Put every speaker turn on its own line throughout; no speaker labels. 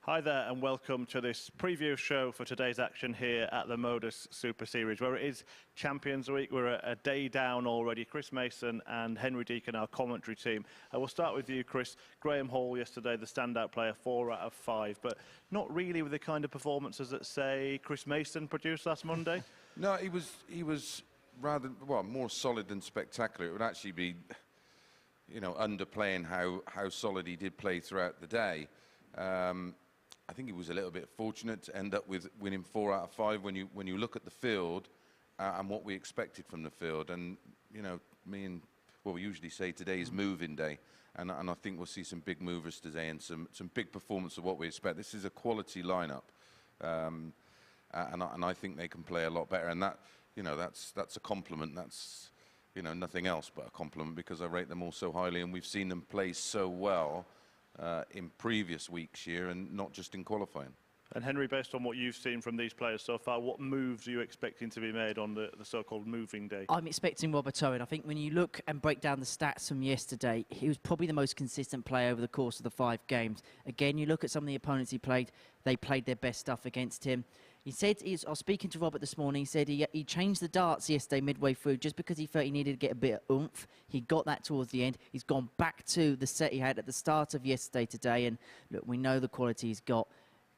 Hi there and welcome to this preview show for today's action here at the MODUS Super Series, where it is Champions Week. We're a day down already. Chris Mason and Henry Deacon, our commentary team. We'll start with you, Chris. Graham Hall yesterday, the standout player, 4 out of 5, but not really with the kind of performances that, say, Chris Mason produced last Monday.
No, he was rather, well, more solid than spectacular. It would actually be, underplaying how solid he did play throughout the day. I think he was a little bit fortunate to end up with winning 4 out of 5 when you look at the field and what we expected from the field. And we usually say today is moving day, and I think we'll see some big movers today and some big performance of what we expect. This is a quality lineup, and I think they can play a lot better. And that's a compliment. That's nothing else but a compliment, because I rate them all so highly, and we've seen them play so well in previous weeks here, and not just in qualifying.
And Henry, based on what you've seen from these players so far, what moves are you expecting to be made on the so-called moving day?
I'm expecting Robert Owen. I think when you look and break down the stats from yesterday, he was probably the most consistent player over the course of the 5 games. Again, you look at some of the opponents he played, they played their best stuff against him. He said, I was speaking to Robert this morning, he said he changed the darts yesterday midway through just because he felt he needed to get a bit of oomph. He got that towards the end. He's gone back to the set he had at the start of yesterday today, and look, we know the quality he's got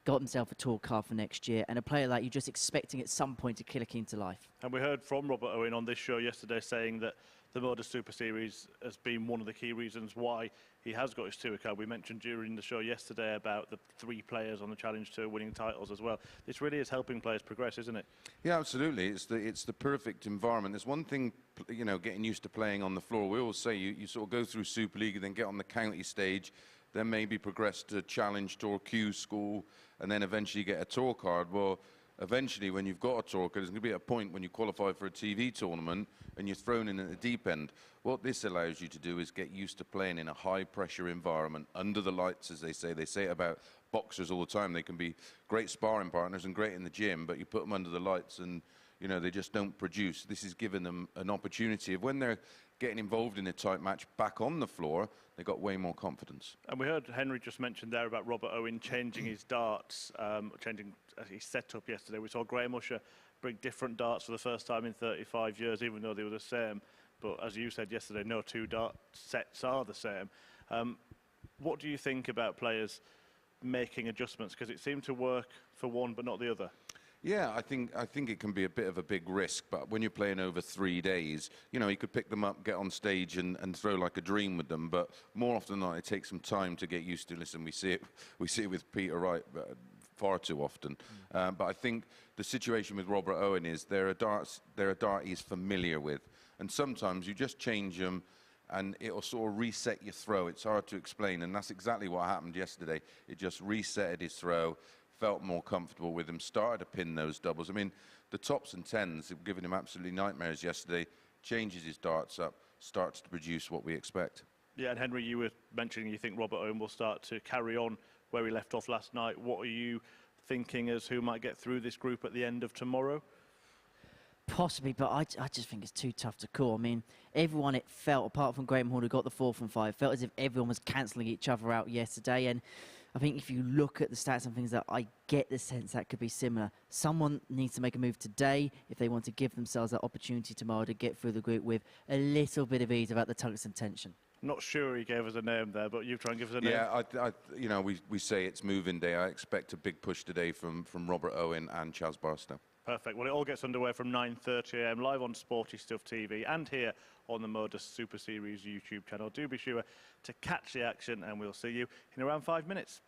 himself a tour card for next year, and a player like you're just expecting at some point to click into life.
And we heard from Robert Owen on this show yesterday saying that the MODUS Super Series has been one of the key reasons why he has got his tour card. We mentioned during the show yesterday about the 3 players on the Challenge Tour winning titles as well. This really is helping players progress, isn't it?
Yeah, absolutely. It's the perfect environment. There's one thing, getting used to playing on the floor. We always say you sort of go through Super League and then get on the county stage, then maybe progress to Challenge Tour, Q School, and then eventually get a tour card. Well, eventually, when you've got a tour card, there's going to be a point when you qualify for a TV tournament and you're thrown in at the deep end. What this allows you to do is get used to playing in a high-pressure environment, under the lights, as they say. They say it about boxers all the time. They can be great sparring partners and great in the gym, but you put them under the lights and, they just don't produce. This is giving them an opportunity of, when they're getting involved in a tight match back on the floor, they've got way more confidence.
And we heard Henry just mention there about Robert Owen changing his darts, changing his setup yesterday. We saw Graham Usher bring different darts for the first time in 35 years, even though they were the same. But as you said yesterday, no 2 dart sets are the same. What do you think about players making adjustments? Because it seemed to work for one but not the other.
Yeah, I think it can be a bit of a big risk, but when you're playing over 3 days, you could pick them up, get on stage and throw like a dream with them, but more often than not, it takes some time to get used to. Listen, we see it with Peter Wright far too often. But I think the situation with Robert Owen is they're a dart he's familiar with, and sometimes you just change them and it'll sort of reset your throw. It's hard to explain, and that's exactly what happened yesterday. It just resetted his throw, felt more comfortable with him, started to pin those doubles. I mean, the tops and 10s have given him absolutely nightmares yesterday. Changes his darts up, starts to produce what we expect.
Yeah, and Henry, you were mentioning you think Robert Owen will start to carry on where he left off last night. What are you thinking as who might get through this group at the end of tomorrow?
Possibly, but I just think it's too tough to call. I mean, everyone, it felt, apart from Graham Hall, who got the 4 from 5, felt as if everyone was cancelling each other out yesterday. And I think if you look at the stats and things, that I get the sense that could be similar. Someone needs to make a move today if they want to give themselves that opportunity tomorrow to get through the group with a little bit of ease about the tungsten tension.
Not sure he gave us a name there, but you try and give us a name.
Yeah, we say it's moving day. I expect a big push today from Robert Owen and Chaz Barstow.
Perfect. Well, it all gets underway from 9:30 AM live on Sporty Stuff TV and here on the MODUS Super Series YouTube channel. Do be sure to catch the action, and we'll see you in around 5 minutes.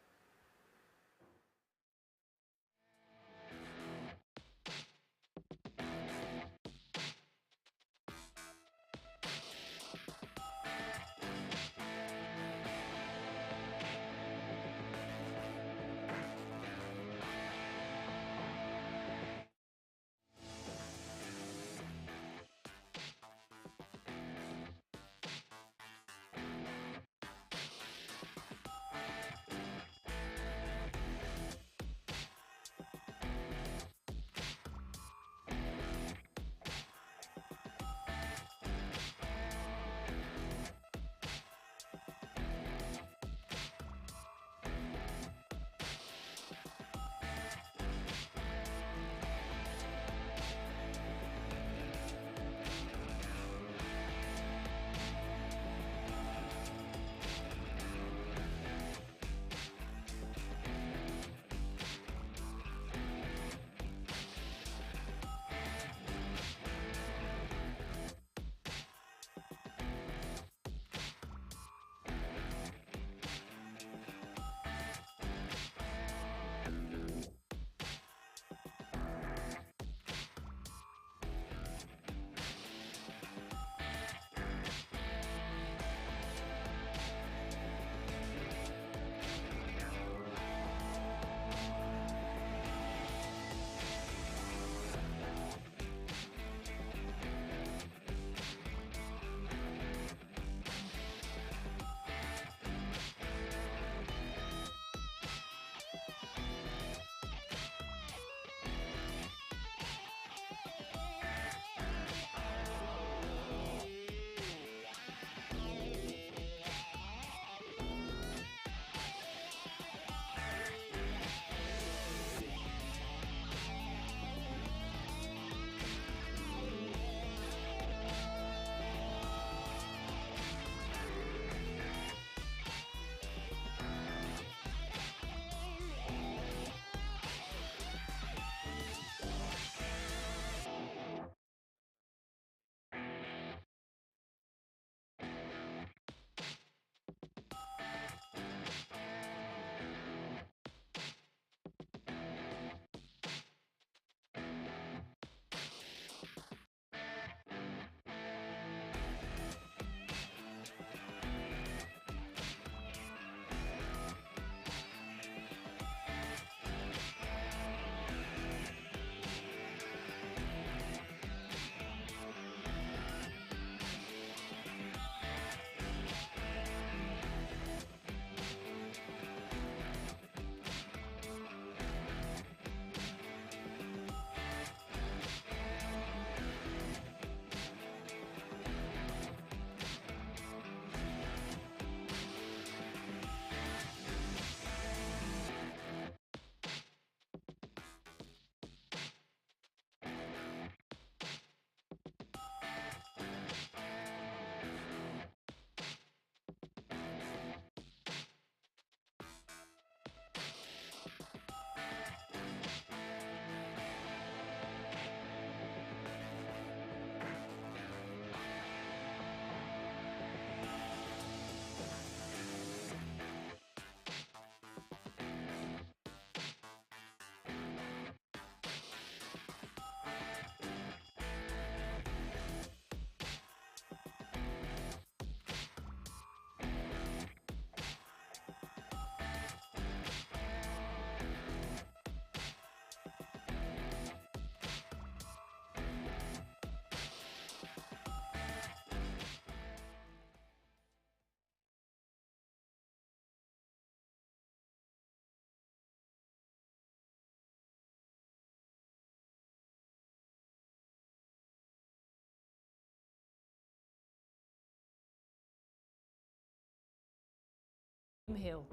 Hill.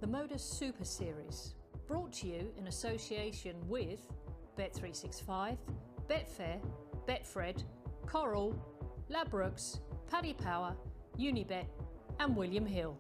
The MODUS Super Series, brought to you in association with Bet365, Betfair, Betfred, Coral, Ladbrokes, Paddy Power, Unibet and William Hill.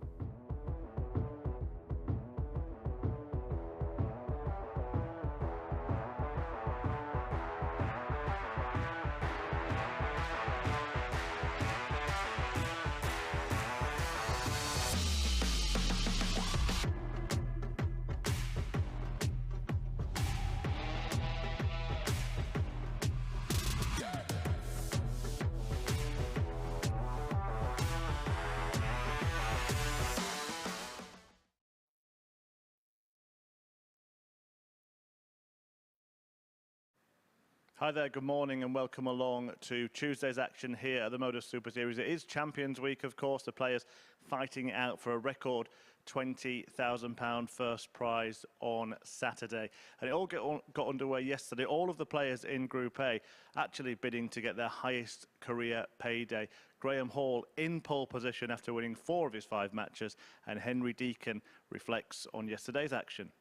Hi there, good morning and welcome along to Tuesday's action here at the MODUS Super Series. It is Champions Week, of course, the players fighting it out for a record £20,000 first prize on Saturday. And it all got underway yesterday. All of the players in Group A actually bidding to get their highest career payday. Graham Hall in pole position after winning 4 of his 5 matches, and Henry Deacon reflects on yesterday's action.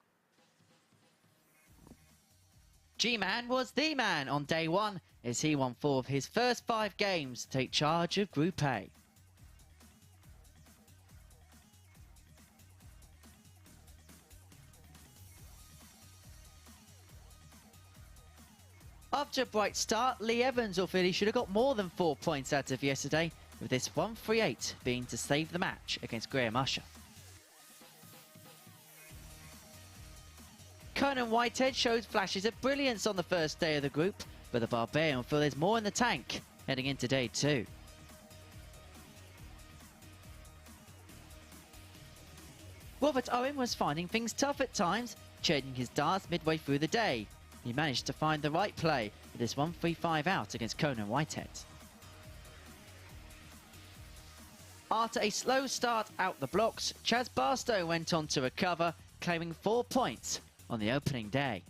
G-Man was the man on day 1 as he won 4 of his first 5 games to take charge of Group A. After a bright start, Lee Evans will feel he should have got more than 4 points out of yesterday, with this 138 being to save the match against Graham Usher. Conan Whitehead showed flashes of brilliance on the first day of the group, but the Barbarian will feel there's more in the tank heading into day 2. Robert Owen was finding things tough at times, changing his darts midway through the day. He managed to find the right play with this 135 out against Conan Whitehead. After a slow start out the blocks, Chaz Barstow went on to recover, claiming 4 points on the opening day.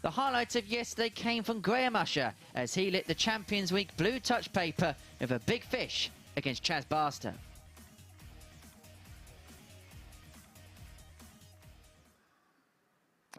The highlights of yesterday came from Graham Usher as he lit the Champions Week blue touch paper with a big fish against Chaz Barstow.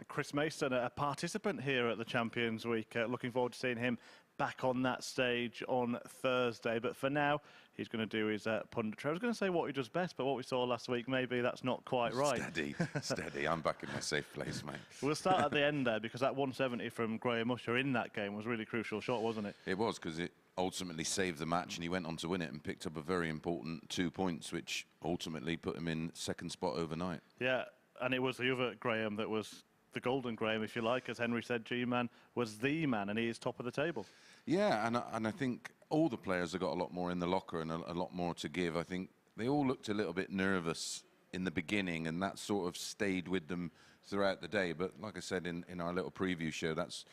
Chris Mason, a participant here at the Champions Week. Looking forward to seeing him back on that stage on Thursday. But for now, he's going to do his punditry. I was going to say what he does best, but what we saw last week, maybe that's not quite right.
Steady, steady. I'm back in my safe place, mate.
We'll start at the end there, because that 170 from Graham Usher in that game was a really crucial shot, wasn't it?
It was, because it ultimately saved the match, and he went on to win it and picked up a very important 2 points, which ultimately put him in second spot overnight.
Yeah, and it was the other Graham that was the golden Graham, if you like. As Henry said, G-Man was the man, and he is top of the table.
Yeah, and I think all the players have got a lot more in the locker and a lot more to give. I think they all looked a little bit nervous in the beginning, and that sort of stayed with them throughout the day. But like I said in our little preview show, that's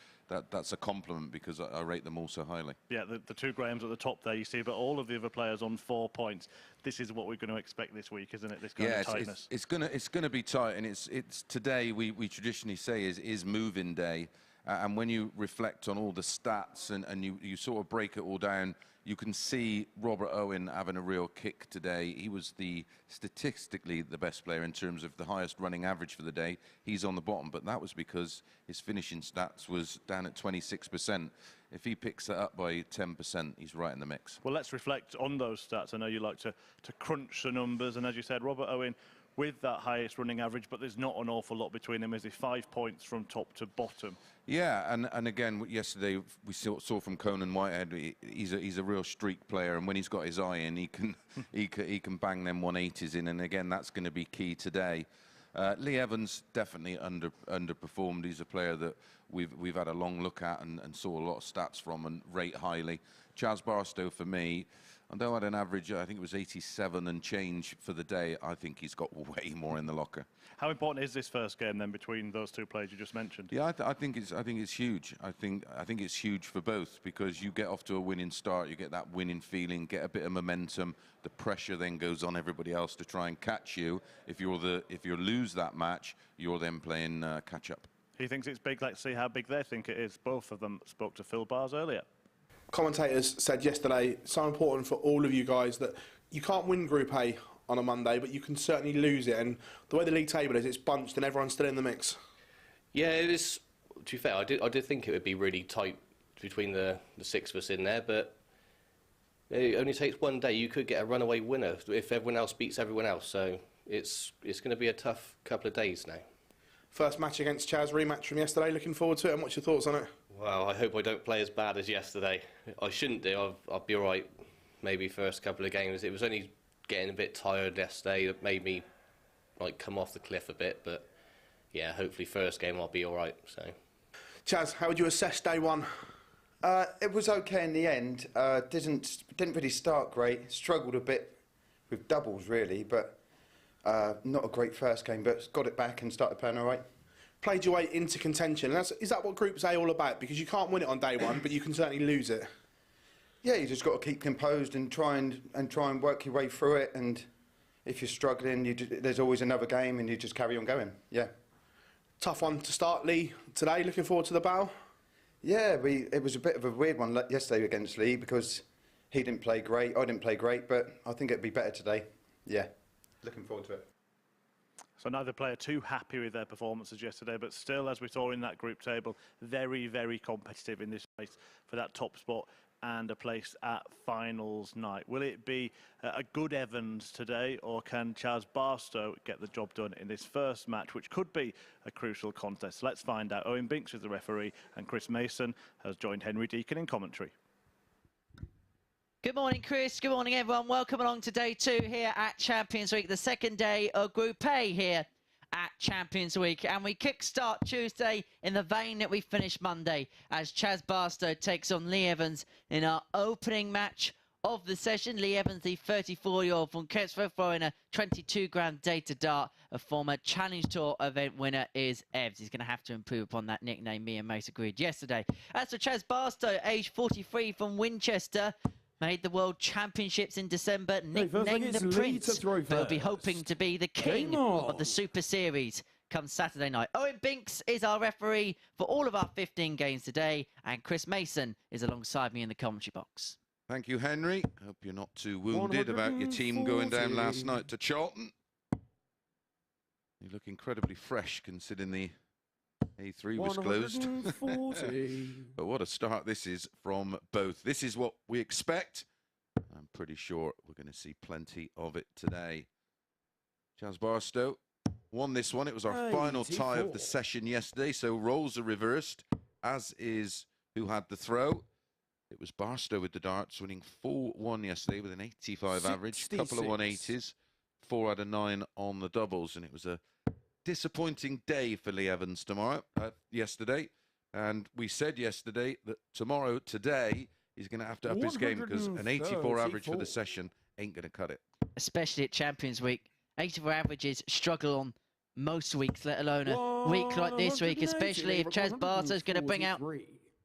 a compliment, because I rate them all so highly. Yeah,
the 2 Grahams at the top there, you see, but all of the other players on 4 points. This is what we're going to expect this week, isn't it? This kind of tightness.
It's gonna be tight, and it's today we traditionally say is move-in day. And when you reflect on all the stats and you sort of break it all down, you can see Robert Owen having a real kick today. He was statistically the best player in terms of the highest running average for the day. He's on the bottom, but that was because his finishing stats was down at 26%. If he picks it up by 10%, he's right in the mix.
Well, let's reflect on those stats. I know you like to crunch the numbers, and as you said, Robert Owen with that highest running average, but there's not an awful lot between them, is he? 5 points from top to bottom.
Yeah, and again, yesterday we saw from Conan Whitehead, he's a real streak player, and when he's got his eye in, he can bang them 180s in, and again, that's going to be key today. Lee Evans definitely underperformed. He's a player that we've had a long look at and saw a lot of stats from and rate highly. Chaz Barstow, for me, although at an average, I think it was 87 and change for the day, I think he's got way more in the locker.
How important is this first game then between those 2 players you just mentioned?
Yeah, I think it's huge. I think it's huge for both, because you get off to a winning start, you get that winning feeling, get a bit of momentum. The pressure then goes on everybody else to try and catch you. If you lose that match, you're then playing catch up.
He thinks it's big. Let's see how big they think it is. Both of them spoke to Phil Bars earlier.
Commentators said yesterday, so important for all of you guys that you can't win Group A on a Monday, but you can certainly lose it. And the way the league table is, it's bunched and everyone's still in the mix.
Yeah, it is. To be fair, I did think it would be really tight between the 6 of us in there, but it only takes one day. You could get a runaway winner if everyone else beats everyone else. So it's going to be a tough couple of days now.
First match against Chaz, rematch from yesterday. Looking forward to it. And what's your thoughts on it?
Well, I hope I don't play as bad as yesterday. I shouldn't do. I'll be all right. Maybe first couple of games. It was only getting a bit tired yesterday that made me come off the cliff a bit. But yeah, hopefully first game I'll be all right. So,
Chaz, how would you assess day one?
It was okay in the end. Didn't really start great. Struggled a bit with doubles really, but not a great first game. But got it back and started playing all right.
Played your way into contention. And is that what Group A all about? Because you can't win it on day one, but you can certainly lose it.
Yeah, you just got to keep composed and try and work your way through it. And if you're struggling, there's always another game, and you just carry on going. Yeah.
Tough one to start, Lee. Today, looking forward to the battle.
Yeah, it was a bit of a weird one yesterday against Lee because he didn't play great, I didn't play great, but I think it'd be better today. Yeah, looking forward to it.
So neither player too happy with their performances yesterday, but still, as we saw in that group table, very, very competitive in this race for that top spot and a place at finals night. Will it be a good Evans today, or can Chaz Barstow get the job done in this first match, which could be a crucial contest? Let's find out. Owen Binks is the referee, and Chris Mason has joined Henry Deacon in commentary.
Good morning, Chris. Good morning, everyone. Welcome along to day 2 here at Champions Week, the second day of Group A here at Champions Week. And we kickstart Tuesday in the vein that we finished Monday as Chaz Barstow takes on Lee Evans in our opening match of the session. Lee Evans, the 34-year-old from Ketsford, throwing a 22-gram data dart. A former Challenge Tour event winner is Evs. He's going to have to improve upon that nickname me and Mace agreed yesterday. As for Chaz Barstow, age 43 from Winchester, made the World Championships in December, nicknamed the Prince. They'll be hoping to be the king of the Super Series come Saturday night. Owen Binks is our referee for all of our 15 games today, and Chris Mason is alongside me in the commentary box.
Thank you, Henry. Hope you're not too wounded about your team going down last night to Charlton. You look incredibly fresh considering the A3 was closed. But what a start this is from both. This is what we expect. I'm pretty sure we're going to see plenty of it today. Chaz Barstow won this one. It was our final tie of the session yesterday, so roles are reversed, as is who had the throw. It was Barstow with the darts, winning 4-1 yesterday with an 85 average, couple of 180s, 4 out of 9 on the doubles, and it was a disappointing day for Lee Evans yesterday. And we said yesterday that today, he's going to have to up his game because an 84 average for the session ain't going to cut it.
Especially at Champions Week. 84 averages struggle on most weeks, let alone a week like this week, especially if Chaz Barstow is going to bring out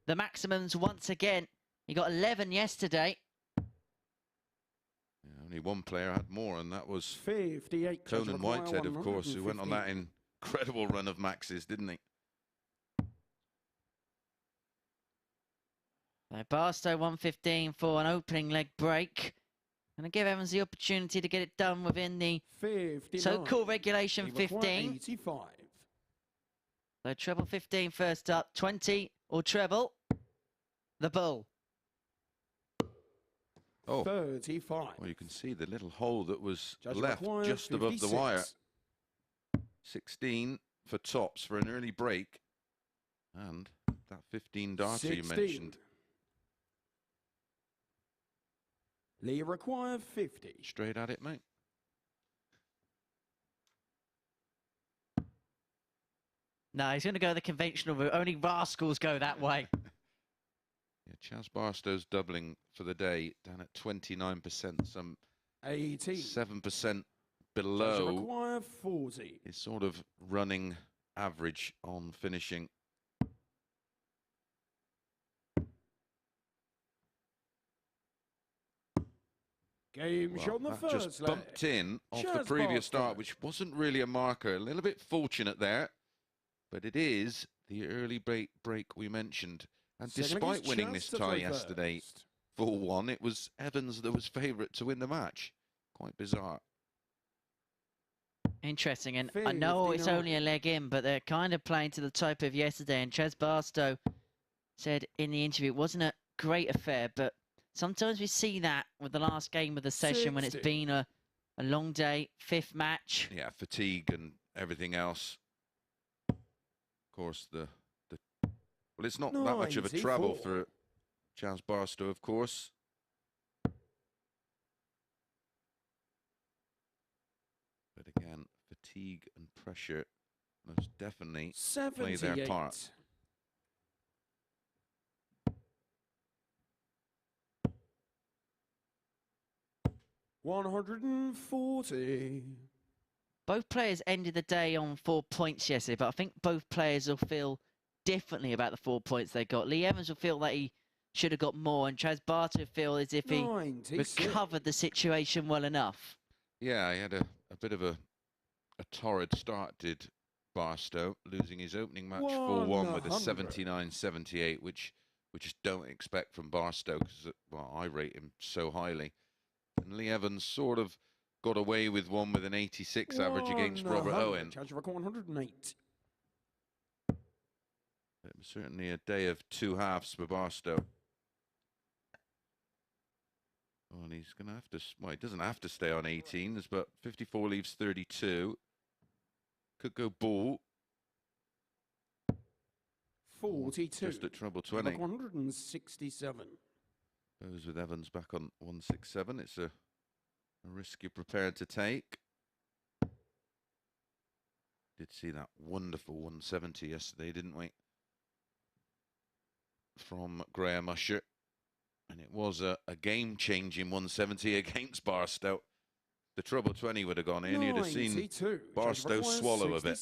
the maximums once again. He got 11 yesterday.
Yeah, only one player had more, and that was Conan Whitehead, of course, who went on that incredible run of maxes, didn't he?
Barstow 115 for an opening leg break. Going to give Evans the opportunity to get it done within the so-called regulation 15. So treble 15 first up, 20 or treble. The bull.
Oh,
35.
Well, you can see the little hole that was left just above the wire. 16 for tops for an early break. And that 15 darter you mentioned.
Lee require 50.
Straight at it, mate.
No, he's going to go the conventional route. Only rascals go that way.
Yeah, Chaz Barstow's doubling for the day, down at 29%, some
18.
7% below
Require 40.
his sort of running average on finishing.
Game shot on the
that
first
just bumped in off the previous start, which wasn't really a marker. A little bit fortunate there, but it is the early break we mentioned. And
Second
despite
against
winning
Chaz
this
to
tie
throw
yesterday
first.
4-1, it was Evans that was favourite to win the match. Quite bizarre.
Interesting, and I know it's only a leg in, but they're kind of playing to the type of yesterday. And Chaz Barstow said in the interview it wasn't a great affair, but sometimes we see that with the last game of the session when it's
60.
been a long day, 5th match.
Yeah, fatigue and everything else. Of course, well, it's not that much of a travel
94.
for Chaz Barstow, of course. But again, fatigue and pressure most definitely play their part.
78. $140.
Both players ended the day on 4 points yesterday, but I think both players will feel differently about the 4 points they got. Lee Evans will feel that he should have got more, and Chaz Barstow will feel as if he
96.
recovered the situation well enough.
Yeah, he had a bit of a torrid start, did Barstow, losing his opening match 4-1 with a 79-78, which we just don't expect from Barstow because, well, I rate him so highly. And Lee Evans sort of got away with one with an 86 average against Robert Owen.
Charge of 108.
It was certainly a day of two halves for Barstow. Well, he's going to have to, well, he doesn't have to stay on 18s, but 54 leaves 32. Could go ball.
42.
Just at treble 20.
167.
Goes with Evans back on 167. It's a risk you're prepared to take. Did see that wonderful 170 yesterday, didn't we? From Graham Usher. And it was a game-changing 170 against Barstow. The treble 20 would have gone in. You'd have seen Barstow swallow a bit.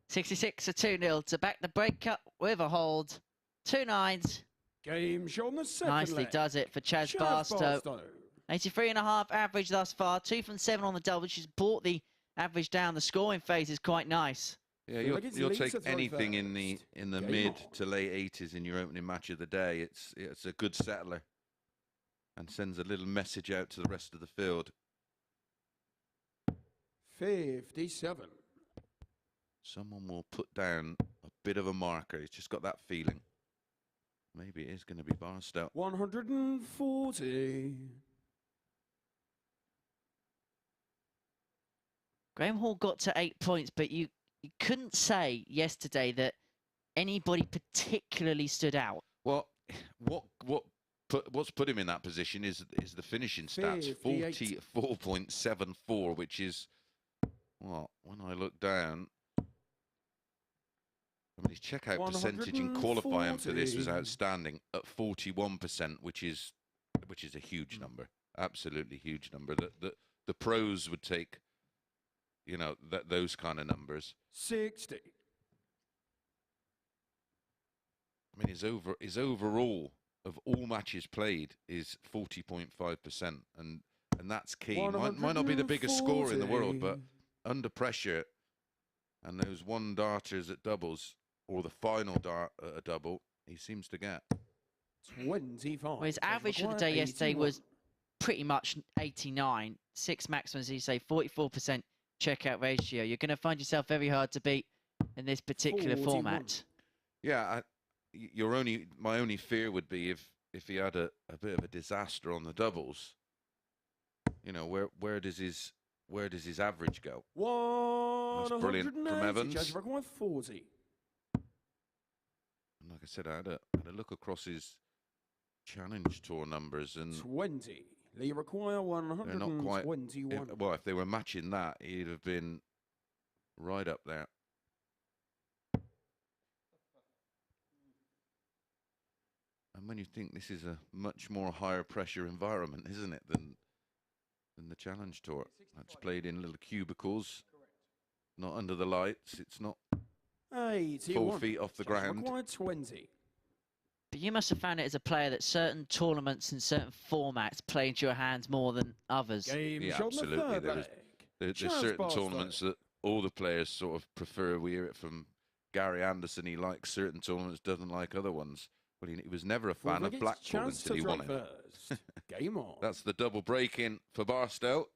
66 to 2-0 to back the break up with a hold. 2 nines.
Game shot on the second
Nicely
leg.
does it for Chaz Barstow. 83.5 average thus far. 2 from 7 on the double, which has brought the average down. The scoring phase is quite nice.
Yeah, you'll take anything in the mid to late 80s in your opening match of the day. It's a good settler and sends a little message out to the rest of the field.
57.
Someone will put down a bit of a marker. It's just got that feeling. Maybe it is going to be Barstow.
140.
Graham Hall got to 8 points, but you couldn't say yesterday that anybody particularly stood out.
Well, what's put him in that position is the finishing stats. 44.74, which is, well, when I look down, I mean, his checkout percentage in qualifying for this was outstanding at 41%, which is a huge number, absolutely huge number. The pros would take, you know, those kind of numbers.
60.
I mean, his overall of all matches played is 40.5%, and that's key. Might not be the biggest scorer in the world, but under pressure, and those one darters at doubles, or the final dart at a double, he seems to get.
25.
Well, his average for the day yesterday was pretty much 89. 6 maximums, as you say, 44% checkout ratio. You're going to find yourself very hard to beat in this particular
41.
format.
Yeah, my only fear would be if he had a bit of a disaster on the doubles. You know, where does his average go? That's brilliant from Evans.
40.
And like I said, I had a look across his Challenge Tour numbers, and
20. They require 121.
they're not quite. Well, if they were matching that, he'd have been right up there. And when you think this is a much more higher pressure environment, isn't it, than the Challenge Tour? That's played in little cubicles, not under the lights. It's not 4 feet off the ground.
Require 20.
But you must have found it as a player that certain tournaments and certain formats play into your hands more than others.
Yeah, absolutely. There's certain tournaments that all the players sort of prefer. We hear it from Gary Anderson, he likes certain tournaments, doesn't like other ones. Well, he was never a fan of
Forfeit
Blackpool
chance
until
to
he
throw
won it.
first. Game on.
That's the double break in for Barstow.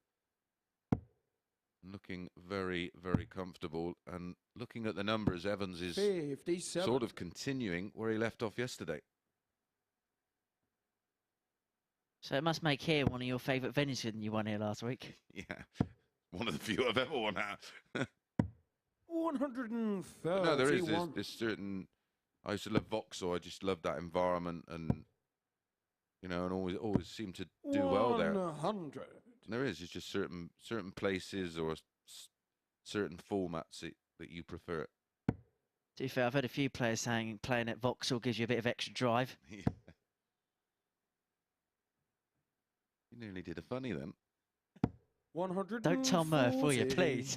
Looking very, very comfortable. And looking at the numbers, Evans is
57.
sort of continuing where he left off yesterday.
So it must make here one of your favourite venues than you won here last week.
Yeah, one of the few I've ever won at.
131.
No, there is this certain. I used to love Vauxhall. I just loved that environment, and you know, and always seemed to do well there.
100.
There is. It's just certain places or certain formats that you prefer.
To be fair, I've heard a few players saying playing at Vauxhall gives you a bit of extra drive.
Yeah. You nearly did a funny then.
100.
Don't tell Murph, will you, please?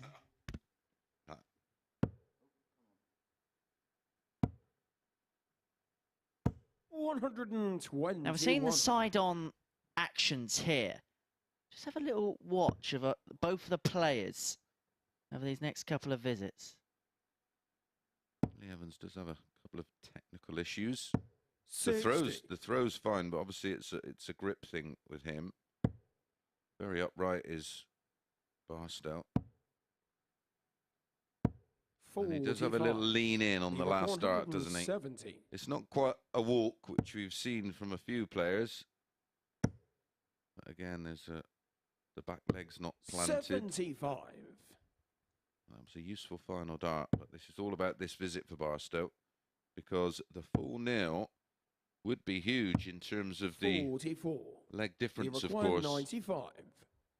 120.
Now, we're seeing the side-on actions here. Just have a little watch of both of the players over these next couple of visits.
Lee Evans does have a couple of technical issues.
60.
The throw's fine, but obviously it's a grip thing with him. Very upright is Barstow. And he does have a little lean in on the last start, doesn't he?
70.
It's not quite a walk, which we've seen from a few players. But again, there's the back leg's not planted.
75.
That was a useful final dart, but this is all about this visit for Barstow, because the full nil would be huge in terms of the
44.
leg
He
difference, of
required
course,
95.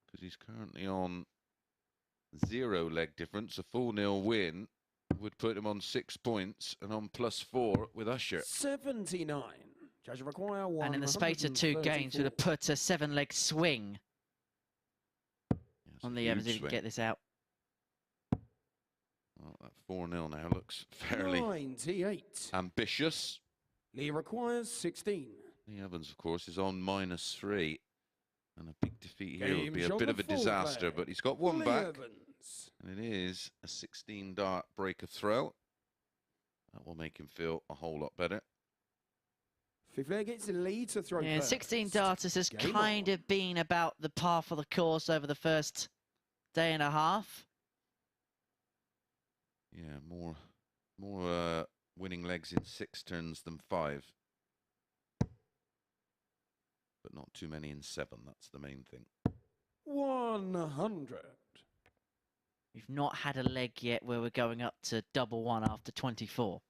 because he's currently on 0 leg difference. A full nil win would put him on 6 points and on +4 with Usher.
79. Judge require 1.
And in the space of 2 games, would have put a 7-leg swing on the Evans if he can get this out.
Well, that 4-0 now looks fairly
98.
ambitious.
Lee requires 16.
Lee Evans, of course, is on -3. And a big defeat here would be a
Game's
bit
on
of a
the full
disaster,
flag.
but he's got one
Lee
back.
Evans.
And it is a 16-dart breaker throw. That will make him feel a whole lot better.
Fifth gets the lead to throw
Yeah,
first.
16 darters has
Game
kind
on.
of been about the path of the course over the first day and a half.
Yeah, more winning legs in 6 turns than 5. But not too many in 7, that's the main thing.
100.
We've not had a leg yet where we're going up to double one after 24.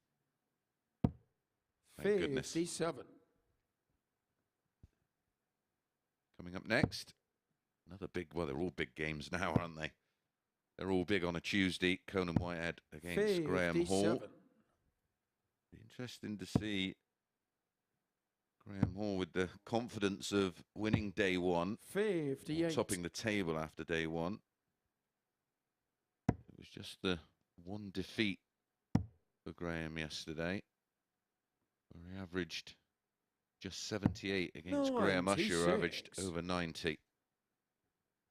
Thank goodness.
57.
Coming up next, another big, well, they're all big games now, aren't they? They're all big on a Tuesday. Conan Whitehead against Graham Hall.
57.
Be interesting to see Graham Hall with the confidence of winning day 1,
58.
topping the table after day 1. It was just the one defeat for Graham yesterday, where he averaged just 78 against Graham Usher, who averaged
96.
over 90.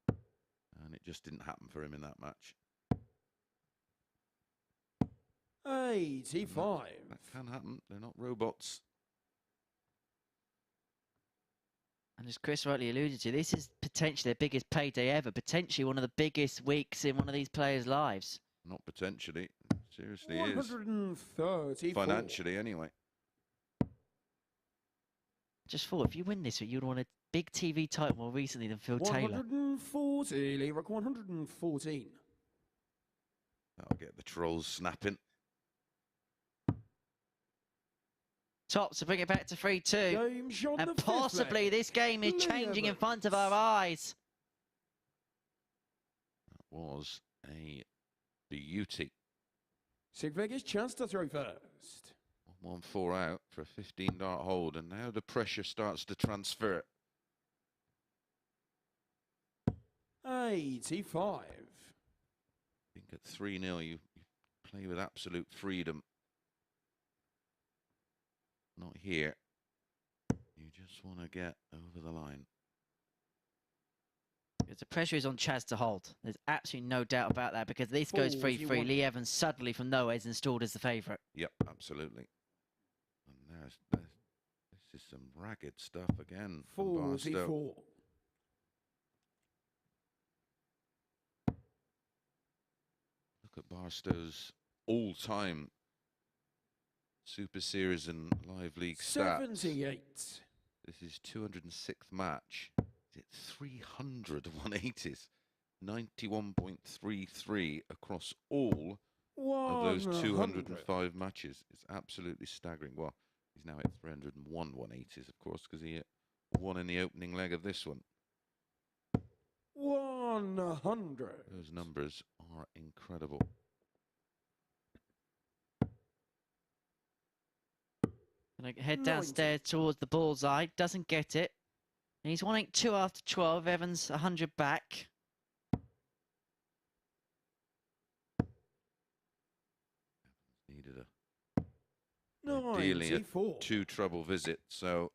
And it just didn't happen for him in that match.
85.
That can happen. They're not robots.
And as Chris rightly alluded to, this is potentially their biggest payday ever, potentially one of the biggest weeks in one of these players' lives.
Not potentially. Seriously is.
134.
Financially, anyway.
Just thought, if you win this, you'd want a big TV title more recently than Phil Taylor.
140. Lee Rock 114.
That'll get the trolls snapping.
Top to bring it back to 3-2.
Game shot
And
the fifth
possibly
leg.
this game is
Lee
changing in
Evans.
front of our eyes.
That was a beauty.
Sig Vegas chance to throw first.
1-4 out for a 15-dart hold, and now the pressure starts to transfer.
85.
I think at 3-0 you play with absolute freedom. Not here. You just want to get over the line.
Because the pressure is on Chaz to hold. There's absolutely no doubt about that, because this goes 3-3. Lee Evans suddenly from nowhere is installed as the favourite.
Yep, absolutely. And this is some ragged stuff again from Barstow.
44.
Look at Barstow's all-time Super Series and Live League stats.
78.
This is 206th match. Is it 300 180s? 91.33 across all of those 205 matches. It's absolutely staggering. Well, he's now at 301 180s, of course, because he won in the opening leg of this one.
100.
Those numbers are incredible.
Gonna head downstairs towards the bullseye. Doesn't get it. And he's 182 after 12. Evans 100 back.
Needed ideally a 2-treble visit, so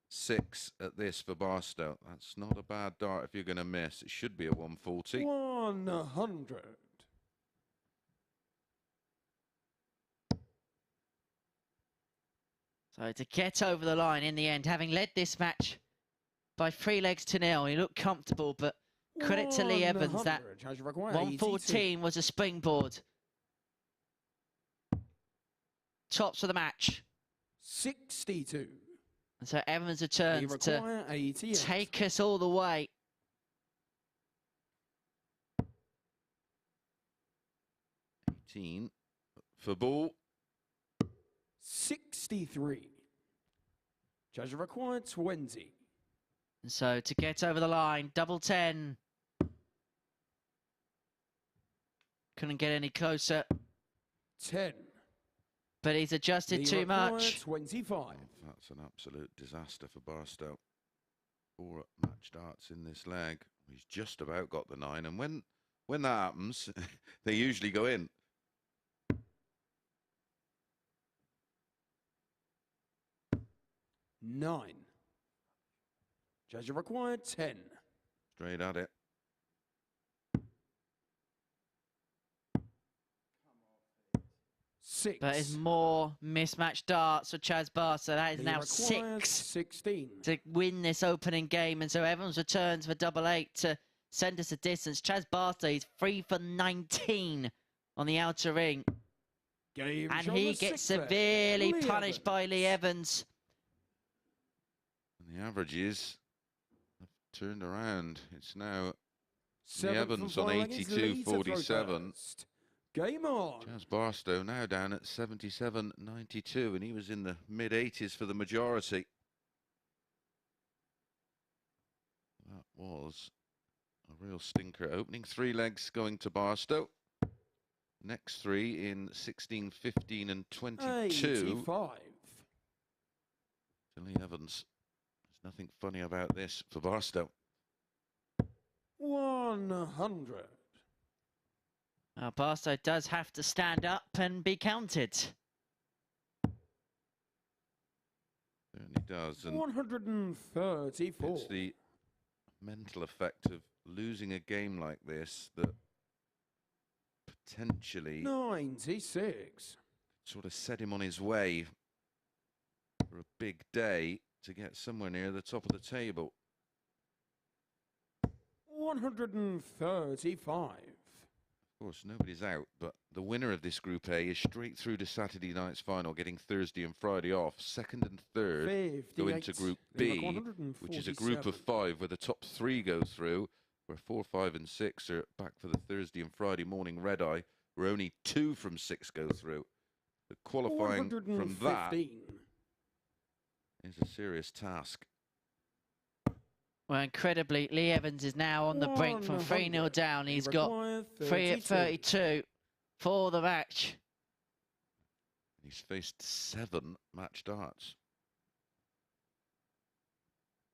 6 at this for Barstow. That's not a bad dart if you're going to miss. It should be a 140.
100.
So to get over the line in the end, having led this match by 3 legs to 0, he looked comfortable, but credit to Lee Evans, that 114 was a springboard. Tops of the match.
62.
And so Evans returns to take us all the way.
For ball.
63. Judge required 20.
And so to get over the line, double 10. Couldn't get any closer.
10.
But he's adjusted too much.
25.
Oh, that's an absolute disaster for Barstow. 4 match darts in this leg. He's just about got the 9, and when that happens, they usually go in.
Nine. Judge required 10.
Straight at it.
Six.
But it's more mismatched darts for Chaz Barstow. That is now 6
16
to win this opening game. And so Evans returns for double 8 to send us a distance. Chaz Barstow is 3 for 19 on the outer ring. And he gets severely punished by Lee Evans.
And the averages have turned around. It's now Lee Evans on 82.47.
Game on.
Chaz Barstow now down at 77.92, and he was in the mid-80s for the majority. That was a real stinker. Opening 3 legs going to Barstow. Next 3 in 16, 15 and 22.
85.
To Lee Evans. There's nothing funny about this for Barstow.
100.
Barstow does have to stand up and be counted.
Certainly does. And
134.
it's the mental effect of losing a game like this that potentially
96.
sort of set him on his way for a big day to get somewhere near the top of the table.
135.
Of course, nobody's out, but the winner of this Group A is straight through to Saturday night's final, getting Thursday and Friday off. Second and third go into Group B, which is a group of 5 where the top 3 go through, where 4, 5 and 6 are back for the Thursday and Friday morning red-eye, where only 2 from 6 go through. The qualifying from that is a serious task.
Well, incredibly, Lee Evans is now on the brink from 3-0 down. He's got 3 at 32 for the match.
He's faced 7 match darts.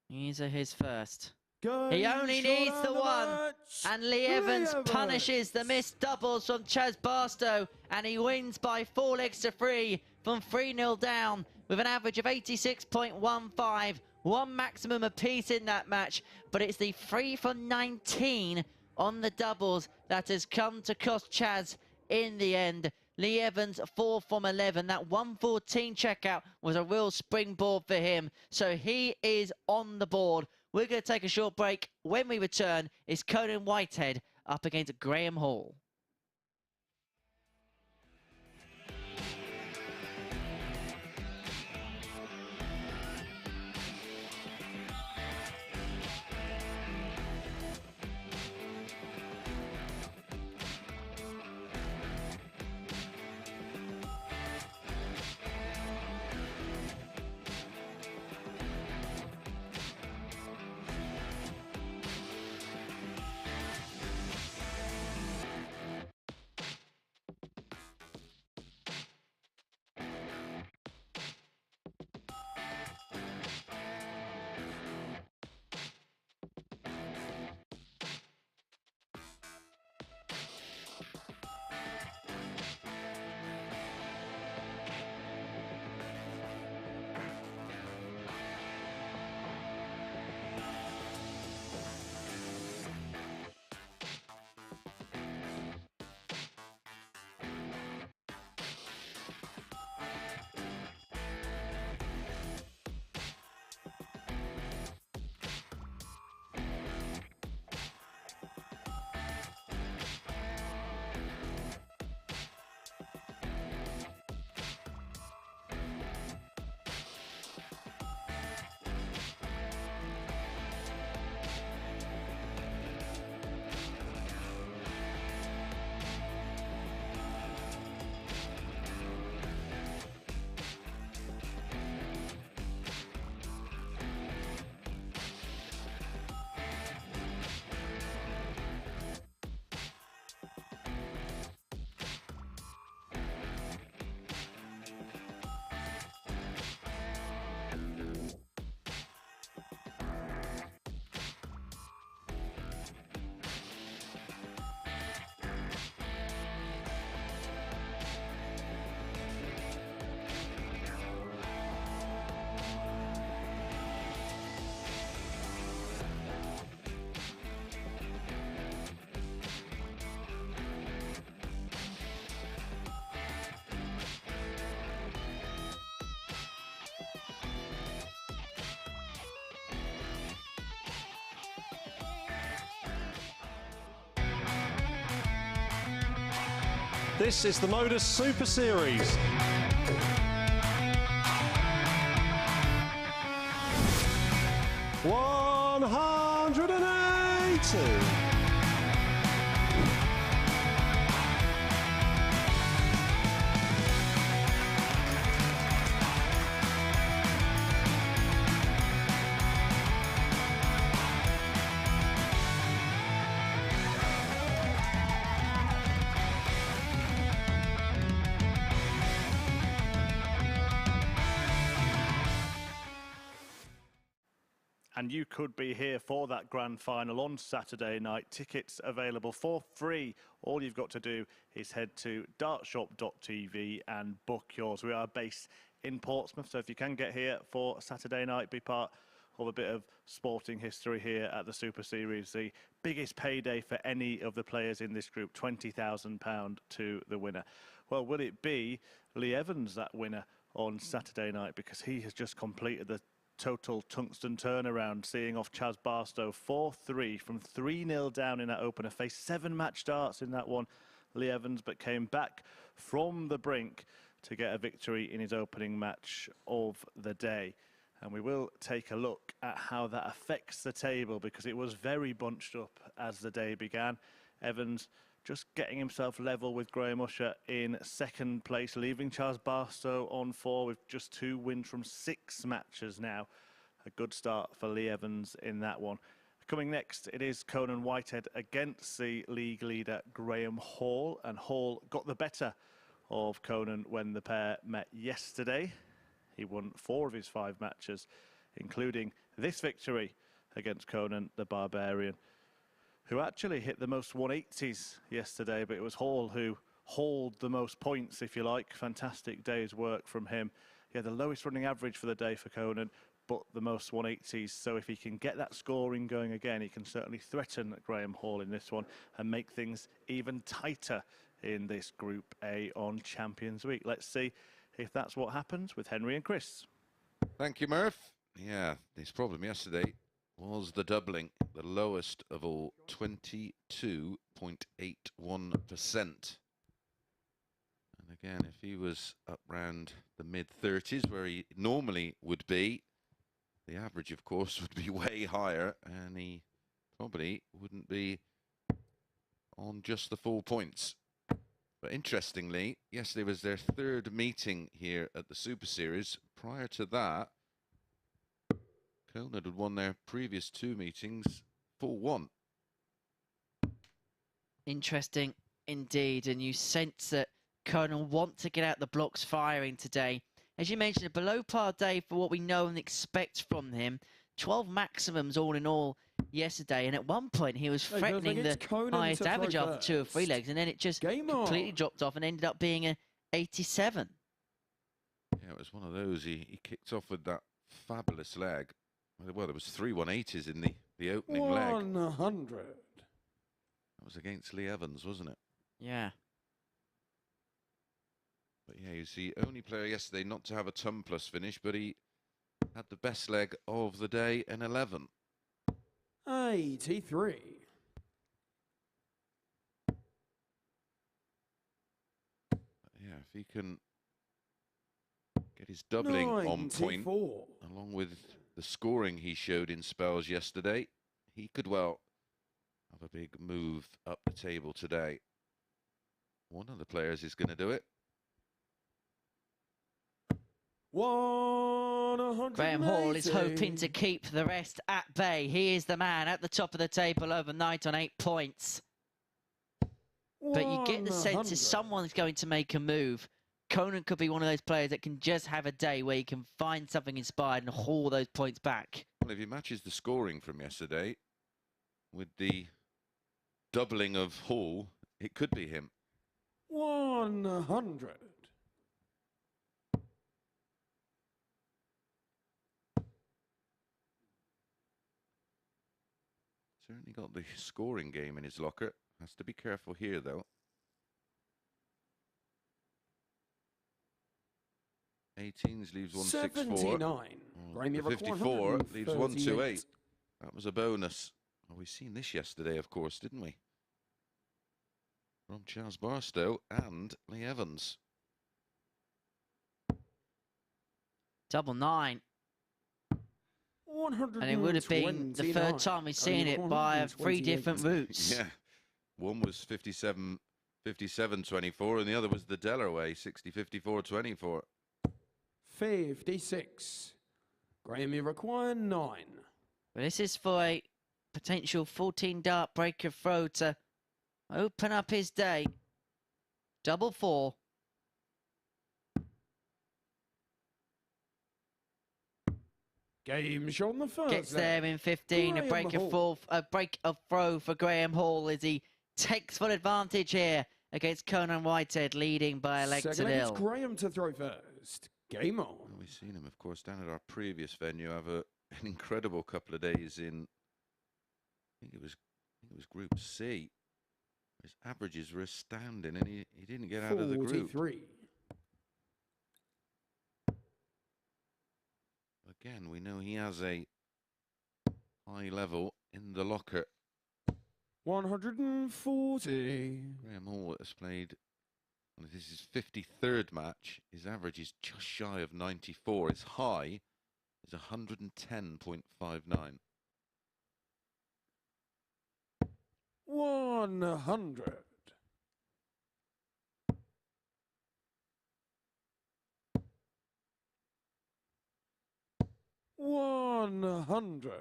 These are his first. He only needs the one. And Lee Evans punishes the missed doubles from Chaz Barstow. And he wins by 4 legs to 3 from 3-0 down with an average of 86.15. one maximum apiece in that match, but it's the 3 for 19 on the doubles that has come to cost Chaz in the end. Lee Evans 4 from 11. That 114 checkout was a real springboard for him, so he is on the board. We're going to take a short break. When we return, it's Conan Whitehead up against Graham Hall.
This is the MODUS Super Series. $180.
And you could be here for that grand final on Saturday night. Tickets available for free. All you've got to do is head to dartshop.tv and book yours. We are based in Portsmouth, so if you can get here for Saturday night, be part of a bit of sporting history here at the Super Series. The biggest payday for any of the players in this group, £20,000 to the winner. Well, will it be Lee Evans, that winner, on Saturday night? Because he has just completed the total tungsten turnaround, seeing off Chaz Barstow 4-3 from 3-0 down in that opener. Faced 7 match starts in that one, Lee Evans, but came back from the brink to get a victory in his opening match of the day. And we will take a look at how that affects the table, because it was very bunched up as the day began. Evans just getting himself level with Graham Usher in second place, leaving Chaz Barstow on 4 with just 2 wins from 6 matches now. A good start for Lee Evans in that one. Coming next, it is Conan Whitehead against the league leader Graham Hall, and Hall got the better of Conan when the pair met yesterday. He won 4 of his 5 matches, including this victory against Conan the Barbarian, who actually hit the most 180s yesterday, but it was Hall who hauled the most points, if you like. Fantastic day's work from him. He had the lowest running average for the day for Conan, but the most 180s. So if he can get that scoring going again, he can certainly threaten Graham Hall in this one and make things even tighter in this Group A on Champions Week. Let's see if that's what happens with Henry and Chris.
Thank you, Murph. Yeah, his problem yesterday was the doubling, the lowest of all, 22.81%. And again, if he was up round the mid-30s, where he normally would be, the average, of course, would be way higher, and he probably wouldn't be on just the 4 points. But interestingly, yesterday was their third meeting here at the Super Series. Prior to that, Conan had won their previous 2 meetings 4-1.
Interesting indeed, and you sense that Conan want to get out the blocks firing today. As you mentioned, a below par day for what we know and expect from him. 12 maximums all in all yesterday, and at one point he was threatening the highest average after 2 or 3 legs, and then it just completely dropped off and ended up being a 87.
Yeah, it was one of those. He kicked off with that fabulous leg. Well, there was 3 180s in the opening leg.
100.
That was against Lee Evans, wasn't it?
Yeah.
But yeah, he's the only player yesterday not to have a ton plus finish, but he had the best leg of the day in 11.
83.
But yeah, if he can get his doubling
94.
on point, along with the scoring he showed in spells yesterday, he could well have a big move up the table today. One of the players is going to do it.
180.
Graham Hall is hoping to keep the rest at bay. He is the man at the top of the table overnight on 8 points. But you get the sense if someone's going to make a move, Conan could be one of those players that can just have a day where he can find something inspired and haul those points back.
Well, if he matches the scoring from yesterday with the doubling of Hall, it could be him.
100.
Certainly got the scoring game in his locker. Has to be careful here, though. 18s leaves 164.
79.
Oh, 54 leaves 128. That was a bonus. Oh, we've seen this yesterday, of course, didn't we? From Charles Barstow and Lee Evans.
Double 9. And it would have been the third time we've seen it by 3 different routes.
Yeah. One was 57-24, and the other was the Delaware, 60-54-24.
56. Graham, you require 9.
Well, this is for a potential 14 dart breaker throw to open up his day. Double 4.
Game shot on the first.
Gets there in 15. A break of throw for Graham Hall as he takes full advantage here against Conan Whitehead, leading by a leg to nil.
It's Graham to throw first. Game on.
Well, we've seen him, of course, down at our previous venue. Have an incredible couple of days in. I think it was Group C. His averages were astounding, and he didn't get out of the group.
43.
Again, we know he has a high level in the locker.
140.
Graham Hall has played, well, this is his 53rd match. His average is just shy of 94. His high is 110.59.
100. 100.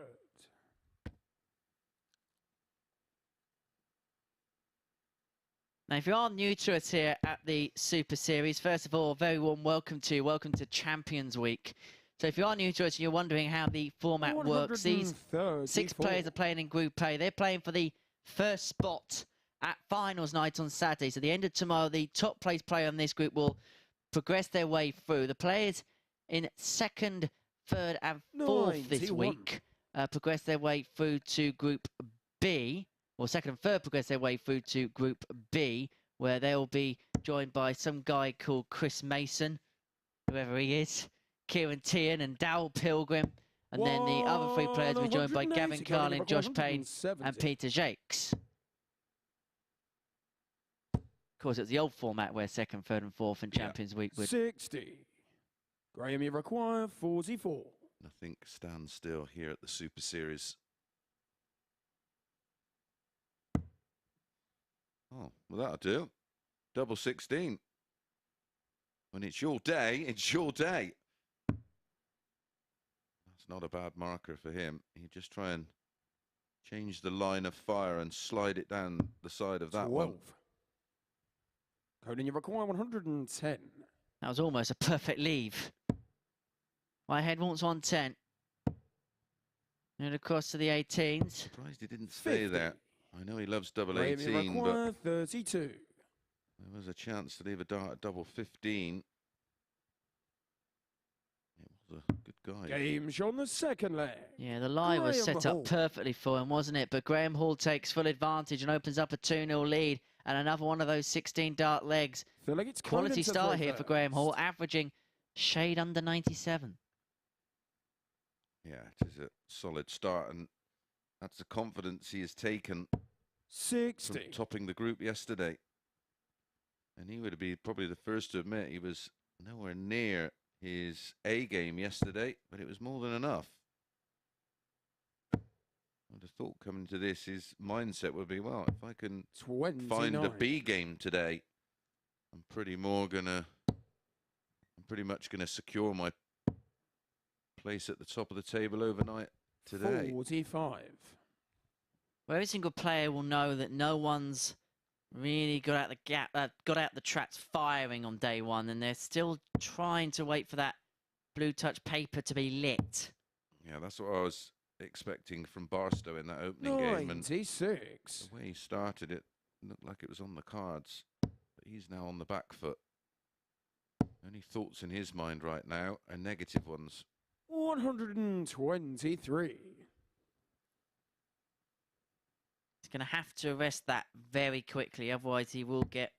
Now, if you are new to us here at the Super Series, first of all, a very warm welcome to Champions Week. So if you are new to us and you're wondering how the format works, these 6 players are playing in Group A. They're playing for the first spot at finals night on Saturday. So at the end of tomorrow, the top place player in this group will progress their way through. The players in second, third and fourth this
91.
week progress their way through to Group B, or second and third progress their way through to Group B, where they'll be joined by some guy called Chris Mason, whoever he is, Kieran Tian and Dowell Pilgrim. And then the other three players will be joined by Gavin
180,
Carlin, Josh Payne,
170.
and Peter Jakes. Of course, it's the old format where second, third, and fourth in Champions Week would.
60. Graham, you require 44.
Nothing stands still here at the Super Series. Oh, well, that'll do. Double 16. When it's your day, it's your day. That's not a bad marker for him. You just try and change the line of fire and slide it down the side of that
12.
one.
Conan, you require 110.
That was almost a perfect leave. Whitehead wants 110. And across to the 18s.
Surprised he didn't stay
50.
there. I know he loves double
Graham, you
18,
require
but
32.
there was a chance to leave a dart at double 15. It was a good guy.
Game's on the second leg.
Yeah, the lie was
Graham
set
Hall.
up perfectly for him, wasn't it? But Graham Hall takes full advantage and opens up a 2-0 lead. And another one of those 16 dart legs.
Feel like it's
Quality
Conan to
start
throw
here for Graham
first.
Hall, averaging shade under 97.
Yeah, it is a solid start, and that's the confidence he has taken from
60.
topping the group yesterday. And he would be probably the first to admit he was nowhere near his A game yesterday, but it was more than enough. I'd have thought coming to this, his mindset would be, well, if I can
29.
find a B game today, I'm pretty much gonna secure my place at the top of the table overnight today.
45.
Where every single player will know that no one's really got out the gap, got out the traps firing on day one, and they're still trying to wait for that blue touch paper to be lit.
Yeah, that's what I was expecting from Barstow in that opening game. And
96.
the way he started it looked like it was on the cards, but he's now on the back foot. Only thoughts in his mind right now are negative ones.
123.
He's going to have to arrest that very quickly, otherwise he will get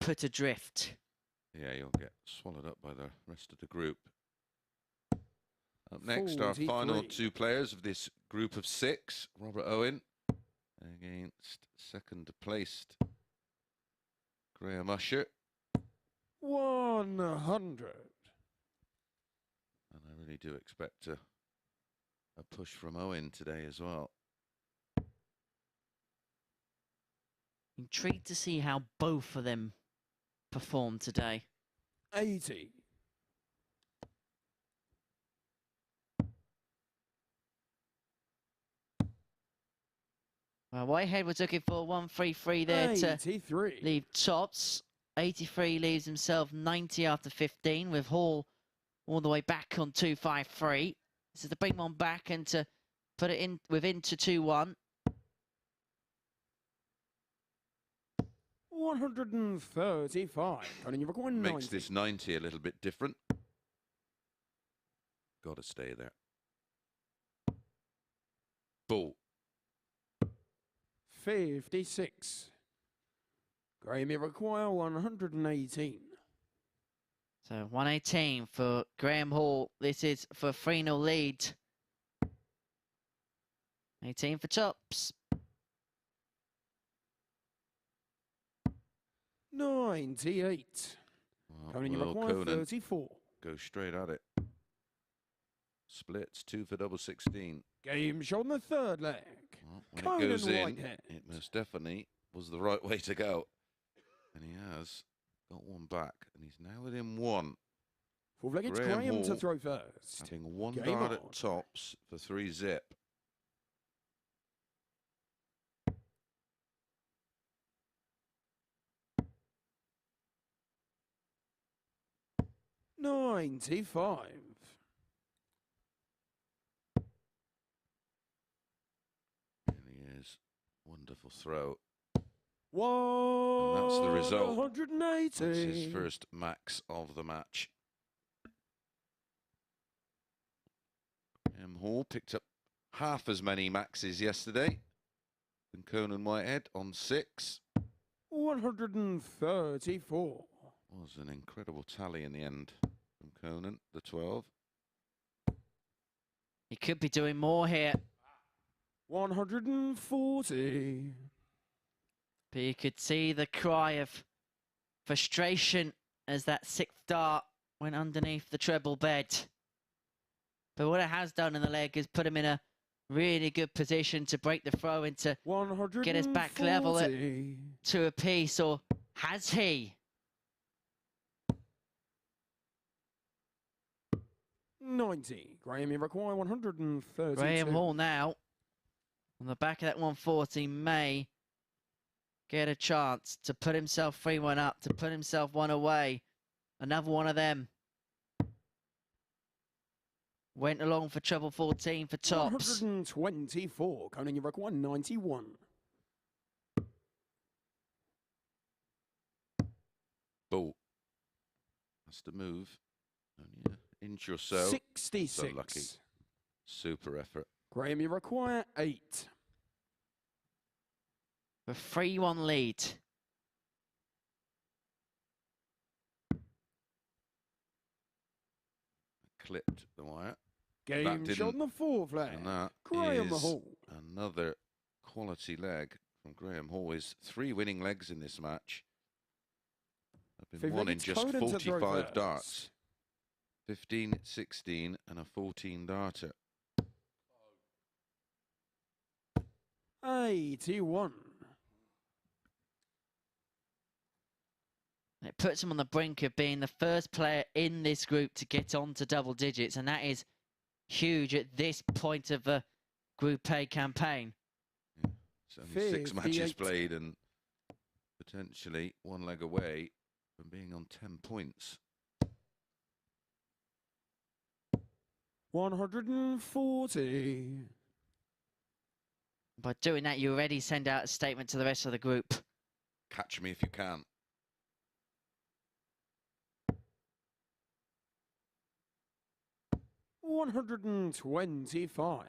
put adrift.
Yeah, you'll get swallowed up by the rest of the group. Up next, our
43.
final two players of this group of six. Robert Owen against second placed Graham Usher.
100.
And I really do expect a push from Owen today as well.
Intrigued to see how both of them perform today.
80.
Well, Whitehead was looking for 133 there to
83.
leave tops. 83 leaves himself 90 after 15, with Hall all the way back on 253. This is to bring one back and to put it in within to 2-1.
135. Conan, you require 90.
Makes this 90 a little bit different. Got to stay there. Ball.
56. Graham, you require 118.
So 118 for Graham Hall. This is for a 3-0 lead. 18 for tops.
98.
Well,
Conan, you
will
require
Conan
34.
go straight at it. Splits 2 for double 16.
Game's on the third leg.
Well, when
Conan
it goes in,
Whitehead.
it most definitely was the right way to go. And he has got one back, and he's now within one.
Full leg, it's
Graham
Graham to
Hall
throw first.
Having one
Game
dart
on.
at tops for 3 zip.
$95.
And he is. Wonderful throw.
One.
And that's the result.
180.
That's his first max of the match. Graham Hall picked up half as many maxes yesterday than Conan Whitehead on 6.
134.
Was an incredible tally in the end from Conan, the 12.
He could be doing more here.
140.
But you could see the cry of frustration as that 6th dart went underneath the treble bed. But what it has done in the leg is put him in a really good position to break the throw and to get us back level at 2 apiece. Or has he?
90. Graham, you require 132.
Graham Hall now, on the back of that 140, may get a chance to put himself 3-1 up, to put himself 1 away. Another one of them. Went along for treble 14 for tops.
124. Conan, you require 91.
Ball. Has to move. Only an inch or so.
66.
So lucky. Super effort.
Graham, you require 8.
A 3-1 lead.
Clipped the wire.
Game shot on the 4th leg.
And that
Graham
is
Hall.
another quality leg from Graham Hall. His 3 winning legs in this match have been won in just 45 darts. 15, 16 and a 14 darter.
81.
It puts him on the brink of being the first player in this group to get on to double digits, and that is huge at this point of the Group A campaign.
Yeah. It's only 6 matches played and potentially 1 leg away from being on 10 points.
140.
By doing that, you already send out a statement to the rest of the group.
Catch me if you can.
125.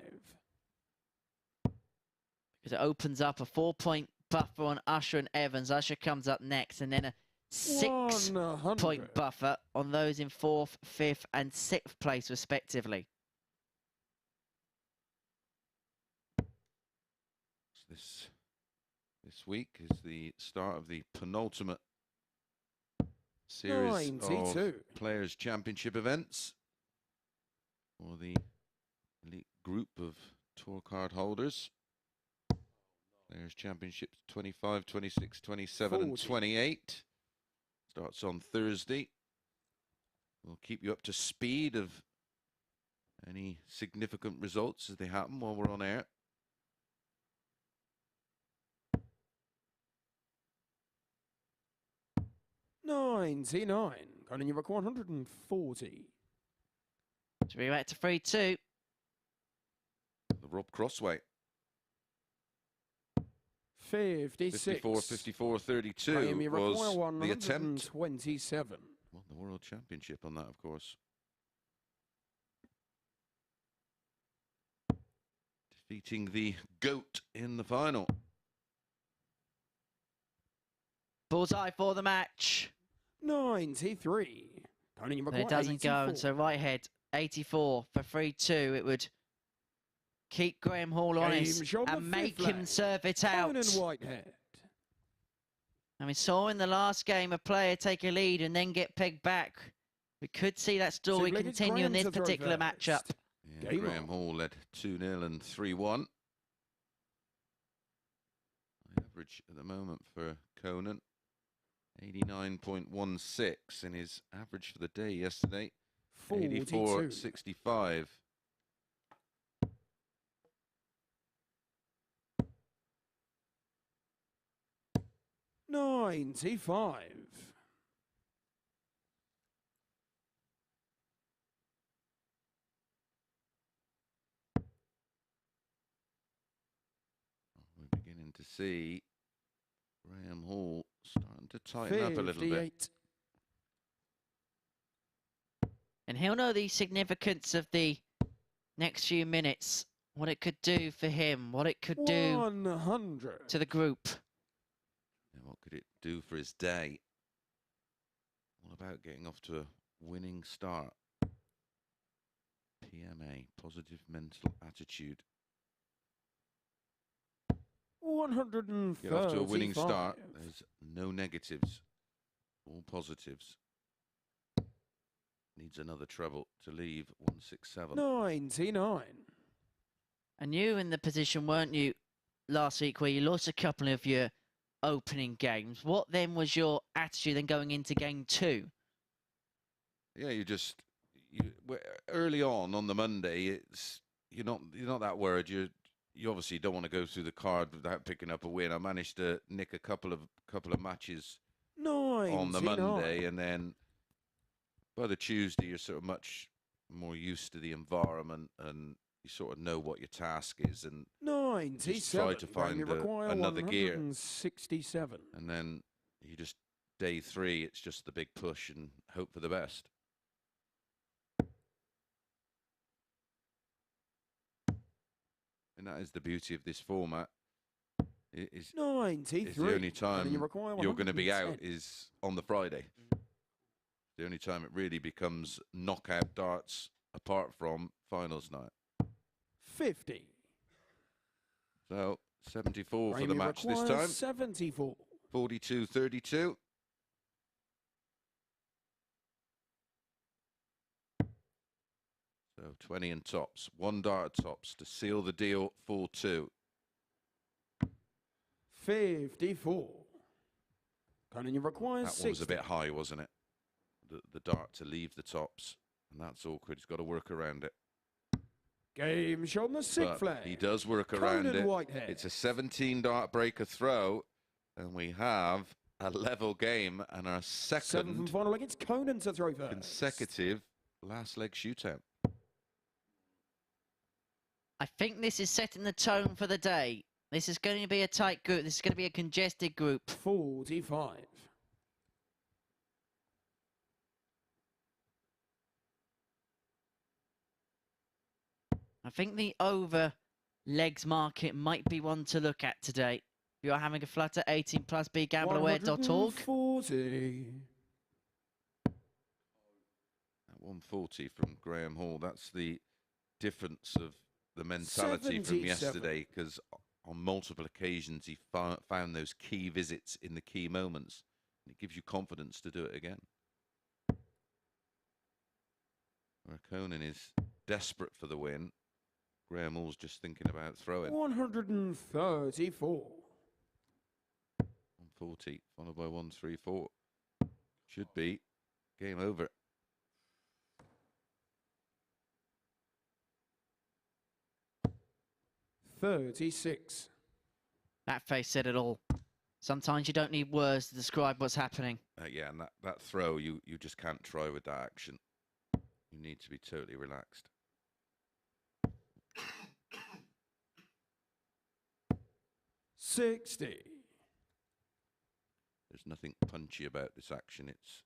Because it opens up a 4-point buffer on Usher and Evans. Usher comes up next, and then a 6-point buffer on those in 4th, 5th and 6th place respectively.
This week is the start of the penultimate series
92.
of Players' Championship events for the elite group of tour card holders. Players' Championships 25, 26, 27
40.
and 28. Starts on Thursday. We'll keep you up to speed of any significant results as they happen while we're on air.
$99. Conan, you require 140.
So we're back to 3-2.
The Rob Crossway.
56.
54, 54, 32 was the attempt.
127.
Won the World Championship on that, of course. Defeating the GOAT in the final.
Bullseye for the match.
93. Conan, you
But
require
it doesn't
84.
go, and so Whitehead, 84 for 3-2. It would keep Graham Hall honest and make him serve it out.
Conan Whitehead.
And we saw in the last game a player take a lead and then get pegged back. We could see that story continue in this particular matchup.
Yeah, Graham Hall led 2-0 and 3-1. The average at the moment for Conan, 89.16, and his average for the day yesterday, 84.65.
$95.
We're beginning to see Graham Hall starting to tighten up a little bit.
And he'll know the significance of the next few minutes, what it could do for him, what it could do
100.
to the group.
And what could it do for his day? All about getting off to a winning start. PMA, positive mental attitude.
135.
Get off to a winning start. There's no negatives, all positives. Needs another treble to leave 167.
99.
And you in the position, weren't you, last week where you lost a couple of your opening games? What then was your attitude then going into game 2?
Yeah, early on the Monday, you're not that worried. You obviously don't want to go through the card without picking up a win. I managed to nick a couple of matches
99.
on the Monday, and then by the Tuesday you're sort of much more used to the environment, and you sort of know what your task is, and
97.
just try to find another gear.
167.
And then you just day 3, it's just the big push and hope for the best. And that is the beauty of this format. It is
93.
it's the only time you're going to be
110.
out is on the Friday. The only time it really becomes knockout darts apart from finals night.
50.
So 74 for the match this
requires
time.
74.
42-32. So 20 and tops. 1 dart tops to seal the deal 4-2.
54. Conan, you require
That
60.
one was a bit high, wasn't it? The dart to leave the tops. And that's awkward. He's got to work around it.
Game shot on the sick
But
flag.
he does work around
Conan
it.
Whitehead.
It's a 17 dart breaker throw. And we have a level game and our
7th
second
and final against Conan to throw first.
consecutive last leg shootout.
I think this is setting the tone for the day. This is going to be a tight group. This is going to be a congested group.
45.
I think the over legs market might be one to look at today. If you're having a flutter, 18 plus, begambleaware.org.
140.
At 140 from Graham Hall. That's the difference of the mentality from
77.
yesterday, because on multiple occasions he found those key visits in the key moments. And it gives you confidence to do it again. Where Conan is desperate for the win, Graham Hall's just thinking about throwing.
134.
140, followed by 134. Should be game over.
$36.
That face said it all. Sometimes you don't need words to describe what's happening.
Yeah, and that throw, you just can't try with that action. You need to be totally relaxed.
$60.
There's nothing punchy about this action. It's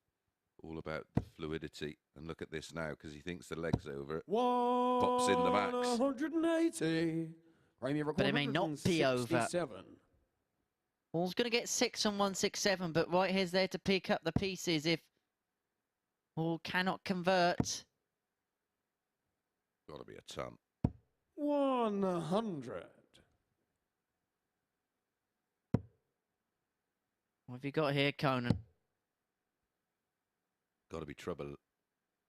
all about the fluidity. And look at this now, because he thinks the leg's over. Pops in the max.
180.
But it may not be over. Hall's going to get 6 on 167, but Whitehead's there to pick up the pieces if Hall cannot convert.
Got to be a ton.
100.
What have you got here, Conan?
Got to be treble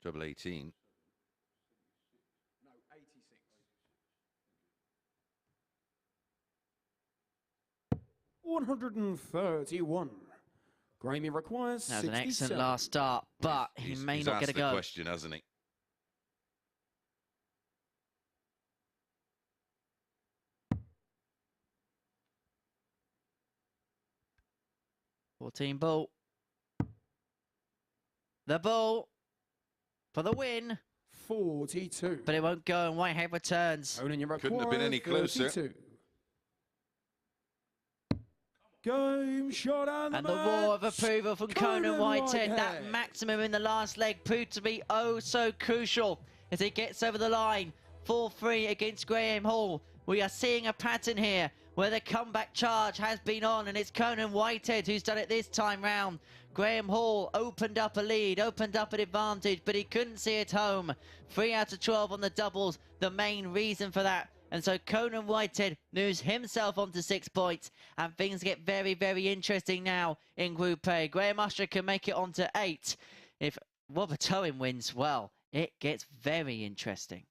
18.
No, 86. 131. Grammy requires
That was an
67.
excellent last start, but he may not get a
He's asked
go.
the question, hasn't he?
$14 ball. The ball for the win.
42.
But it won't go, and Whitehead returns.
Conan, you
Couldn't have been any closer.
32. Game shot and
And the roar of approval from Conan Whitehead. That
Whitehead.
maximum in the last leg proved to be oh so crucial as he gets over the line. 4-3 against Graham Hall. We are seeing a pattern here where the comeback charge has been on, and it's Conan Whitehead who's done it this time round. Graham Hall opened up a lead, opened up an advantage, but he couldn't see it home. 3 out of 12 on the doubles, the main reason for that. And so Conan Whitehead moves himself onto 6 points, and things get very, very interesting now in Group A. Graham Usher can make it onto 8. If Robert Owen wins, well, it gets very interesting.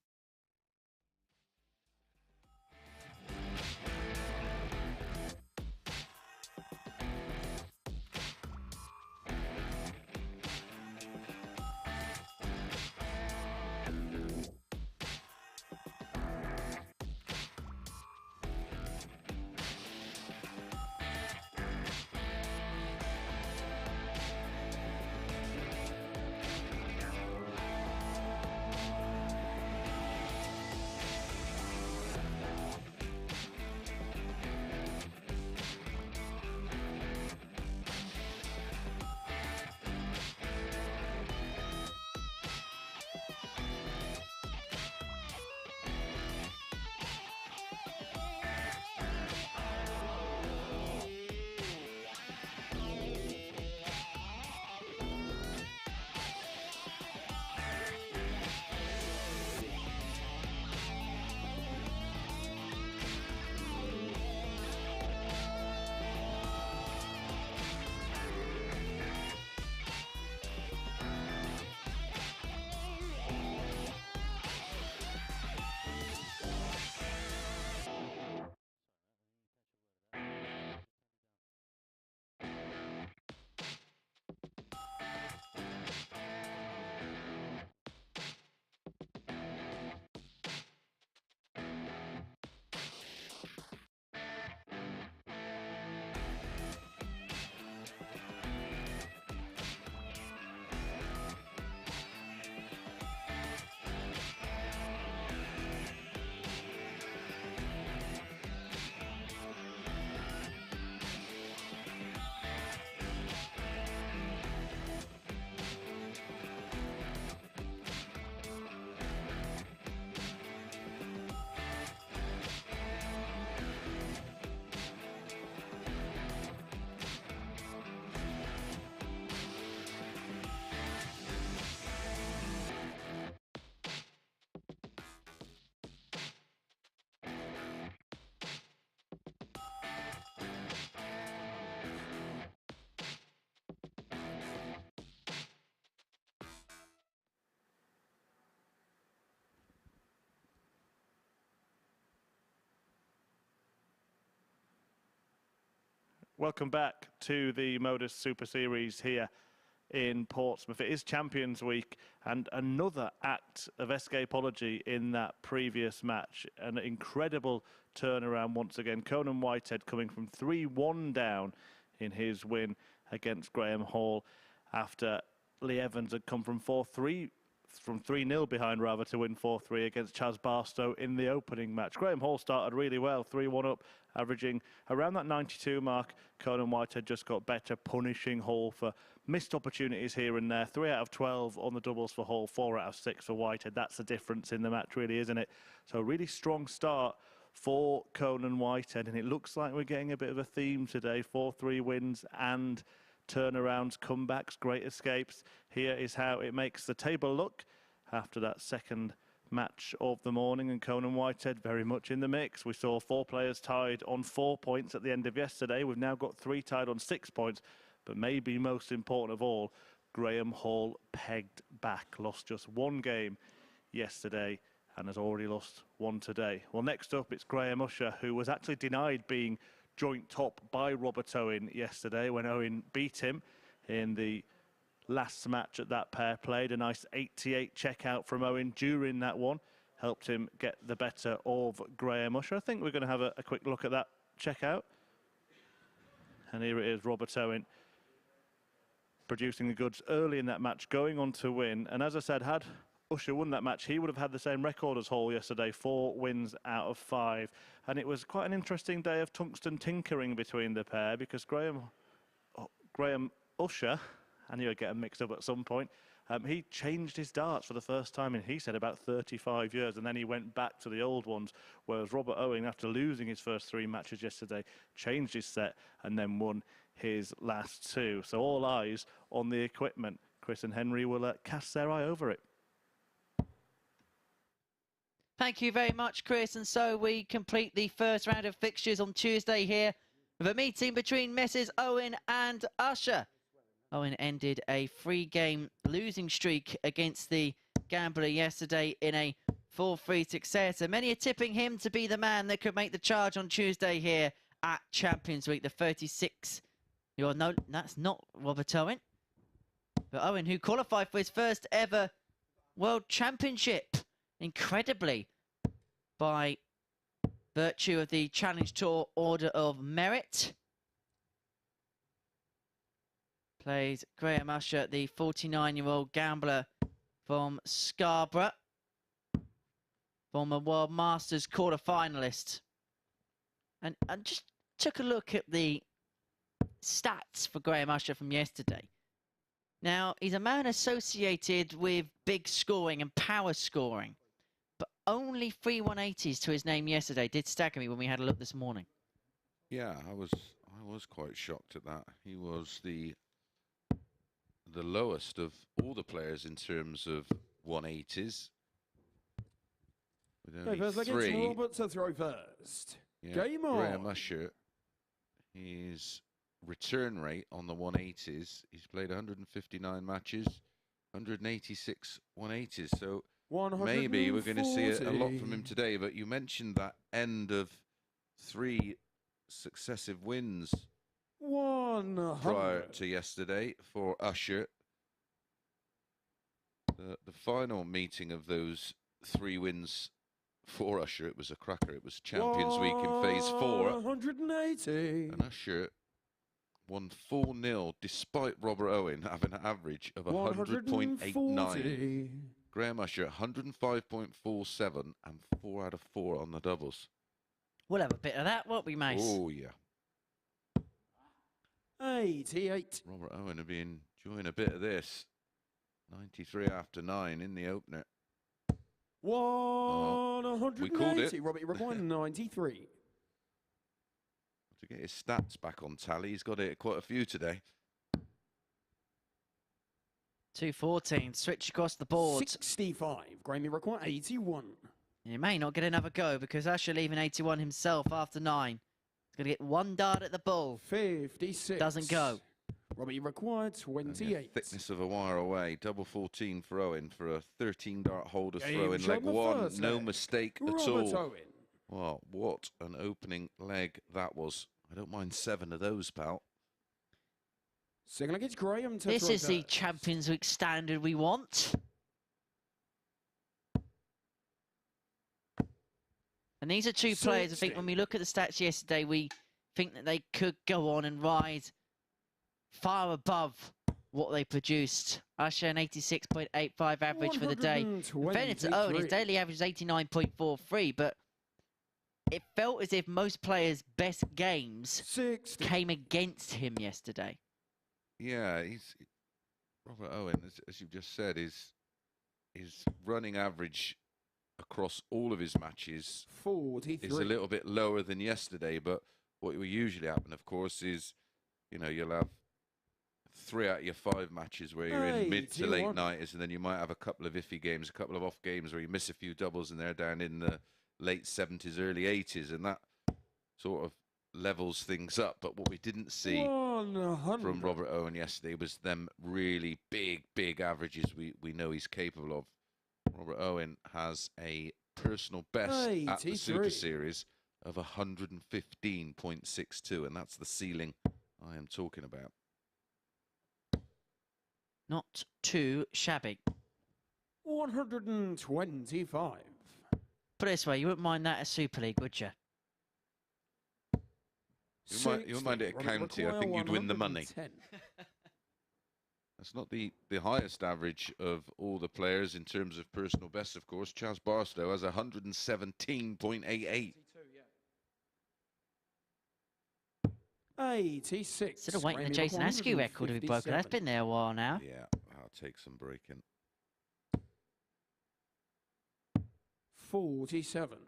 Welcome back to the MODUS Super Series here in Portsmouth. It is Champions Week, and another act of escapology in that previous match. An incredible turnaround once again. Conan Whitehead coming from 3-1 down in his win against Graham Hall after Lee Evans had come from 3-0 behind rather to win 4-3 against Chaz Barstow in the opening match. Graham Hall started really well, 3-1 up, averaging around that 92 mark. Conan Whitehead just got better, punishing Hall for missed opportunities here and there. 3 out of 12 on the doubles for Hall, 4 out of 6 for Whitehead. That's the difference in the match, really, isn't it? So a really strong start for Conan Whitehead, and it looks like we're getting a bit of a theme today. 4-3 wins and turnarounds, comebacks, great escapes. Here is how it makes the table look after that second match of the morning, and Conan Whitehead very much in the mix. We saw 4 players tied on 4 points at the end of yesterday. We've now got 3 tied on 6 points, but maybe most important of all, Graham Hall pegged back, lost just 1 game yesterday and has already lost 1 today. Well, next up it's Graham Usher, who was actually denied being joint top by Robert Owen yesterday when Owen beat him in the last match that pair played. A nice 88 checkout from Owen during that one helped him get the better of Graham Usher. I think we're going to have a quick look at that checkout. And here it is, Robert Owen producing the goods early in that match, going on to win. And as I said, had Usher won that match, he would have had the same record as Hall yesterday, 4 wins out of 5. And it was quite an interesting day of tungsten tinkering between the pair, because Graham Usher, I knew I'd get them mixed up at some point, He changed his darts for the first time in, he said, about 35 years, and then he went back to the old ones, whereas Robert Owen, after losing his first 3 matches yesterday, changed his set and then won his last 2. So all eyes on the equipment. Chris and Henry will cast their eye over it.
Thank you very much, Chris. And so we complete the first round of fixtures on Tuesday here with a meeting between Messrs Owen and Usher. Owen ended a 3-game losing streak against the Gambler yesterday in a 4-3 success. And many are tipping him to be the man that could make the charge on Tuesday here at Champions Week. The 36-year-old, no, that's not Robert Owen. But Owen, who qualified for his first ever World Championship, incredibly, by virtue of the Challenge Tour Order of Merit. Plays Graham Usher, the 49-year-old gambler from Scarborough, former World Masters quarter-finalist. And just took a look at the stats for Graham Usher from yesterday. Now, he's a man associated with big scoring and power scoring, but only 3 180s to his name yesterday. Did stagger me when we had a look this morning.
Yeah, I was quite shocked at that. He was the lowest of all the players in terms of 180s. With only
First,
3.
Robert to throw first.
Yeah,
Game on.
Graham Usher, his return rate on the 180s, he's played 159 matches, 186 180s. So maybe we're going to see a lot from him today. But you mentioned that end of 3 successive wins
100.
prior to yesterday for Usher. The final meeting of those 3 wins for Usher, it was a cracker. It was Champions Week in Phase 4.
180.
And Usher won 4-0 despite Robert Owen having an average of 100.89. Graham Usher 105.47 and 4 out of 4 on the doubles.
We'll have a bit of that, won't we, Mace?
Oh, yeah.
88.
Robert Owen will be enjoying a bit of this. 93 after 9 in the opener.
180.
We called it.
Robert, you require 93.
To get his stats back on tally, he's got it quite a few today.
214, switch across the board.
65. Graham, you require 81.
He may not get another go because Usher leaving 81 himself after 9. He's going to get 1 dart at the bull.
56.
Doesn't go.
Robert, you require 28.
Thickness of a wire away. Double 14 for Owen for a 13-dart holder
Game
throw in
shot
leg
the
1.
first
No
leg.
mistake at
Robert
all.
Owen.
Well, what an opening leg that was. I don't mind 7 of those, pal.
Second leg, it's Graham to
This
throw
is the
first.
Champions Week standard we want. And these are 2 players, I think,
60.
when we look at the stats yesterday, we think that they could go on and rise far above what they produced. Usher an 86.85 average for the day. In fairness to Owen, his daily average is 89.43, but it felt as if most players' best games
60.
came against him yesterday.
Yeah, Robert Owen, as you've just said, his running average across all of his matches
43.
is a little bit lower than yesterday, but what will usually happen, of course, is, you know, you'll have 3 out of your 5 matches where you're in mid to late 90s, and then you might have a couple of iffy games, a couple of off games where you miss a few doubles and they're down in the late 70s, early 80s, and that sort of levels things up. But what we didn't see
100.
from Robert Owen yesterday was them really big averages we know he's capable of. Robert Owen has a personal best at the Super
83.
Series of 115.62, and that's the ceiling I am talking about.
Not too shabby.
125.
Put it this way, you wouldn't mind that at Super League, would you?
You wouldn't mind it at county. I think you'd win the money.
110.
That's not the highest average of all the players in terms of personal best, of course. Chaz Barstow has 117.88.
86.
Instead of waiting the Jason Askew record to be broken, that's been there a while now.
Yeah, I'll take some breaking.
47.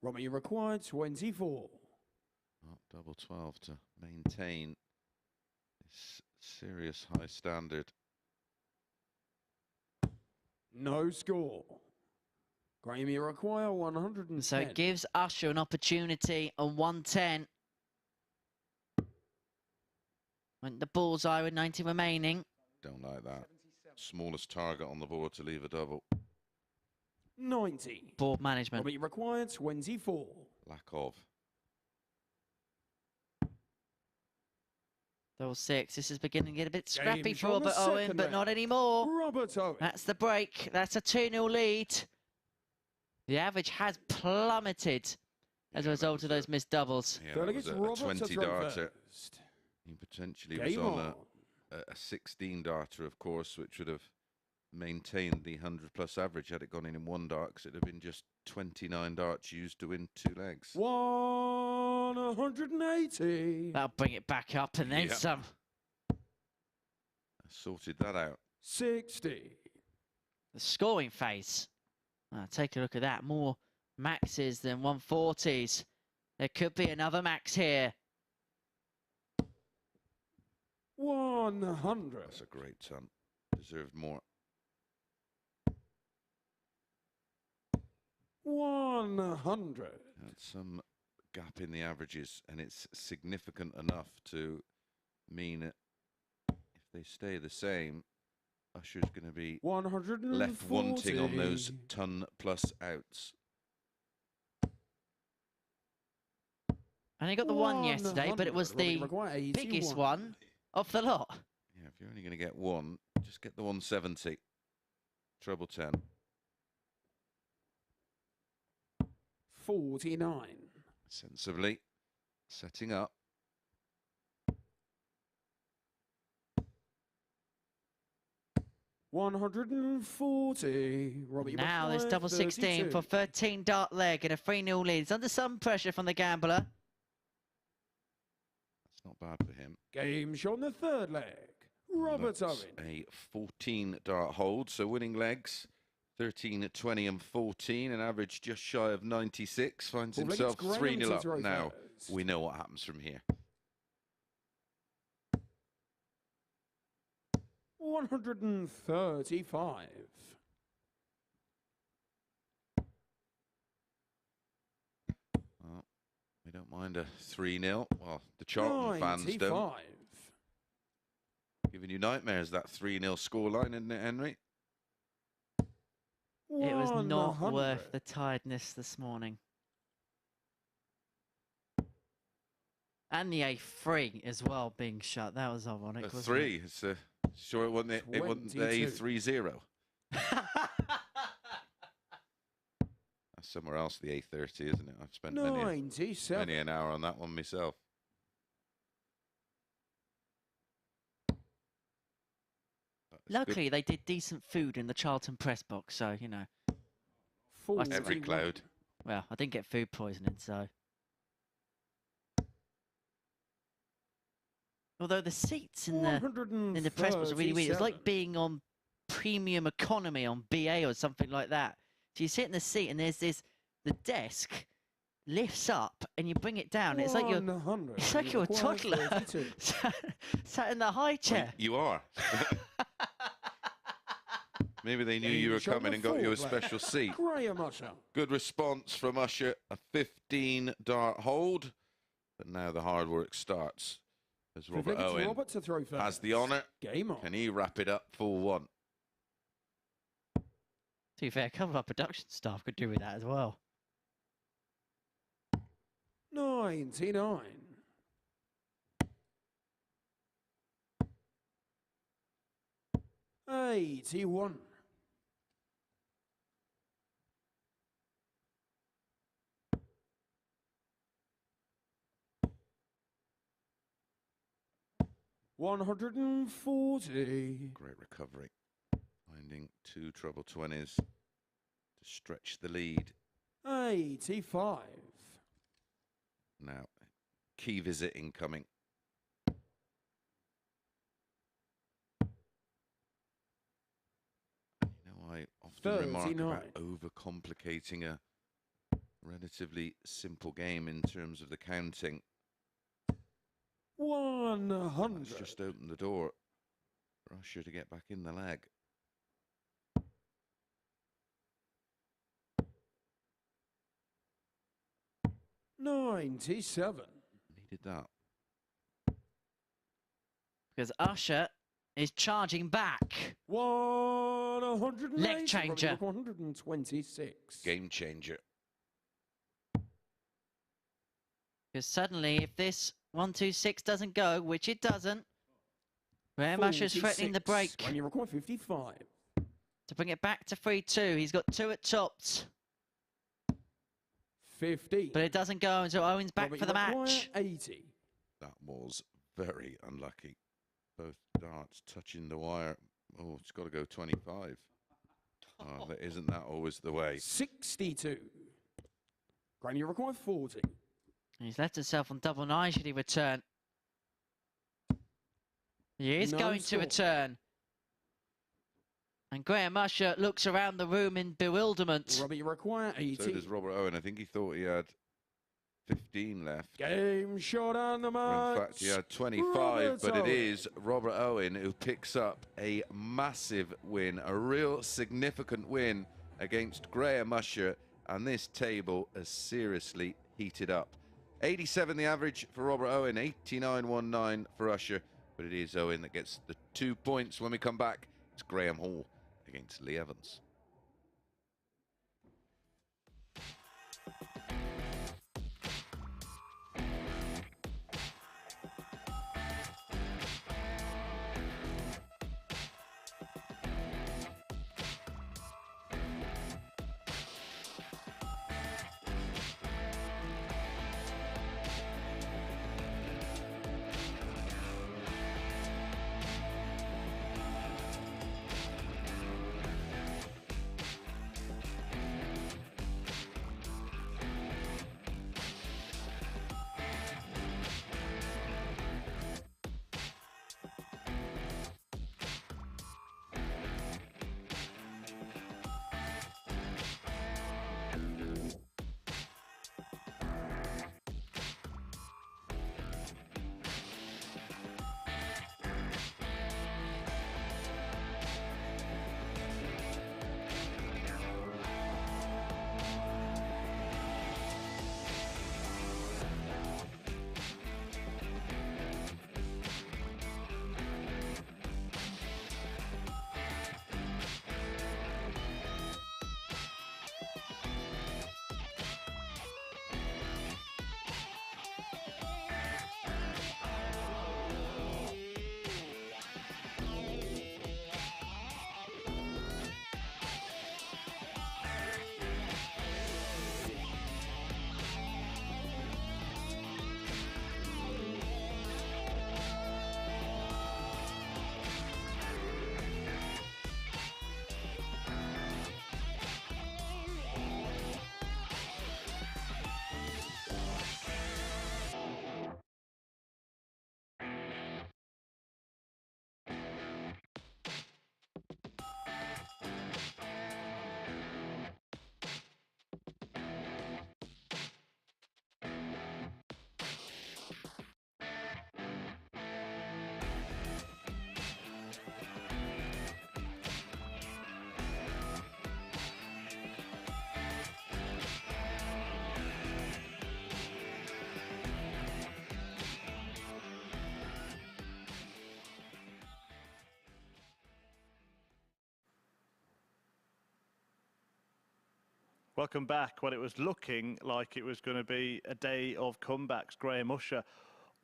Robert, you require 24.
Oh, double 12 to maintain this serious high standard.
No score. Graham, you require 110.
So it gives Usher an opportunity on 110. Went the bullseye with 90 remaining.
Don't like that. Smallest target on the board to leave a double.
90.
Board management.
Robert, you require 24.
Lack of.
Double 6. This is beginning to get a bit scrappy
Game's
for
on the
Robert Owen,
second
but
round.
not anymore.
Robert Owen.
That's the break. That's a 2-0 lead. The average has plummeted as a result of those missed doubles.
Yeah, that was a
Robert
20
to
darter.
first.
He potentially
Game
was on
on.
a 16 darter, of course, which would have maintained the 100+ average had it gone in one dart, because it'd have been just 29 darts used to win 2 legs.
180.
That'll bring it back up and then
Yep.
some.
I sorted that out.
60.
The scoring phase. Take a look at that. More maxes than 140s. There could be another max here.
100.
That's a great ton. Deserved more.
100.
Had some gap in the averages, and it's significant enough to mean that if they stay the same, Usher's going to be
140.
left wanting on those ton-plus outs.
And he got the one yesterday, but it was
100.
the
Require 81.
biggest one of the lot.
Yeah, if you're only going to get one, just get the 170. Treble 10.
49.
Sensibly setting up.
$140. Robbie
Now there's
McFly,
double 16 for
32.
13 dart leg and a 3-0 lead. It's under some pressure from the gambler.
That's not bad for him.
Game shot on the third leg. Robert
That's
Owen.
a 14 dart hold, so winning legs 13, 20 and 14, an average just shy of 96. Finds
Well,
himself
it's Graham
3-0
to
up
throw
now.
first.
We know what happens from here.
135.
Well, we don't mind a 3-0. Well, the Charlton fans don't.
95.
Giving you nightmares, that 3-0 scoreline, isn't it, Henry?
It was not
100.
worth the tiredness this morning. And the A3 as well being shut. That was ironic,
A
wasn't
3. It's sure it wasn't the
22.
A30.
it?
That's somewhere else, the A30, isn't it? I've spent many
97.
an hour on that one myself. That's good.
Luckily, they did decent food in the Charlton press box, so, you know.
41.
Every cloud.
Well, I didn't get food poisoning, so. Although the seats in the press box are really weird. It's like being on premium economy on BA or something like that. So you sit in the seat and there's the desk lifts up and you bring it down. It's like you're a toddler sat in the high chair.
Well, you are. Maybe they knew you were coming and got you a special seat.
Graham Usher.
Good response from Usher. A 15 dart hold. But now the hard work starts. As Robert Owen
Robert to throw first.
has the honour.
Game on.
Can he wrap it up full one?
To be fair, a couple of our production staff could do with that as well.
99. 81. 140.
Great recovery. Finding 2 treble 20s to stretch the lead.
85.
Now, key visit incoming. often remark
39.
about overcomplicating a relatively simple game in terms of the counting.
100.
Let's just open the door for Usher to get back in the leg.
$97.
Needed that.
Because Usher is charging back.
108.
Leg changer.
126.
Game changer.
Because suddenly, if this 1-2-6 doesn't go, which it doesn't, Graham Usher's threatening the break.
When you require 55.
To bring it back to 3-2. He's got 2 at tops.
50.
But it doesn't go until Owen's back
Robert,
for the
you require
match.
80.
That was very unlucky. Both darts touching the wire. Oh, it's got to go 25. Oh, isn't that always the way?
62. Graham, you require 40.
He's left himself on double 9 should he return. He is
No
going to
score.
return. And Graham Usher looks around the room in bewilderment.
Robert, you require 80.
So does Robert Owen. I think he thought he had 15 left.
Game shot on the
In
mark.
fact, he had 25,
Robert
but it
Owen.
is Robert Owen who picks up a massive win, a real significant win against Graham Usher, and this table has seriously heated up. 87 the average for Robert Owen, 89.19 for Usher, but it is Owen that gets the 2 points. When we come back, it's Graham Hall against Lee Evans.
Welcome back. When it was looking like it was going to be a day of comebacks, Graham Usher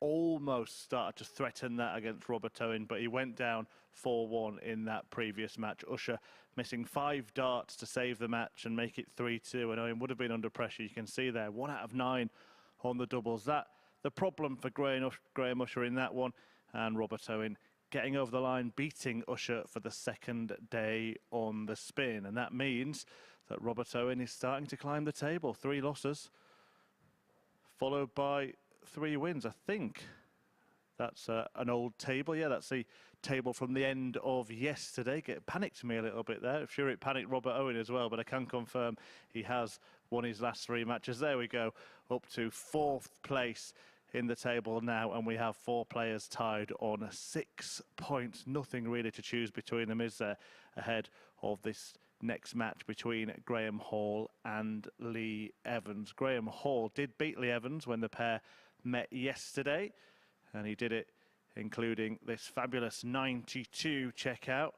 almost started to threaten that against Robert Owen, but he went down 4-1 in that previous match. Usher missing 5 darts to save the match and make it 3-2, and Owen would have been under pressure. You can see there, 1 out of 9 on the doubles. That the problem for Graham Usher in that one, and Robert Owen getting over the line, beating Usher for the second day on the spin, and that means that Robert Owen is starting to climb the table. 3 losses, followed by 3 wins. I think That's an old table. Yeah, that's the table from the end of yesterday. Panicked me a little bit there. I'm sure it panicked Robert Owen as well, but I can confirm he has won his last 3 matches. There we go, up to 4th place in the table now, and we have 4 players tied on 6 points. Nothing really to choose between them, is there, ahead of this next match between Graham Hall and Lee Evans. Graham Hall did beat Lee Evans when the pair met yesterday, and he did it including this fabulous 92 checkout,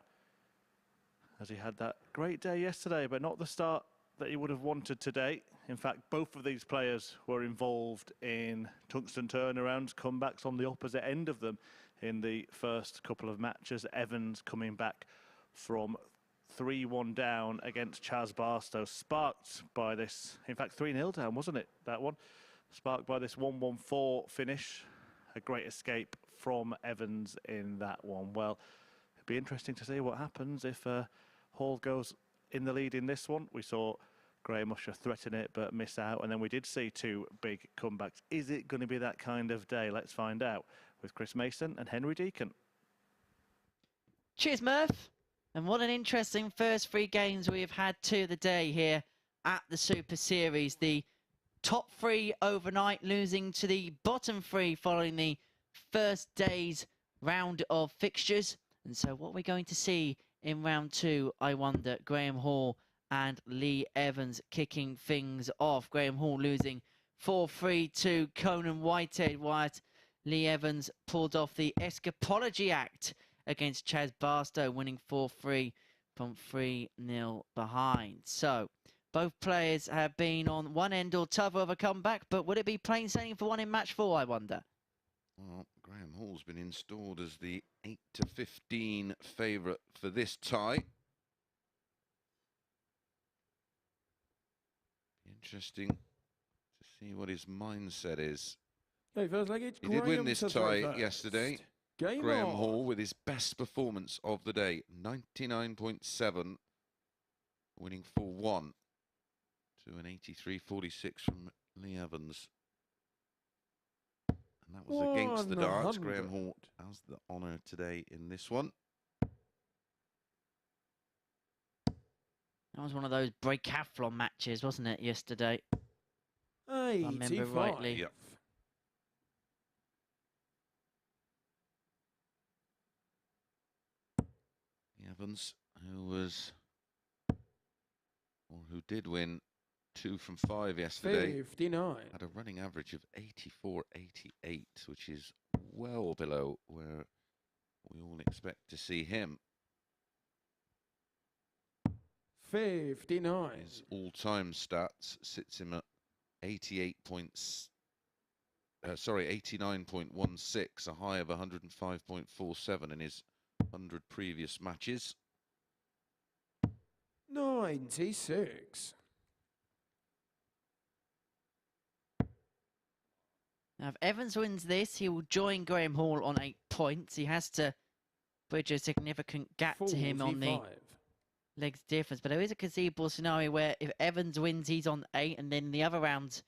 as he had that great day yesterday, but not the start that he would have wanted today. In fact, both of these players were involved in tungsten turnarounds, comebacks on the opposite end of them in the first couple of matches. Evans coming back from 3-1 down against Chaz Barstow, sparked by this, in fact 3-0 down, wasn't it, that one? Sparked by this 1-1-4 finish. A great escape from Evans in that one. Well, it'd be interesting to see what happens if Hall goes in the lead in this one. We saw Graham Usher threaten it but miss out, and then we did see 2 big comebacks. Is it going to be that kind of day? Let's find out with Chris Mason and Henry Deacon.
Cheers, Murph. And what an interesting first 3 games we have had to the day here at the Super Series. The top 3 overnight losing to the bottom 3 following the first day's round of fixtures. And so what we're going to see in round 2, I wonder, Graham Hall and Lee Evans kicking things off. Graham Hall losing 4-3 to Conan Whitehead, while Lee Evans pulled off the Escapology Act against Chaz Barstow, winning 4-3 from 3-0 behind. So both players have been on one end or t'other of a comeback, but would it be plain sailing for one in match 4, I wonder?
Well, Graham Hall's been installed as the 8-15 favourite for this tie. Interesting to see what his mindset is.
Okay, first leg, it's
He did win
Graham
this
to throw
tie
first.
yesterday.
Game
Graham
on.
Hall with his best performance of the day, 99.7, winning 4-1 to an 83.46 from Lee Evans. And that was against the darts.
100.
Graham Hall has the honour today in this one.
That was one of those breakathlon matches, wasn't it, yesterday? I remember
85.
rightly.
Yep. Evans, who did win 2 from 5 yesterday,
59.
had a running average of 84.88, which is well below where we all expect to see him.
59.
His all-time stats sits him at 89.16, a high of 105.47 in his 100 previous matches.
96.
Now, if Evans wins this, he will join Graham Hall on 8 points. He has to bridge a significant gap to him on the
45.
legs difference. But there is a conceivable scenario where if Evans wins, he's on 8, and then in the other rounds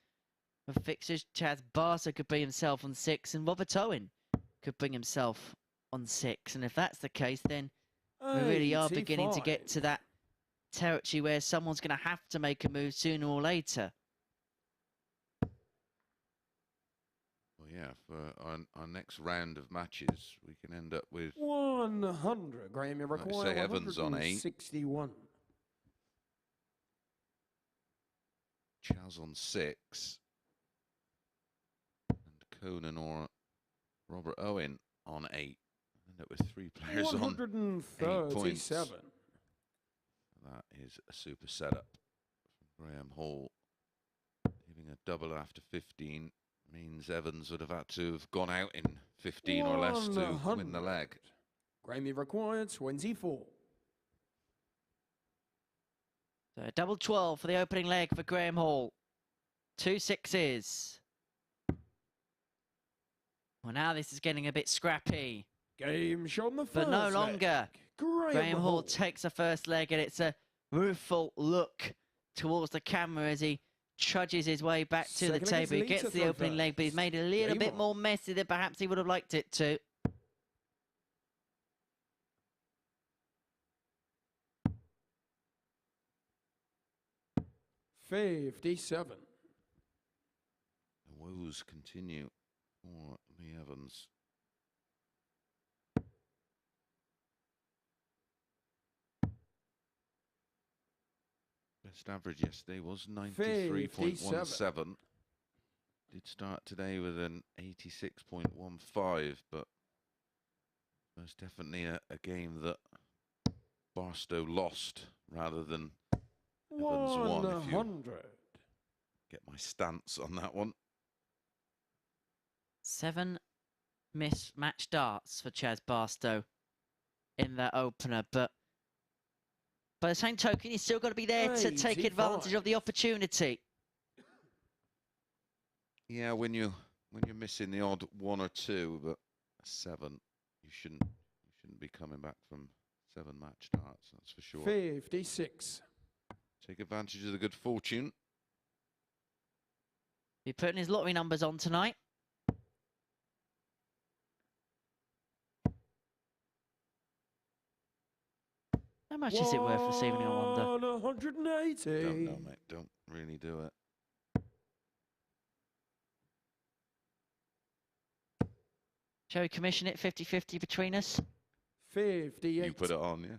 of fixtures, Chaz Barstow could bring himself on 6, and Robert Owen could bring himself on 6. And if that's the case, then we really are beginning to get to that territory where someone's going to have to make a move sooner or later.
Well, yeah, for our next round of matches, we can end up with
100. Graham, you require
say Evans on 8.
61.
Chaz on 6, and Conan or Robert Owen on 8. End up with 3 players on 8 points.
137.
That is a super setup from Graham Hall. Hitting a double after 15 means Evans would have had to have gone out in 15 or less to win the leg.
Graham, you require 24.
So double 12 for the opening leg for Graham Hall. 2 6s. Well, now this is getting a bit scrappy.
Game shot on the first
But no
leg.
longer. Graham Hall takes the first leg, and it's a rueful look towards the camera as he trudges his way back to the
Second
table. He
against
gets
Lita
the opening
throw
leg, but he's
first.
made it a little
Game
bit
on.
more messy than perhaps he would have liked it to.
57.
The woes continue for Lee Evans. Best average yesterday was 93.17. Did start today with an 86.15, but most definitely a game that Barstow lost rather than Evans won. If you
100.
get my stance on that one.
7 mismatched darts for Chaz Barstow in that opener, but by the same token, he's still got to be there to take
85.
advantage of the opportunity.
Yeah, when you're missing the odd 1 or 2, but 7, you shouldn't be coming back from 7 match darts. That's for sure.
56.
Take advantage of the good fortune.
He's putting his lottery numbers on tonight. How much is it worth this evening, I wonder?
180.
Don't know, mate. Don't really do it.
Shall we commission it 50-50 between us?
58.
You put it on, yeah.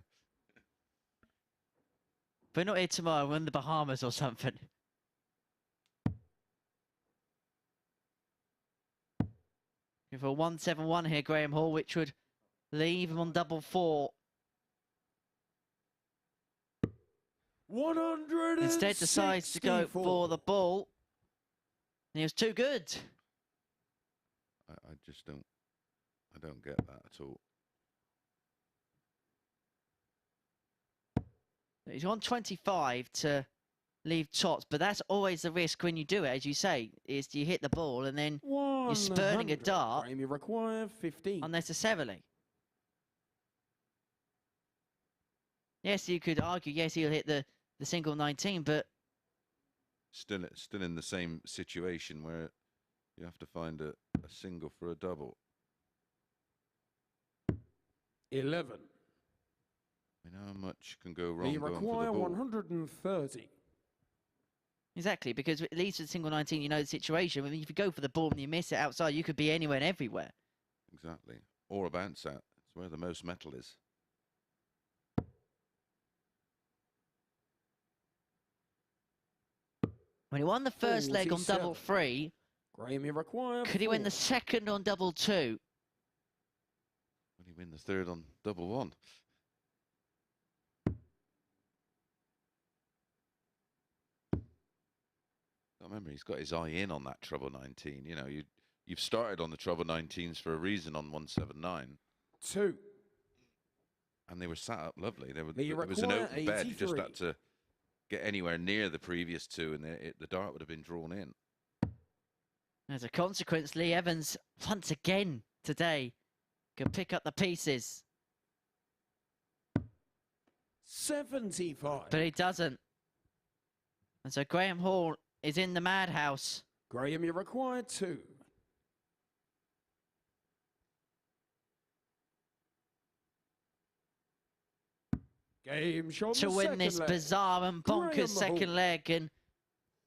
We're not here tomorrow, we're in the Bahamas or something. Going for a 171 here, Graham Hall, which would leave him on double 4.
100.
Instead decides to go for the ball. And he was too good.
I just don't. I don't get that at all.
He's on 25 to leave tots, but that's always the risk when you do it, as you say, is you hit the ball and then you're spurning a dart
You require 15.
unnecessarily. Yes, you could argue, yes, he'll hit the single 19, but
Still in the same situation where you have to find a single for a double.
11.
I mean, how much can go wrong
You
going for the
require
ball?
130.
exactly, because at least with single 19, you know the situation. I mean, if you go for the ball and you miss it outside, you could be anywhere and everywhere.
Exactly. Or a bounce out. It's where the most metal is.
When he won the first leg on
47.
double 3,
Graham, you require
could he win the
4.
second on double 2?
Will he win the third on double 1? Remember, he's got his eye in on that treble 19. You know, you've started on the treble 19s for a reason on 179.
2.
And they were sat up lovely. There was
require
an open bed. You just
83.
had to get anywhere near the previous 2, and the dart would have been drawn in.
As a consequence, Lee Evans, once again today, can pick up the pieces.
75.
But he doesn't. And so Graham Hall is in the madhouse.
Graham, you require 2. Game shot
To win this
leg.
bizarre and bonkers
Graham
second
Hall.
leg, and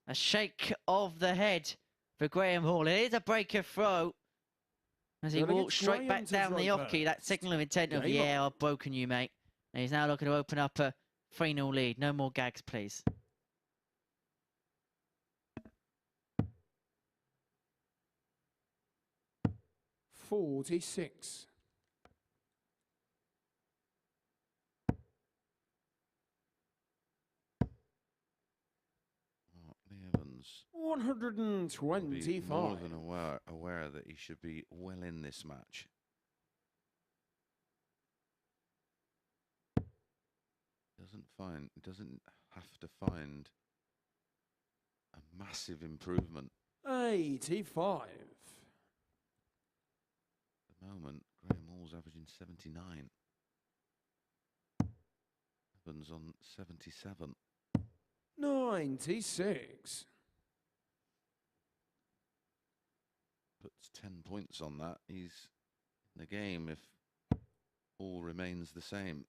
a shake of the head for Graham Hall. It is a breaker throw as he
Gonna get
walks straight
Graham
back
to
down the
throw
off key. That signal of intent of,
Game
yeah, I've broken you, mate. And he's now looking to open up a 3-0 lead. No more gags, please.
$46.
Lee Evans will be
125.
more than aware that he should be well in this match. Doesn't have to find a massive improvement.
85.
At the moment, Graham Hall's averaging 79. Evans on 77.
96.
puts 10 points on that, he's in the game if all remains the same.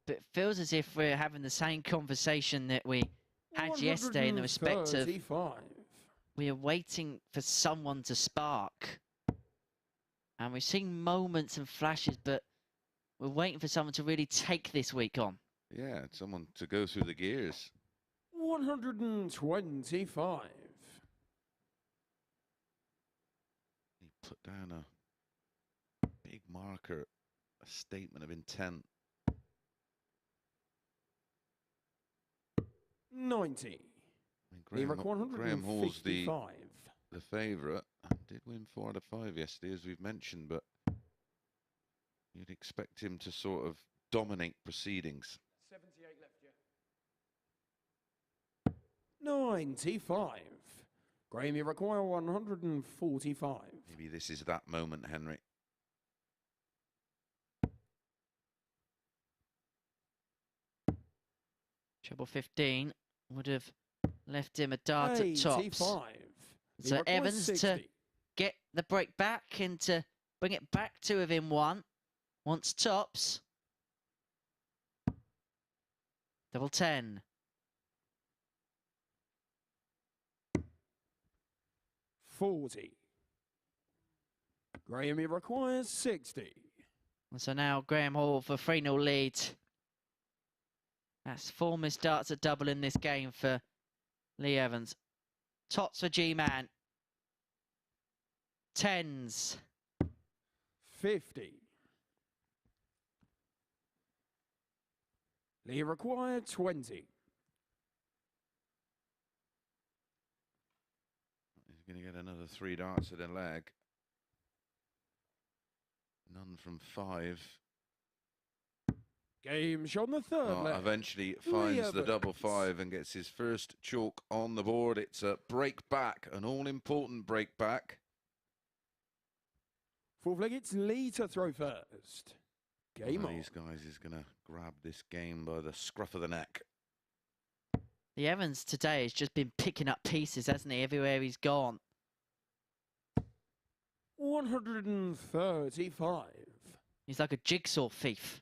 But it feels as if we're having the same conversation that we had yesterday in the respect of we are waiting for someone to spark. And we've seen moments and flashes, but we're waiting for someone to really take this week on.
Yeah, someone to go through the gears.
125.
He put down a big marker, a statement of intent.
90.
I mean, Graham Hall's the favourite. Did win 4 out of 5 yesterday, as we've mentioned, but you'd expect him to sort of dominate proceedings.
78 left, yeah. 95. Graham, you require 145.
Maybe this is that moment, Henry.
Treble 15 would have left him a dart at tops.
85.
So Evans
60.
to get the break back and to bring it back to within 1. Wants tops. Double 10.
40. Graham, he requires 60.
And so now Graham Hall for 3-0 lead. That's 4 missed darts at double in this game for Lee Evans. Tots for G-Man. 10s.
50. Lee required 20.
He's going to get another 3 darts at a leg. None from 5.
Game shot on the third leg.
Eventually finds the double 5 and gets his first chalk on the board. It's a break back, an all-important break back.
Fourth leg, it's Lee to throw first. Game on.
These guys is going to grab this game by the scruff of the neck.
The Evans today has just been picking up pieces, hasn't he, everywhere he's gone.
135.
He's like a jigsaw thief.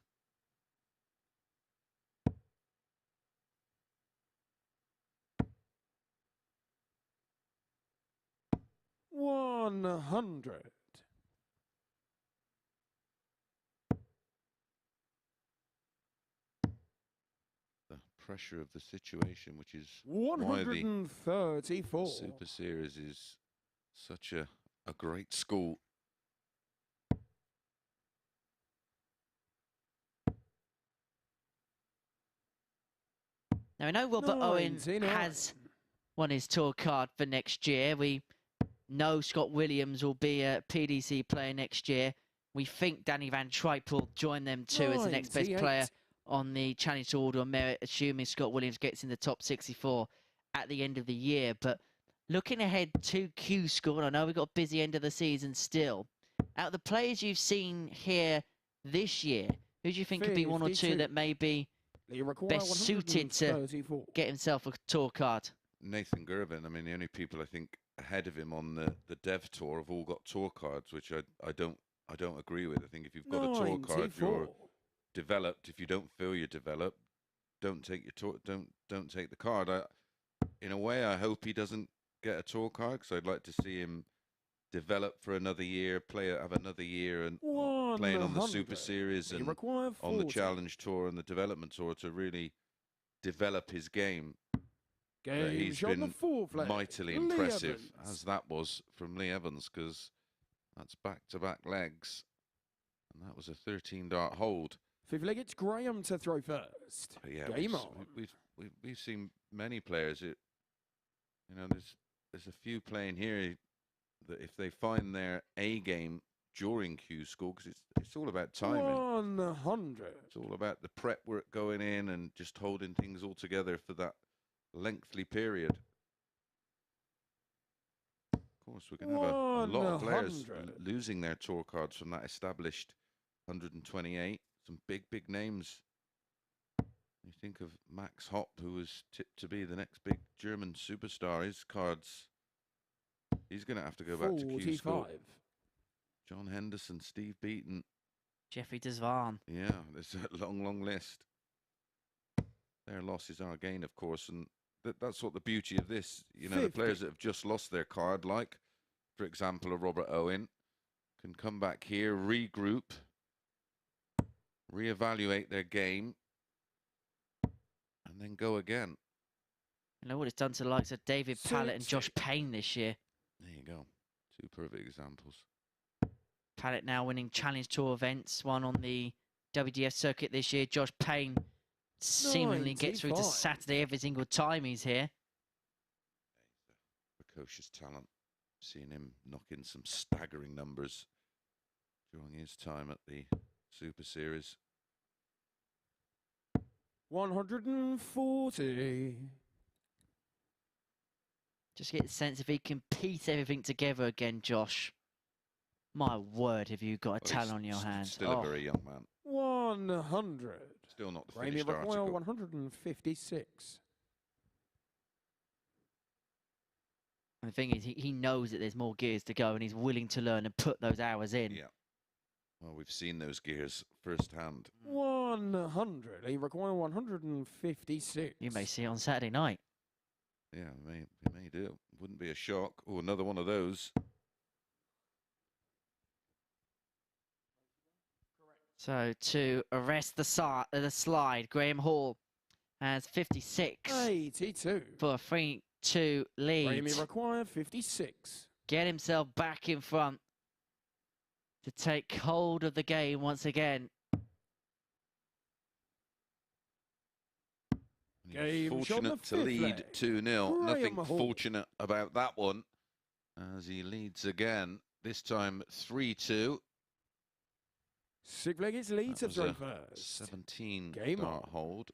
$100.
The pressure of the situation, which is
134.
why the Super Series is such a great school.
Now, I know Robert Owen has won his tour card for next year. We know Scott Williams will be a PDC player next year. We think Danny Van Tripe will join them too as the next best player on the Challenge to Order on merit, assuming Scott Williams gets in the top 64 at the end of the year. But looking ahead to Q School, I know we've got a busy end of the season still. Out of the players you've seen here this year, who do you think could be 1 or 2 that may be best suited to get himself a tour card?
Nathan Gervin, I mean, the only people I think ahead of him on the Dev Tour have all got tour cards, which I don't agree with. I think if you've got a tour card, you're developed. If you don't feel you're developed, don't take your tour. Don't take the card. In a way, I hope he doesn't get a tour card because I'd like to see him develop for another year, have another year, and playing on the Super Series and on the Challenge Tour and the Development Tour to really develop his game. He's been mightily impressive, as that was from Lee Evans, because that's back-to-back legs, and that was a 13-dart hold.
Fifth leg, it's Graham to throw first.
Yeah,
Game on.
We've seen many players. You know, there's a few playing here that if they find their A game during Q School, because it's all about timing.
100.
It's all about the prep work going in and just holding things all together for that lengthy period. Of course, we're going to have a lot of players losing their tour cards from that established 128. Some big names. You think of Max Hopp, who was tipped to be the next big German superstar. His cards He's going to have to go back to Q School.
45.
John Henderson, Steve Beaton.
Jeffrey Desvan.
Yeah, there's a long, long list. Their loss is our gain, of course, and that's what the beauty of this. You know,
50.
the players that have just lost their card, like, for example, a Robert Owen, can come back here, regroup, reevaluate their game, and then go again.
You know what it's done to the likes of David Pallett and Josh Payne this year.
There you go. Two perfect examples.
Pallett now winning Challenge Tour events, one on the WDF circuit this year. Josh Payne seemingly gets through to
95.
Saturday every single time he's here.
Precocious talent. Seeing him knock in some staggering numbers during his time at the Super Series.
140.
Just get the sense if he can piece everything together again, Josh. My word, have you got a talent on your hands?
Still a very young man.
100.
Still not the
Graham
finished
Recoil,
article.
156.
And the thing is, he knows that there's more gears to go and he's willing to learn and put those hours in.
Yeah. Well, we've seen those gears firsthand.
100. He require 156.
You may see it on Saturday night.
Yeah, it may do. Wouldn't be a shock. Oh, another one of those.
So to arrest the slide, Graham Hall has 56
82.
for a 3-2 lead.
Graham require 56.
Get himself back in front to take hold of the game once again.
Game shot on the
Fortunate to
fifth
lead
leg.
2-0. Nothing
Graham Hall.
fortunate about that one, as he leads again. This time 3-2.
Sixth leg is lead
That
to
was
throw
a
first.
17
Game
start
on.
hold.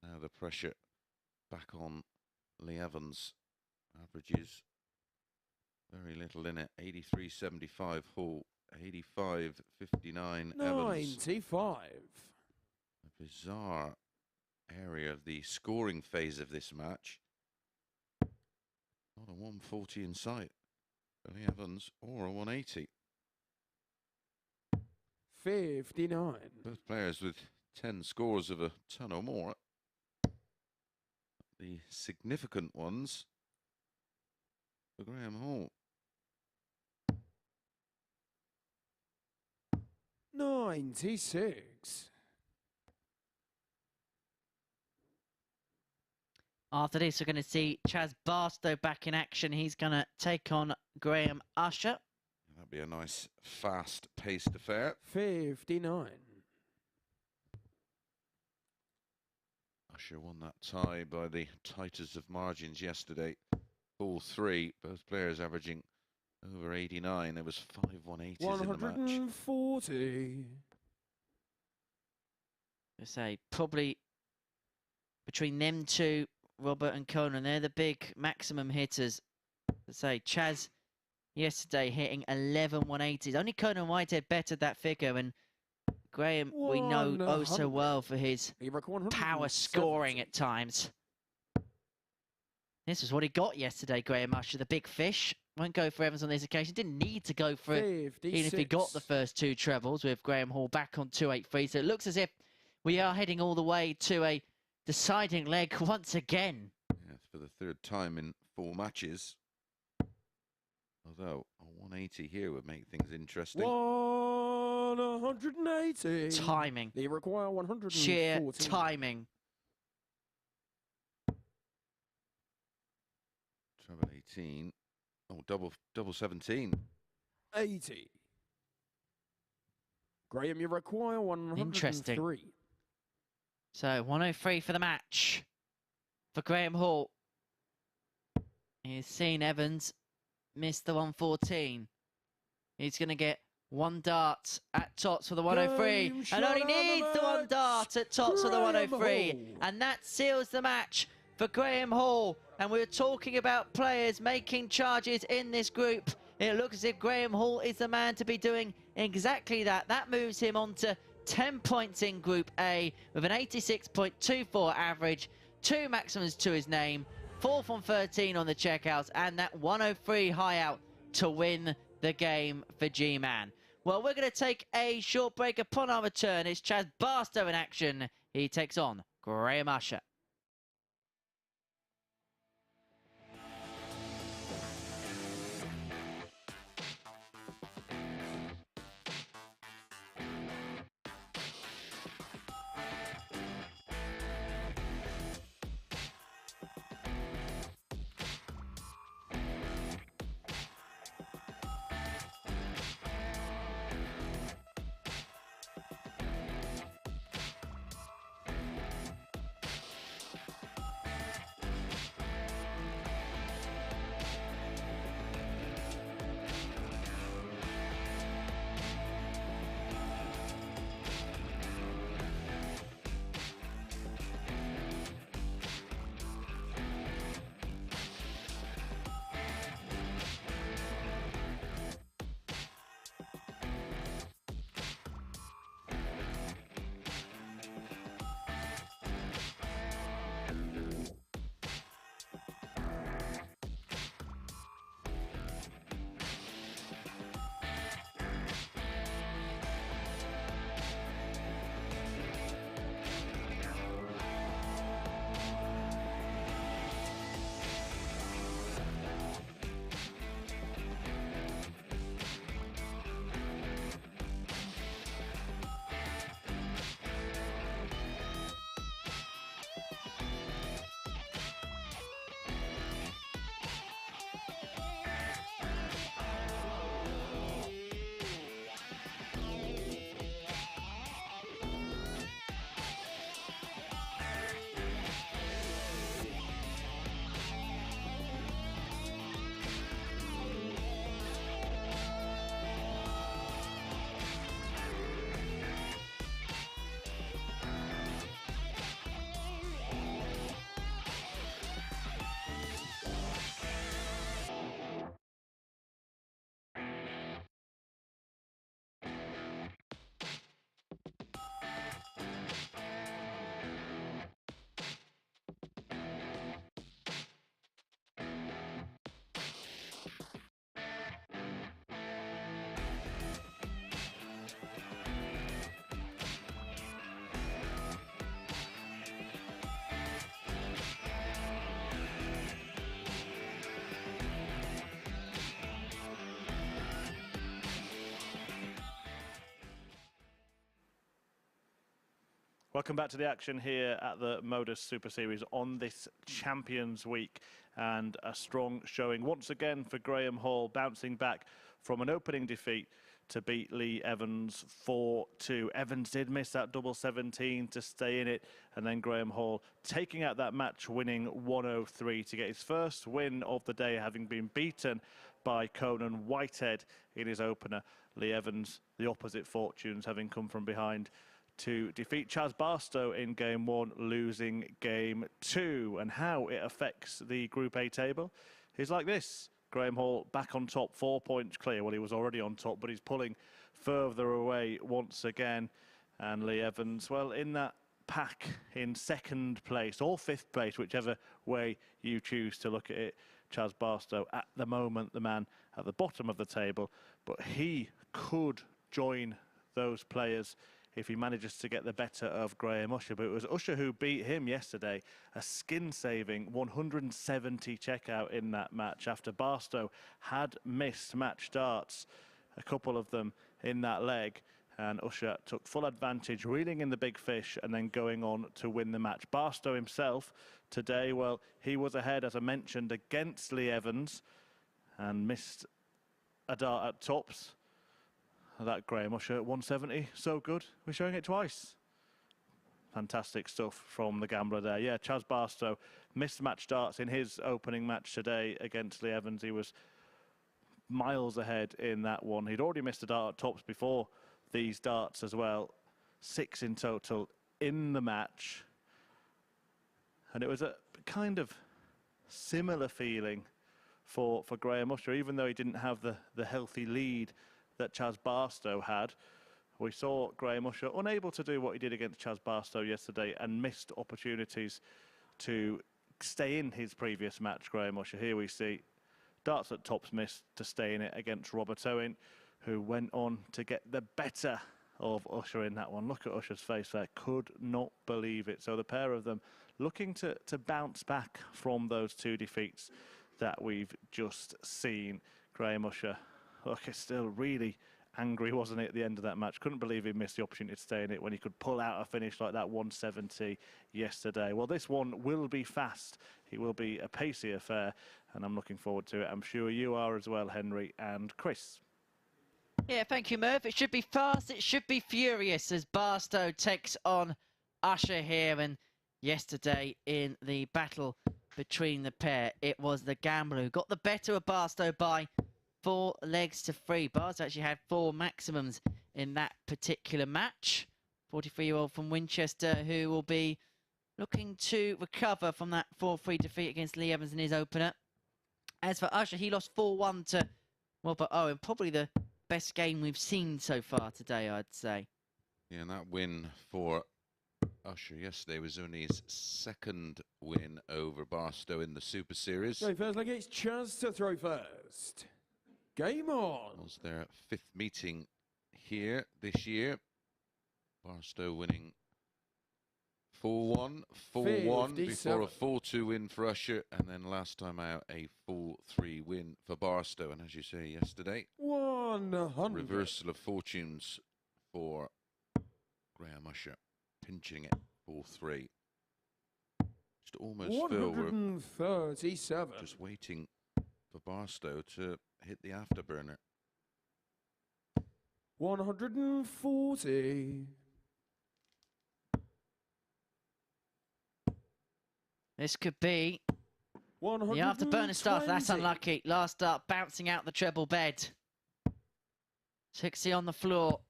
Now the pressure back on Lee Evans. Averages very little in it. 83.75 Hall. 85.59 Evans.
95.
A bizarre area of the scoring phase of this match. Not a 140 in sight for Lee Evans or a 180.
59.
Both players with 10 scores of a ton or more. The significant ones for Graham Hall.
96.
After this, we're going to see Chaz Barstow back in action. He's going to take on Graham Usher.
That'd be a nice, fast-paced affair.
59.
Usher won that tie by the tightest of margins yesterday. All three, both players averaging over 89. There was 5 180s in the match.
140.
I say probably between them two, Robert and Conan, they're the big maximum hitters. I say Chaz yesterday hitting 11 180s. Only Conan Whitehead bettered that figure, and Graham we know oh so well for his power scoring at times. This is what he got yesterday, Graham Usher, the big fish. Won't go for Evans on this occasion. Didn't need to go for it, even if he got the first two trebles with Graham Hall back on 283. So it looks as if we are heading all the way to a deciding leg once again.
Yeah, for the third time in 4 matches. Although a 180 here would make things interesting.
180.
Timing.
They require 140.
Sheer timing.
Treble 18. Oh, double 17.
80. Graham, you require 103.
Interesting. So 103 for the match for Graham Hall. He's seen Evans miss the 114. He's going to get 1 dart at tops for the 103. And only needs the 1 dart at tops for the 103. And that seals the match for Graham Hall. And we're talking about players making charges in this group. It looks as if Graham Hall is the man to be doing exactly that. That moves him on to 10 points in Group A with an 86.24 average, 2 maximums to his name, 4th on 13 on the checkouts, and that 103 high out to win the game for G-Man. Well, we're going to take a short break. Upon our return, it's Chaz Barstow in action. He takes on Graham Usher.
Welcome back to the action here at the MODUS Super Series on this Champions Week, and a strong showing once again for Graham Hall, bouncing back from an opening defeat to beat Lee Evans 4-2. Evans did miss that double 17 to stay in it, and then Graham Hall taking out that match, winning 103 to get his first win of the day, having been beaten by Conan Whitehead in his opener. Lee Evans, the opposite fortunes, having come from behind to defeat Chaz Barstow in game 1, losing game 2. And how it affects the Group A table is like this. Graham Hall back on top, 4 points clear. Well, he was already on top, but he's pulling further away once again. And Lee Evans, well, in that pack in 2nd place or 5th place, whichever way you choose to look at it. Chaz Barstow, at the moment, the man at the bottom of the table, but he could join those players if he manages to get the better of Graham Usher. But it was Usher who beat him yesterday, a skin-saving 170 checkout in that match after Barstow had missed match darts, a couple of them in that leg, and Usher took full advantage, reeling in the big fish and then going on to win the match. Barstow himself today, well, he was ahead, as I mentioned, against Lee Evans and missed a dart at tops. That Graham Usher at 170, so good. We're showing it twice. Fantastic stuff from the gambler there. Yeah, Chaz Barstow missed match darts in his opening match today against Lee Evans. He was miles ahead in that one. He'd already missed a dart at tops before these darts as well. 6 in total in the match. And it was a kind of similar feeling for Graham Usher, even though he didn't have the healthy lead that Chaz Barstow had. We saw Graham Usher unable to do what he did against Chaz Barstow yesterday and missed opportunities to stay in his previous match, Graham Usher. Here we see darts at tops missed to stay in it against Robert Owen, who went on to get the better of Usher in that one. Look at Usher's face there. Could not believe it. So the pair of them looking to bounce back from those 2 defeats that we've just seen. Graham Usher, look, it's still really angry, wasn't it, at the end of that match? Couldn't believe he missed the opportunity to stay in it when he could pull out a finish like that 170 yesterday. Well, this one will be fast. It will be a pacey affair, and I'm looking forward to it. I'm sure you are as well, Henry and Chris.
Yeah, thank you, Merv. It should be fast, it should be furious as Barstow takes on Usher here. And yesterday in the battle between the pair, it was the gambler who got the better of Barstow by 4 legs to 3. Barstow actually had 4 maximums in that particular match. 43-year-old from Winchester who will be looking to recover from that 4-3 defeat against Lee Evans in his opener. As for Usher, he lost 4-1 to Robert Owen. Probably the best game we've seen so far today, I'd say.
Yeah, and that win for Usher yesterday was only his 2nd win over Barstow in the Super Series.
So first leg, it's Chaz to throw first. Game on.
It was their 5th meeting here this year. Barstow winning 4-1, 4-1 before a 4-2 win for Usher, and then last time out a 4-3 win for Barstow. And as you say, yesterday,
100.
reversal of fortunes for Graham Usher, pinching it 4-3. Just almost feel we're
137.
just waiting for Barstow to hit the afterburner.
140.
This could be the
120.
afterburner start. That's unlucky. Last start bouncing out the treble bed. Trixie on the floor.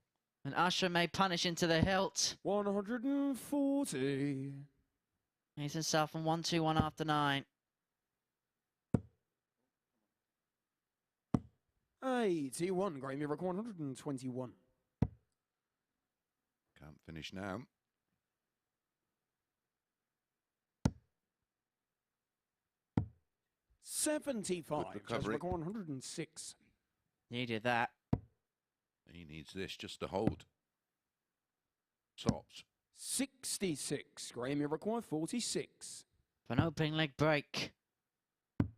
And Usher may punish into the hilt.
140.
He's himself on 1-2-1 after 9.
81. Graham, you record 121.
Can't finish now.
$75.
recovery.
Record 106.
Needed that.
He needs this just to hold. Tops.
66. Graham, you require 46.
For an opening leg break.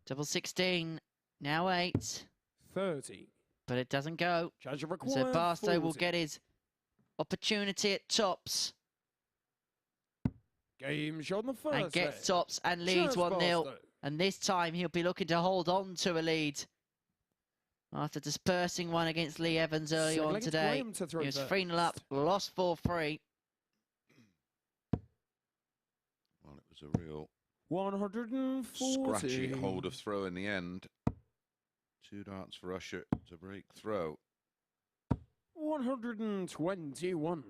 Double 16. Now 8.
30.
But it doesn't go.
Chaz, you require
So Barstow
40.
will get his opportunity at tops.
Game shot on the first
And gets
leg.
tops and leads
Chaz
1-0.
Barstow.
And this time he'll be looking to hold on to a lead. After dispersing one against Lee Evans early
Second
on
leg, it's
today.
Graham to throw
He was
first.
3-0 up, lost 4-3.
Well, it was a real
140.
scratchy hold of throw in the end. 2 darts for Usher to break throw.
121.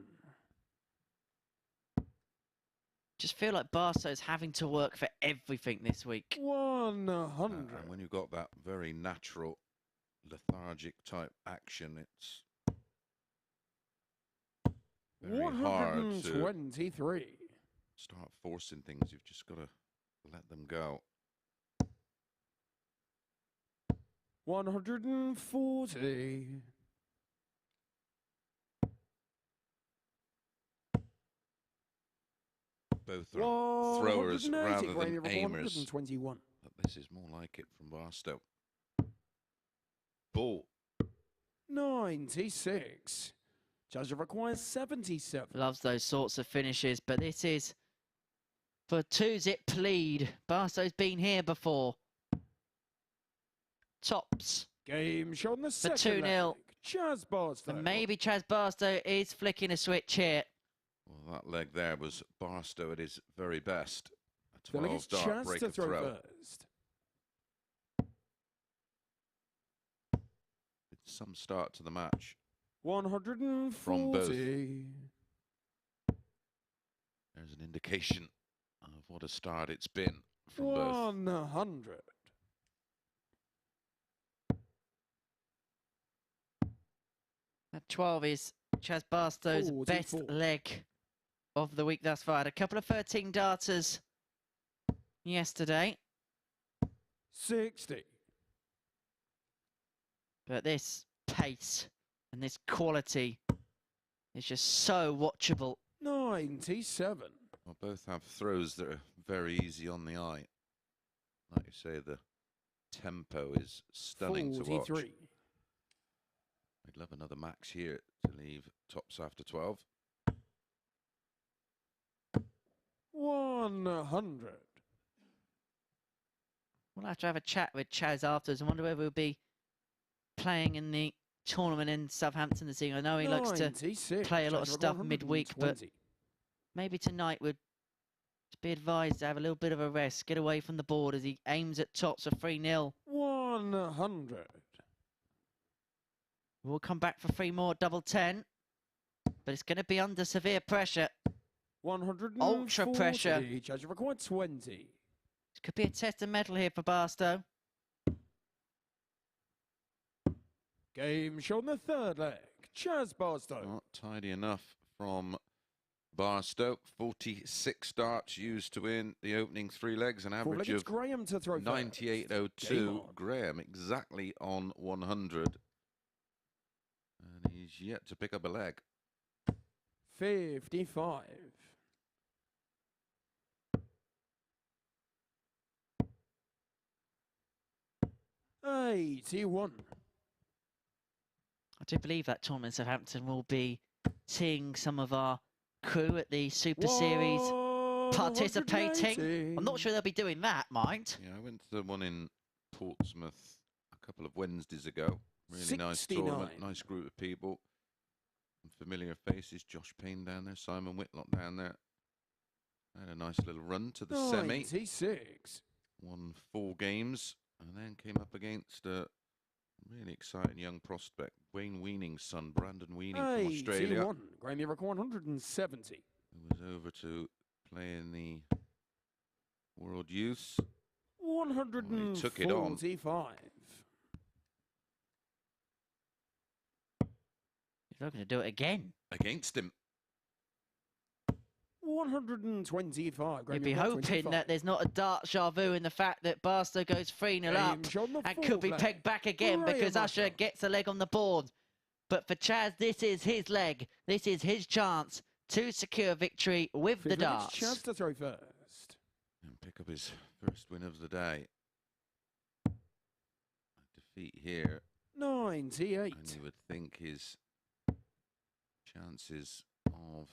Just feel like Barstow's having to work for everything this week.
100.
And when you've got that very natural, lethargic type action, it's very hard to
123.
start forcing things. You've just got to let them go.
140.
Both are throwers
180,
rather
Graham,
than
you record
aimers.
121.
But this is more like it from Barstow. Ball.
96. Judge requires 77.
Loves those sorts of finishes, but this is for 2-zip plead. Barstow's been here before. Tops.
Game shot on the
For
second
2-0.
leg. Chaz Barstow.
And maybe Chaz Barstow is flicking a switch here.
Well, that leg there was Barstow at his very best. A
The leg is
12 dart
Chaz
break
to
of
throw
throw.
first.
It's some start to the match.
140.
From both. There's an indication of what a start it's been from both.
100.
That 12 is Chaz Barstow's
44.
best leg of the week thus far. Had a couple of 13 darters yesterday.
60.
But this pace and this quality is just so watchable.
97.
Well, both have throws that are very easy on the eye. Like you say, the tempo is stunning to watch.
43.
I'd love another max here to leave tops after 12.
100.
We'll have to have a chat with Chaz afterwards. I wonder whether we'll be playing in the tournament in Southampton this evening. I know he likes to
96.
play a lot of
Judge
stuff
record
midweek, but
120.
maybe tonight would be advised to have a little bit of a rest, get away from the board as he aims at tops for 3-0.
100.
We'll come back for 3 more, double 10. But it's going to be under severe pressure.
140.
Ultra pressure.
Judge record 20.
This could be a test of metal here for Barstow.
Game shown the third leg. Chaz Barstow.
Not tidy enough from Barstow. 46 darts used to win the opening 3 legs, an average of
Graham to throw
98.02. Graham exactly on 100. And he's yet to pick up a leg.
55. 81.
I do believe that tournament in Southampton will be seeing some of our crew at the Super Series participating. I'm not sure they'll be doing that, mind.
Yeah, I went to the one in Portsmouth a couple of Wednesdays ago. Really
69.
nice tournament, nice group of people. Some familiar faces. Josh Payne down there, Simon Whitlock down there. Had a nice little run to the semi.
96.
Won 4 games and then came up against a really exciting young prospect, Wayne Weaning's son, Brandon Weaning from Australia.
81. Graham record 170.
Who was over to play in the World Youths.
145.
He took it on.
He's not going to do it again.
Against him.
125.
You'd be hoping that there's not a deja vu in the fact that Barstow goes 3-0 up and could be pegged back again because Usher gets a leg on the board. But for Chaz, this is his leg. This is his chance to secure victory with the darts.
Chance to throw first.
And pick up his first win of the day. A defeat here.
98.
And you would think his chances of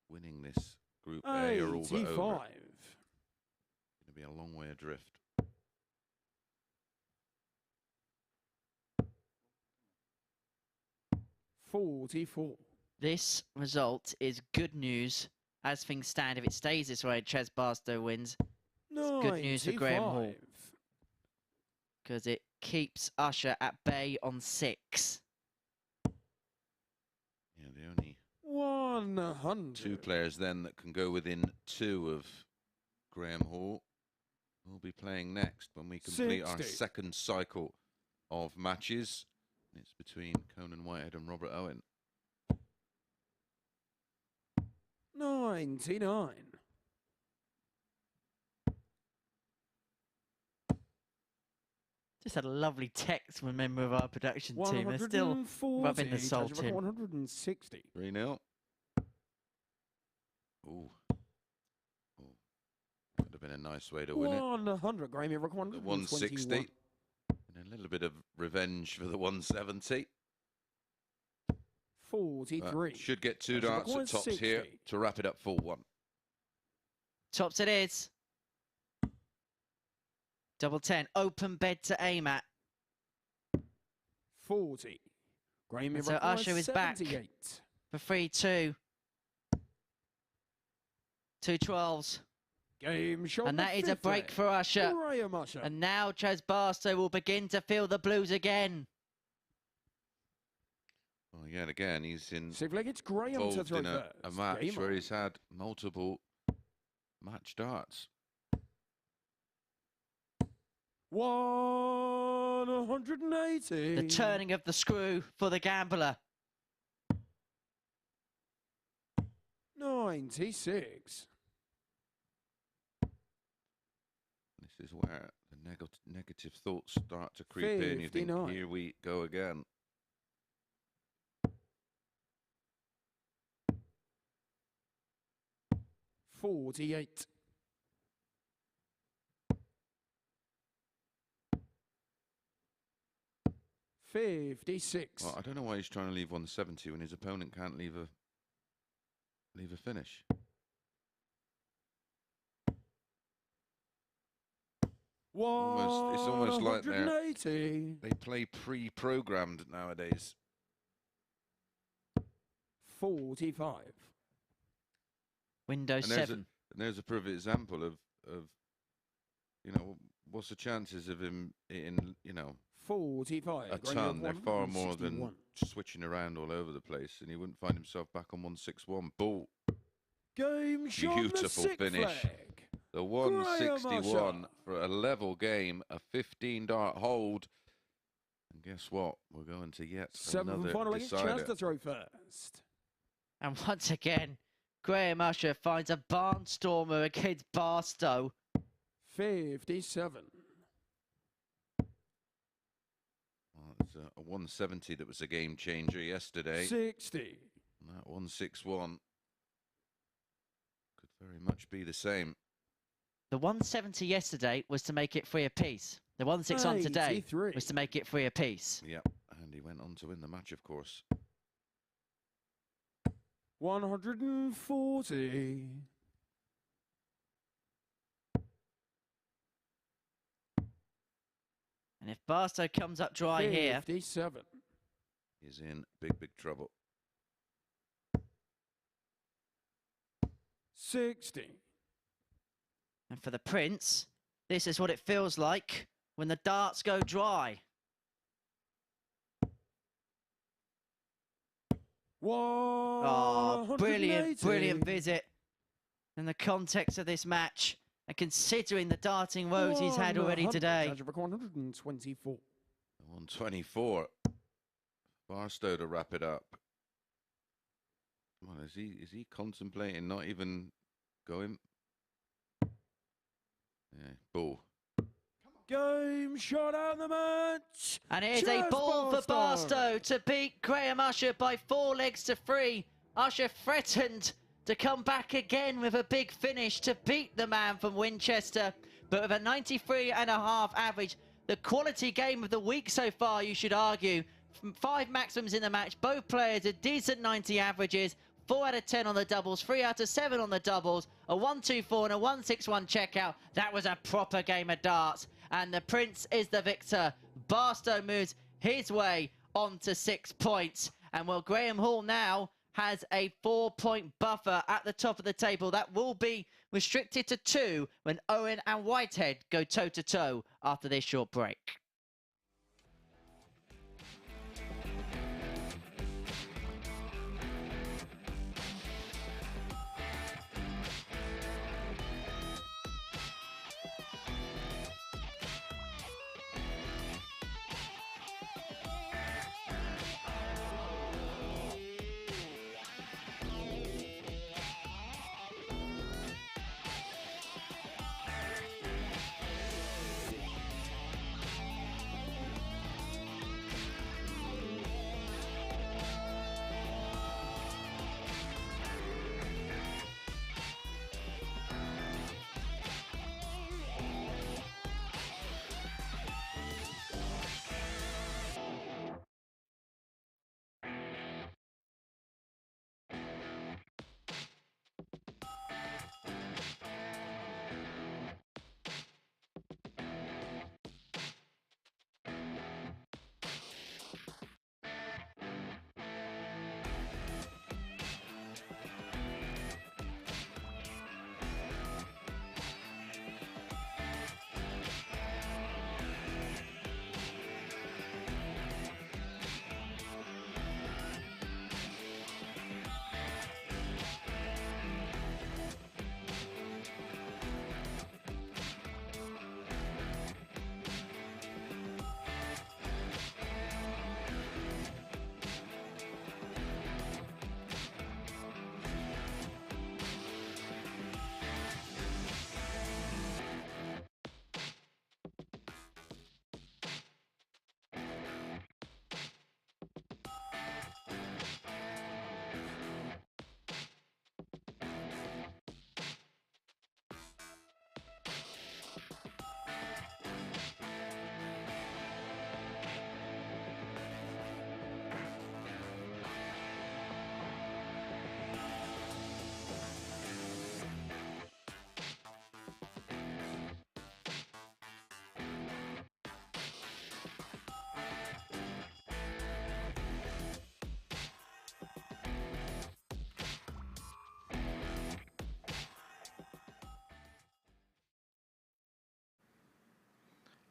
winning this Group A are all but over.
85.
Going to be a long way adrift.
$44.
This result is good news as things stand. If it stays this way, Chaz Barstow wins. It's good news for Graham Hall because it keeps Usher at bay on 6.
Yeah, the only
100.
2 players then that can go within 2 of Graham Hall will be playing next when we complete our
60.
second cycle of matches. It's between Conan Whitehead and Robert Owen.
99.
Just had a lovely text from a member of our production team. They're still rubbing the salt in.
160.
3-0. Ooh. Would have been a nice way to win it.
100. Graham, you record
160. And a little bit of revenge for the 170.
43.
Should get 2 darts at tops here to wrap it up 4-1.
Tops it is. Double 10. Open bed to aim at.
40. Graham,
So Usher is back
78.
for 3-2. 2 12s.
Game shot.
And that is a break for Usher.
Graham Usher.
And now Chaz Barstow will begin to feel the blues again.
Well, yet again, he's
It's Graham to
involved
throw
in a
first.
match
Game
where
on.
he's had multiple match darts.
180.
The turning of the screw for the gambler.
96.
is where the negative thoughts start to creep in. You think,
59.
here we go again.
$48. 56.
Well, I don't know why he's trying to leave 170 when his opponent can't leave a finish. It's almost like they play pre-programmed nowadays.
45.
Windows 7.
And there's a perfect example of you know, what's the chances of him hitting, you know,
45.
a ton? They're far more than switching around all over the place, and he wouldn't find himself back on 161. Ball.
Game shot.
Beautiful finish.
Flag.
The 161 for a level game, a 15-dart hold. And guess what? We're going to yet another
final
decider.
chance to throw first.
And once again, Graham Usher finds a barnstormer against Barstow.
57.
Well, it's a 170 that was a game changer yesterday.
60.
And that 161 could very much be the same.
The 170 yesterday was to make it 3 apiece. The 161 today
83.
was to make it 3 apiece.
Yep, and he went on to win the match, of course.
140.
And if Barstow comes up dry here,
57.
He's in big, big trouble.
60.
and for the Prince, this is what it feels like when the darts go dry. Oh, brilliant, brilliant visit in the context of this match. And considering the darting woes he's had already today.
124.
124. Barstow to wrap it up. Come on, is he contemplating not even going? Yeah, ball.
Game shot out of the match.
And it is a ball for Barstow to beat Graham Usher by 4 legs to 3. Usher threatened to come back again with a big finish to beat the man from Winchester. But with a 93.5 average, the quality game of the week so far, you should argue. 5 maximums in the match. Both players had decent 90 averages. 4 out of 10 on the doubles, 3 out of 7 on the doubles, a 1-2-4 and a 1-6-1 checkout. That was a proper game of darts. And the Prince is the victor. Barstow moves his way on to 6 points. And while Graham Hall now has a 4-point buffer at the top of the table, that will be restricted to 2 when Owen and Whitehead go toe-to-toe after this short break.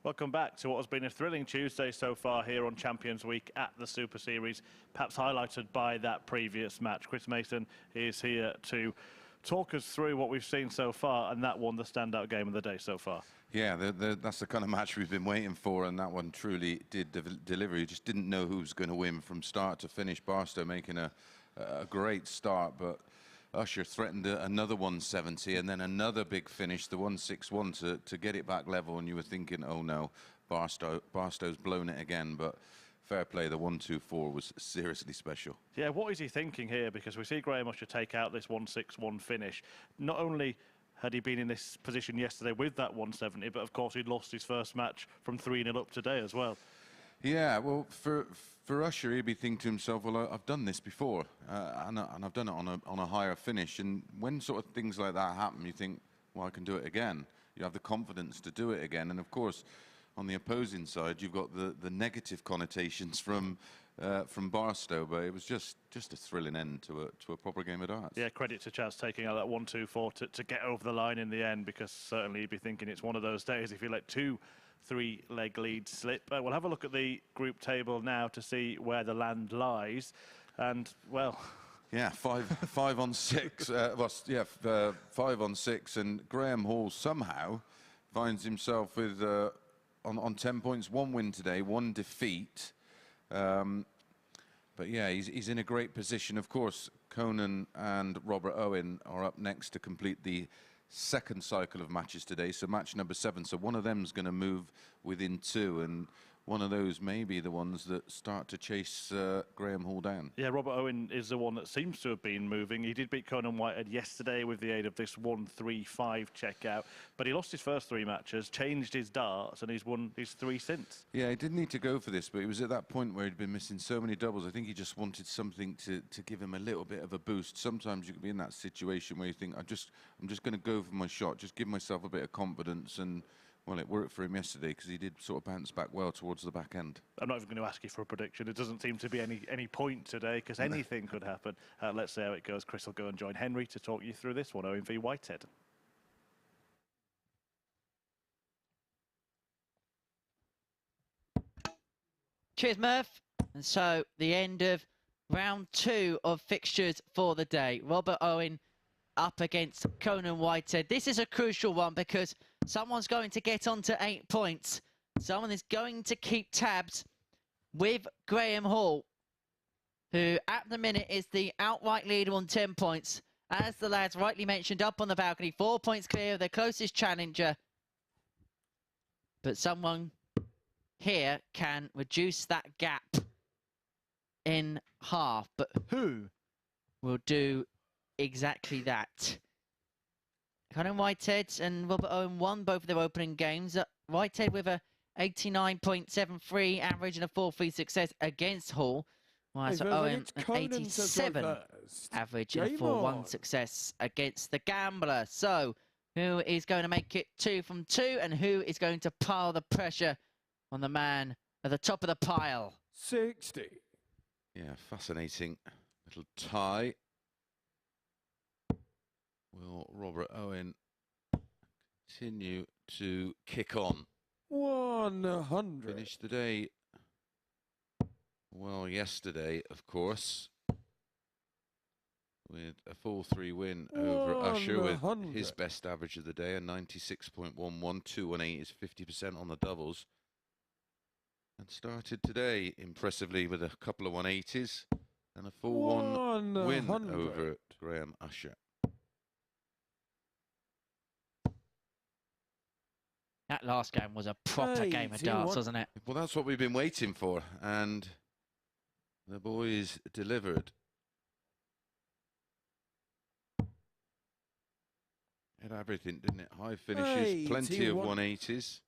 Welcome back to what has been a thrilling Tuesday so far here on Champions Week at the Super Series, perhaps highlighted by that previous match. Chris Mason is here to talk us through what we've seen so far, and that one, the standout game of the day so far.
Yeah, that's the kind of match we've been waiting for, and that one truly did deliver. You just didn't know who was going to win from start to finish. Barstow making a great start, but Usher threatened another 170 and then another big finish, the 161, to get it back level, and you were thinking, oh no, Barstow's blown it again, but fair play, the 124 was seriously special.
Yeah, what is he thinking here? Because we see Graham Usher take out this 161 finish. Not only had he been in this position yesterday with that 170, but of course he'd lost his first match from 3-0 up today as well. Yeah,
well, for Usher, he'd be thinking to himself, well, I've done this before, and I've done it on a higher finish. And when sort of things like that happen, you think, well, I can do it again. You have the confidence to do it again. And of course, on the opposing side, you've got the negative connotations from Barstow, but it was just a thrilling end to a proper game of darts.
Yeah, credit to Chaz taking out that 1-2-4 to get over the line in the end, because certainly you'd be thinking it's one of those days if you let 2 3-leg leads slip. We'll have a look at the group table now to see where the land lies, and well,
yeah, five on 6. 5 on 6, and Graham Hall somehow finds himself with on 10 points, 1 win today, 1 defeat. But yeah, he's in a great position. Of course, Conan and Robert Owen are up next to complete the second cycle of matches today, so match number 7. So one of them's going to move within 2, and one of those may be the ones that start to chase Graham Hall down.
Yeah, Robert Owen is the one that seems to have been moving. He did beat Conan Whitehead yesterday with the aid of this 1-3-5 checkout, but he lost his first 3 matches, changed his darts, and he's won his 3 since.
Yeah, he didn't need to go for this, but he was at that point where he'd been missing so many doubles. I think he just wanted something to give him a little bit of a boost. Sometimes you can be in that situation where you think, I'm just going to go for my shot, just give myself a bit of confidence, and well, it worked for him yesterday because he did sort of bounce back well towards the back end.
I'm not even going to ask you for a prediction. It doesn't seem to be any point today because anything could happen. Let's see how it goes. Chris will go and join Henry to talk you through this one. Owen v Whitehead.
Cheers, Murph. And so the end of round 2 of fixtures for the day. Robert Owen up against Conan Whitehead. This is a crucial one because someone's going to get onto 8 points. Someone is going to keep tabs with Graham Hall, who at the minute is the outright leader on 10 points. As the lads rightly mentioned, up on the balcony, 4 points clear of their closest challenger. But someone here can reduce that gap in half. But who will do exactly that? Conan Whitehead and Robert Owen won both of their opening games. Whitehead with a 89.73 average and a 4-3 success against Hall, whilst Owen an 87 average and a 4-1 success against the Gambler. So who is going to make it 2 from 2, and who is going to pile the pressure on the man at the top of the pile?
60.
Yeah, fascinating little tie. Will Robert Owen continue to kick on?
100.
Finished the day well yesterday, of course, with a 4-3 win over Usher with his best average of the day, a 96.11. 218 is 50% on the doubles. And started today impressively with a couple of 180s and a 4-1 win over Graham Usher.
That last game was a proper game of darts, wasn't it?
Well, that's what we've been waiting for, and the boys delivered. Had everything, didn't it? High finishes, plenty of 180s.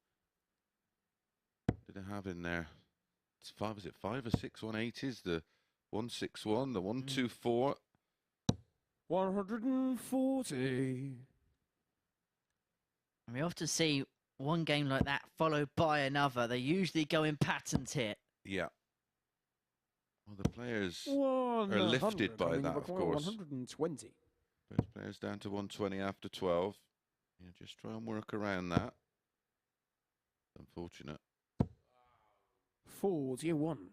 Did it have in there? It's 5 or 6 180s? The 161, the 124.
140.
And we often see one game like that followed by another. They usually go in patterns here.
Yeah. Well, the players are lifted by that, of course.
120.
Both players down to 120 after 12. Yeah, just try and work around that. Unfortunate.
41.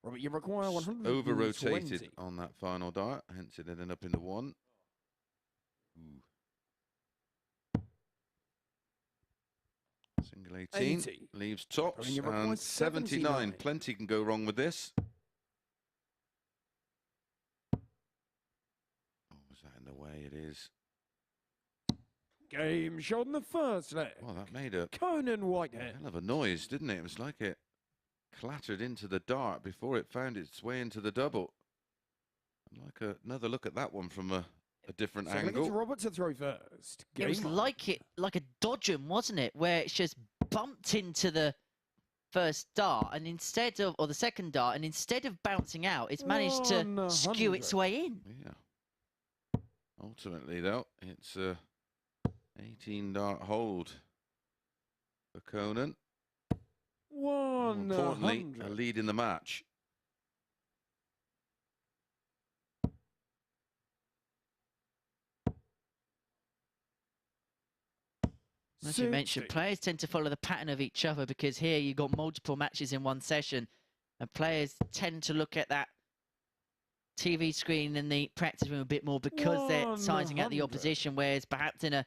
Robert, you require 120.
Over-rotated on that final dart, hence it ended up in the 1. Ooh. Single 18,
80.
leaves tops,
You require
and 79.
79.
Plenty can go wrong with this. Oh, was that in the way? It is.
Game shot in the first leg.
Well, that made a
Conan Whitehead.
hell of a noise, didn't it? It was like it clattered into the dart before it found its way into the double. I'd like another look at that one from a different
So
angle.
it's Robert to throw first.
It was
Game
like a dodgem, wasn't it? Where it's just bumped into the first dart, and instead of, or the second dart, and instead of bouncing out, it's managed to skew its way in.
Yeah. Ultimately, though, it's a 18 dart hold for Conan. More importantly, a lead in the match.
As you mentioned, players tend to follow the pattern of each other, because here you've got multiple matches in one session, and players tend to look at that TV screen in the practice room a bit more because they're sizing out the opposition, whereas perhaps in a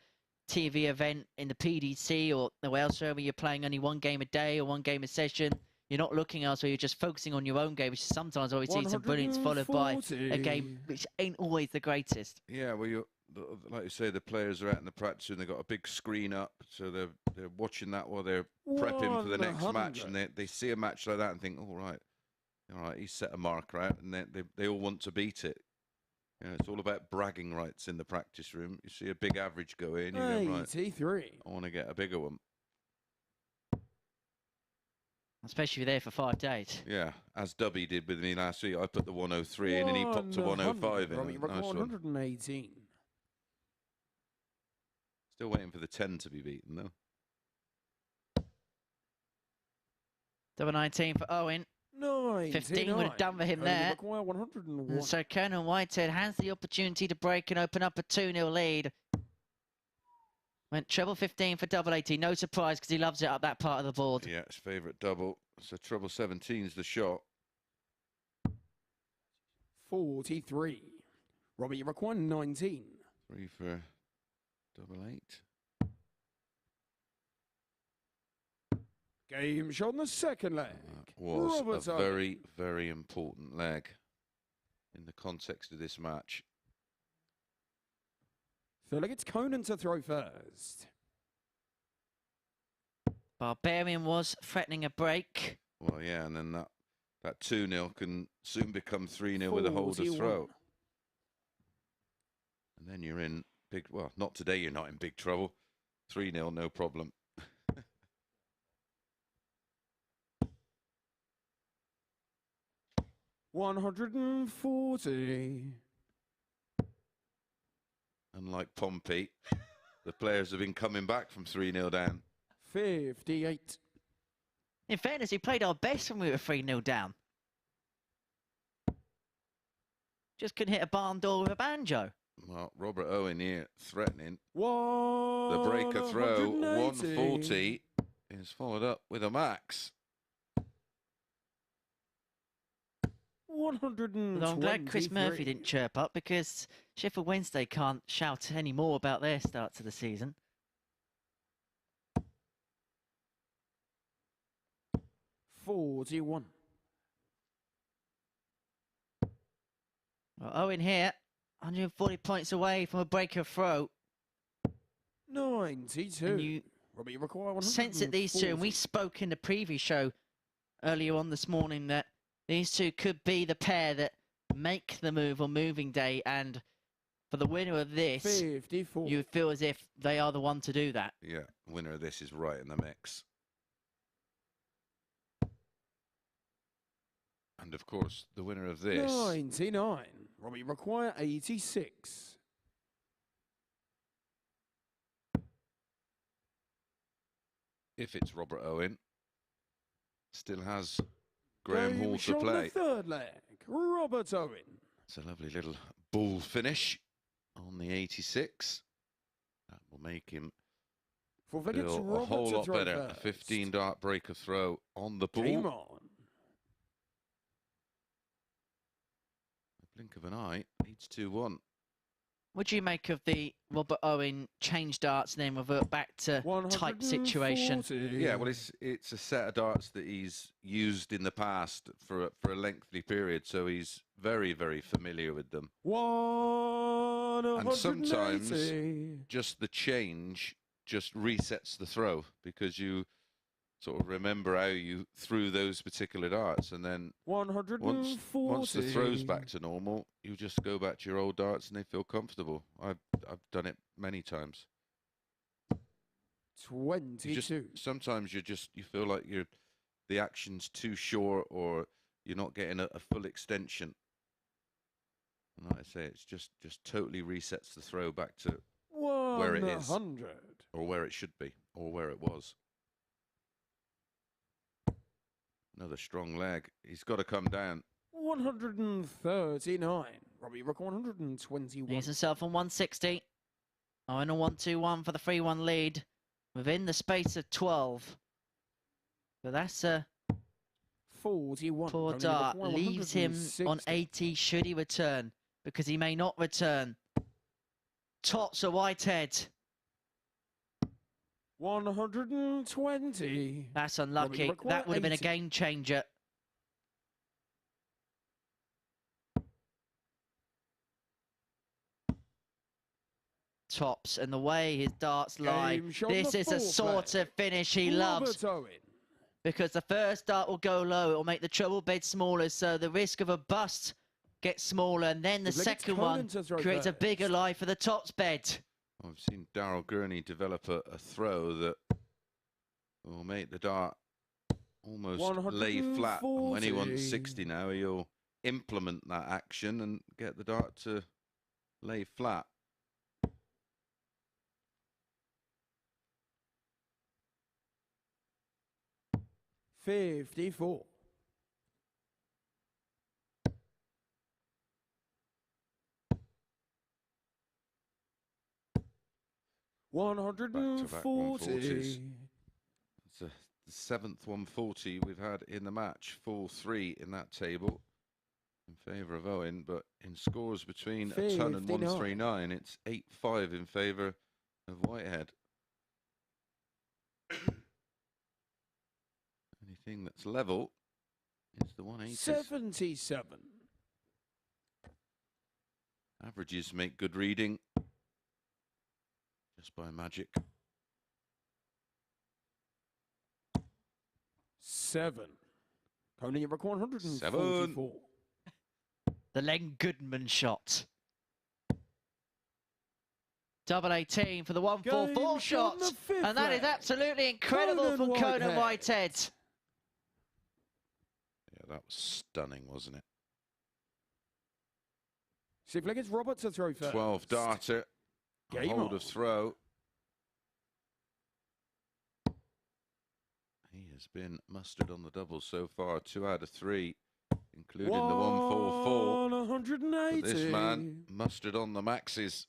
TV event in the PDC or elsewhere where you're playing only one game a day or one game a session, you're not looking elsewhere, you're just focusing on your own game, which sometimes always sees some brilliance followed by a game which ain't always the greatest.
Yeah, well, like you say, the players are out in the practice and they've got a big screen up, so they're watching that while they're prepping for the next match, and they see a match like that and think, all right, he's set a marker out, and they all want to beat it. You know, it's all about bragging rights in the practice room. You see a big average go in, you go, right,
83.
I want to get a bigger one.
Especially if you're there for 5 days.
Yeah, as Dubby did with me last week. I put the 103 in and he popped a 105 in.
Nice 118.
Still waiting for the 10 to be beaten, though.
Double 19 for Owen. 15 would have done for him there. And so Conan Whitehead has the opportunity to break and open up a 2-0 lead. Went treble 15 for double 18. No surprise, because he loves it up that part of the board.
Yeah, his favourite double. So treble 17's the shot.
43. Robbie, you require 19.
3 for double 8.
Game shot in the second leg.
That was a very, very important leg in the context of this match.
So look, it's Conan to throw first.
Barbarian was threatening a break.
Well, yeah, and then that 2-0 can soon become 3-0 with a holder throw. And then you're in big, well, not today, you're not in big trouble. 3-0, no problem.
$140.
Unlike Pompey, the players have been coming back from 3-0 down.
58.
In fairness, he played our best when we were 3-0 down. Just couldn't hit a barn door with a banjo.
Well, Robert Owen here threatening.
The
breaker throw, 140, is followed up with a max.
123.
Well, I'm glad Chris Murphy didn't chirp up, because Sheffield Wednesday can't shout any more about their start to the season.
$41.
Well, Owen here, 140 points away from a breaker throw.
92.
And you
Robbie, you require 140.
sense that these two, and we spoke in the preview show earlier on this morning, that these two could be the pair that make the move on moving day, and for the winner of this,
54.
you feel as if they are the one to do that.
Yeah, winner of this is right in the mix. And of course, the winner of this.
99. Robbie, you require 86.
If it's Robert Owen, still has Graham Hall to play.
The third leg, Robert Owen.
It's a lovely little bull finish on the 86. That will make him
Full figure, it's
Feel a
Robert
whole
to
lot
throw
better.
first.
15 dart breaker throw on the
Game
ball.
on.
Blink of an eye, leads 2-1.
What do you make of the Robert Owen change darts and then revert back to tight situation?
140.
Yeah, well, it's a set of darts that he's used in the past for a lengthy period, so he's very, very familiar with them.
180.
And sometimes just the change just resets the throw because you sort of remember how you threw those particular darts, and then
140.
once the throw's back to normal, you just go back to your old darts and they feel comfortable. I've done it many times.
22.
Sometimes you feel like the action's too short or you're not getting a full extension. And like I say, it's just totally resets the throw back to where it is,
100.
or where it should be, or where it was. Another strong leg. He's got to come down.
139. Robbie Rook 121.
He's himself on 160. Owen on 121 for the 3-1 lead within the space of 12. But that's a
41.
poor
Only
dart.
require
Leaves him
160.
on 80 should he return, because he may not return. Tops of Whitehead.
120.
That's unlucky.
Robbie
That would have been a
80.
game changer. Tops, and the way his darts lie,
Game shot
this
the
is a
fourth
sort
leg.
of finish he loves,
Robert Owen.
because the first dart will go low. It will make the treble bed smaller, so the risk of a bust gets smaller, and then the
We've let
second
Conan
one
to throw
creates a
first.
bigger lie for the tops bed.
I've seen Darryl Gurney develop a throw that will make the dart almost lay flat. And when he wants 60 now, he'll implement that action and get the dart to lay flat.
$54.
Back-to-back
140.
140s. It's the 7th 140 we've had in the match. 4-3 in that table in favour of Owen, but in scores between a ton and
59.
139, it's 8-5 in favour of Whitehead. Anything that's level is the 180s.
77.
Averages make good reading just by magic.
7. Conan, you record 144.
The Len Goodman shot. Double 18 for the 144
Game shot
shot.
on the fifth
And that is
leg.
absolutely incredible
Conan
from Conan
Whitehead.
Whitehead.
Yeah, that was stunning, wasn't it?
See if it's Robert to throw first.
12 darter.
Game
Hold
on.
of throw. He has been mustered on the doubles so far, 2 out of 3, including the 144.
180.
But this man mustered on the maxes.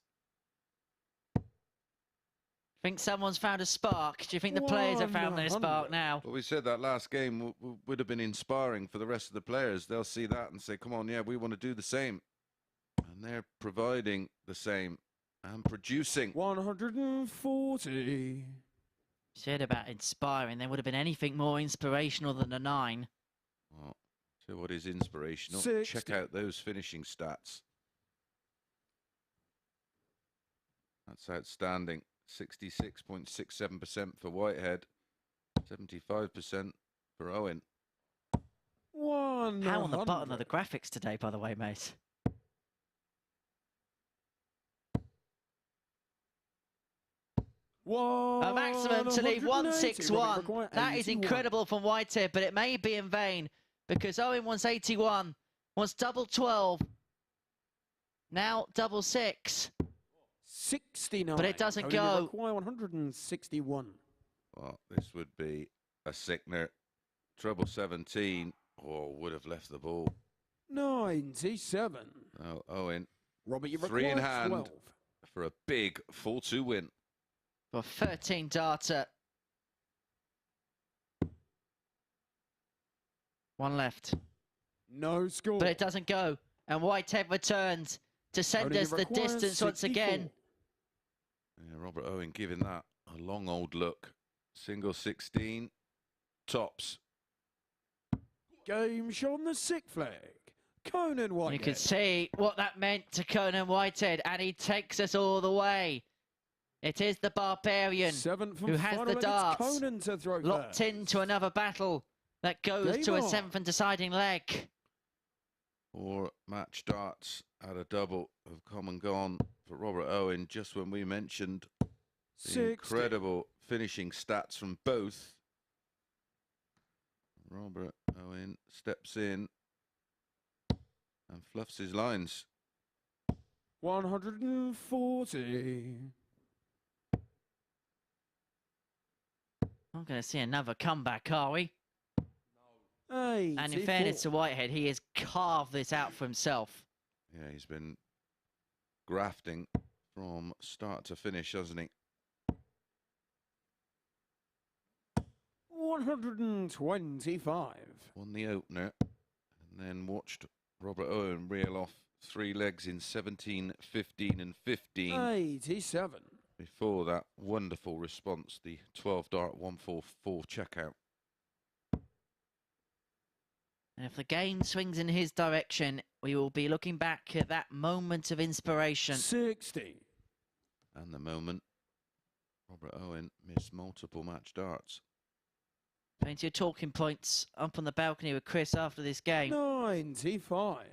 Think someone's found a spark? Do you think the players have found their spark
100.
now?
Well, we said that last game would have been inspiring for the rest of the players. They'll see that and say, come on, yeah, we want to do the same. And they're providing the same and producing.
140.
Said about inspiring. There would have been anything more inspirational than a 9.
Well, so what is inspirational?
60.
Check out those finishing stats. That's outstanding. 66.67% for Whitehead, 75% for Owen.
100.
How on the button are the graphics today, by the way, mate? A maximum to leave 161. That is incredible from Whitehead, but it may be in vain because Owen wants 81, wants double 12, now double 6.
69.
But it doesn't
Only
go.
require 161.
Well, this would be a sickener. Treble 17, or would have left the ball.
97.
Oh, Owen,
Robert, you
3 in
require
hand
12.
for a big 4-2 win
For 13 darter. One left.
No score.
But it doesn't go. And Whitehead returns to send
Only
us the
requires
distance once
64.
again.
Yeah, Robert Owen giving that a long old look. Single 16. Tops.
Game show on the 6th flag. Conan Whitehead.
You can see what that meant to Conan Whitehead, and he takes us all the way. It is the Barbarian
Seventh and
who has
final
the
leg, it's
darts
Conan to throw
locked
first.
into another battle that goes
Game
to a
on.
7th and deciding leg.
4 match darts at a double have come and gone for Robert Owen just when we mentioned the
60.
incredible finishing stats from both. Robert Owen steps in and fluffs his lines.
140.
I'm going to see another comeback, are we?
84.
And in fairness to Whitehead, he has carved this out for himself.
Yeah, he's been grafting from start to finish, hasn't he?
125.
Won the opener and then watched Robert Owen reel off 3 legs in 17, 15 and 15.
87.
Before that wonderful response, the 12 dart 144 checkout.
And if the game swings in his direction, we will be looking back at that moment of inspiration.
60.
And the moment Robert Owen missed multiple match darts.
Plenty of talking points up on the balcony with Chris after this game.
95.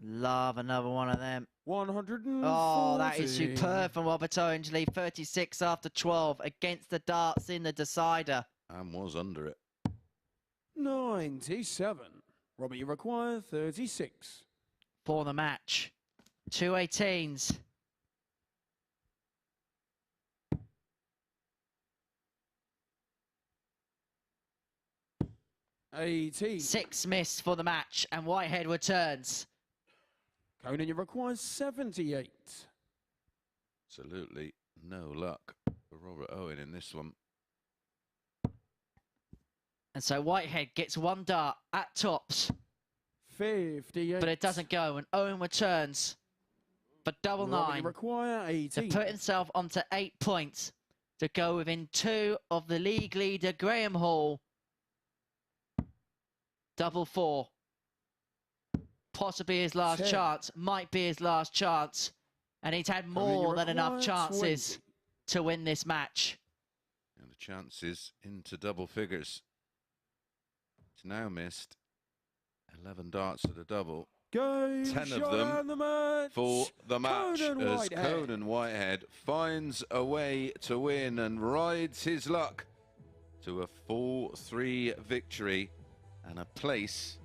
Love another one of them.
140.
Oh, that is superb from Robert Owen to leave 36 after 12 against the darts in the decider.
And was under it.
97. Robert, you require 36.
For the match. 2 18s.
18.
6 missed for the match, and Whitehead returns.
Conan, you require 78.
Absolutely no luck for Robert Owen in this one.
And so Whitehead gets 1 dart at tops,
58.
but it doesn't go, and Owen returns for double
Robert,
9
you require
to
18.
put himself onto 8 points to go within 2 of the league leader Graham Hall. Double 4. Possibly his last
10.
chance, might be his last chance. And he's had more than enough chances to win this match.
And the chances into double figures. It's now missed 11 darts at a double.
Game
10
shot
of them
and the match.
For the match
Conan
as
Whitehead.
Conan Whitehead finds a way to win and rides his luck to a 4-3 victory and a place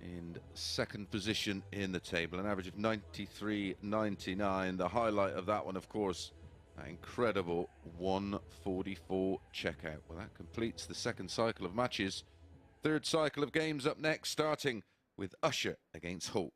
in 2nd position in the table, an average of 93.99. The highlight of that one, of course, that incredible 144 checkout. Well, that completes the 2nd cycle of matches. 3rd cycle of games up next, starting with Usher against Hull.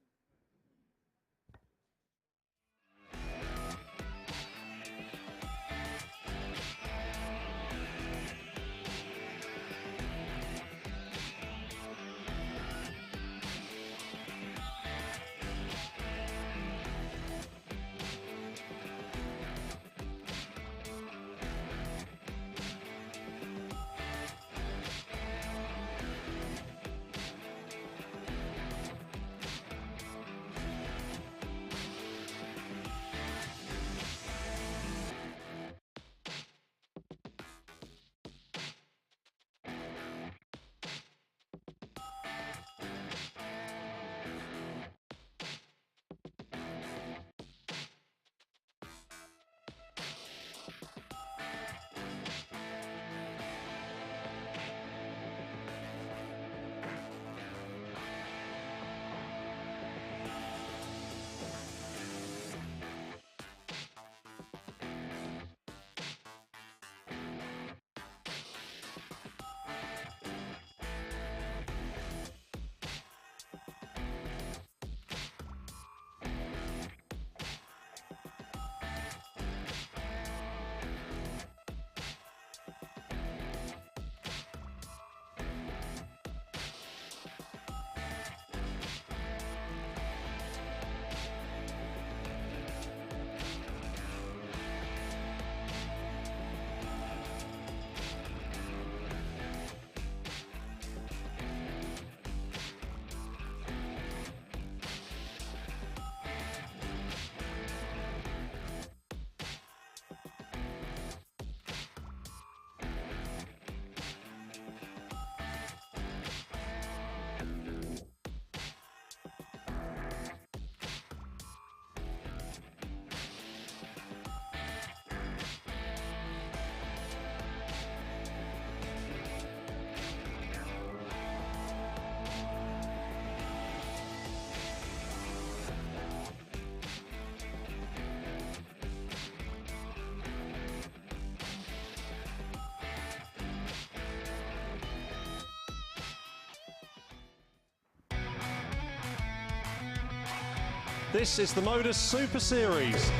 This is the MODUS Super Series.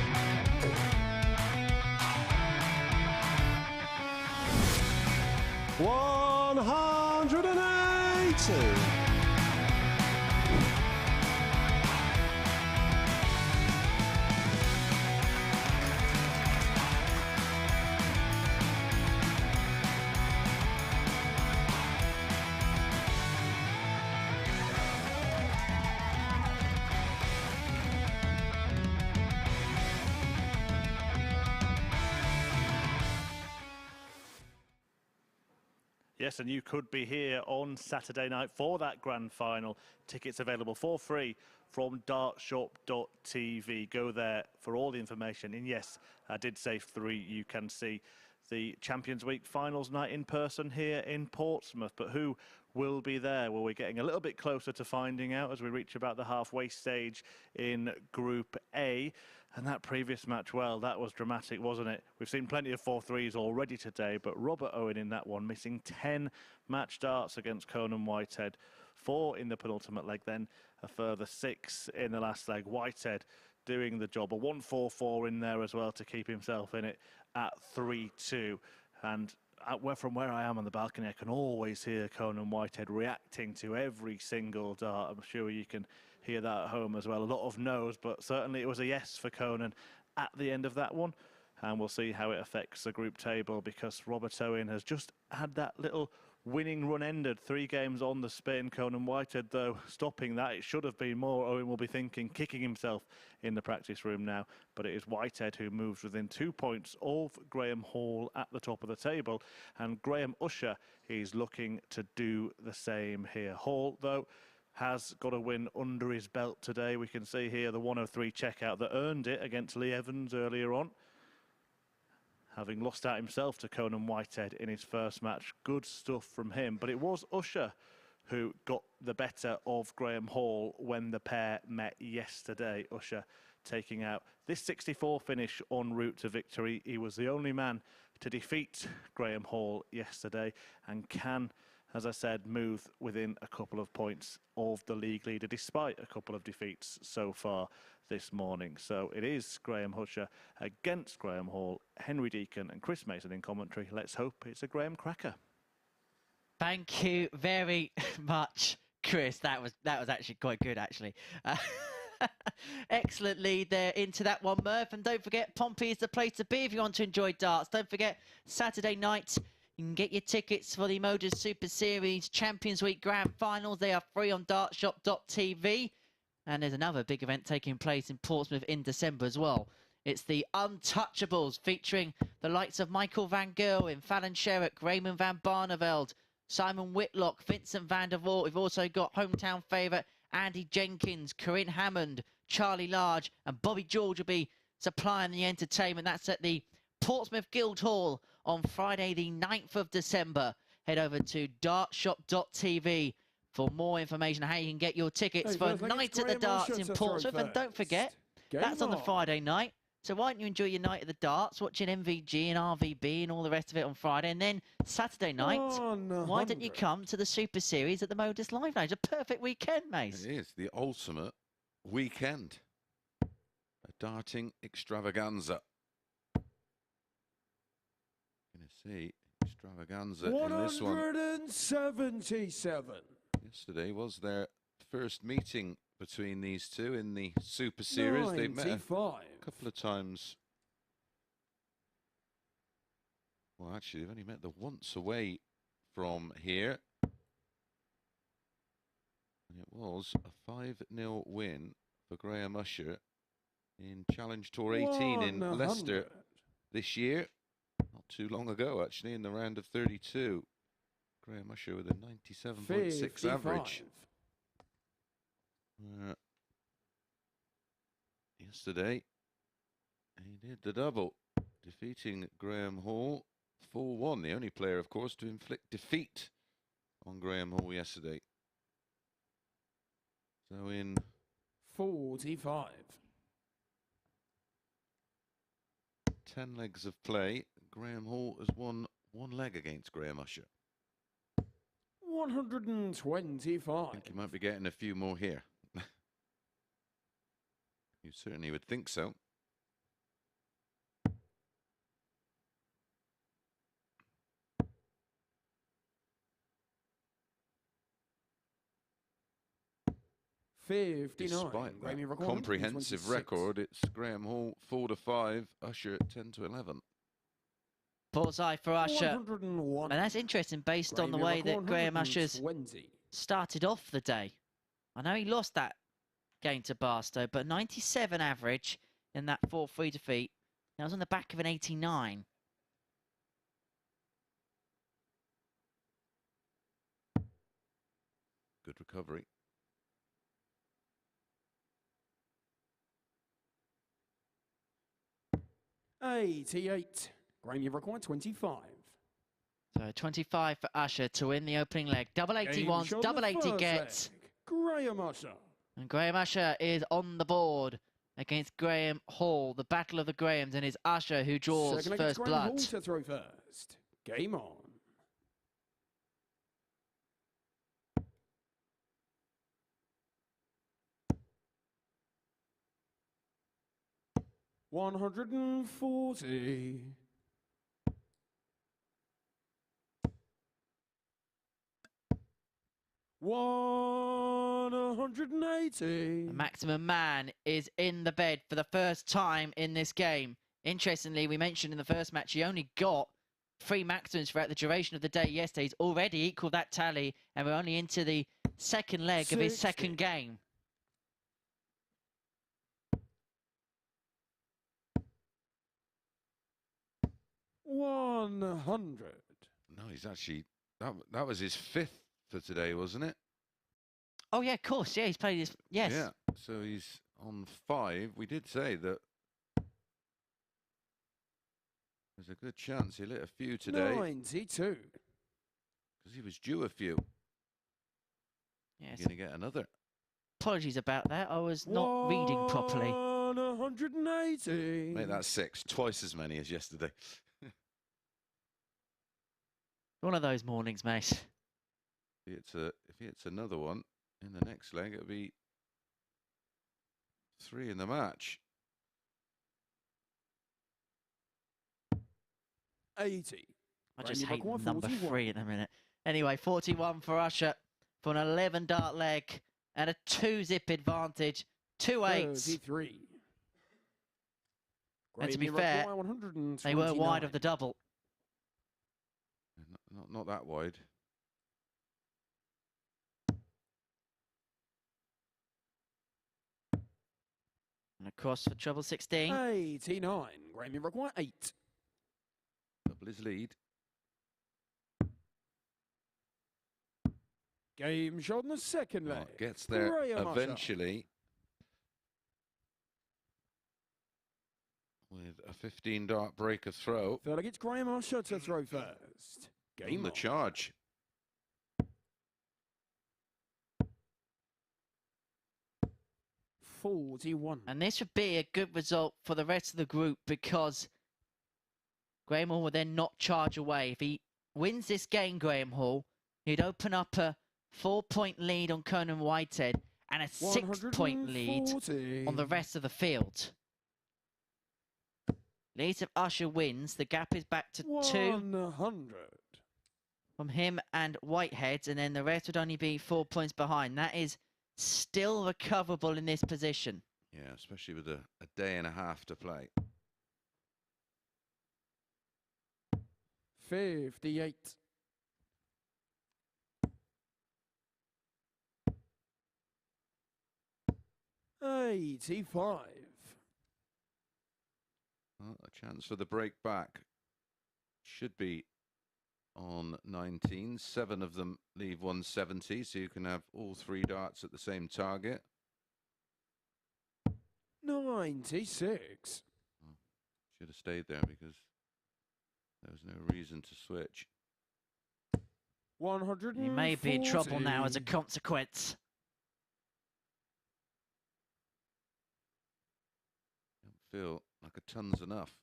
$180.
Yes, and you could be here on Saturday night for that grand final. Tickets available for free from dartshop.tv. Go there for all the information. And yes, I did say free. You can see the Champions Week finals night in person here in Portsmouth. But who will be there? Well, we're getting a little bit closer to finding out as we reach about the halfway stage in Group A. And that previous match, well, that was dramatic, wasn't it? We've seen plenty of 4-3s already today, but Robert Owen in that one, missing 10 match darts against Conan Whitehead. 4 in the penultimate leg, then a further 6 in the last leg. Whitehead doing the job. A 1-4-4 in there as well to keep himself in it at 3-2. And from where I am on the balcony, I can always hear Conan Whitehead reacting to every single dart. I'm sure you can hear that at home as well. A lot of no's, but certainly it was a yes for Conan at the end of that one. And we'll see how it affects the group table, because Robert Owen has just had that little winning run ended. 3 games on the spin. Conan Whitehead, though, stopping that. It should have been more. Owen will be thinking, kicking himself in the practice room now. But it is Whitehead who moves within 2 points of Graham Hall at the top of the table. And Graham Usher is looking to do the same here. Hall, though, has got a win under his belt today. We can see here the 103 checkout that earned it against Lee Evans earlier on, having lost out himself to Conan Whitehead in his first match. Good stuff from him. But it was Usher who got the better of Graham Hall when the pair met yesterday. Usher taking out this 64 finish en route to victory. He was the only man to defeat Graham Hall yesterday and can, as I said, move within a couple of points of the league leader, despite a couple of defeats so far this morning. So it is Graham Usher against Graham Hall, Henry Deacon and Chris Mason in commentary. Let's hope it's a Graham cracker.
Thank you very much, Chris. That was actually quite good, actually. Excellent lead there into that one, Murph. And don't forget, Pompey is the place to be if you want to enjoy darts. Don't forget, Saturday night, you can get your tickets for the MODUS Super Series Champions Week Grand Finals. They are free on dartshop.tv. And there's another big event taking place in Portsmouth in December as well. It's the Untouchables, featuring the likes of Michael van Gerwen, Fallon Sherrock, Raymond van Barneveld, Simon Whitlock, Vincent van der Voort. We've also got hometown favourite Andy Jenkins, Corinne Hammond, Charlie Large and Bobby George will be supplying the entertainment. That's at the Portsmouth Guildhall on Friday the 9th of December. Head over to dartshop.tv for more information on how you can get your tickets for Night at the Darts in Portsmouth. And don't forget, that's on the Friday night. So why don't you enjoy your Night at the Darts, watching MVG and RVB and all the rest of it on Friday. And then Saturday night, why don't you come to the Super Series at the MODUS Live Lounge? A perfect weekend, mate.
It is the ultimate weekend. A darting extravaganza. Going to see extravaganza in this one.
177.
Yesterday was their first meeting between these two in the Super Series. They've met a couple of times. Well, actually, they've only met the once away from here. And it was a 5-0 win for Graham Usher in Challenge Tour 18 in Leicester this year. Not too long ago, actually, in the round of 32. Graham Usher with a 97.6 average. Yesterday, he did the double, defeating Graham Hall 4-1. The only player, of course, to inflict defeat on Graham Hall yesterday. So in
45.
10 legs of play, Graham Hall has won 1 leg against Graham Usher.
125.
I think he might be getting a few more here. You certainly would think so. Despite that comprehensive record, it's Graham Hall 4-5, Usher 10-11.
Bullseye for Usher. And that's interesting based on the way that Graham Usher's started off the day. I know he lost that game to Barstow, but 97 average in that 4-3 defeat. That was on the back of an 89.
Good recovery.
$88. Graham, you require 25.
So 25 for Usher to win the opening leg. Double 80 wants, double 80 gets.
Graham Usher.
And Graham Usher is on the board against Graham Hall. The battle of the Grahams, and it's Usher who draws first blood.
Hall to throw first. Game on. $140. $180.
The maximum man is in the bed for the first time in this game. Interestingly, we mentioned in the first match he only got 3 maximums throughout the duration of the day yesterday. He's already equalled that tally, and we're only into the second leg of his second game.
$100.
No, he's actually... That was his 5th for today, wasn't it?
Oh, yeah, of course. Yeah, he's played this. Yes.
Yeah, so he's on 5. We did say that there's a good chance he'll hit a few today.
92.
Because he was due a few.
Yes.
You're going to get another.
Apologies about that. I was not reading properly.
180.
Mate, that's 6. Twice as many as yesterday.
One of those mornings, mate.
If it's another one in the next leg, it'll be 3 in the match.
80.
I just hate number 3 in a minute. Anyway, 41 for Usher for an 11 dart leg and a 2-zip advantage. 2 8s.
33.
And to be fair, they were wide of the double.
Not that wide.
And across for treble 16.
89. Graham, you require 8.
Double his lead.
Game shot in the second leg.
Gets there
Graham
eventually. With a 15 dart breaker throw.
Felt like it's Graham Usher to throw first. Game
on the charge.
$41.
And this would be a good result for the rest of the group because Graham Hall will then not charge away. If he wins this game, Graham Hall, he'd open up a 4-point lead on Conan Whitehead and a 6-point lead on the rest of the field. Leeds if Usher wins, the gap is back to 2
100
from him and Whitehead, and then the rest would only be 4 points behind. That is still recoverable in this position.
Yeah, especially with a day and a half to play.
58. $85.
Well, a chance for the break back should be on 19. 7 of them leave 170, so you can have all 3 darts at the same target.
96.
Oh, should have stayed there because there was no reason to switch.
140.
He may be in trouble now as a consequence.
Don't feel like a ton's enough.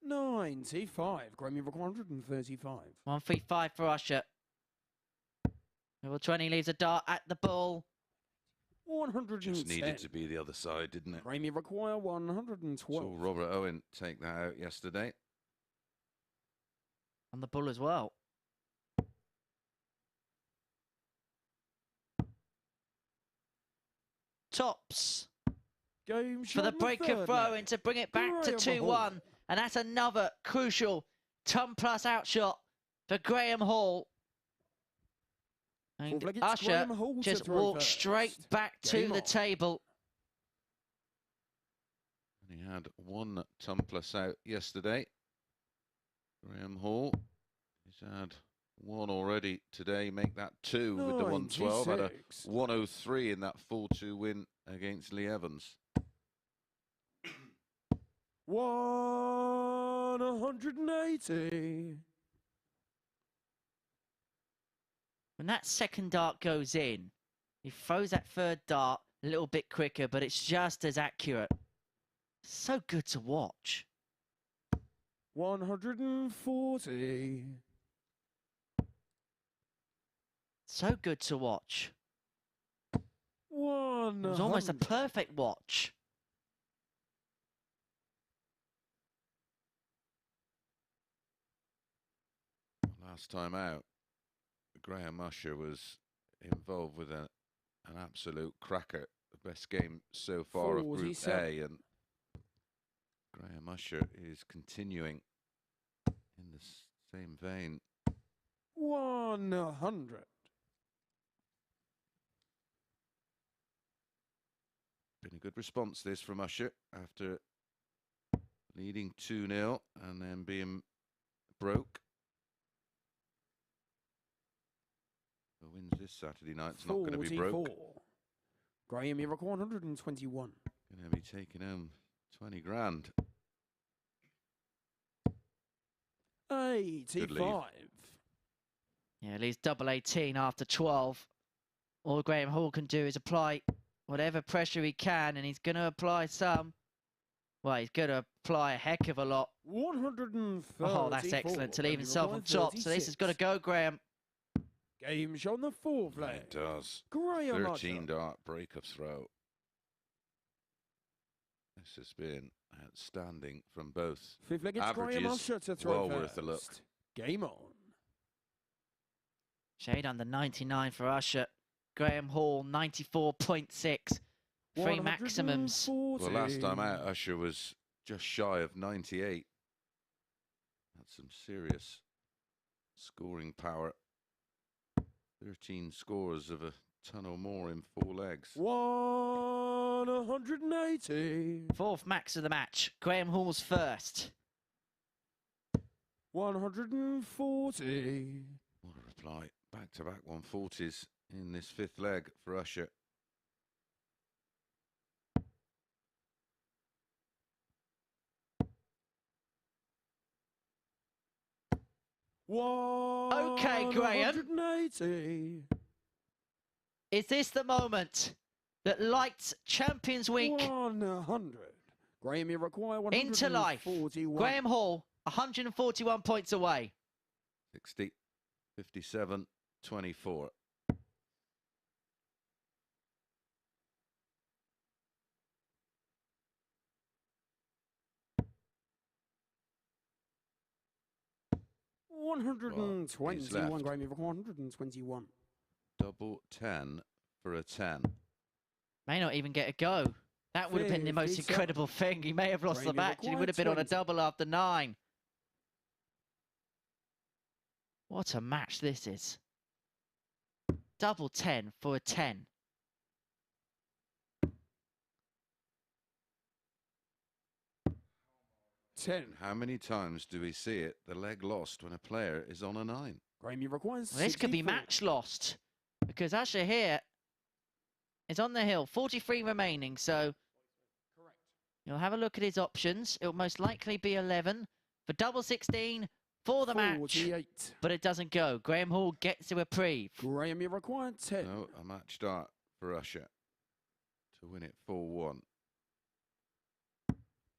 $95. Graham, you require 135.
135 for Usher. Level 20 leaves a dart at the ball.
110.
Just needed to be the other side, didn't it?
Graham, you require 112.
Saw Robert Owen take that out yesterday.
On the bull as well. Tops
Game
for the breaker throw-in to bring it back to 2-1. And that's another crucial ton-plus outshot for Graham Hall. And Usher just walked straight back to the table.
And he had 1 ton-plus out yesterday. Graham Hall, he's had 1 already today, make that 2 with the 112. Had a 103 in that 4-2 win against Lee Evans.
180.
When that second dart goes in, he throws that third dart a little bit quicker, but it's just as accurate. So good to watch.
140.
So good to watch. It was almost a perfect watch.
Last time out, Graham Usher was involved with an absolute cracker. The best game so far of Group A, and Graham Usher is continuing in the same vein.
100.
Been a good response this from Usher after leading 2-0 and then being broke. Who wins this Saturday night? It's not going to be broke.
Graham, you record 121.
Going to be taking home 20 grand.
85.
Yeah, at least double 18 after 12. All Graham Hall can do is apply whatever pressure he can, and he's going to apply some. Well, he's going to apply a heck of a lot.
134.
Oh, that's excellent to leave himself on top. So this has got to go, Graham.
Game shot on the 4th leg.
It does.
Graham
13 dart breaker throw. This has been outstanding from both.
5th leg, it's Graham Usher to throw
well worth a look.
Game on.
Shade under 99 for Usher. Graham Hall, 94.6. 3 maximums.
Well, last time out, Usher was just shy of 98. Had some serious scoring power. 13 scores of a ton or more in 4 legs.
180.
4th max of the match. Graham Hall's first.
140.
What a reply. Back-to-back 140s in this 5th leg for Usher.
Okay, Graham.
180.
Is this the moment that lights Champions Week
100. Graham, you require 141.
into life? Graham Hall, 141 points away.
60, 57, 24. Well,
121. Graham, you require 121.
Double 10 for a 10.
May not even get a go. That would have been the most incredible thing. He may have lost the match and he would have been on a double after 9. What a match this is. Double 10 for a 10.
How many times do we see it, the leg lost when a player is on a 9?
Graham, you require 64.
Well, this could be match lost because Usher here is on the hill. 43 remaining, so you'll have a look at his options. It'll most likely be 11 for double 16 for the
48.
match, but it doesn't go. Graham Hall gets a reprieve.
Graham, you require 10.
No, a match start for Usher to win it 4-1.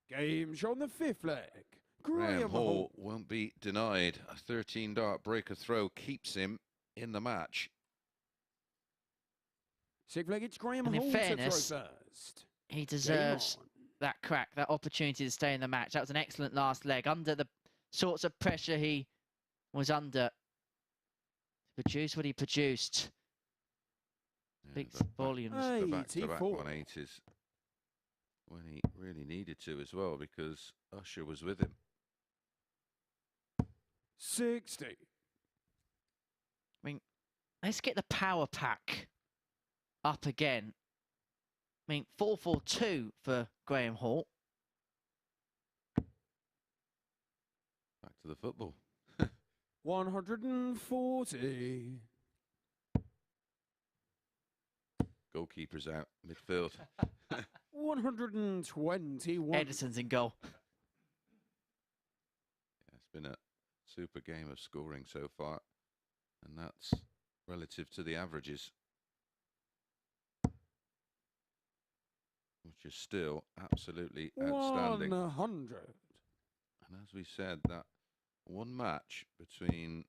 Game show on the 5th leg.
Graham Hall won't be denied. A 13 dart breaker throw keeps him in the match.
Sixth leg, it's Graham
And in
Hall
fairness,
to throw first.
he deserves that crack, that opportunity to stay in the match. That was an excellent last leg. Under the sorts of pressure he was under, to produce what he produced. Speaks volumes.
The back-to-back
84.
180s when he really needed to as well, because Usher was with him.
60.
I mean, let's get the power pack up again. I mean, 4-4-2 for Graham Hall.
Back to the football.
140.
Goalkeeper's out, midfield.
121.
Edison's in goal.
Yeah, it's been a super game of scoring so far, and that's relative to the averages, which is still absolutely outstanding.
100.
And as we said, that one match between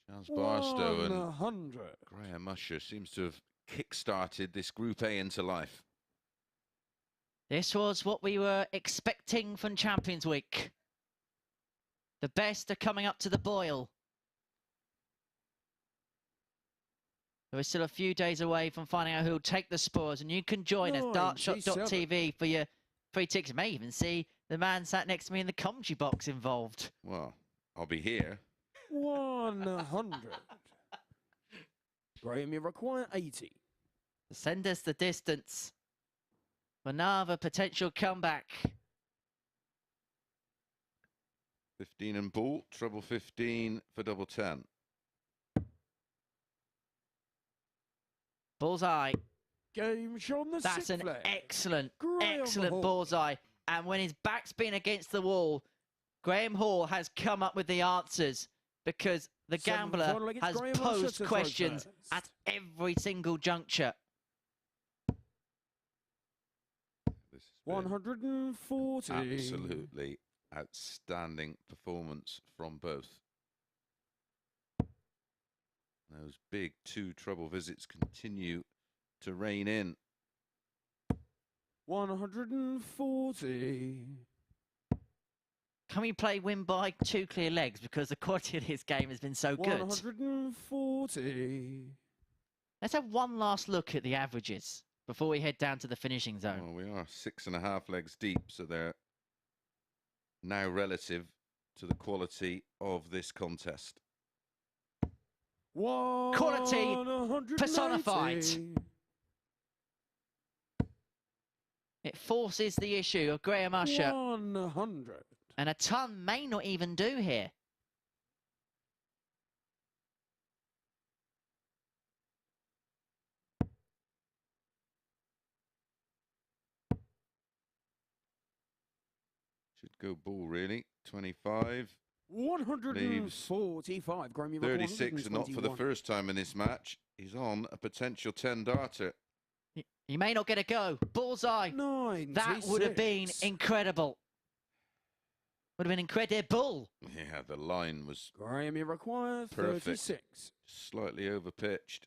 Charles Barstow and
100.
Graham Usher seems to have kick-started this Group A into life.
This was what we were expecting from Champions Week. The best are coming up to the boil. We're still a few days away from finding out who'll take the spoils, and you can join us, dartshot.tv, for your free tickets. You may even see the man sat next to me in the commentary box involved.
Well, I'll be here.
100. Graham, you require 80.
Send us the distance for another potential comeback.
15 and ball, treble 15 for double 10.
Bullseye.
Game shown the
That's
sixth
an
leg.
excellent,
Graham
excellent
Hall.
bullseye. And when his back's been against the wall, Graham Hall has come up with the answers, because the
Seventh
gambler
final leg, it's
has
Graham Usher
posed
to throw
questions
first.
at every single juncture.
This has been
140.
absolutely outstanding performance from both. Those big two treble visits continue to rein in.
140.
Can we play win by 2 clear legs, because the quality of this game has been so good?
140.
Let's have one last look at the averages before we head down to the finishing zone.
Well, we are 6.5 legs deep, so they're now relative to the quality of this contest.
Quality personified. It forces the issue of Graham Usher.
100.
And a ton may not even do here.
Should go ball, really. 25.
145. Graham,
36, and not for the first time in this match. He's on a potential 10-darter.
He may not get a go. Bullseye.
96.
That would have been incredible. Would have been incredible.
Yeah, the line was
Graham, you require
perfect.
36.
Slightly overpitched.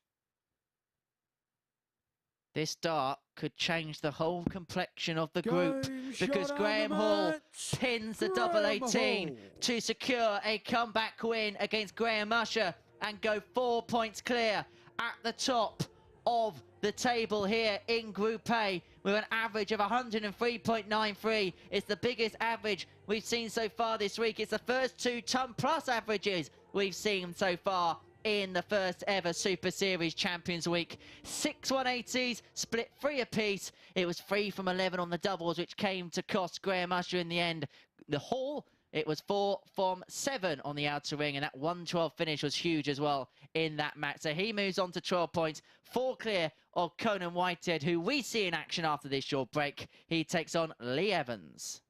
This dart could change the whole complexion of the group, because Graham Hall pins the double 18 to secure a comeback win against Graham Usher and go 4 points clear at the top of the table here in Group A with an average of 103.93. It's the biggest average we've seen so far this week. It's the first 2 ton-plus averages we've seen so far in the first ever Super Series Champions Week. 6 180s, split 3 apiece. It was 3 from 11 on the doubles, which came to cost Graham Usher in the end. The Hall, it was 4 from 7 on the outer ring, and that 112 finish was huge as well in that match. So he moves on to 12 points, 4 clear of Conan Whitehead, who we see in action after this short break. He takes on Lee Evans.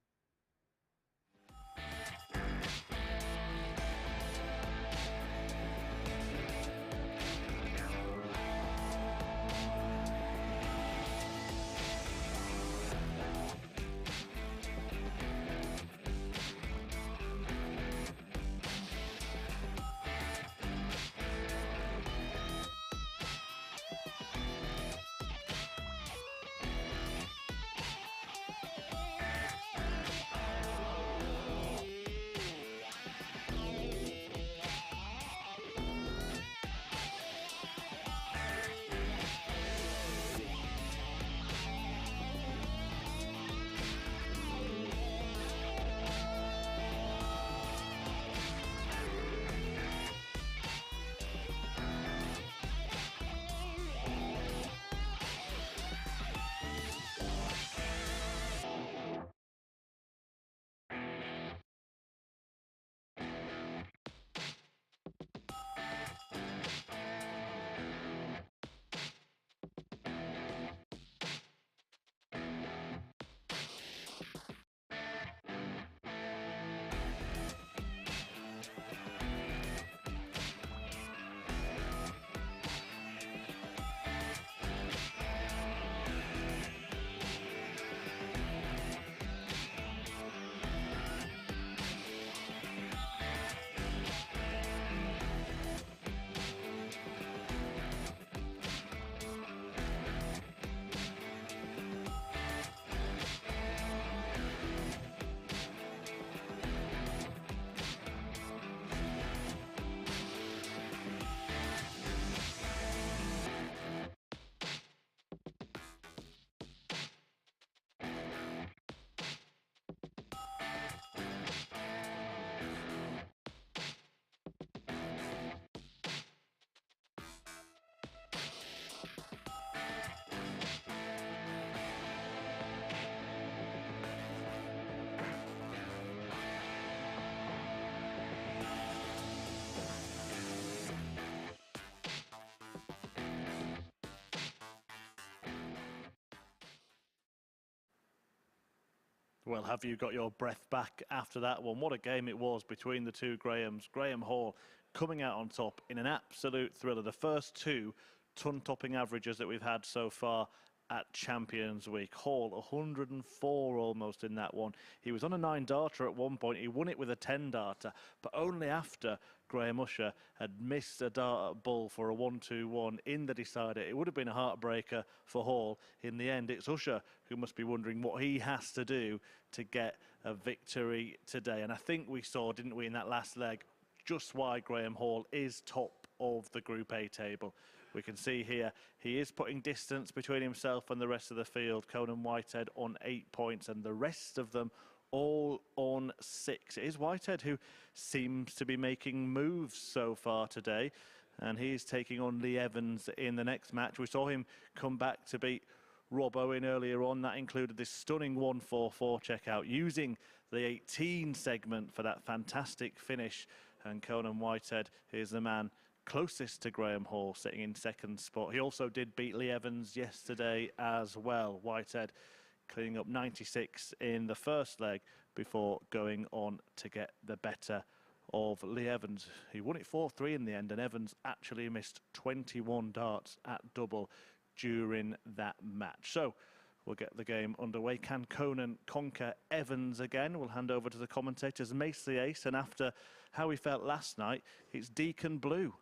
Well, have you got your breath back after that one? What a game it was between the two Grahams. Graham Hall coming out on top in an absolute thriller. The first two ton-topping averages that we've had so far at Champions Week. Hall, 104 almost in that one. He was on a 9-darter at one point. He won it with a 10-darter, but only after Graham Usher had missed a dart at Bull for a 1-2-1 in the decider. It would have been a heartbreaker for Hall. In the end, it's Usher who must be wondering what he has to do to get a victory today. And I think we saw, didn't we, in that last leg, just why Graham Hall is top of the Group A table. We can see here he is putting distance between himself and the rest of the field. Conan Whitehead on 8 points and the rest of them all on 6. It is Whitehead who seems to be making moves so far today, and he's taking on Lee Evans in the next match. We saw him come back to beat Rob Owen earlier on. That included this stunning 144 checkout using the 18 segment for that fantastic finish. And Conan Whitehead is the man closest to Graham Hall, sitting in second spot. He also did beat Lee Evans yesterday as well. Whitehead cleaning up 96 in the first leg before going on to get the better of Lee Evans. He won it 4-3 in the end, and Evans actually missed 21 darts at double during that match. So we'll get the game underway. Can Conan conquer Evans again? We'll hand over to the commentators. Mace the ace, and after how he felt last night, it's Deacon Blue.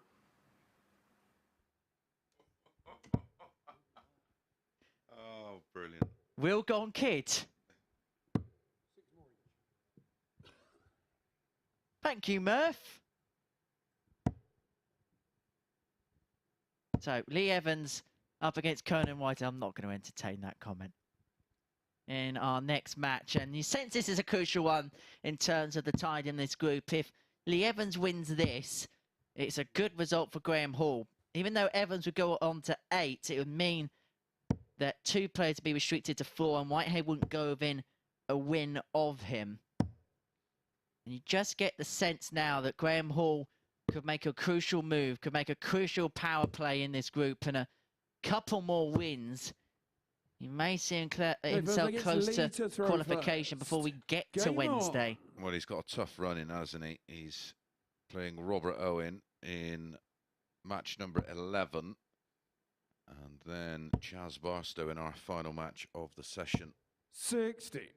Oh, brilliant.
Will Gone Kid. Thank you, Murph. So, Lee Evans up against Conan Whitehead. I'm not going to entertain that comment. In our next match, and you sense this is a crucial one in terms of the tide in this group. If Lee Evans wins this, it's a good result for Graham Hall. Even though Evans would go on to 8, it would mean that 2 players would be restricted to 4, and Whitehead wouldn't go within a win of him. And you just get the sense now that Graham Hall could make a crucial move, could make a crucial power play in this group, and a couple more wins. He may see himself close to qualification before we get to Wednesday.
Well, he's got a tough run in, hasn't he? He's playing Robert Owen in match number 11. And then Chaz Barstow in our final match of the session.
60.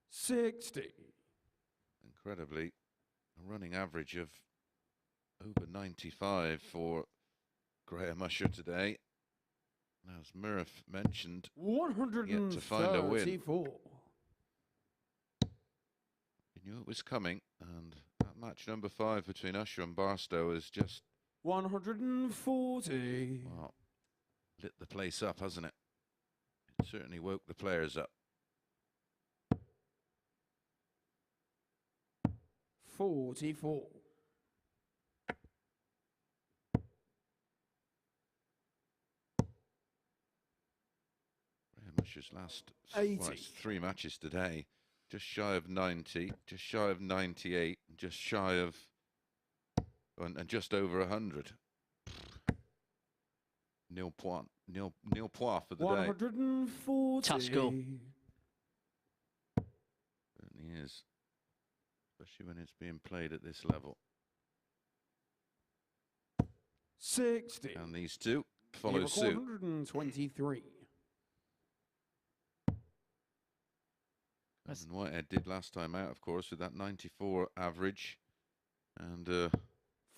60.
Incredibly, a running average of over 95 for Graham Usher today. As Murph mentioned,
134.
yet to find a win. He knew it was coming, and that match number 5 between Usher and Barstow is just
140.
Well, lit the place up, hasn't it? It certainly woke the players up.
44.
Graham Usher's last
80.
3 matches today, just shy of 90, just shy of 98, just shy of, and just over 100. Nil point for the
140.
Tough score.
day. Certainly is, especially when it's being played at this level.
60.
And these two follow suit.
123.
Conan Whitehead did last time out, of course, with that 94 average and a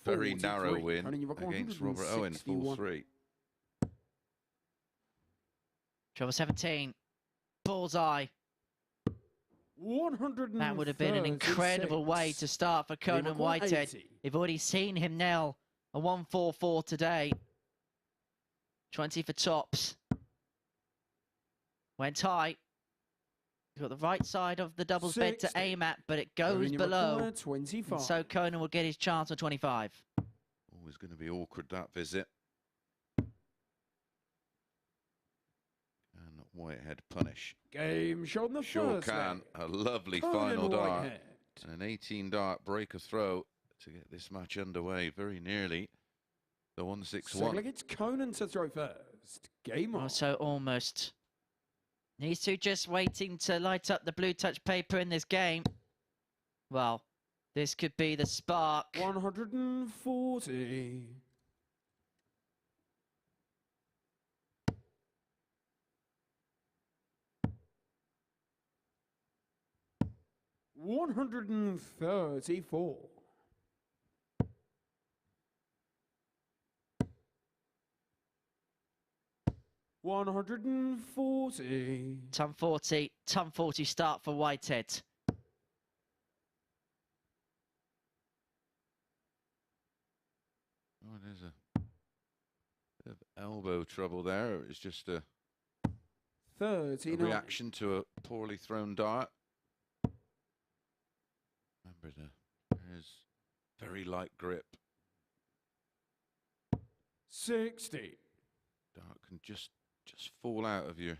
very
43.
narrow win
Conan, you've got
against Robert Owen,
161.
4-3.
Trouble 17. Bullseye.
136.
That would have been an incredible way to start for Conan Whitehead.
80.
We've already seen him nail a 144 today. 20 for tops. Went high. He's got the right side of the doubles bed to
60.
aim at, but it goes
Conan,
below.
25.
And so Conan will get his chance on 25.
Always going to be awkward, that visit. Can Whitehead punish?
Game shot in the
Sure
first
can.
leg.
A lovely
Conan
final dart.
Whitehead.
And an 18 dart breaker throw to get this match underway very nearly. The 161.
Second leg, it's Conan to throw first. Game on.
Also almost. These two just waiting to light up the blue touch paper in this game. Well, this could be the spark.
140. 134. 140.
Ton 40 start for Whitehead.
Oh, there's a bit of elbow trouble there. It's just a
39.
reaction to a poorly thrown dart. Remember, there's very light grip.
60.
Dart can just fall out of your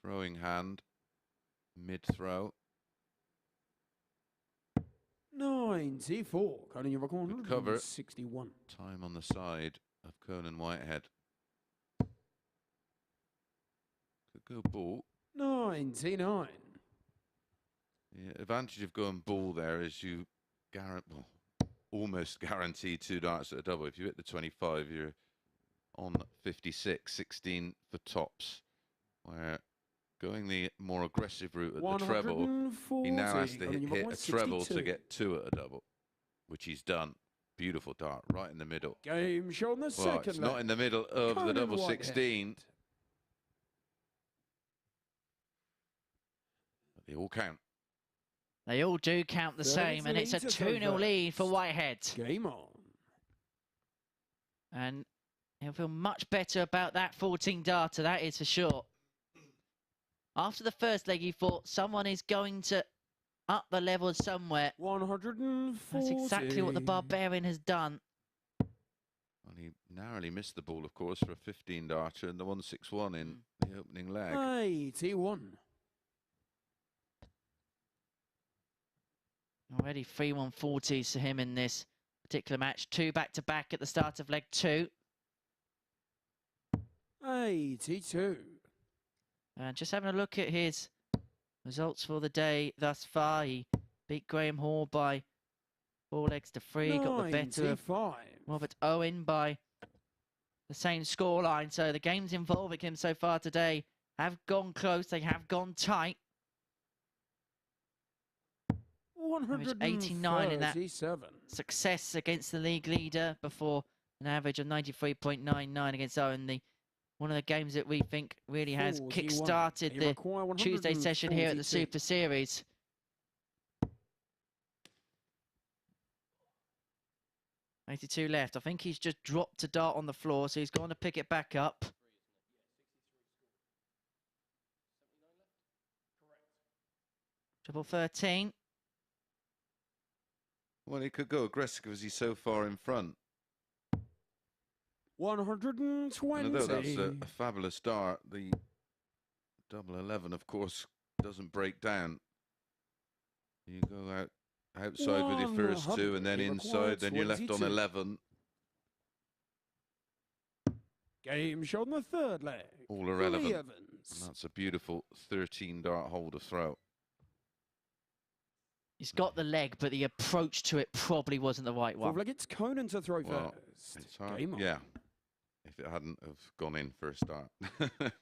throwing hand mid-throw.
94. Conan, you're recording
Good cover.
161.
Time on the side of Conan Whitehead. Could go ball.
99.
The advantage of going ball there is you almost guarantee 2 darts at a double. If you hit the 25, you're on 56, 16 for tops. Where going the more aggressive route at the treble, he now has to hit a treble to get 2 at a double, which he's done. Beautiful dart, right in the middle.
Game show on the second
it's not in the middle of the double 16. But they all count.
They all do count the same, and it's a 2-0 lead for Whitehead.
Game on.
And he'll feel much better about that 14 darter, that is for sure. After the first leg, he thought someone is going to up the level somewhere.
140.
That's exactly what the Barbarian has done.
Well, he narrowly missed the ball, of course, for a 15 darter and the 161 in the opening leg.
81.
Already 3 140s to him in this particular match. 2 back-to-back at the start of leg 2.
82.
And just having a look at his results for the day thus far. He beat Graham Hall by 4 legs to 3. Got the better of Robert Owen by the same scoreline. So the games involving him so far today have gone close. They have gone tight. 89 in that success against the league leader before an average of 93.99 against Owen. One of the games that we think really has kick-started the Tuesday session here at the Super Series. $82 left. I think he's just dropped a dart on the floor, so he's going to pick it back up. Triple 13.
Well, he could go aggressive because he's so far in front.
120.
And although that's a fabulous dart, the double 11, of course, doesn't break down. You go outside with your first 2 and then inside, then you're left on 11.
Game shot on the third leg.
All irrelevant. And that's a beautiful 13 dart hole to throw.
He's got the leg, but the approach to it probably wasn't the right one.
Like it's Conan to throw first.
It's hard. Game on. Yeah. If it hadn't have gone in for a start. It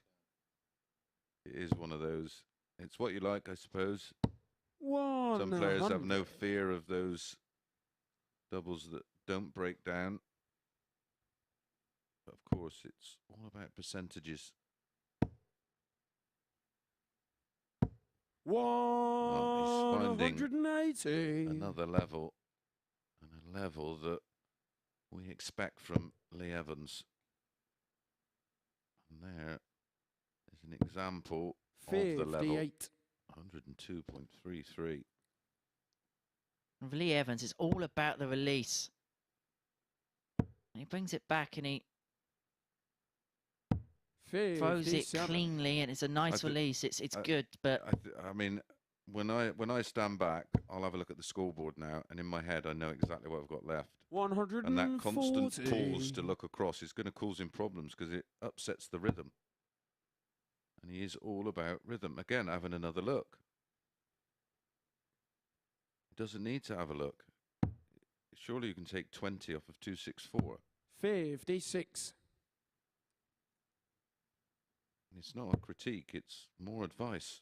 is one of those. It's what you like, I suppose. Some players have no fear of those doubles that don't break down. But of course, it's all about percentages.
180.
Another level, and a level that we expect from Lee Evans. And there is an example of the level. 102.33.
For Lee Evans, it's all about the release. He brings it back and he throws it cleanly, and it's a nice release. It's good, but
I mean, when I stand back, I'll have a look at the scoreboard now, and in my head, I know exactly what I've got left.
140.
And that constant pause to look across is going to cause him problems because it upsets the rhythm. And he is all about rhythm. Again, having another look. He doesn't need to have a look. Surely you can take 20 off of 264.
56.
And it's not a critique, it's more advice.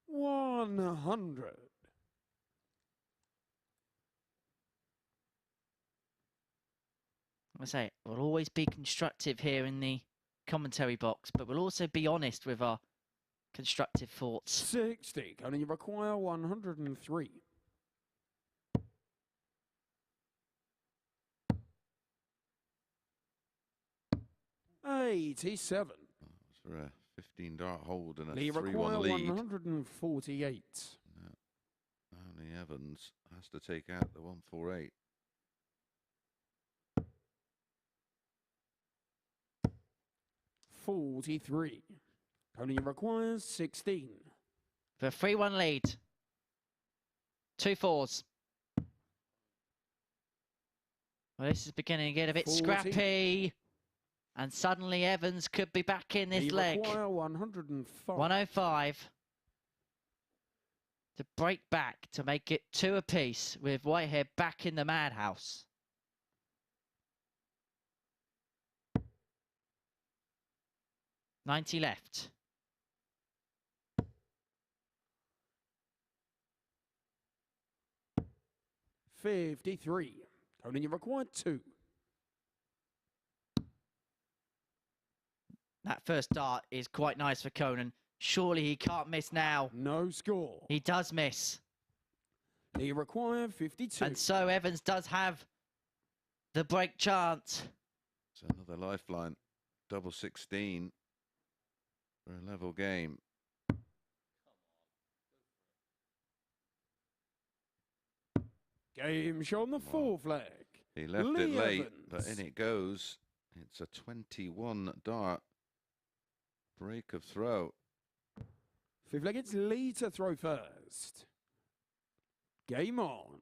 100.
I say, we'll always be constructive here in the commentary box, but we'll also be honest with our constructive thoughts.
60. Can you require 103? 87.
It's for a 15-dart hold and a
Lee
3-1
require
lead.
148.
Only Evans has to take out the 148.
43. Only requires 16.
For a 3-1 lead. 2 4s. Well, this is beginning to get a bit
40.
scrappy. And suddenly Evans could be back in this leg.
Require 105.
105. To break back, to make it 2 apiece, with Whitehead back in the madhouse. $90 left.
$53. Only you require 2.
That first dart is quite nice for Conan. Surely he can't miss now.
No score.
He does miss.
He require 52.
And so Evans does have the break chance.
It's another lifeline. Double 16 for a level game.
Game show on the 4th leg.
He left
Lee
it late,
Evans.
but in it goes. It's a 21 dart break of throw.
5th leg, it's Lee to throw first. Game on.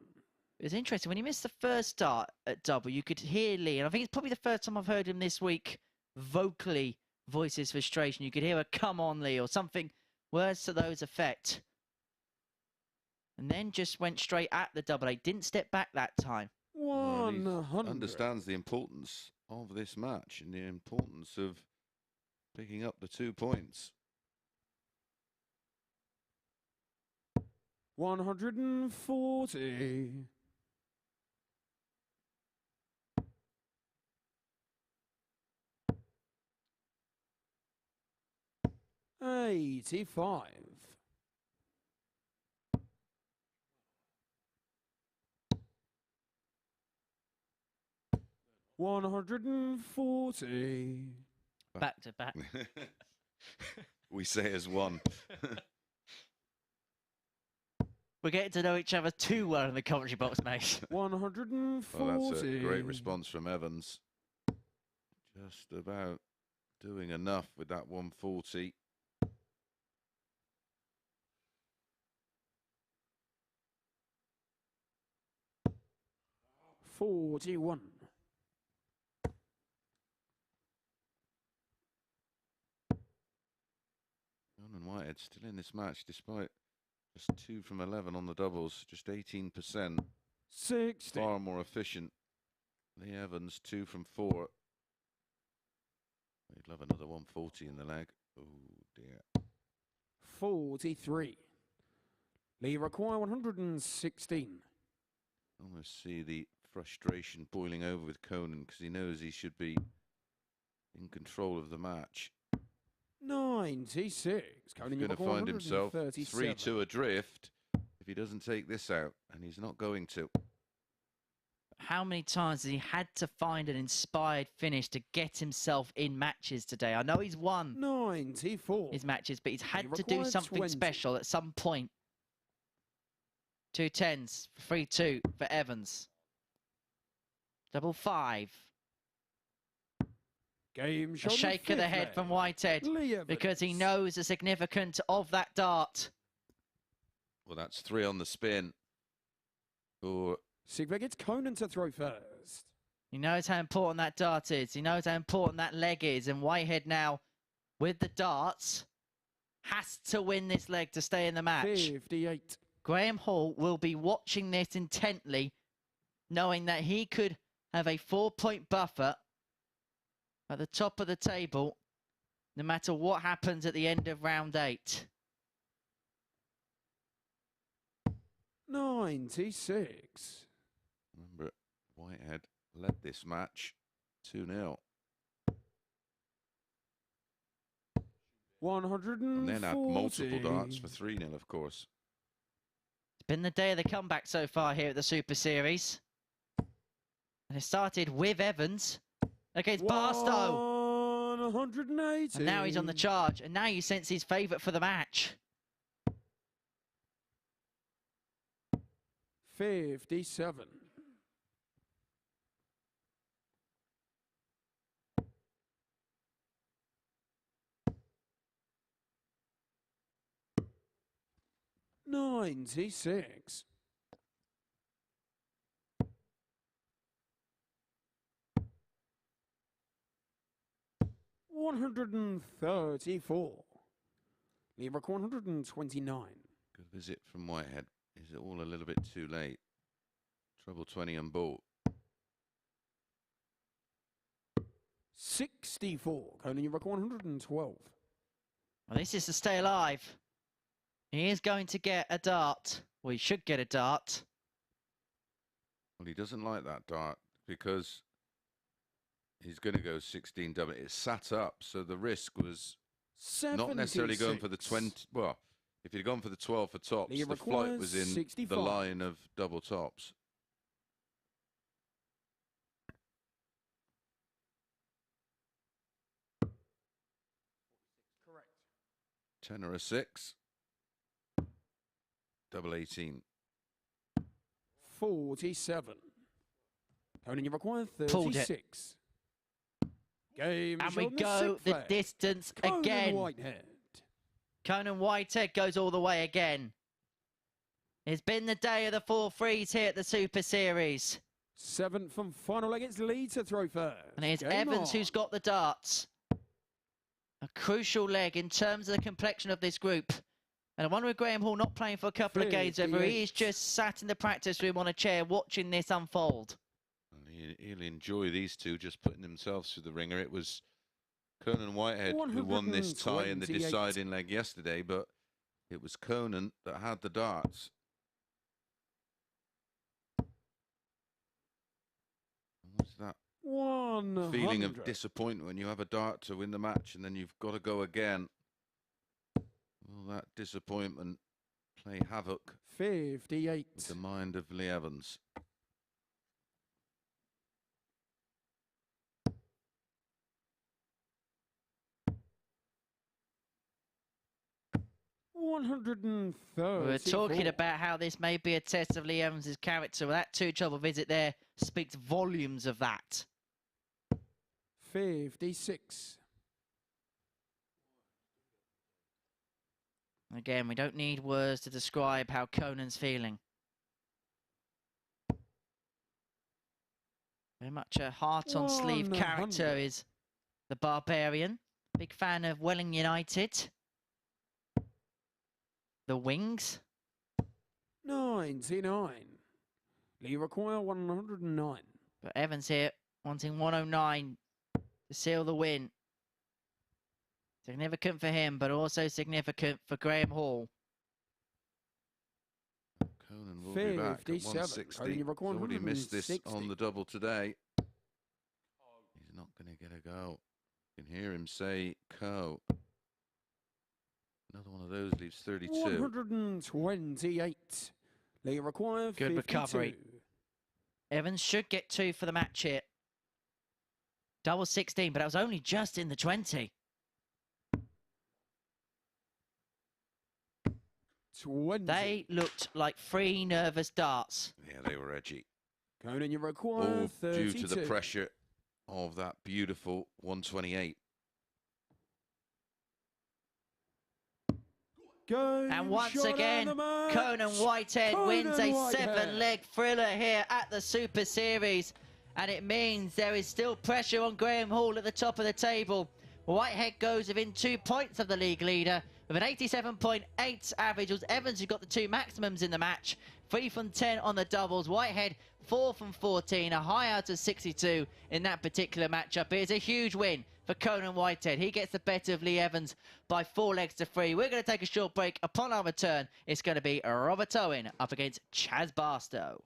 It was interesting. When he missed the first dart at double, you could hear Lee, and I think it's probably the first time I've heard him this week vocally voice his frustration. You could hear a "come on, Lee" or something, words to those effect. And then just went straight at the double eight. Didn't step back that time.
Well, he
100.
understands the importance of this match and the importance of picking up the 2 points.
140. 85. 140.
Back to back.
We say as one.
We're getting to know each other too well in the commentary box, mate.
140.
Well, that's a great response from Evans. Just about doing enough with that 140.
41.
Conan Whitehead still in this match despite just 2 from 11 on the doubles, just 18%.
60.
Far more efficient. Lee Evans 2 from 4. He'd love another 140 in the leg. Oh dear.
43. Lee require 116.
Almost see the frustration boiling over with Conan because he knows he should be in control of the match.
96. Conan,
He's going to find himself
137.
3-2 adrift if he doesn't take this out, and he's not going to.
How many times has he had to find an inspired finish to get himself in matches today? I know he's won
94.
his matches, but he's had
He
to do
required
something
20.
special at some point. 2 10s, 3-2 for Evans. Double 5.
Game
A
shown.
shake of the head from Whitehead because he knows the significance of that dart.
Well, that's 3 on the spin. Or
Sigve gets Conan to throw first.
He knows how important that dart is. He knows how important that leg is. And Whitehead now, with the darts, has to win this leg to stay in the match.
58.
Graham Hall will be watching this intently, knowing that he could have a 4-point buffer at the top of the table, no matter what happens at the end of round 8.
96.
remember, Whitehead led this match 2-0.
140.
And then had multiple darts for 3-0, of course.
It's been the day of the comeback so far here at the Super Series. And it started with Evans against Barstow.
180.
And now he's on the charge. And now you sense he's favourite for the match.
57. $96. 134. Lerock 129.
Good visit from Whitehead. Is it all a little bit too late? Treble 20 on ball.
64. Conan Lerock 112.
Well, this is to stay alive. He is going to get a dart. Well, he should get a dart.
Well, he doesn't like that dart because he's going to go 16 double. It sat up, so the risk was
76.
not necessarily going for the 20. Well, if he'd gone for the 12 for tops,
He
the flight was in
65.
the line of double tops.
Correct.
10 or a 6. Double 18.
47. Conan, you require
Pulled it.
36. Game
And we
shown
go
sixth
the
flag.
distance
Conan
again.
Whitehead.
Conan Whitehead goes all the way again. It's been the day of the 4-3s here at the Super Series.
7th and final leg. It's Lee to throw first.
And it's
Game
Evans
on.
who's got the darts. A crucial leg in terms of the complexion of this group. And I wonder if Graham Hall not playing for a couple of games, whether he is
58.
just sat in the practice room on a chair watching this unfold.
And he'll enjoy these two just putting themselves through the ringer. It was Conan Whitehead who won this tie in the
128.
deciding leg yesterday, but it was Conan that had the darts. And what's that
100.
feeling of disappointment when you have a dart to win the match and then you've got to go again? Will that disappointment play havoc
58.
with the mind of Lee Evans?
$134.
We're talking about how this may be a test of Lee Evans' character. Well, that 2-trouble visit there speaks volumes of that.
56.
Again, we don't need words to describe how Conan's feeling. Very much a heart-on-sleeve
100.
character is the Barbarian. Big fan of Welling United. The Wings.
99. Lee require 109.
But Evans here wanting 109 to seal the win. Significant for him, but also significant for Graham Hall.
Conan will be back at
57.
160.
Conan, you
He's
record
already missed this
160.
on the double today. He's not going to get a go. You can hear him say, "Co." Another one of those leaves 32.
128. Lee require
Good
52.
recovery. Evans should get 2 for the match here. Double 16, but that was only just in the 20.
20.
They looked like 3 nervous darts.
Yeah, they were edgy.
Conan, you require
All
32.
due to the pressure of that beautiful 128.
And once again, Conan Whitehead wins a 7-leg thriller here at the Super Series. And it means there is still pressure on Graham Hall at the top of the table. Whitehead goes within 2 points of the league leader with an 87.8 average. Evans, who got the 2 maximums in the match. 3 from 10 on the doubles. Whitehead 4 from 14, a high out of 62 in that particular matchup. It is a huge win for Conan Whitehead. He gets the better of Lee Evans by 4 legs to 3. We're going to take a short break. Upon our return, it's going to be Robert Owen up against Chaz Barstow.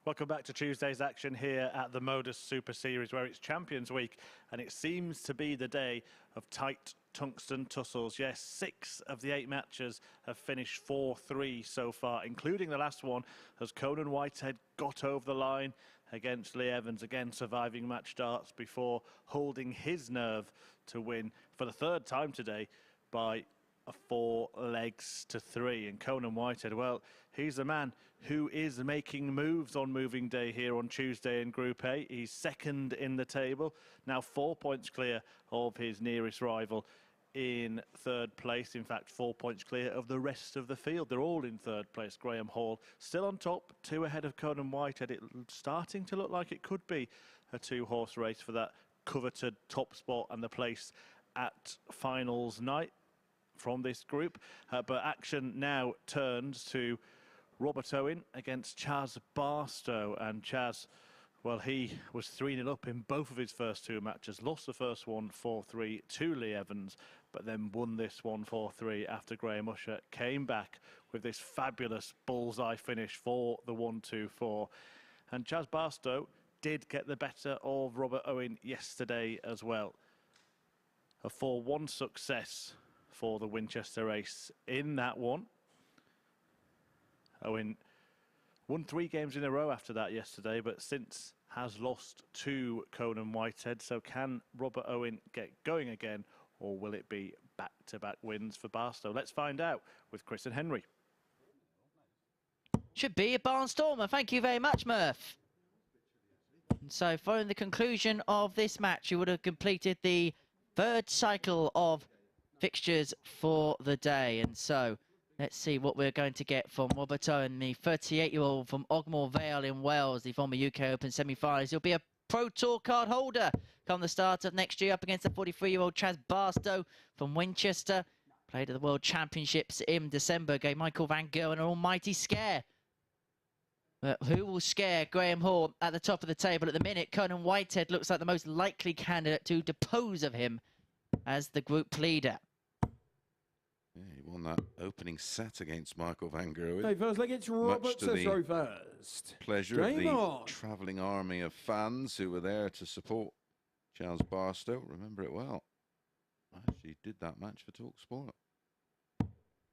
Welcome back to Tuesday's action here at the MODUS Super Series, where it's Champions Week, and it seems to be the day of tight tungsten tussles. Yes, 6 of the 8 matches have finished 4-3 so far, including the last one as Conan Whitehead got over the line against Lee Evans, again surviving match darts before holding his nerve to win for the 3rd time today by 4 legs to 3. And Conan Whitehead, well, he's the man who is making moves on moving day here on Tuesday in Group A. He's 2nd in the table, now 4 points clear of his nearest rival in 3rd place. In fact, 4 points clear of the rest of the field. They're all in 3rd place. Graham Hall still on top, 2 ahead of Conan Whitehead. It's starting to look like it could be a 2-horse race for that coveted top spot and the place at finals night from this group. But action now turns to Robert Owen against Chaz Barstow. And Chaz, well, he was 3-0 up in both of his first 2 matches. Lost the first one 4-3 to Lee Evans, but then won this one 4-3 after Graham Usher came back with this fabulous bullseye finish for the 1-2-4. And Chaz Barstow did get the better of Robert Owen yesterday as well. A 4-1 success for the Winchester race in that one. Owen won 3 games in a row after that yesterday, but since has lost to Conan Whitehead. So can Robert Owen get going again, or will it be back-to-back wins for Barstow? Let's find out with Chris and Henry.
Should be a barnstormer. Thank you very much, Murph. So following the conclusion of this match, you would have completed the third cycle of fixtures for the day. And so let's see what we're going to get from Robert Owen, the 38-year-old from Ogmore Vale in Wales, the former UK Open semi-finalist. He'll be a Pro Tour card holder come the start of next year up against the 43-year-old Barstow from Winchester. Played at the World Championships in December, gave Michael Van Gerwen an almighty scare. But who will scare Graham Hall at the top of the table at the minute? Conan Whitehead looks like the most likely candidate to depose of him as the group leader.
Yeah, he won that opening set against Michael Van Gerwen.
Hey, first leg, it's Robert to throw first.
Pleasure of the travelling army of fans who were there to support Charles Barstow. Remember it well. I actually did that match for TalkSport.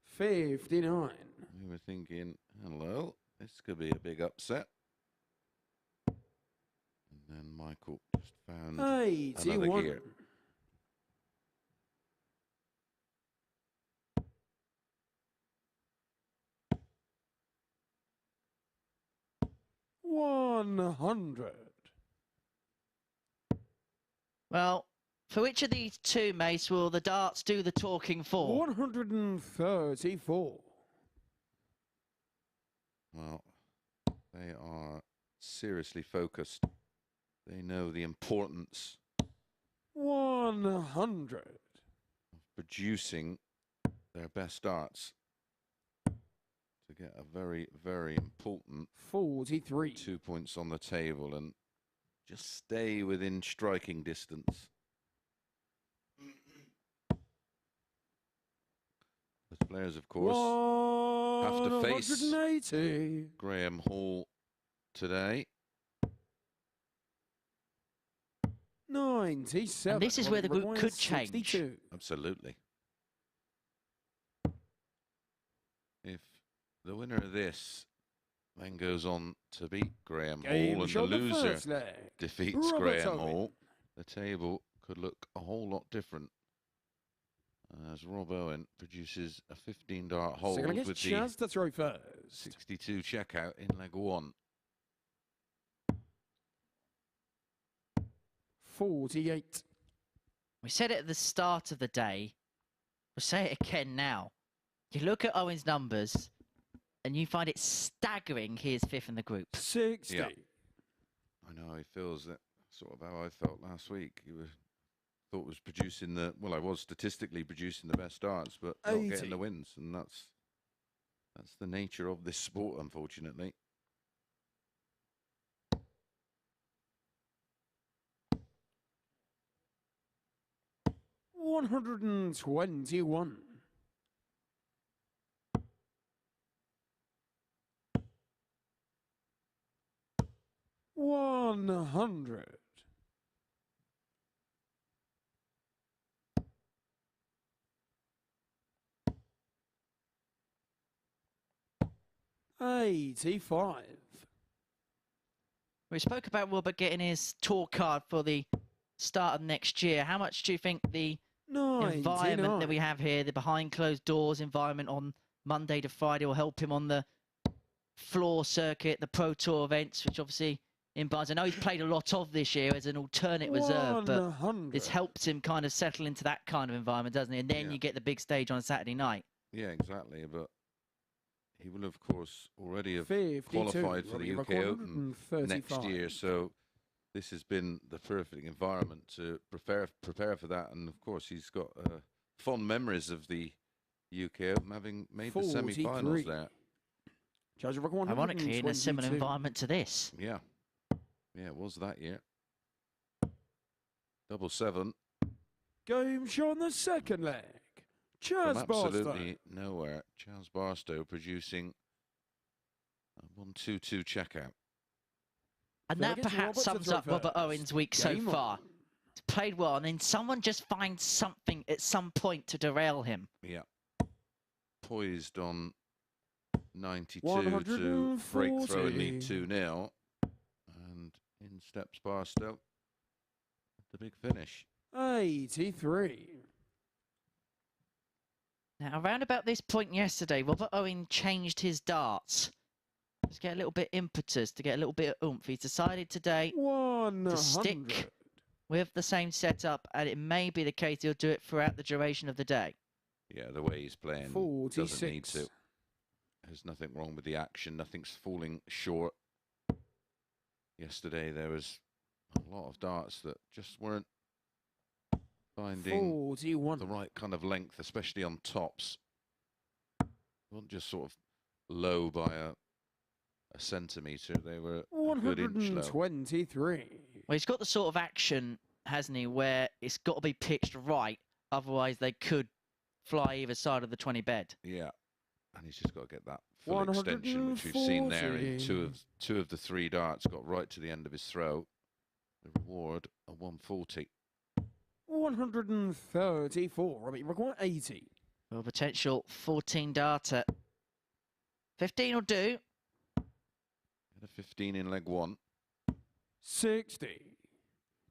59.
We were thinking, hello, this could be a big upset. And then Michael just found another gear.
100.
Well, for which of these two, Mace, will the darts do the talking for?
134.
Well, they are seriously focused. They know the importance
100.
of producing their best darts to get a very, very important
43.
2 points on the table and just stay within striking distance. The players, of course, have to face
180.
Graham Hall today.
97.
And this is where the group could change.
62.
Absolutely. If the winner of this then goes on to beat Graham Hall and the loser defeats Graham Hall, the table could look a whole lot different. As Rob Owen produces a 15-dart hold with the
chance to throw first.
62 checkout in leg one.
48.
We said it at the start of the day. We'll say it again now. You look at Owen's numbers and you find it staggering he is fifth in the group.
60.
Yeah. I know he feels that sort of how I felt last week. He was thought was producing the, well, I was statistically producing the best darts, but not getting the wins, and that's the nature of this sport, unfortunately.
$121. 100. 85.
We spoke about Robert getting his tour card for the start of next year. How much do you think the
99.
environment that we have here, the behind closed doors environment on Monday to Friday, will help him on the floor circuit, the Pro Tour events, which obviously in Barnes, I know he's played a lot of this year as an alternate reserve, but it's helped him kind of settle into that kind of environment, doesn't it? And then you get the big stage on a Saturday night.
Yeah, exactly. But he will, of course, already have qualified for the UK Open next year. So this has been the perfect environment to prepare for that. And, of course, he's got fond memories of the UK Open, having made the semi-finals there.
Ironically, in a similar environment to this.
Yeah. Yeah, it was that year. 7-7.
Game show on the second leg. Charles Barstow.
Absolutely nowhere. Charles Barstow producing a 1-2-2 checkout.
And that perhaps sums up Robert Owen's week so far. He's played well, and then someone just finds something at some point to derail him.
Yeah. Poised on 92 to break throw and lead 2-0. And in steps Barstow. The big finish.
83.
Now, around about this point yesterday, Robert Owen changed his darts. Just get a little bit impetus, to get a little bit of oomph. He's decided today, to stick
100.
with the same setup, and it may be the case he'll do it throughout the duration of the day.
Yeah, the way he's playing
46.
doesn't need to. There's nothing wrong with the action. Nothing's falling short. Yesterday there was a lot of darts that just weren't finding
41.
the right kind of length, especially on tops. Not just sort of low by a centimetre. They were a good inch low.
123.
Well, he's got the sort of action, hasn't he, where it's got to be pitched right, otherwise they could fly either side of the 20 bed.
Yeah, and he's just got to get that full extension, which we've seen there in two of the three darts. Got right to the end of his throw. The reward, a 140.
134. Robbie, require 80.
Well, potential 14 darter. 15 will do.
Had a 15 in leg one.
60.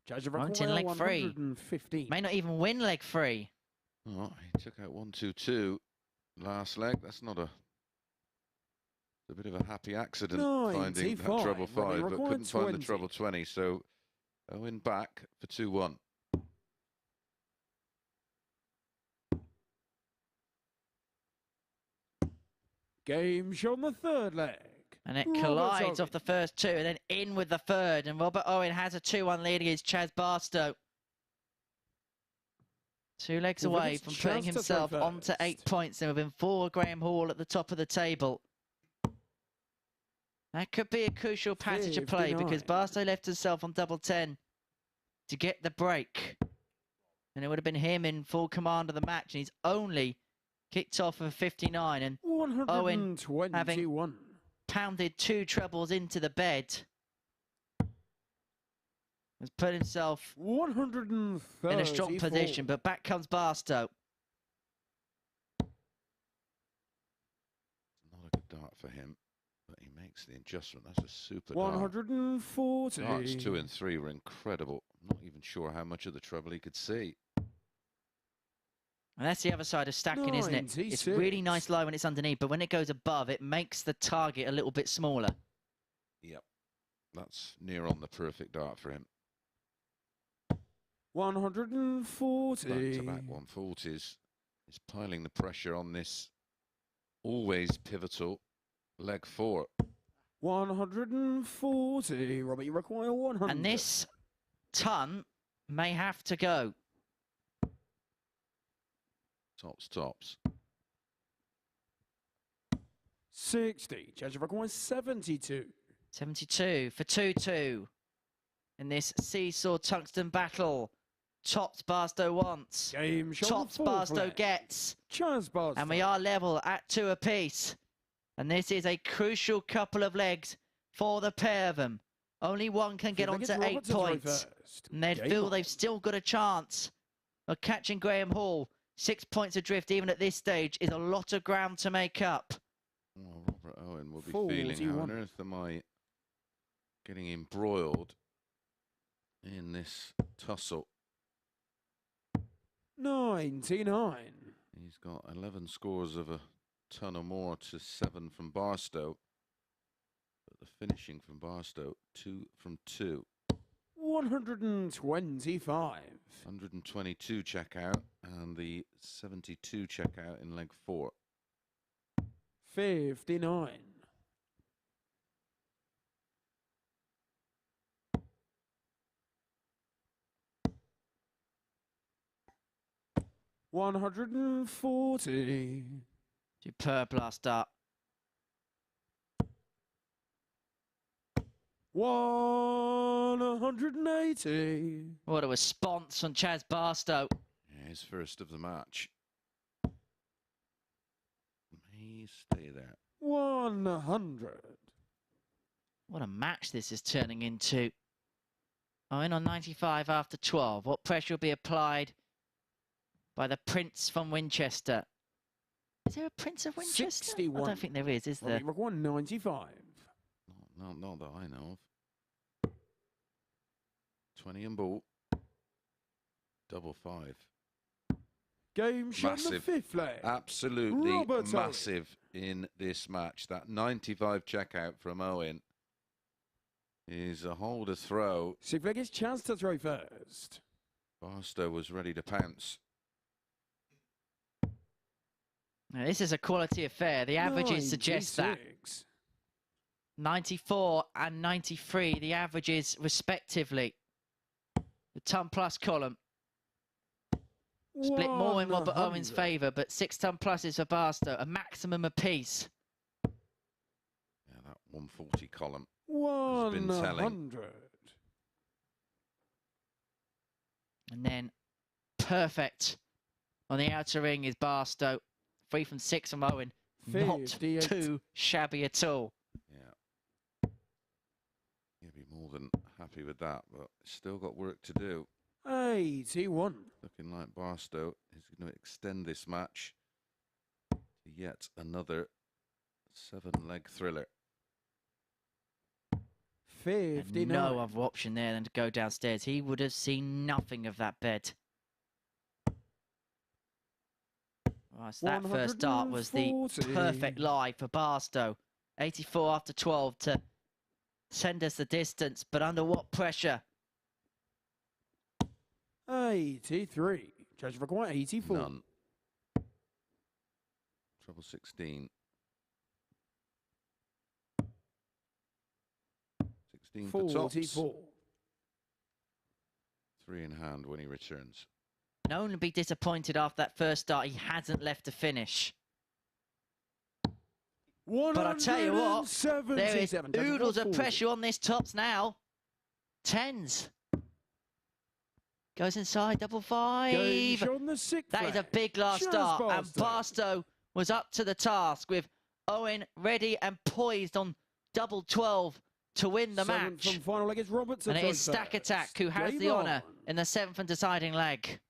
Judge of
Won't in
require
leg three.
115.
May not even win leg 3.
Oh, he took out 1-2-2 last leg. That's not a bit of a happy accident finding that
95.
treble 5, but couldn't find the
20.
treble 20. So Owen back for 2-1.
Game show on the third leg.
And it
Robert
collides
Owen.
off the first two and then in with the third. And Robert Owen has a 2-1 lead against Chaz Barstow. 2 legs
Well,
away
it's
from
Chaz
putting
to
himself
throw
onto 8
first.
points and within 4 Graham Hall at the top of the table. That could be a crucial passage of play because
59.
Barstow left himself on double 10 to get the break. And it would have been him in full command of the match. And he's only kicked off of 59. And Owen
121.
pounded 2 trebles into the bed. Has put himself
134.
in a strong position, but back comes Barstow.
Not a good dart for him, but he makes the adjustment. That's a super dart.
140.
Darts 2 and 3 were incredible. I'm not even sure how much of the treble he could see.
And that's the other side of stacking, isn't it? It's really
96.
nice low when it's underneath, but when it goes above, it makes the target a little bit smaller.
Yep, that's near on the perfect dart for him.
140.
Back-to-back 140s. He's piling the pressure on this always pivotal leg 4.
140. Robbie, you require 100.
And this ton may have to go.
Tops.
60. Judge requires 72.
72 for 2-2 in this seesaw tungsten battle. Tops Barstow wants.
Game show
Tops
fourth
Barstow
leg.
gets.
Chaz Barstow.
And we are level at 2 apiece. And this is a crucial couple of legs for the pair of them. Only one can get
Fifth leg,
onto
it's
8
Robert to throw
points.
first.
And they
Game
feel
on.
they've still got a chance of catching Graham Hall. 6 points adrift, even at this stage, is a lot of ground to make up.
Well, Robert Owen will be feeling, how on
41.
earth am I getting embroiled in this tussle?
99.
He's got 11 scores of a ton or more to 7 from Barstow. But the finishing from Barstow, 2 from 2.
125.
122 check out and the 72 check out in leg 4.
59. 140.
Superb last start.
180.
What a response from Chaz Barstow.
Yeah, his first of the match. May stay there.
100.
What a match this is turning into. Owen on 95 after 12. What pressure will be applied by the Prince from Winchester? Is there a Prince of Winchester?
61.
I don't think there is there?
195.
Not that I know of. 20 and ball. Double 5.
Game shot in the
Massive.
fifth leg.
Absolutely
Robert Owen.
massive in this match. That 95 check out from Owen is a holder throw.
Six Vegas chance to throw first.
Barstow was ready to pounce.
Now, this is a quality affair. The averages suggest that. 94 and 93, the averages respectively. The ton plus column split more in Robert Owen's favour, but 6 ton pluses for Barstow, a maximum apiece.
Yeah, that 140 column has been telling.
100.
And then perfect on the outer ring is Barstow. 3 from 6 from Owen.
58.
Not too shabby at all.
Yeah. You'll be more than happy with that, but still got work to do.
81.
Looking like Barstow is going to extend this match to yet another 7-leg thriller.
59.
No other option there than to go downstairs. He would have seen nothing of that bed. Right, so that first start was the perfect lie for Barstow. 84 after 12 to send us the distance, but under what pressure?
83. Judge require 84.
None. Treble 16. 16 for tops.
44.
3 in hand when he returns.
No one would be disappointed after that first start. He hasn't left to finish. But I tell you what, there is oodles of pressure on this tops now. 10s. Goes inside, double 5. That is a big last start. And Barstow was up to the task with Owen ready and poised on double 12 to win the match.
From final leg is Roberts.
And it is Stack Attack who has the honour in the 7th and deciding leg.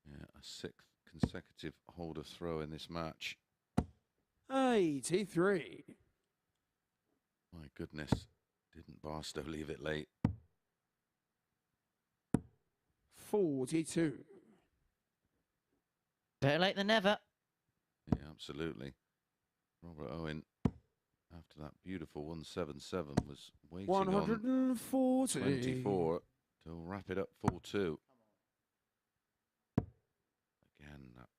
Yeah, a 6th consecutive holder throw in this match.
83.
My goodness, didn't Barstow leave it late?
42.
Better late than never.
Yeah, absolutely. Robert Owen, after that beautiful 177, was waiting
140.
on 24 to wrap it up 4-2. Again, that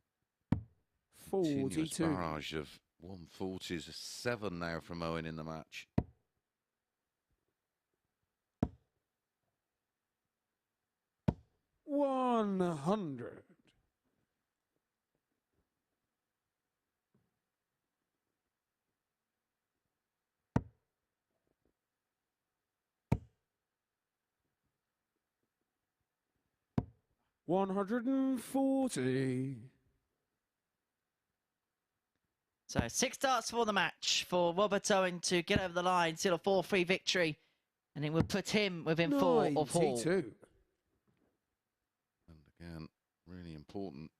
continuous
42.
barrage of 140s, 7 now from Owen in the match. $100. $140.
So 6 starts for the match for Robert Owen to get over the line, seal a 4-3 victory. And it will put him within 4 of Hall.
92.
And again, really important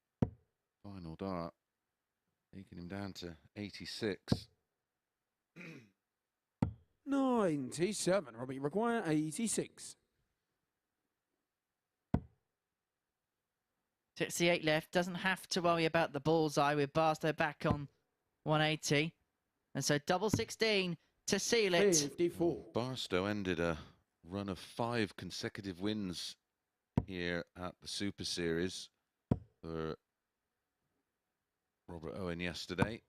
final dart, taking him down to 86.
97. Robbie require 86.
68 left. Doesn't have to worry about the bullseye with Barstow back on 180. And so double 16 to seal it.
54.
Barstow ended a run of 5 consecutive wins here at the Super Series for Robert Owen yesterday.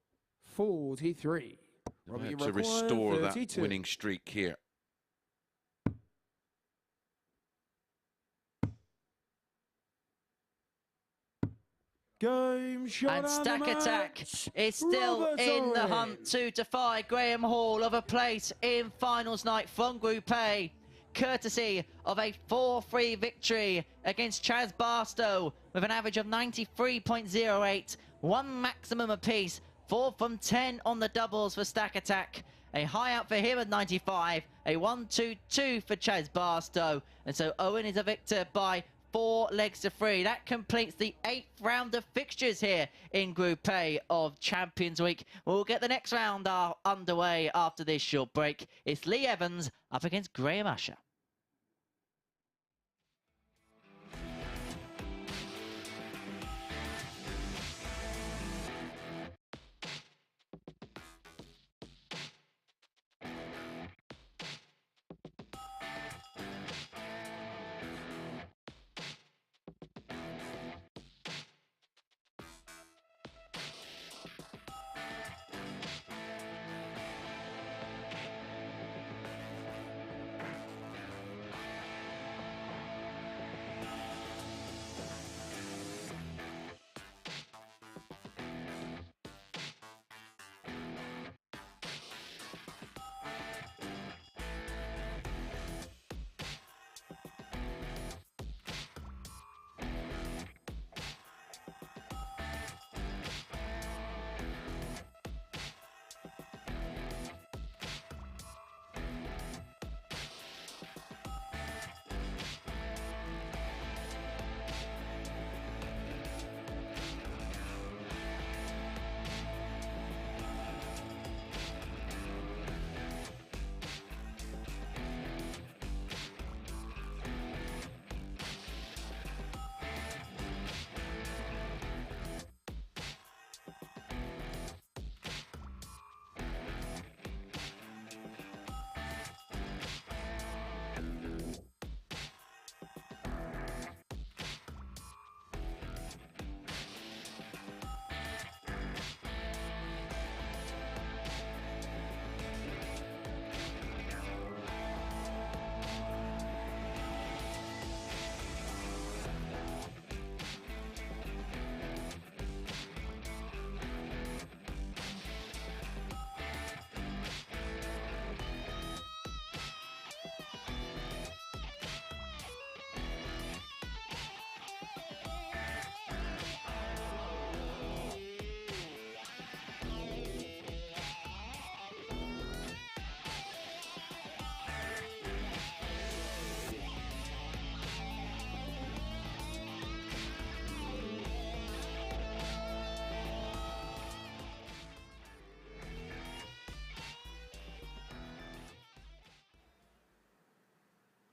43.
About to restore that winning streak here.
Game shot
And Stack Attack is still in the hunt to defy Graham Hall of a place in finals night from Group A, courtesy of a 4-3 victory against Chaz Barstow with an average of 93.08, 1 maximum apiece, 4 from 10 on the doubles for Stack Attack. A high out for him at 95, a 1-2-2 for Chaz Barstow. And so Owen is a victor by 4 legs to 3. That completes the 8th round of fixtures here in Group A of Champions Week. We'll get the next round underway after this short break. It's Lee Evans up against Graham Usher.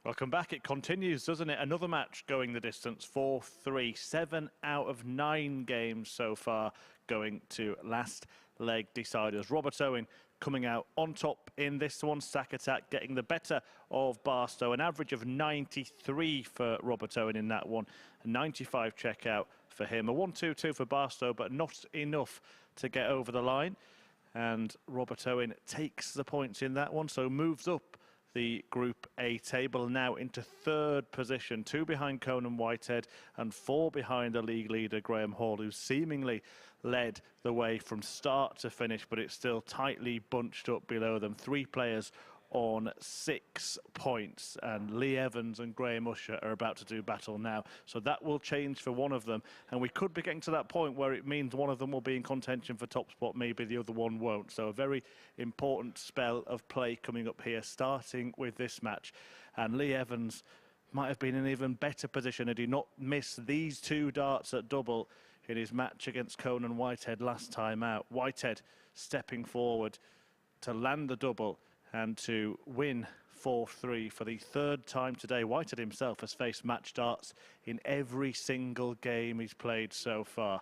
Welcome back. It continues, doesn't it? Another match going the distance, 4-3. 7 out of 9 games so far going to last leg deciders. Robert Owen coming out on top in this one. Sack attack getting the better of Barstow. An average of 93 for Robert Owen in that one. A 95 checkout for him. A 1-2-2 for Barstow, but not enough to get over the line. And Robert Owen takes the points in that one, so moves up the Group A table now into 3rd position, 2 behind Conan Whitehead and 4 behind the league leader Graham Hall, who seemingly led the way from start to finish, but it's still tightly bunched up below them. 3 players on 6 points, and Lee Evans and Graham Usher are about to do battle now, so that will change for one of them, and we could be getting to that point where it means one of them will be in contention for top spot, maybe the other one won't. So a very important spell of play coming up here, starting with this match. And Lee Evans might have been in an even better position had he not missed these 2 darts at double in his match against Conan Whitehead last time out. Whitehead stepping forward to land the double and to win 4-3 for the 3rd time today. Whitehead himself has faced match darts in every single game he's played so far.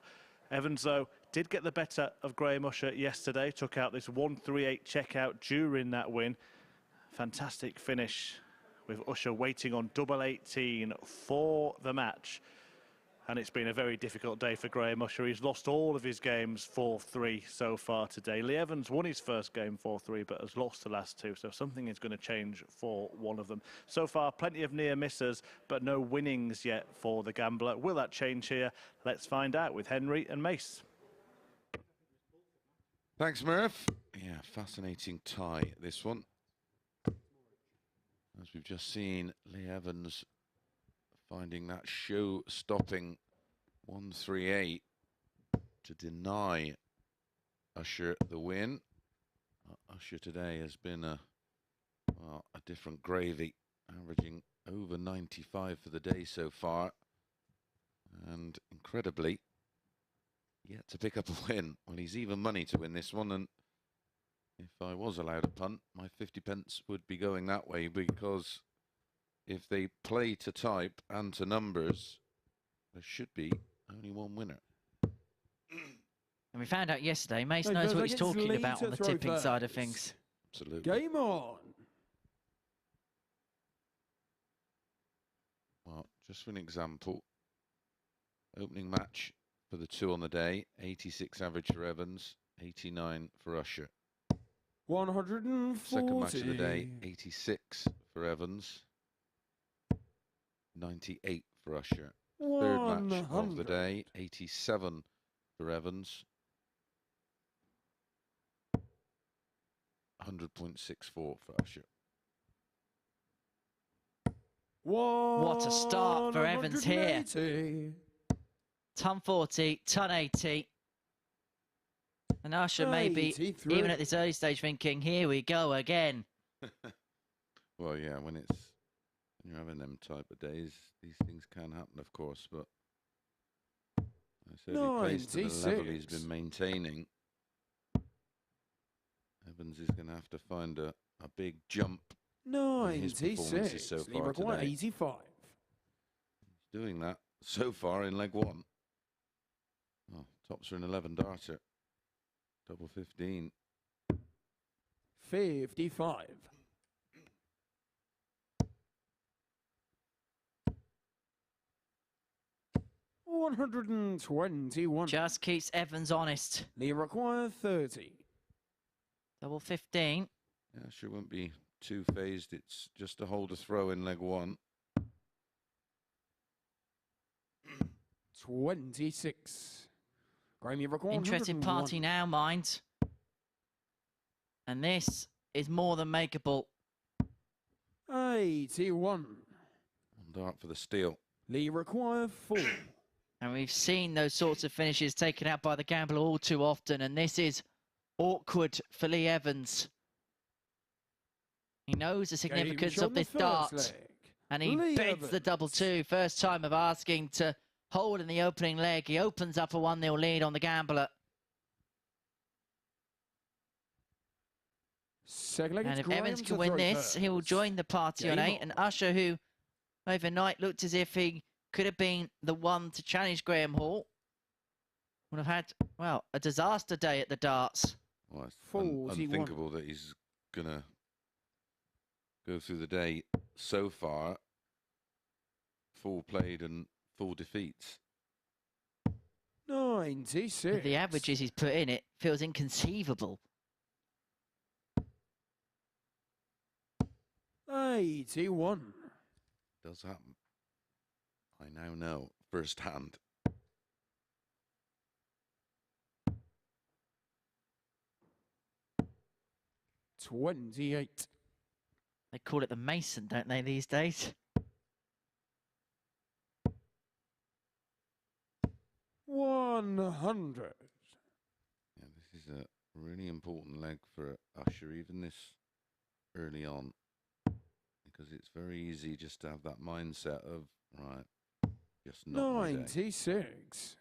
Evans, though, did get the better of Graham Usher yesterday, took out this 1-3-8 checkout during that win. Fantastic finish with Usher waiting on double 18 for the match. And it's been a very difficult day for Graham Usher. He's lost all of his games 4-3 so far today. Lee Evans won his first game 4-3, but has lost the last 2, so something is going to change for one of them. So far, plenty of near misses, but no winnings yet for the gambler. Will that change here? Let's find out with Henry and Mace.
Thanks, Murph. Yeah, fascinating tie, this one. As we've just seen, Lee Evans finding that show-stopping 1-3-8 to deny Usher the win. Usher today has been a different gravy, averaging over 95 for the day so far, and incredibly yet to pick up a win. Well, he's even money to win this one, and if I was allowed a punt, my 50 pence would be going that way, because if they play to type and to numbers, there should be only one winner.
And we found out yesterday, Mace knows what he's talking about on the tipping side of things.
Absolutely.
Game on.
Well, just for an example, opening match for the 2 on the day, 86 average for Evans, 89 for Usher.
140.
Second match of the day, 86 for Evans, 98 for Usher. Third match of the day, 87 for Evans, 100.64 for Usher.
What a start for Evans here. Ton 40, ton 80. And Usher maybe, even at this early stage, thinking, here we go again.
Well, yeah, when you're having them type of days, these things can happen, of course, but I said he plays to the level he's been maintaining. Evans is going to have to find a big jump in his performances so far today.
85.
He's doing that so far in leg 1. Oh, tops are an 11 darter. Double 15.
55. $121.
Just keeps Evans honest.
Lee require 30.
Double 15.
Yeah, sure won't be too phased. It's just a hold a throw in leg 1.
26.
Interesting party now, mind. And this is more than makeable.
81.
One dart for the steal.
Lee require 4.
And we've seen those sorts of finishes taken out by the gambler all too often, and this is awkward for Lee Evans. He knows the significance of this dart, and he beds the double 2. First time of asking to hold in the opening leg. He opens up a 1-0 lead on the gambler.
Second leg,
And
it's
if
Graham
Evans
to
can win
throw
this, he will
first.
join the party on
Game
8. And Usher, who overnight looked as if he could have been the one to challenge Graham Hall, would have had, well, a disaster day at the darts.
Well, it's
41.
unthinkable that he's going to go through the day so far, full played and full defeats.
96.
With the averages he's put in, it feels inconceivable.
81.
Does happen. I now know firsthand.
$28.
They call it the Mason, don't they, these days?
100.
Yeah, this is a really important leg for Usher, even this early on, because it's very easy just to have that mindset of, right, just not my day.
96.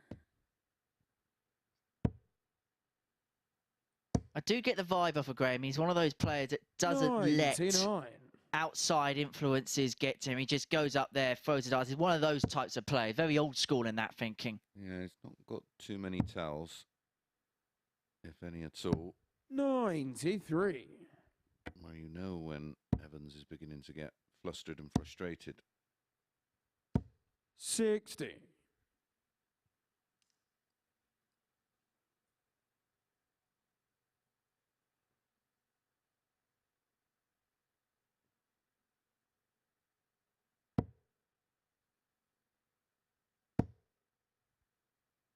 I do get the vibe off of Graham. He's one of those players that doesn't let
99.
outside influences get to him. He just goes up there, throws it out. He's one of those types of players. Very old school in that thinking.
Yeah, he's not got too many tells, if any at all,
93.
where you know when Evans is beginning to get flustered and frustrated.
60.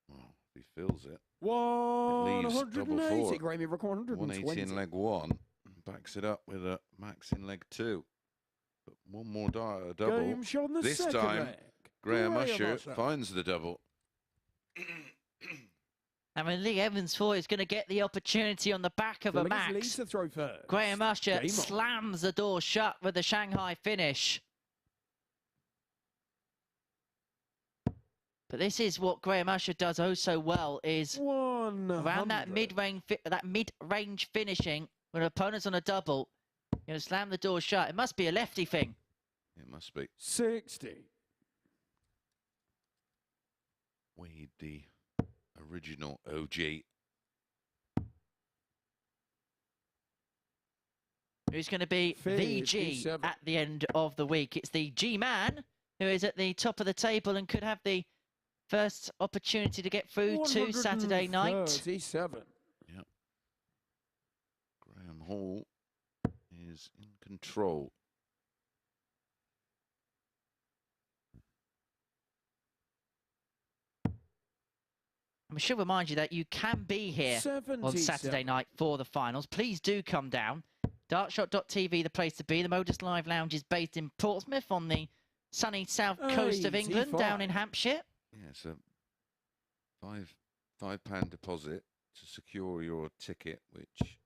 Well, if he fills it, leaves double
180.
four.
Graham, you record
180
120.
in leg 1, backs it up with a max in leg 2. But one more dart, a double.
Game shot in the
This
second
time,
leg.
Graham Usher finds the double.
I mean, Lee Evans thought he's going to get the opportunity on the back of a
Felix Lee
max.
to throw first.
Graham Usher
Game on.
slams the door shut with the Shanghai finish. But this is what Graham Usher does oh so well, is
100.
around that mid-range finishing when an opponent's on a double, you know, slam the door shut. It must be a lefty thing.
It must be.
60.
Wade, the original OG.
Who's going to be the G
57.
at the end of the week? It's the G-man who is at the top of the table and could have the first opportunity to get through to Saturday night.
37.
Yep. Graham Hall is in control.
I should remind you that you can be here on
77.
Saturday night for the finals. Please do come down. Dartshot.tv, the place to be. The Modus Live Lounge is based in Portsmouth on the sunny south coast of England, down in Hampshire.
Yeah, it's a £5 deposit to secure your ticket, which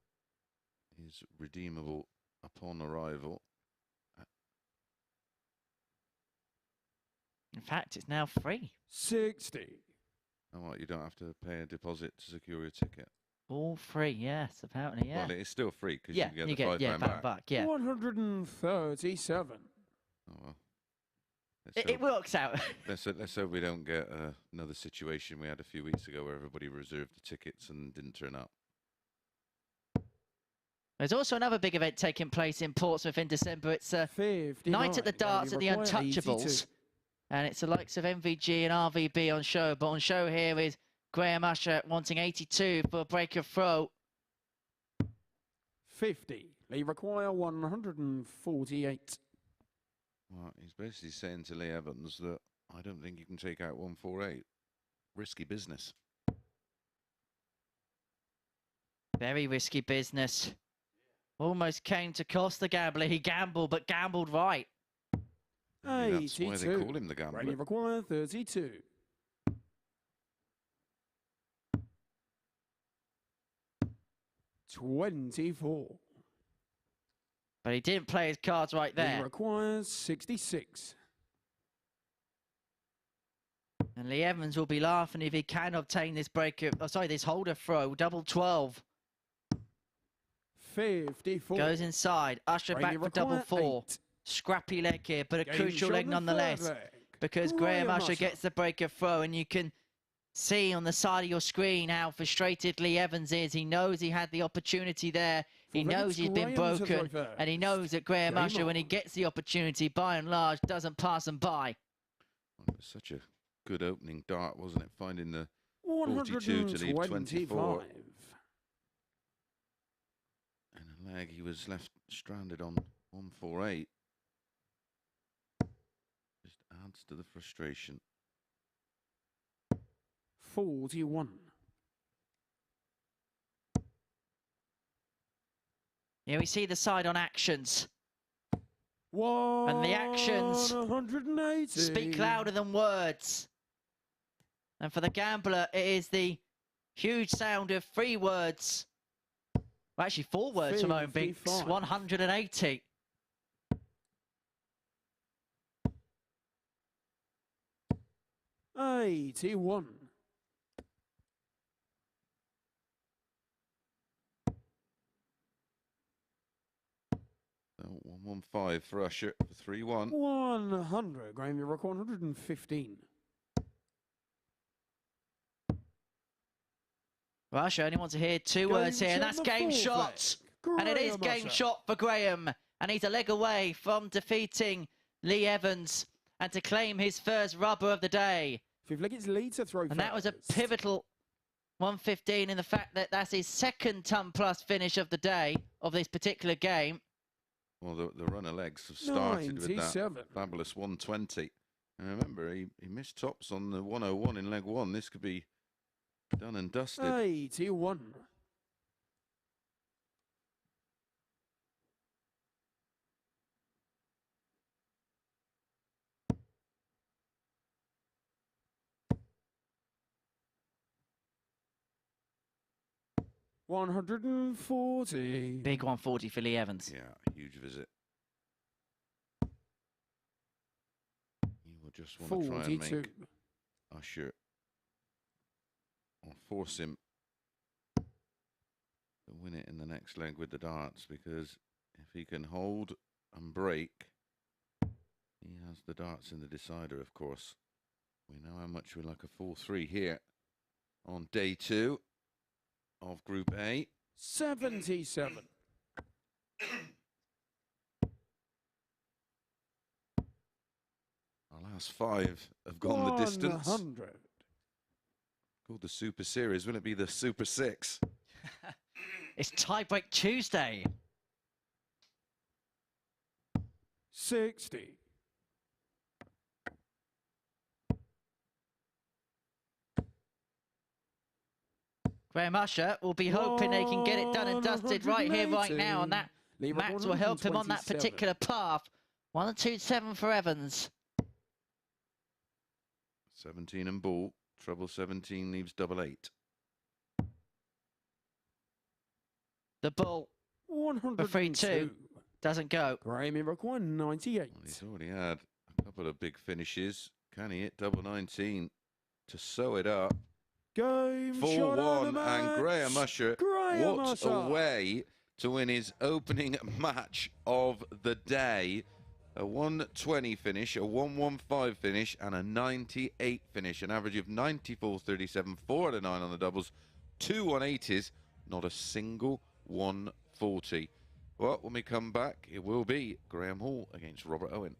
is redeemable upon arrival.
In fact, it's now free.
60.
Oh, what, you don't have to pay a deposit to secure your ticket?
All free, yes, apparently, yeah.
Well, it is still free because
Yeah,
you get the £5 back.
Yeah.
137.
Oh, well.
It works out.
Let's hope we don't get another situation we had a few weeks ago where everybody reserved the tickets and didn't turn up.
There's also another big event taking place in Portsmouth in December. It's a
59.
night at the darts at the
Require
Untouchables.
82.
And it's the likes of MVG and RVB on show. But on show here is Graham Usher wanting 82 for a break of throw.
50. They require 148.
Well, he's basically saying to Lee Evans that I don't think you can take out 148. Risky business.
Very risky business. Almost came to cost the gambler. He gambled, but gambled right.
Maybe that's why they
82.
call him the gambler.
Ready require 32. $24.
But he didn't play his cards right
He
there.
requires 66.
And Lee Evans will be laughing if he can obtain this break of, this holder throw, double 12.
54.
Goes inside. Usher back for double four.
8.
Scrappy leg here, but a
Game
crucial
shot
leg
the third
nonetheless.
leg.
Because Graham Usher
Usher.
gets the breaker throw, and you can see on the side of your screen how frustrated Lee Evans is. He knows he had the opportunity there. He knows he's been broken, and he knows that Graham Usher, when he gets the opportunity, by and large, doesn't pass him by.
Well, it was such a good opening dart, wasn't it? Finding the 42 to leave 24.
125.
And a leg, he was left stranded on 148. Just adds to the frustration.
41.
Here we see the side on actions.
And
And the actions
180.
speak louder than words. And for the gambler, it is the huge sound of 3 words. Well, actually 4 words from Owen Binks.
55.
180.
$81.
So 115 for Usher for 3-1.
100. Graham, you rock 115.
Well, Usher only wants to hear 2 words here, and that's game shot. And it is game shot for Graham. And he's a leg away from defeating Lee Evans and to claim his first rubber of the day.
5 leg, it's Lee to throw
And that was a
first.
pivotal 115 in the fact that that's his second ton-plus finish of the day, of this particular game.
Well, the runner legs have started with
97.
that fabulous 120. And remember, he missed tops on the 101 in leg 1. This could be done and dusted.
81. $140.
Big 140 for Lee Evans.
Yeah, huge visit. You will just want to try and
42.
make Usher or force him to win it in the next leg with the darts, because if he can hold and break, he has the darts in the decider, of course. We know how much we like a full 3 here on day 2 of Group A.
77.
Our last 5 have gone the distance.
100.
Called the Super Series. Will it be the Super 6?
It's Tiebreak Tuesday.
60.
Graham Usher will be hoping they can get it done and dusted right here, right now, and that Max will help him on that particular path. 127 for Evans.
17 and ball. Treble 17 leaves double 8.
The ball for 3-2 doesn't go.
Graham in rock 198.
Well, he's already had a couple of big finishes. Can he hit double 19 to sew it up?
Game shot of the
4-1, and Graham Usher
Graham
walks
Usher.
away to win his opening match of the day. A 120 finish, a 115 finish, and a 98 finish. An average of 94.37, 4 out of 9 on the doubles, 2 180s, not a single 140. Well, when we come back, it will be Graham Hall against Robert Owen.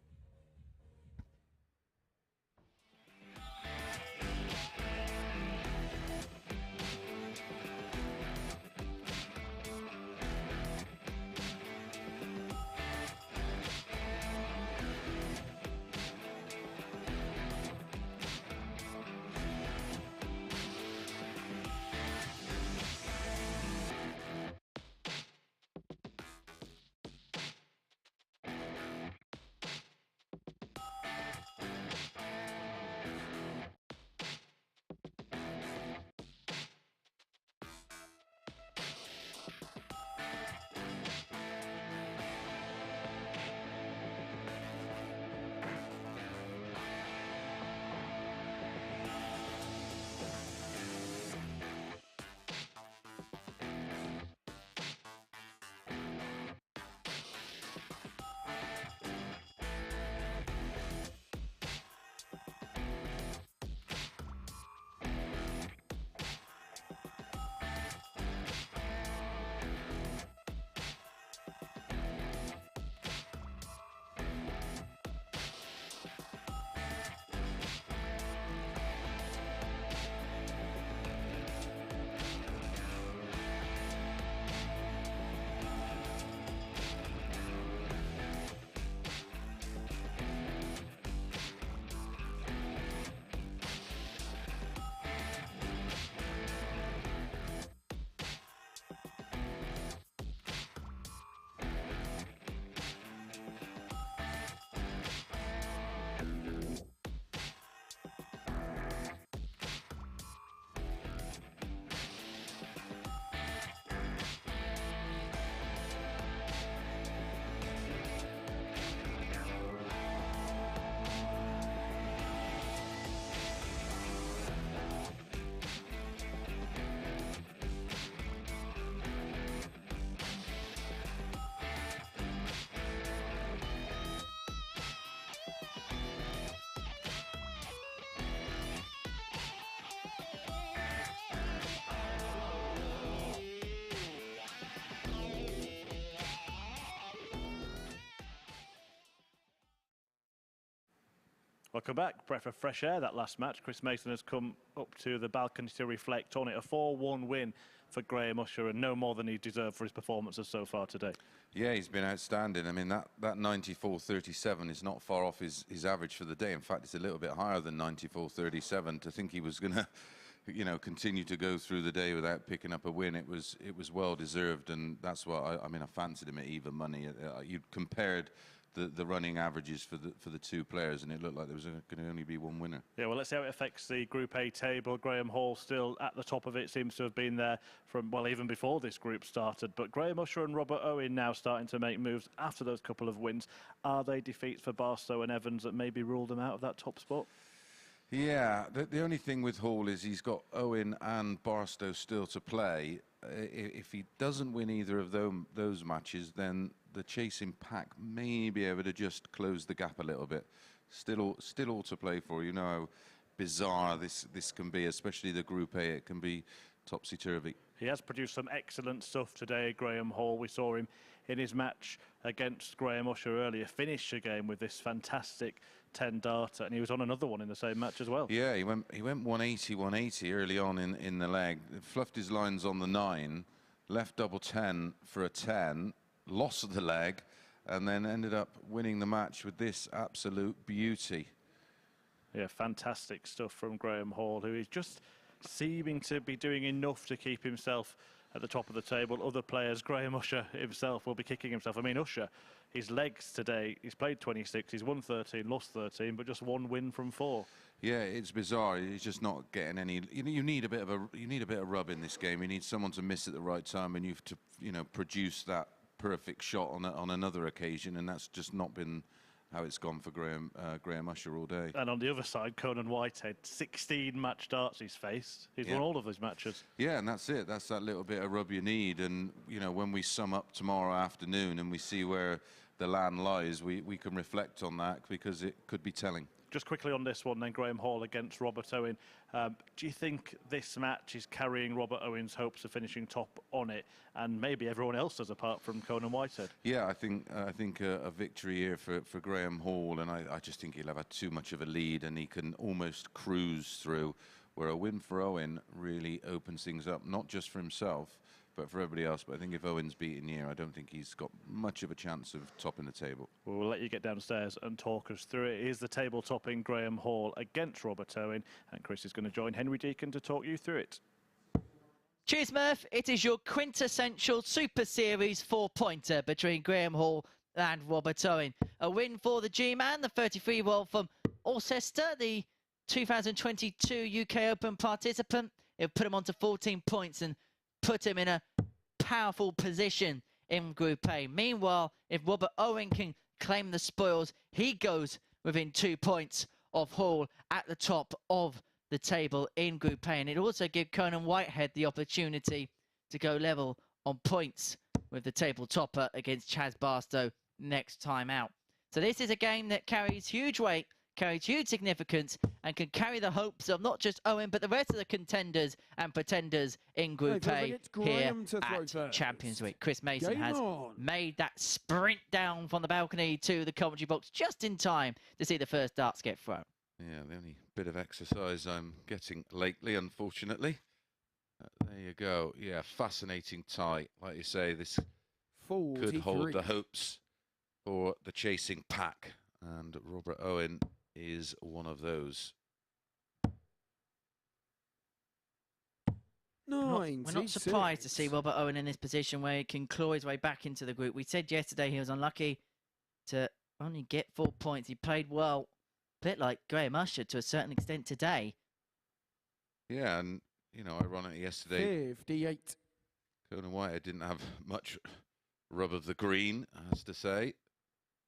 Welcome back. Breath of fresh air, that last match. Chris Mason has come up to the balcony to reflect on it. A 4-1 win for Graham Usher, and no more than he deserved for his performances so far today.
Yeah, he's been outstanding. I mean, that 94.37 is not far off his average for the day. In fact, it's a little bit higher than 94.37. To think he was going to, you know, continue to go through the day without picking up a win, it was well deserved, and that's what I mean. I fancied him at even money. You'd compared the running averages for the two players, and it looked like there was going to only be one winner.
Yeah, well, let's see how it affects the Group A table. Graham Hall still at the top of it, seems to have been there from, well, even before this group started. But Graham Usher and Robert Owen now starting to make moves after those couple of wins. Are they defeats for Barstow and Evans that maybe ruled them out of that top spot?
Yeah, the only thing with Hall is he's got Owen and Barstow still to play. If he doesn't win either of those matches, then the chasing pack may be able to just close the gap a little bit. Still all to play for. You know how bizarre this can be, especially the Group A. It can be topsy-turvy.
He has produced some excellent stuff today, Graham Hall. We saw him in his match against Graham Usher earlier, finish a game with this fantastic 10-darter, and he was on another one in the same match as well.
Yeah, he went 180 early on in the leg. Fluffed his lines on the 9, left double 10 for a 10, lost the leg, and then ended up winning the match with this absolute beauty.
Yeah, fantastic stuff from Graham Hall, who is just seeming to be doing enough to keep himself at the top of the table. Other players, Graham Usher himself, will be kicking himself. I mean, Usher, his legs today, he's played 26, he's won 13, lost 13, but just one win from 4.
Yeah, it's bizarre. He's just not getting any. You need a bit of rub in this game. You need someone to miss at the right time, and you've to produce that perfect shot on another occasion, and that's just not been how it's gone for Graham Usher all day.
And on the other side, Conan Whitehead, 16 match darts he's faced. He's won all of his matches.
Yeah, and that's it. That's that little bit of rub you need. And, you know, when we sum up tomorrow afternoon and we see where the land lies, we can reflect on that, because it could be telling.
Just quickly on this one then, Graham Hall against Robert Owen. Do you think this match is carrying Robert Owen's hopes of finishing top on it, and maybe everyone else does apart from Conan Whitehead?
Yeah, I think a victory here for Graham Hall, and I just think he'll have had too much of a lead and he can almost cruise through, where a win for Owen really opens things up, not just for himself, but for everybody else. But I think if Owen's beaten here, I don't think he's got much of a chance of topping the table.
Well, we'll let you get downstairs and talk us through it. Here's the table topping Graham Hall against Robert Owen, and Chris is going to join Henry Deacon to talk you through it.
Cheers, Murph. It is your quintessential Super Series 4-pointer between Graham Hall and Robert Owen. A win for the G-Man, the 33-year-old from Alcester, the 2022 UK Open participant. It put him on to 14 points and put him in a powerful position in Group A. Meanwhile, if Robert Owen can claim the spoils, he goes within 2 points of Hall at the top of the table in Group A. And it also gives Conan Whitehead the opportunity to go level on points with the table topper against Chaz Barstow next time out. So this is a game that carries huge weight, carries huge significance, and can carry the hopes of not just Owen, but the rest of the contenders and pretenders in Group A here at Champions Week. Chris Mason has made that sprint down from the balcony to the commentary box just in time to see the first darts get thrown.
Yeah, the only bit of exercise I'm getting lately, unfortunately. There you go. Yeah, fascinating tie. Like you say, this 43 could hold the hopes for the chasing pack, and Robert Owen is one of those.
We're not surprised to see Robert Owen in this position where he can claw his way back into the group. We said yesterday he was unlucky to only get 4 points. He played well, a bit like Graham Usher to a certain extent today.
Yeah, and, you know, ironically yesterday,
58.
Conan Whitehead didn't have much rub of the green, as to say,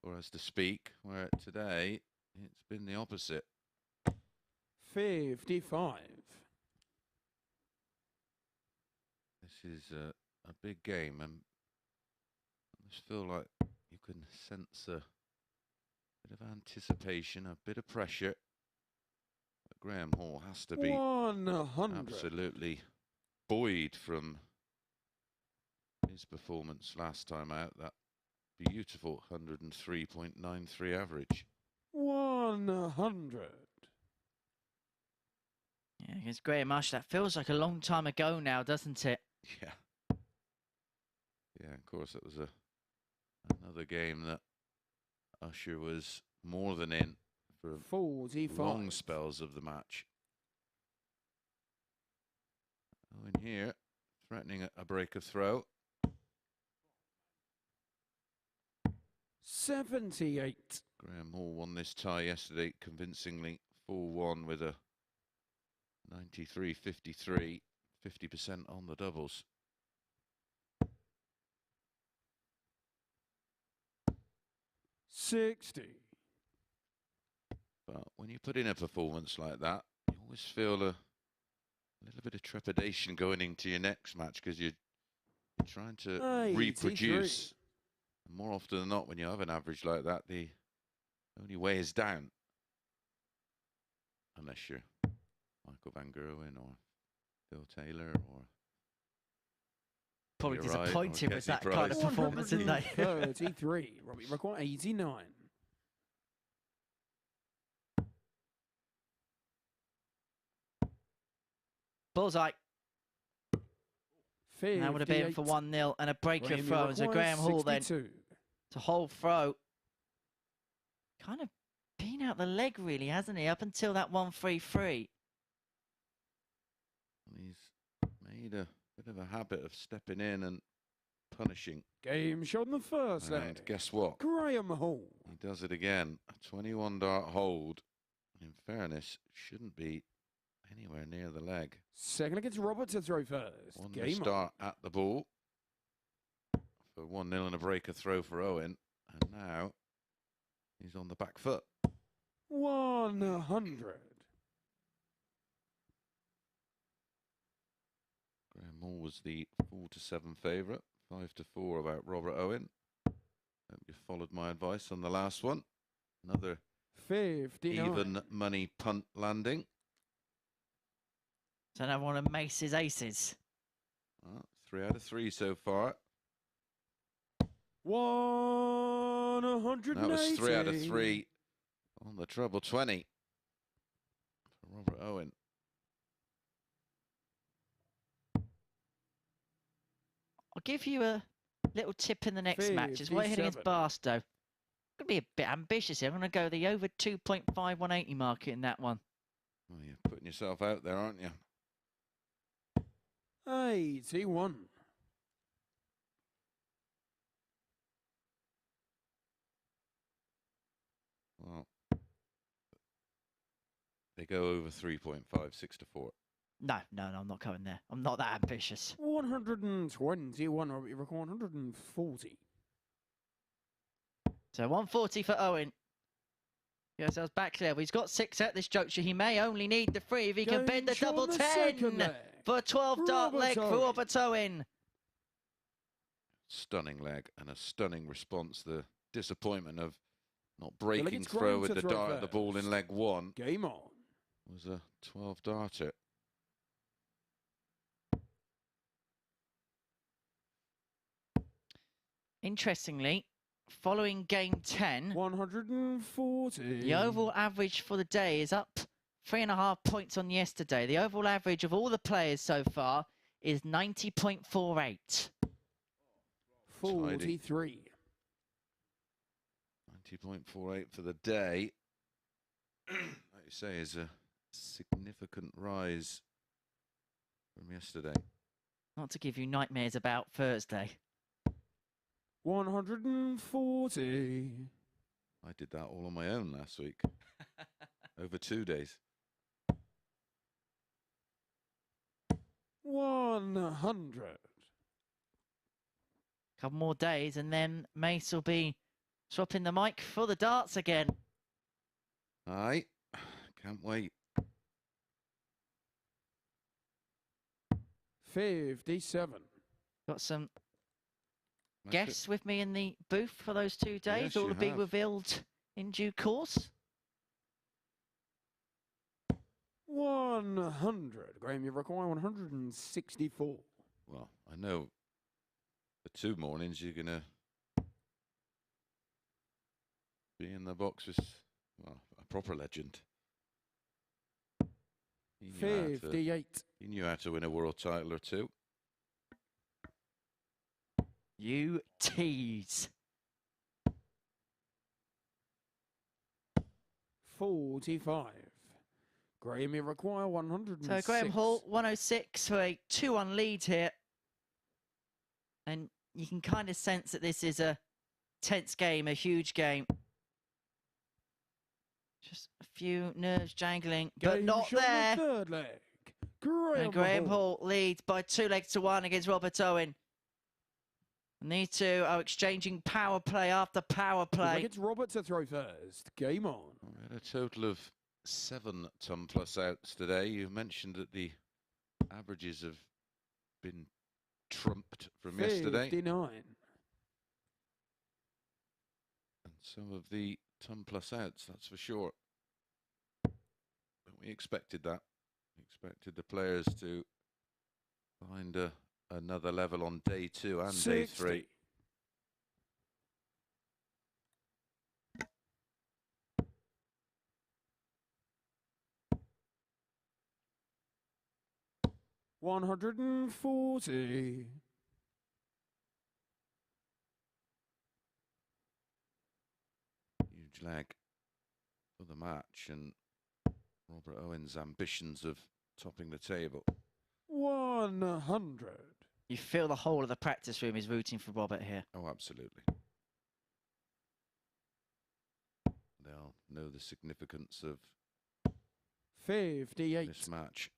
or as to speak, where today it's been the opposite.
55.
This is a big game, and I just feel like you can sense a bit of anticipation, a bit of pressure. But Graham Hall has to be
100.
absolutely buoyed from his performance last time out. That beautiful 103.93 average.
100. 100.
Yeah, against Graham Usher. That feels like a long time ago now, doesn't it?
Yeah. Yeah, of course, it was another game that Usher was more than in for
45.
long spells of the match. Owen here, threatening a break of throw.
78.
Graham Hall won this tie yesterday convincingly, 4-1 with a 93-53, 50% on the doubles.
$60.
But when you put in a performance like that, you always feel a little bit of trepidation going into your next match because you're trying to
83.
reproduce. And more often than not, when you have an average like that, the only way is down. Unless you're Michael Van Gerwen or Phil Taylor or
Probably
You're right,
disappointed
or
with that
Kessie
kind of
Price.
performance, isn't they?
33. Robbie require 89.
Bullseye. And that would have been
58.
for 1-0 and a break of
Graham, you
throw. And so
require
Graham Hall then
62.
to hold throw. Kind of been out the leg, really, hasn't he? Up until that 1-3-3.
he's made a bit of a habit of stepping in and punishing.
Game shot in the first
And
leg.
guess what?
Graham Hall.
He does it again. A 21 dart hold, in fairness, shouldn't be anywhere near the leg.
Second against Robert to throw first.
One
Game
start at the ball for 1-0 and a breaker throw for Owen. And now he's on the back foot.
100.
Graham Hall was the 4-7 favourite. 5-4 about Robert Owen. Hope you followed my advice on the last one. Another
59.
even money punt landing.
So another one of Mace's aces.
3 out of 3 so far.
180.
That was 3 out of 3 on the treble 20 for Robert Owen.
I'll give you a little tip in the next match. As we're heading against
57.
Barstow. I'm going to be a bit ambitious here. I'm going to go the over 2.5 180 market in that one.
Well, you're putting yourself out there, aren't you?
81.
Well, they go over 3.5, 6-4.
No, I'm not going there. I'm not that ambitious.
121. Robbie require 140.
So 140 for Owen. Yes, I was back there. He's got 6 at this juncture. He may only need the 3 if he can bend the
Game shot
double
on the
10
second leg.
for a 12-dart
Robert
leg for
Owen.
Robert Owen.
Stunning leg and a stunning response. The disappointment of not
Well,
breaking
it's
through
Graham
with
to
the
throw
dart at the ball in
first.
leg 1
Game on.
was a 12-darter.
Interestingly, following game 10,
140.
the overall average for the day is up 3.5 points on yesterday. The overall average of all the players so far is 90.48.
43.
90.48 for the day. Like you say, is a significant rise from yesterday.
Not to give you nightmares about Thursday.
140.
I did that all on my own last week. Over 2 days.
100.
Couple more days and then Mace will be swapping the mic for the darts again.
Aye, can't wait.
57.
Got some
That's
guests with me in the booth for those 2 days.
Yes,
All
you
will be
have.
revealed in due course.
100. Graham, you require 164.
Well, I know the 2 mornings you're going to be in the box with well, a proper legend. He knew,
58.
he knew how to win a world title or two.
You tease.
45. Graham, you require 106.
So Graham Hall, 106 for a 2-1 lead here. And you can kind of sense that this is a tense game, a huge game. Just a few nerves jangling, but
Game
not
shot
there.
The third leg.
And Graham Hall leads by 2 legs to 1 against Robert Owen. And these two are exchanging power play after power play.
It's Robert to throw first. Game on.
We had a total of 7 ton plus outs today. You mentioned that the averages have been trumped from yesterday.
59.
And some of the ton plus outs, that's for sure. But we expected that. We expected the players to find another level on day 2 and
60.
day 3.
$140.
Huge lag for the match, and Robert Owen's ambitions of topping the table.
100.
You feel the whole of the practice room is rooting for Robert here.
Oh, absolutely. They'll know the significance of
58.
this match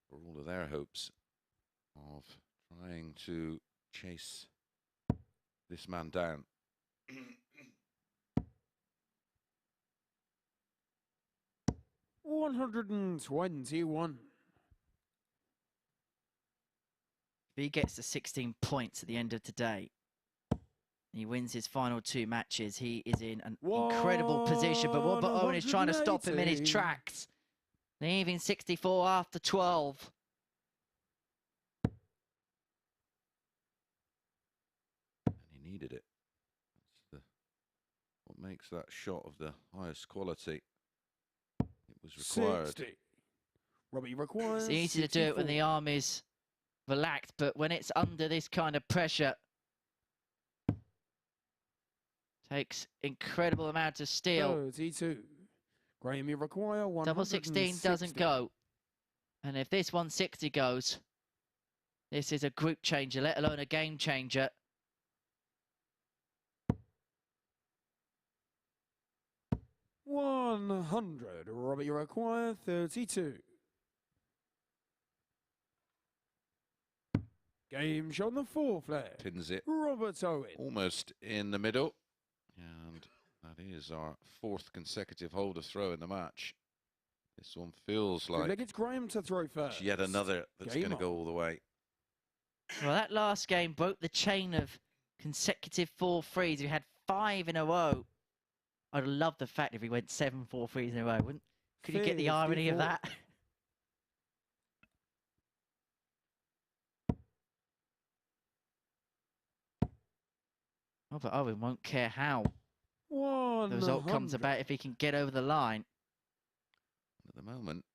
for all of their hopes of trying to chase this man down.
$121.
If he gets to 16 points at the end of today, he wins his final 2 matches, he is in an incredible position. But Robert Owen is trying to stop him in his tracks. Leaving 64 after 12.
And he needed it. That's what makes that shot of the highest quality. It was required.
60. Robbie requires
It's easy to do it when the arm is relaxed, but when it's under this kind of pressure, takes incredible amount of steel.
32. Graham, you require 160.
Double 16 doesn't go. And if this 160 goes, this is a group changer, let alone a game changer.
$100. Robbie, you require 32. Game shot on the 4th leg.
Pins it
Robert Owen.
almost in the middle. And that is our 4th consecutive holder throw in the match. This one feels like
It's Graham to throw first.
yet another that's going to go all the way.
Well, that last game broke the chain of consecutive 4-3s. We had 5 in a row. I'd love the fact if he went 7 4-3s in a row. Could you get the irony of that? Robert Owen won't care how the result comes about if he can get over the line.
At the moment,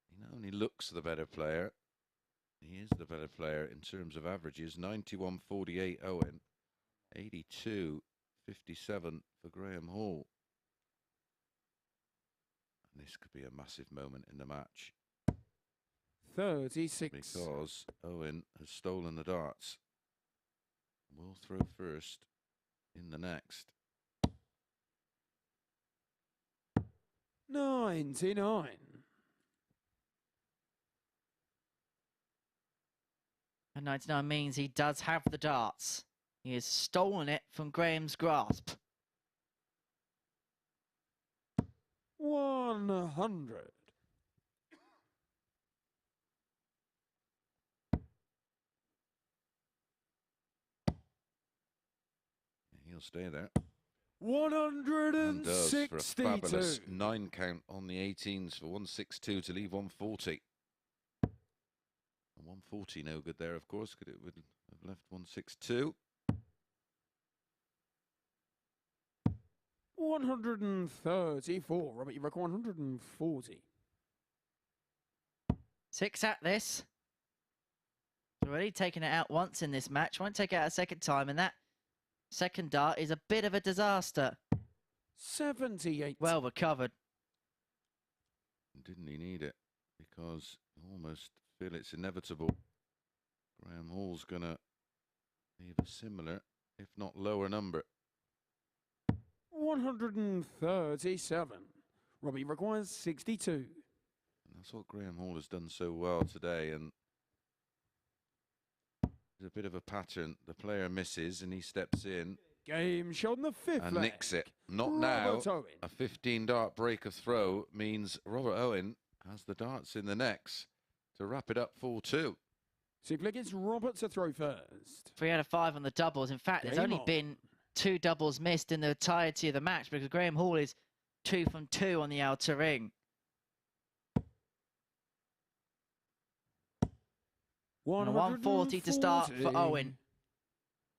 he not only looks the better player, he is the better player in terms of averages. 91.48 Owen, 82.57 for Graham Hall. And this could be a massive moment in the match.
36.
Because Owen has stolen the darts. Will throw first in the next.
99.
And 99 means he does have the darts. He has stolen it from Graham's grasp.
100.
He'll stay there.
162.
And does for a fabulous 9 count on the 18s for 162 to leave 140. And 140 no good there, of course, because it would have left 162.
134. Robert, you reckon 140.
6 at this. Already taken it out once in this match. Won't take it out a second time, and that second dart is a bit of a disaster.
78.
Well recovered.
Didn't he need it? Because I almost feel it's inevitable. Graham Hall's going to leave a similar, if not lower number.
137. Robbie requires 62.
And that's what Graham Hall has done so well today. And there's a bit of a pattern. The player misses and he steps in.
Game shot in the 5th
and
leg.
nicks it. Not
Robert
now.
Owen.
A 15-dart break of throw means Robert Owen has the darts in the necks to wrap it up 4-2.
Super gets Robert to throw first.
3 out of 5 on the doubles. In fact, there's only been 2 doubles missed in the entirety of the match because Graham Hall is 2 from 2 on the outer ring. 140 to start for Owen.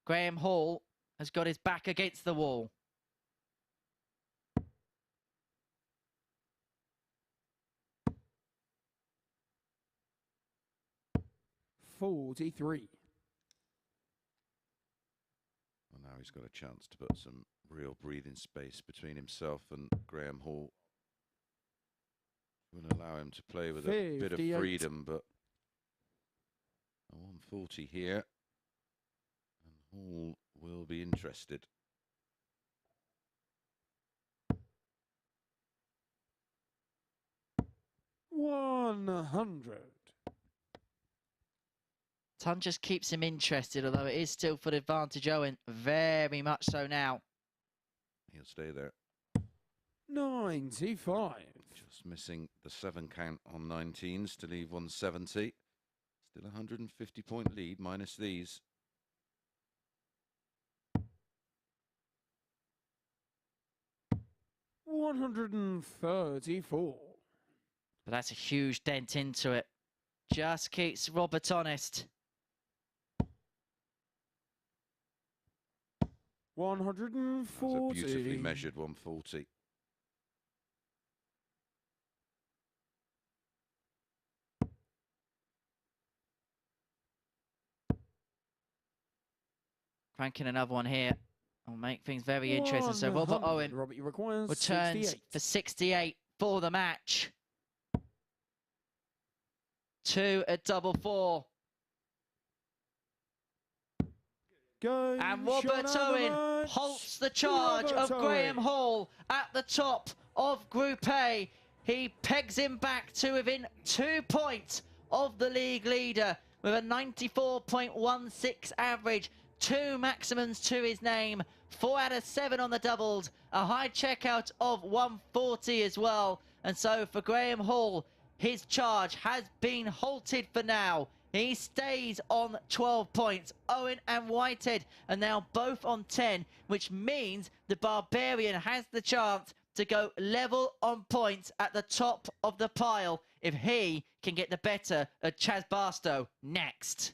Graham Hall has got his back against the wall.
Well, now he's got a chance to put some real breathing space between himself and Graham Hall. Will allow him to play with a bit of freedom, but a 140 here, and Hall will be interested.
$100.
Ton just keeps him interested, although it is still for the advantage Owen. Very much so now.
He'll stay there.
95.
Just missing the 7 count on 19s to leave 170. Still a 150-point lead minus these.
$134.
But that's a huge dent into it. Just keeps Robert honest.
140.
That's a beautifully measured 140.
Cranking another one here. Will make things very interesting. So Robert Owen returns for 68 for the match. 2 at double 4. And Robert Owen halts the charge of Graham Hall at the top of Group A. He pegs him back to within 2 points of the league leader with a 94.16 average. 2 maximums to his name. 4 out of 7 on the doubles. A high checkout of 140 as well. And so for Graham Hall, his charge has been halted for now. He stays on 12 points. Owen and Whitehead are now both on 10, which means the Barbarian has the chance to go level on points at the top of the pile if he can get the better of Chaz Barstow next.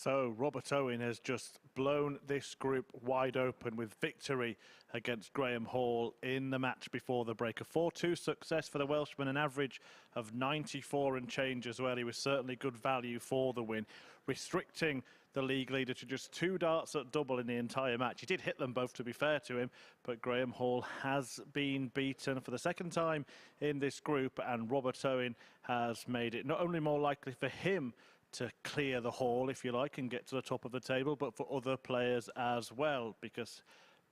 So Robert Owen has just blown this group wide open with victory against Graham Hall in the match before the break. A 4-2 success for the Welshman, an average of 94 and change as well. He was certainly good value for the win, restricting the league leader to just 2 darts at double in the entire match. He did hit them both, to be fair to him, but Graham Hall has been beaten for the second time in this group, and Robert Owen has made it not only more likely for him to clear the hall, if you like, and get to the top of the table, but for other players as well, because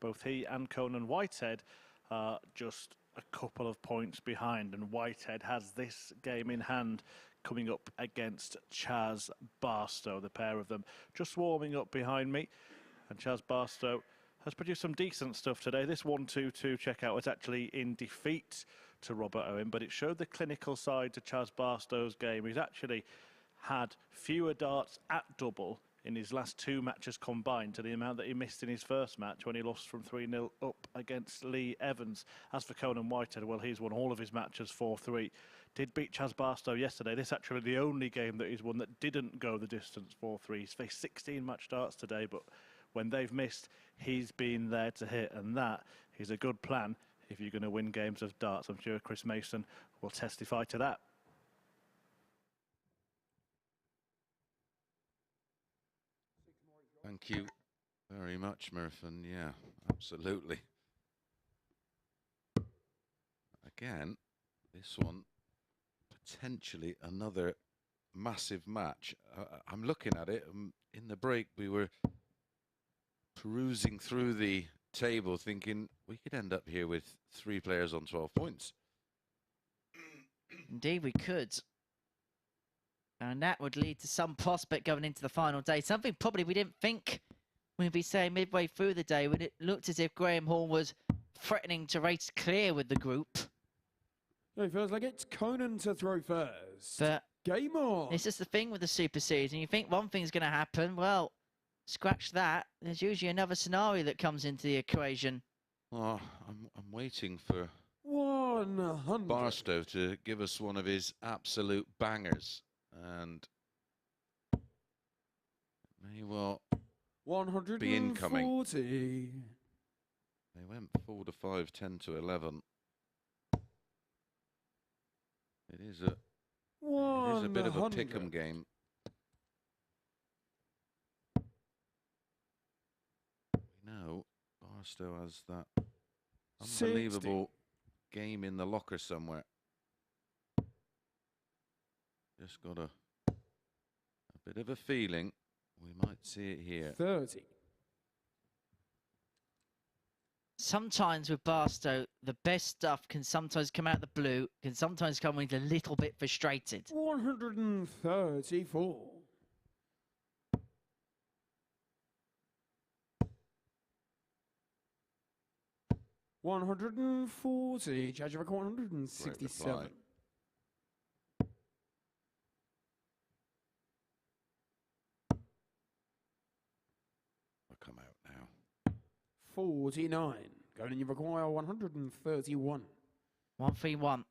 both he and Conan Whitehead are just a couple of points behind, and Whitehead has this game in hand coming up against Chaz Barstow, the pair of them just warming up behind me. And Chaz Barstow has produced some decent stuff today. This 1-2-2 checkout was actually in defeat to Robert Owen, but it showed the clinical side to Chaz Barstow's game. He's actually had fewer darts at double in his last 2 matches combined to the amount that he missed in his first match when he lost from 3-0 up against Lee Evans. As for Conan Whitehead, well, he's won all of his matches 4-3. Did beat Chaz Barstow yesterday. This actually the only game that he's won that didn't go the distance 4-3. He's faced 16 match darts today, but when they've missed, he's been there to hit, and that is a good plan if you're going to win games of darts. I'm sure Chris Mason will testify to that.
Thank you very much, Murph, and yeah, absolutely. Again, this one, potentially another massive match. I'm looking at it. In the break, we were perusing through the table thinking we could end up here with 3 players on 12 points.
Indeed, we could. And that would lead to some prospect going into the final day. Something probably we didn't think we'd be saying midway through the day, when it looked as if Graham Hall was threatening to race clear with the group.
It feels like it's Conan to throw first.
But
game on.
This is the thing with the Super Series, and you think one thing's going to happen. Well, scratch that. There's usually another scenario that comes into the equation.
Oh, I'm waiting for
100.
Barstow to give us one of his absolute bangers. And may well
140.
be incoming. They went 4-5, 10-11. It is a bit of a pick'em game. We know Barstow has that unbelievable
60.
game in the locker somewhere. Just got a bit of a feeling we might see it here.
30.
Sometimes with Barstow, the best stuff can sometimes come out the blue, can sometimes come with a little bit frustrated.
134. $140. Judge of a 167.
Come out now.
49. Going you require 131.
131.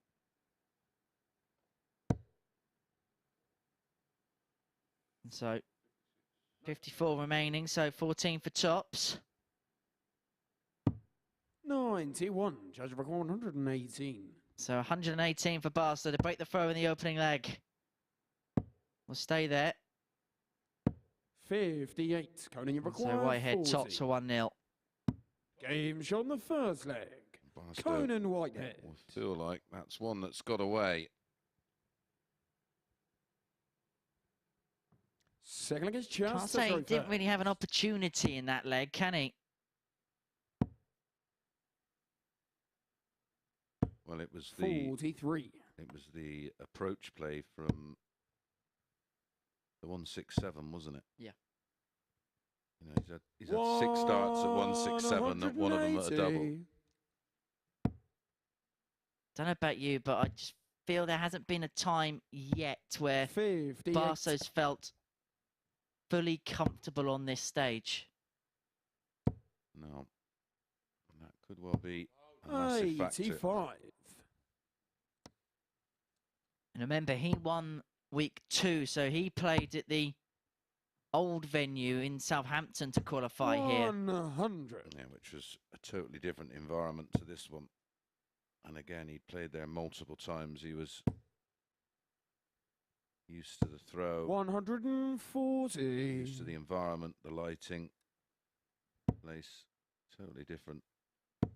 So 54 remaining, so 14 for tops.
91. Judge of 118.
So 118 for Barstow to break the throw in the opening leg. We'll stay there.
58. Conan, you require
So Whitehead
40.
tops for 1-0.
Game shot on the first leg.
Barstow
Conan Whitehead.
will feel like that's one that's got away.
Second leg is
Can't
just
say he didn't really have an opportunity in that leg, can he?
Well, it was
43.
It was the approach play from the 167, wasn't it?
Yeah.
You know, he's had 6 starts at 167, not one of them at a double.
Don't know about you, but I just feel there hasn't been a time yet where
58.
Barstow's felt fully comfortable on this stage.
No. That could well be a massive factor.
85.
And remember, he won week 2, so he played at the old venue in Southampton to qualify here.
100.
Yeah, which was a totally different environment to this one. And again, he'd played there multiple times. He was used to the throw.
140.
Used to the environment, the lighting. Place totally different.
It's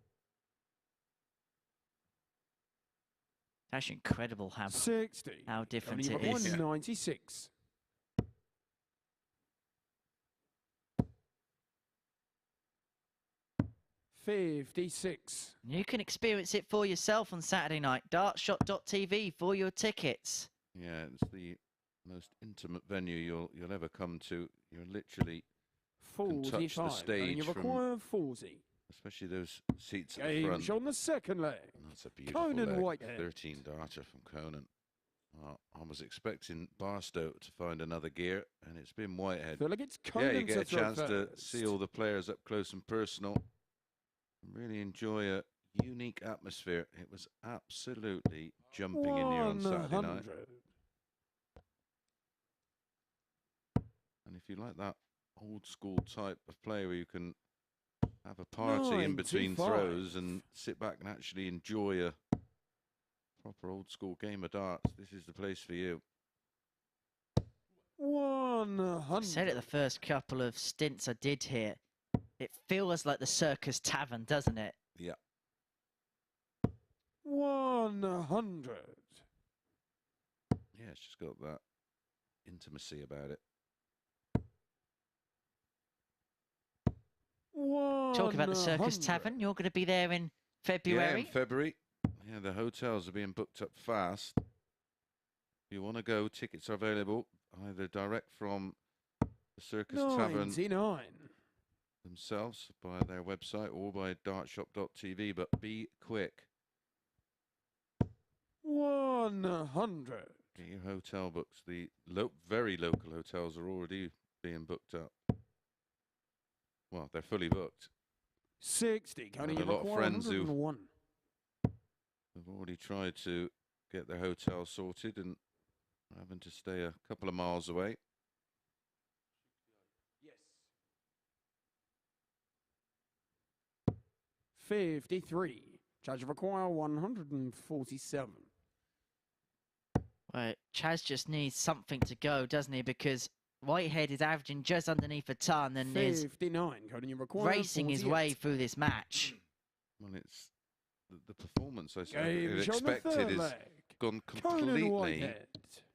actually incredible how
60.
different
Coming
it
in
is.
196. $56.
You can experience it for yourself on Saturday night. Dartshot.tv for your tickets.
Yeah, it's the most intimate venue you'll ever come to. You're literally can touch the
45.
stage
You
from,
require 40.
especially those seats at the
Games
front.
on the second leg.
And that's a beautiful
Conan
leg.
Whitehead.
13 darter from Conan. I was expecting Barstow to find another gear, and it's been Whitehead.
Feel like it's Conan
Yeah, you get a
to throw
chance to
first.
see all the players up close and personal. Really enjoy a unique atmosphere. It was absolutely jumping in here on Saturday night.
100.
And if you like that old school type of play where you can have a party in between
95.
throws and sit back and actually enjoy a proper old school game of darts, this is the place for you.
100.
I said it the first couple of stints I did here. It feels like the Circus Tavern, doesn't it?
Yeah.
100.
Yeah, it's just got that intimacy about it.
Talk about the Circus
100.
Tavern. You're going to be there in
Yeah,
February.
in February. Yeah, the hotels are being booked up fast. If you want to go, tickets are available either direct from the Circus Tavern
99.
themselves by their website or by dartshop.tv, but be quick.
100.
Get your hotel books. The very local hotels are already being booked up. Well, they're fully booked.
60.
Got a lot of friends who
101.
have already tried to get their hotel sorted and having to stay a couple of miles away.
Yes. 53. Charge of require 147.
Right, Chaz just needs something to go, doesn't he? Because Whitehead is averaging just underneath a ton and is
59. Coding you require
racing his
48.
way through this match.
Well, it's the performance I
Game shot on the
expected
third
is
leg.
gone
Conan
completely
Whitehead.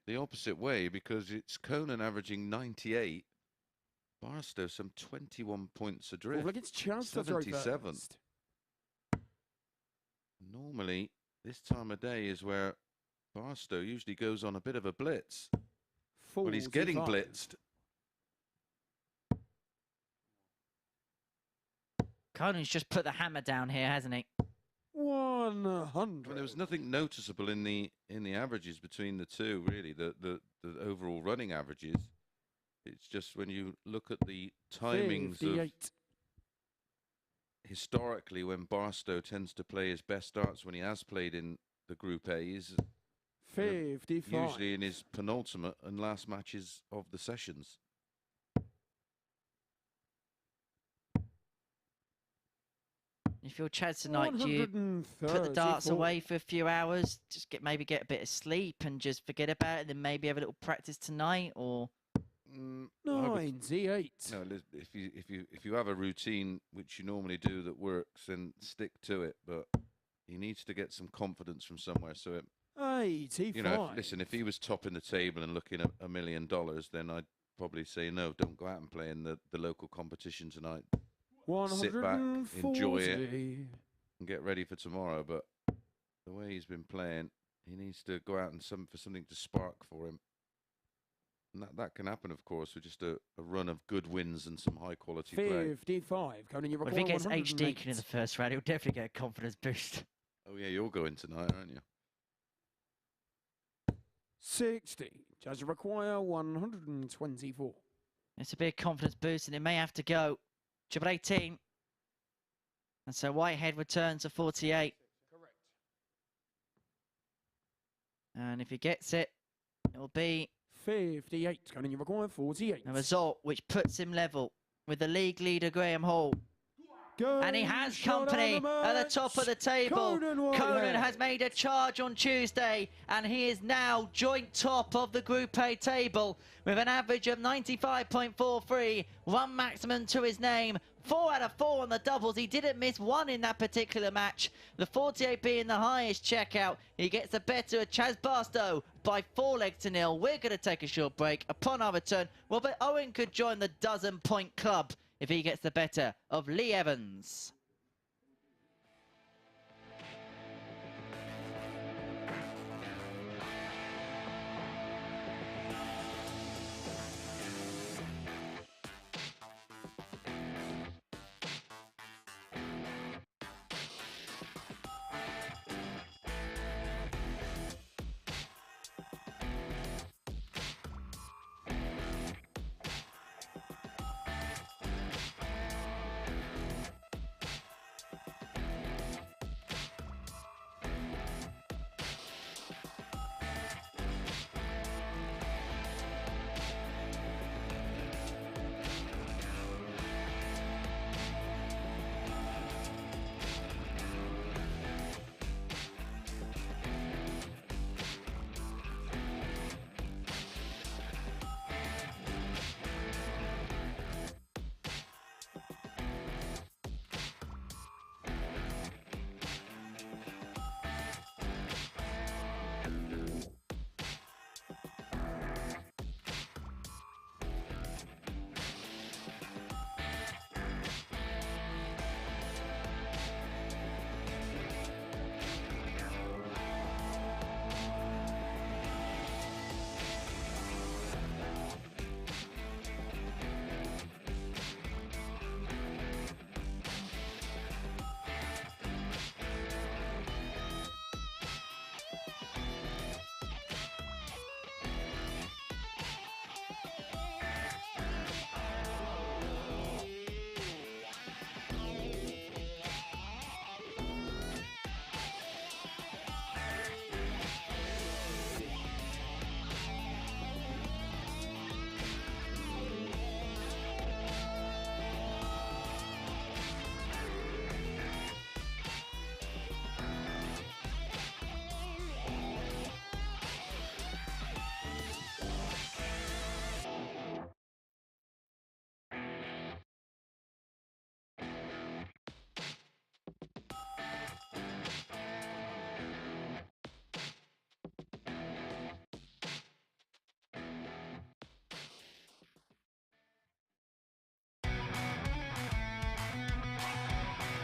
the opposite way because it's Conan averaging 98, Barstow some 21 points adrift.
Look, it's chance to throw
77.
first.
Normally, this time of day is where Barstow usually goes on a bit of a blitz. Well, he's getting
45.
blitzed.
Conan's just put the hammer down here, hasn't he?
100.
Well, there was nothing noticeable in the averages between the two, really. The overall running averages. It's just when you look at the timings
58.
of historically when Barstow tends to play his best darts when he has played in the Group A, he's
55.
usually in his penultimate and last matches of the sessions.
If you're Chaz tonight, do you put the darts
134.
away for a few hours, just maybe get a bit of sleep and just forget about it, then maybe have a little practice tonight, or
98.
No, if you have a routine which you normally do that works, then stick to it. But he needs to get some confidence from somewhere. So it,
85.
you know, listen, if he was topping the table and looking at $1 million, then I'd probably say no, don't go out and play in the local competition tonight. Sit back, enjoy it,
140.
and get ready for tomorrow. But the way he's been playing, he needs to go out and for something to spark for him. And that can happen, of course, with just a run of good wins and some high quality play.
55. Conan, you
well, if
require
he gets
108.
HD in the first round, he'll definitely get a confidence boost.
Oh yeah, you're going tonight, aren't you?
60. Judge require 124.
It's a big confidence boost, and it may have to go. Triple 18. And so Whitehead returns to 48.
Correct.
And if he gets it, it'll be
58. Conan, you require 48.
A result which puts him level with the league leader, Graham Hall. And he has company at the top of the table. Conan has made a charge on Tuesday, and he is now joint top of the Group A table with an average of 95.43, one maximum to his name. 4 out of 4 on the doubles. He didn't miss one in that particular match. The 48 being the highest checkout. He gets the better of Chaz Barstow by 4-0. We're going to take a short break. Upon our return, Robert Owen could join the dozen-point club if he gets the better of Lee Evans.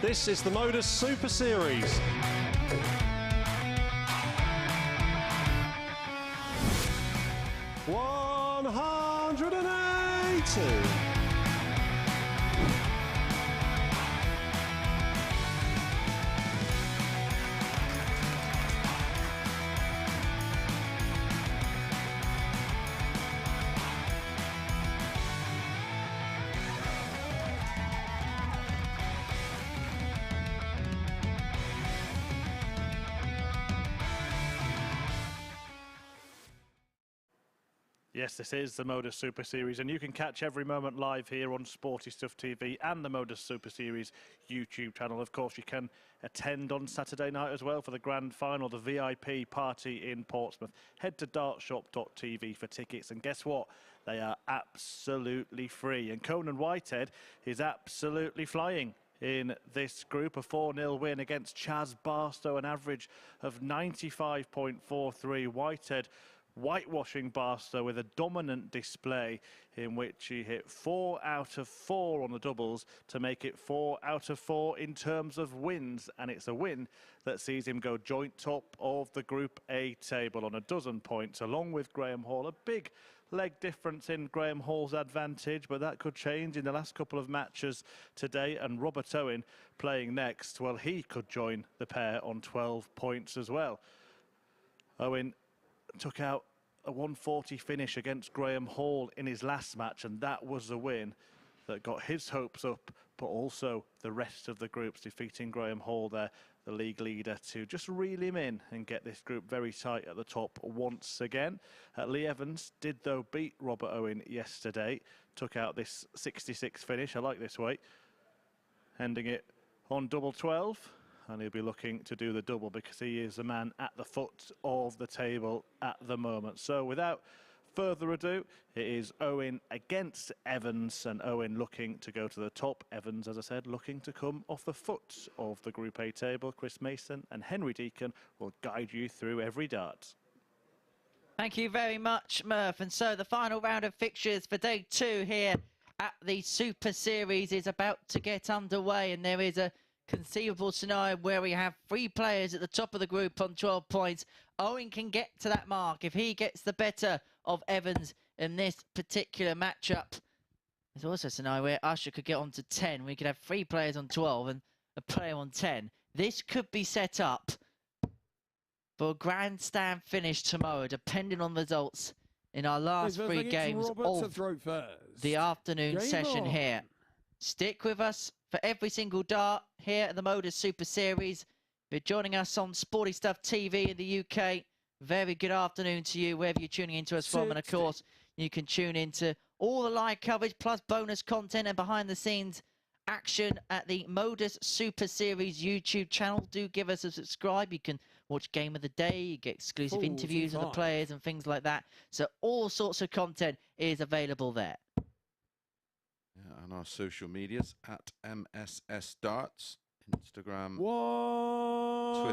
This is the MODUS Super Series. $180.
Yes, this is the MODUS Super Series, and you can catch every moment live here on Sporty Stuff TV and the MODUS Super Series YouTube channel. Of course, you can attend on Saturday night as well for the grand final, the VIP party in Portsmouth. Head to dartshop.tv for tickets, and guess what? They are absolutely free. And Conan Whitehead is absolutely flying in this group. A 4-0 win against Chaz Barstow, an average of 95.43. Whitehead whitewashing Barstow with a dominant display in which he hit 4 out of 4 on the doubles to make it 4 out of 4 in terms of wins, and it's a win that sees him go joint top of the Group A table on a dozen points along with Graham Hall. A big leg difference in Graham Hall's advantage, but that could change in the last couple of matches today. And Robert Owen playing next, well, he could join the pair on 12 points as well. Owen took out a 140 finish against Graham Hall in his last match, and that was the win that got his hopes up but also the rest of the groups, defeating Graham Hall there, the league leader, to just reel him in and get this group very tight at the top once again. Lee Evans did, though, beat Robert Owen yesterday, took out this 66 finish. I like this weight. Ending it on double 12, and he'll be looking to do the double because he is the man at the foot of the table at the moment. So without further ado, it is Owen against Evans, and Owen looking to go to the top. Evans, as I said, looking to come off the foot of the Group A table. Chris Mason and Henry Deacon will guide you through every dart.
Thank you very much, Murph. And so the final round of fixtures for day 2 here at the Super Series is about to get underway, and there is a conceivable scenario where we have 3 players at the top of the group on 12 points. Owen can get to that mark if he gets the better of Evans in this particular matchup. There's also a scenario where Usher could get on to 10. We could have 3 players on 12 and a player on 10. This could be set up for a grandstand finish tomorrow, depending on results in our last 3 games of the afternoon session here. Stick with us for every single dart here at the MODUS Super Series. If you're joining us on Sporty Stuff TV in the UK, very good afternoon to you, wherever you're tuning into us from. And of course, you can tune into all the live coverage, plus bonus content and behind the scenes action at the MODUS Super Series YouTube channel. Do give us a subscribe. You can watch Game of the Day, you get exclusive interviews with the players and things like that. So all sorts of content is available there.
Yeah, and our social medias at MSS Darts, Instagram,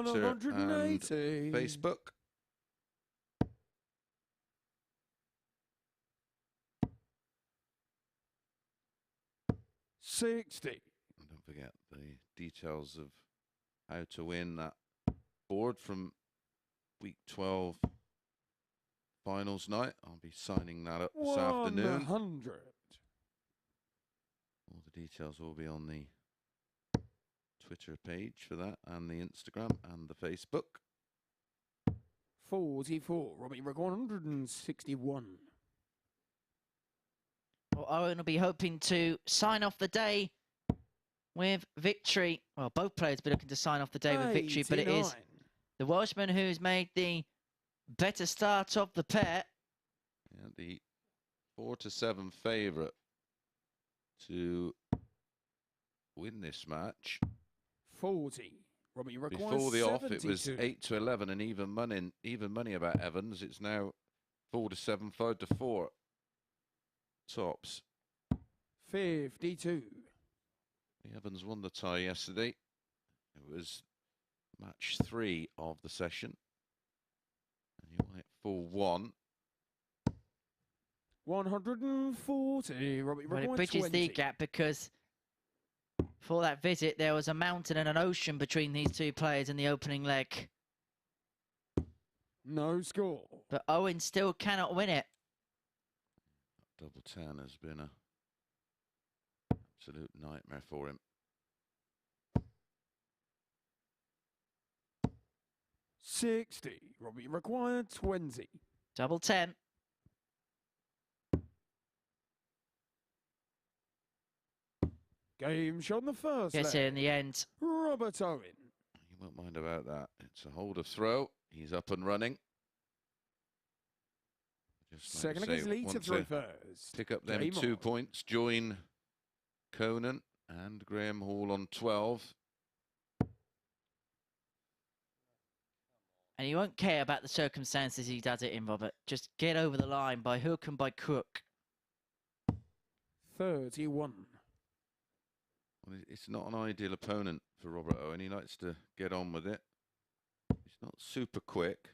Twitter, and Facebook. And don't forget the details of how to win that board from week 12 finals night. I'll be signing that up this afternoon.
100.
All the details will be on the Twitter page for that, and the Instagram and the Facebook.
44. Robbie Rick 161.
Well, Owen will be hoping to sign off the day with victory. Well, both players will be looking to sign off the day with victory, but it is the Welshman who's made the better start of the pair.
Yeah, the 4-7 favourite to win this match.
40. Robbie Rick
Before the off, it was
72.
8-11 and even money about Evans. It's now 4-7, 5-4 tops.
52.
Evans won the tie yesterday. It was match 3 of the session, and he won it 4-1.
140. Robbie
Well,
Rick
it bridges
120.
the gap because for that visit there was a mountain and an ocean between these 2 players in the opening leg.
No score.
But Owen still cannot win it.
Double 10 has been a absolute nightmare for him.
60. Robbie required 20.
Double 10.
Game shot in the first
Gets
leg.
it in the end.
Robert Owen.
You won't mind about that. It's a hold of throw. He's up and running. Just like
Second
I say,
against Lee to
want
throw first.
pick up them
Game
2
on.
points. Join Conan and Graham Hall on 12.
And he won't care about the circumstances he does it in, Robert. Just get over the line by hook and by crook.
31.
Well, it's not an ideal opponent for Robert Owen. He likes to get on with it. He's not super quick.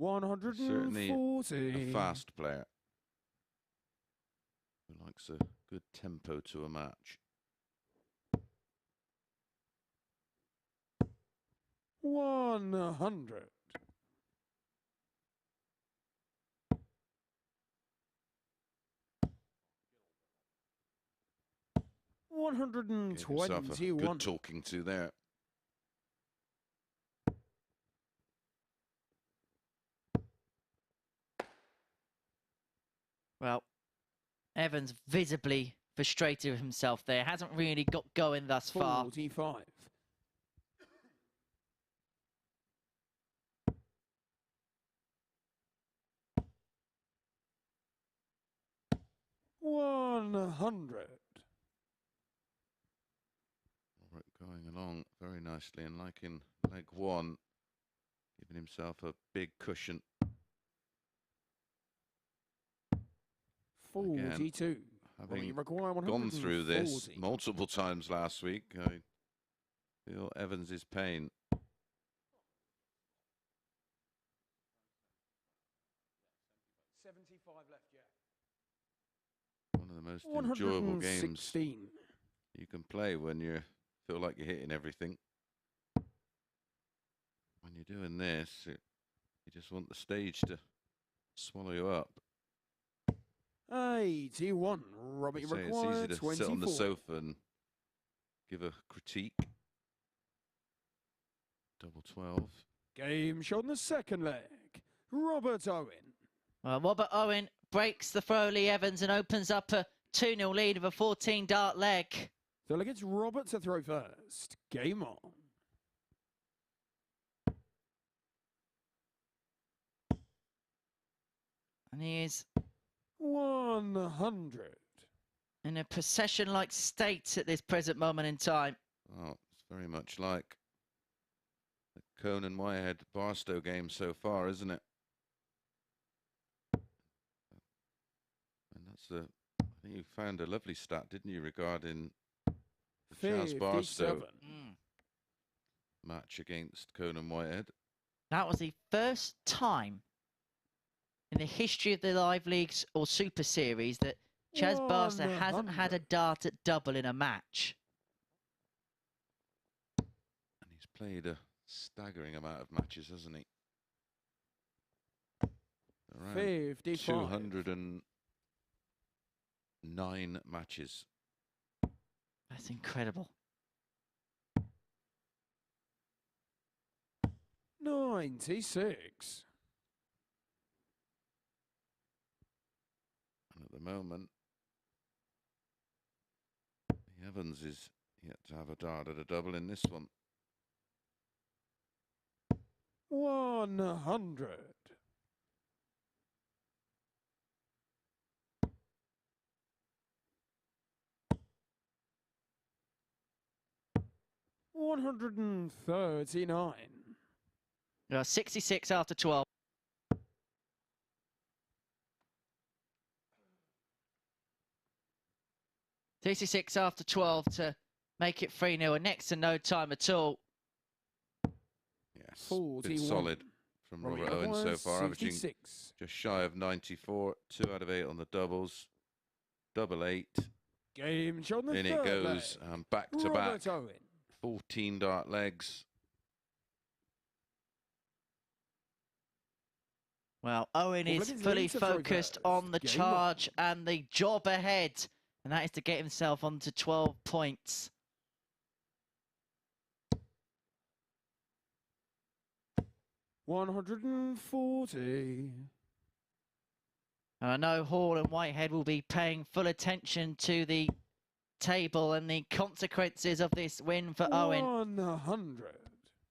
Certainly
140.
a fast player who likes a good tempo to a match.
100. 121.
Good talking to there.
Well, Evans visibly frustrated with himself there. Hasn't really got going thus far.
45. $100.
Robert going along very nicely and liking leg one, giving himself a big cushion.
42.
Having
You require
gone through this
140.
multiple times last week, I feel Evans's pain.
Left, yeah.
One of the most enjoyable games you can play when you feel like you're hitting everything. When you're doing this, you just want the stage to swallow you up.
81. Robert, you
It's
require
easy to
24.
sit on the sofa and give a critique. Double 12.
Game shot in the second leg. Robert Owen.
Well, Robert Owen breaks the Froley Evans and opens up a 2-0 lead of a 14-dart leg.
So it gets Robert to throw first. Game on.
And he is
100.
in a procession-like state at this present moment in time.
Oh, it's very much like the Conan Whitehead Barstow game so far, isn't it? And that's I think you found a lovely stat, didn't you, regarding the Chaz Barstow match against Conan Whitehead?
That was the first time in the history of the Live Leagues or Super Series that Chaz Barstow hasn't had a dart at double in a match.
And he's played a staggering amount of matches, hasn't he? Around
55.
209 matches.
That's incredible.
96.
And at the moment, Evans is yet to have a dart at a double in this one.
100. $139.
66 after 12. $36 after 12 to make it 3-0 and next to no time at all.
Yes,
41.
been solid from Robert Owen so far, averaging
66.
just shy of 94, 2 out of 8 on the doubles, double 8.
Game shot in the
In
third
it goes,
leg.
back to back,
Robert Owen.
14 dart legs.
Well, Owen is fully focused on the charge and the job ahead, and that is to get himself onto 12 points.
$140.
And I know Hall and Whitehead will be paying full attention to the table and the consequences of this win for Owen.
100.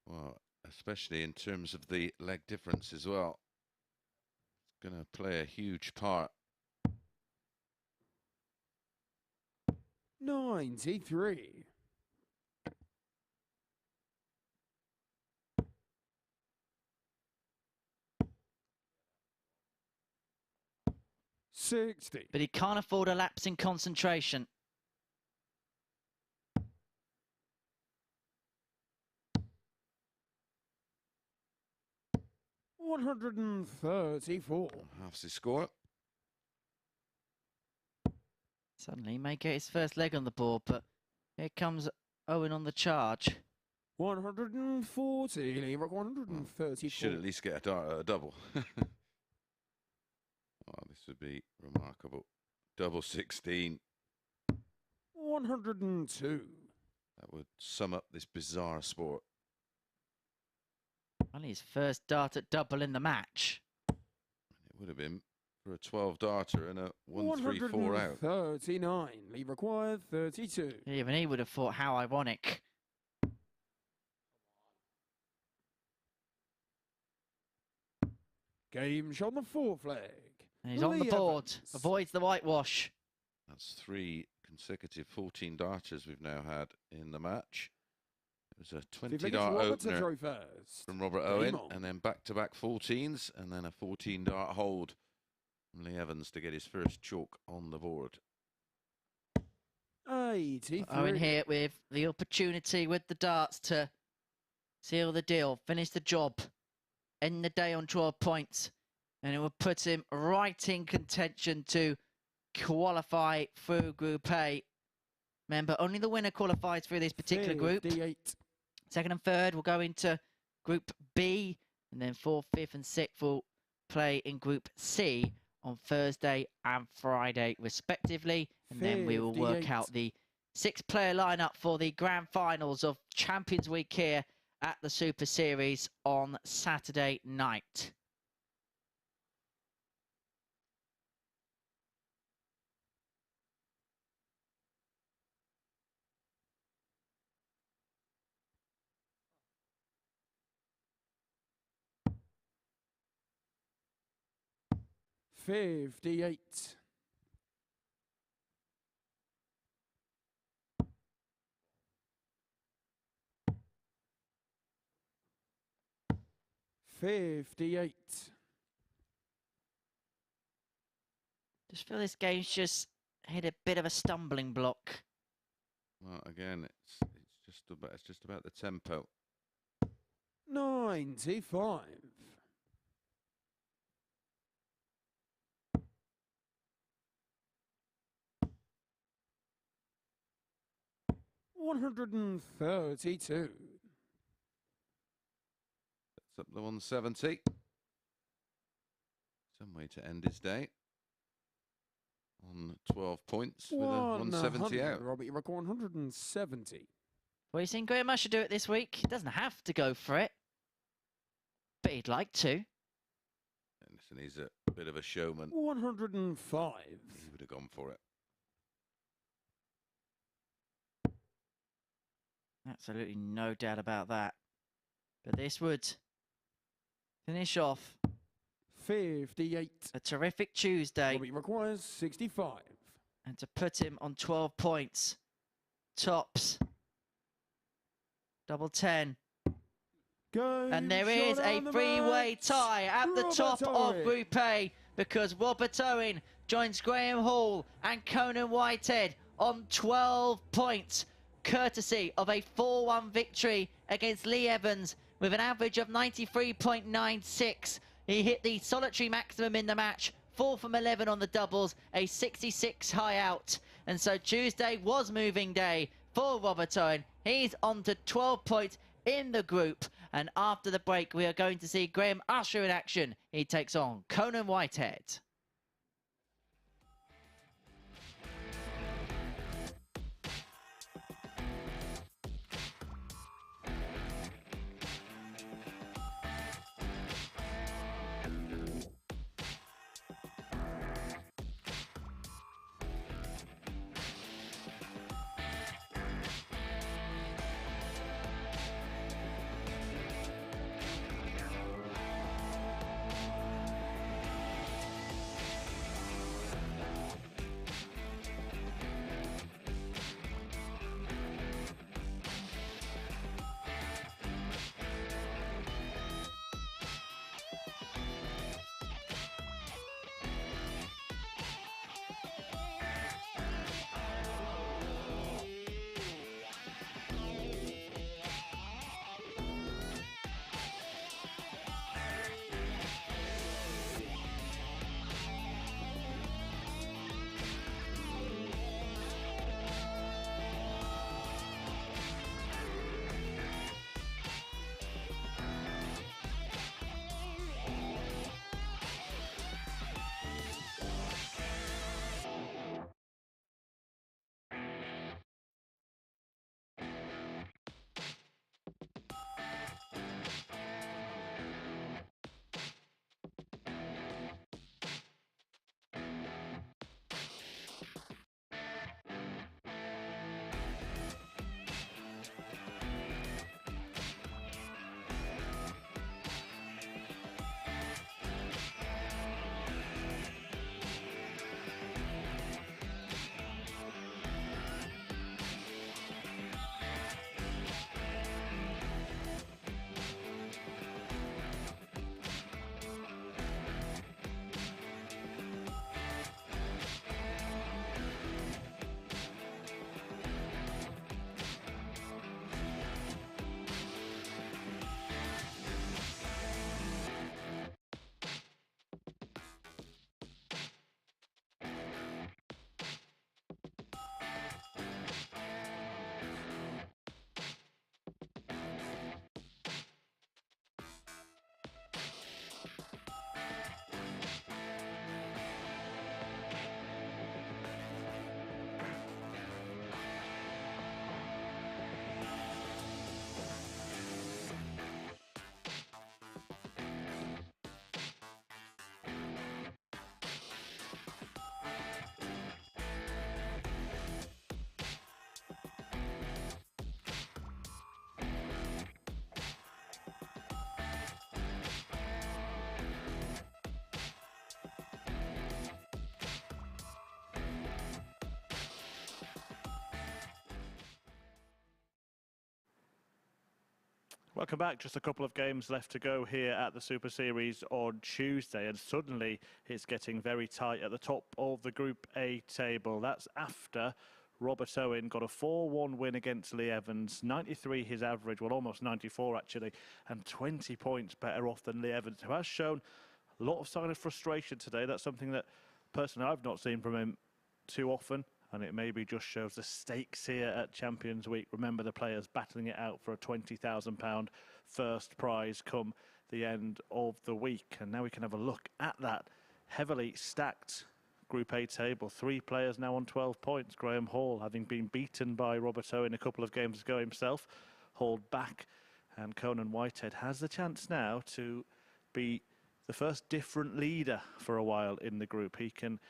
Well, especially in terms of the leg difference as well. It's going to play a huge part.
93. $60.
But he can't afford a lapse in concentration.
$134.
Half's his score.
Suddenly he may get his first leg on the board, but here comes Owen on the charge.
140. Lee Rock 134.
Should at least get a dart at a double. Oh, this would be remarkable. Double 16.
102.
That would sum up this bizarre sport.
Only his first dart at double in the match.
It would have been for a 12-darter and a 1-3-4 out.
139. Leave required 32.
Even he would have thought, how ironic.
Game shot on the 4 flag.
And he's on the
Lee
board.
Evans.
Avoids the whitewash.
That's 3 consecutive 14-darters we've now had in the match. It was a 20-dart opener from Robert Owen, and then back-to-back 14s, and then a 14-dart hold from Lee Evans to get his first chalk on the board.
83.
Owen here with the opportunity with the darts to seal the deal, finish the job, end the day on 12 points, and it will put him right in contention to qualify through Group A. Remember, only the winner qualifies through this particular group.
58.
Second and third will go into Group B, and then fourth, fifth, and sixth will play in Group C on Thursday and Friday, respectively. And then we will work out the 6-player lineup for the grand finals of Champions Week here at the Super Series on Saturday night.
$58. 58.
Just feel this game's just hit a bit of a stumbling block.
Well, again, it's just about the tempo.
95. 132.
That's up the 170. Some way to end his day. On 12 points with a 170 out.
Robbie, you record 170.
Well, you've seen Graham Usher do it this week. He doesn't have to go for it, but he'd like to.
And listen, he's a bit of a showman.
105.
He would have gone for it.
Absolutely no doubt about that. But this would finish off
58.
a terrific Tuesday.
Robbie requires 65.
And to put him on 12 points. Tops. Double 10. And there is a three-way tie at the top of Group A, because Robert Owen joins Graham Hall and Conan Whitehead on 12 points, courtesy of a 4-1 victory against Lee Evans with an average of 93.96. He hit the solitary maximum in the match, 4 from 11 on the doubles, a 66 high out. And so Tuesday was moving day for Robert Owen. He's on to 12 points in the group. And after the break, we are going to see Graham Usher in action. He takes on Conan Whitehead.
Welcome back. Just a couple of games left to go here at the Super Series on Tuesday, and suddenly it's getting very tight at the top of the Group A table. That's after Robert Owen got a 4-1 win against Lee Evans, 93 his average, well almost 94 actually, and 20 points better off than Lee Evans, who has shown a lot of sign of frustration today. That's something that personally I've not seen from him too often. And it maybe just shows the stakes here at Champions Week. Remember the players battling it out for a £20,000 first prize come the end of the week. And now we can have a look at that heavily stacked Group A table. 3 players now on 12 points. Graham Hall, having been beaten by Robert Owen a couple of games ago himself, hauled back. And Conan Whitehead has the chance now to be the first different leader for a while in the group. He can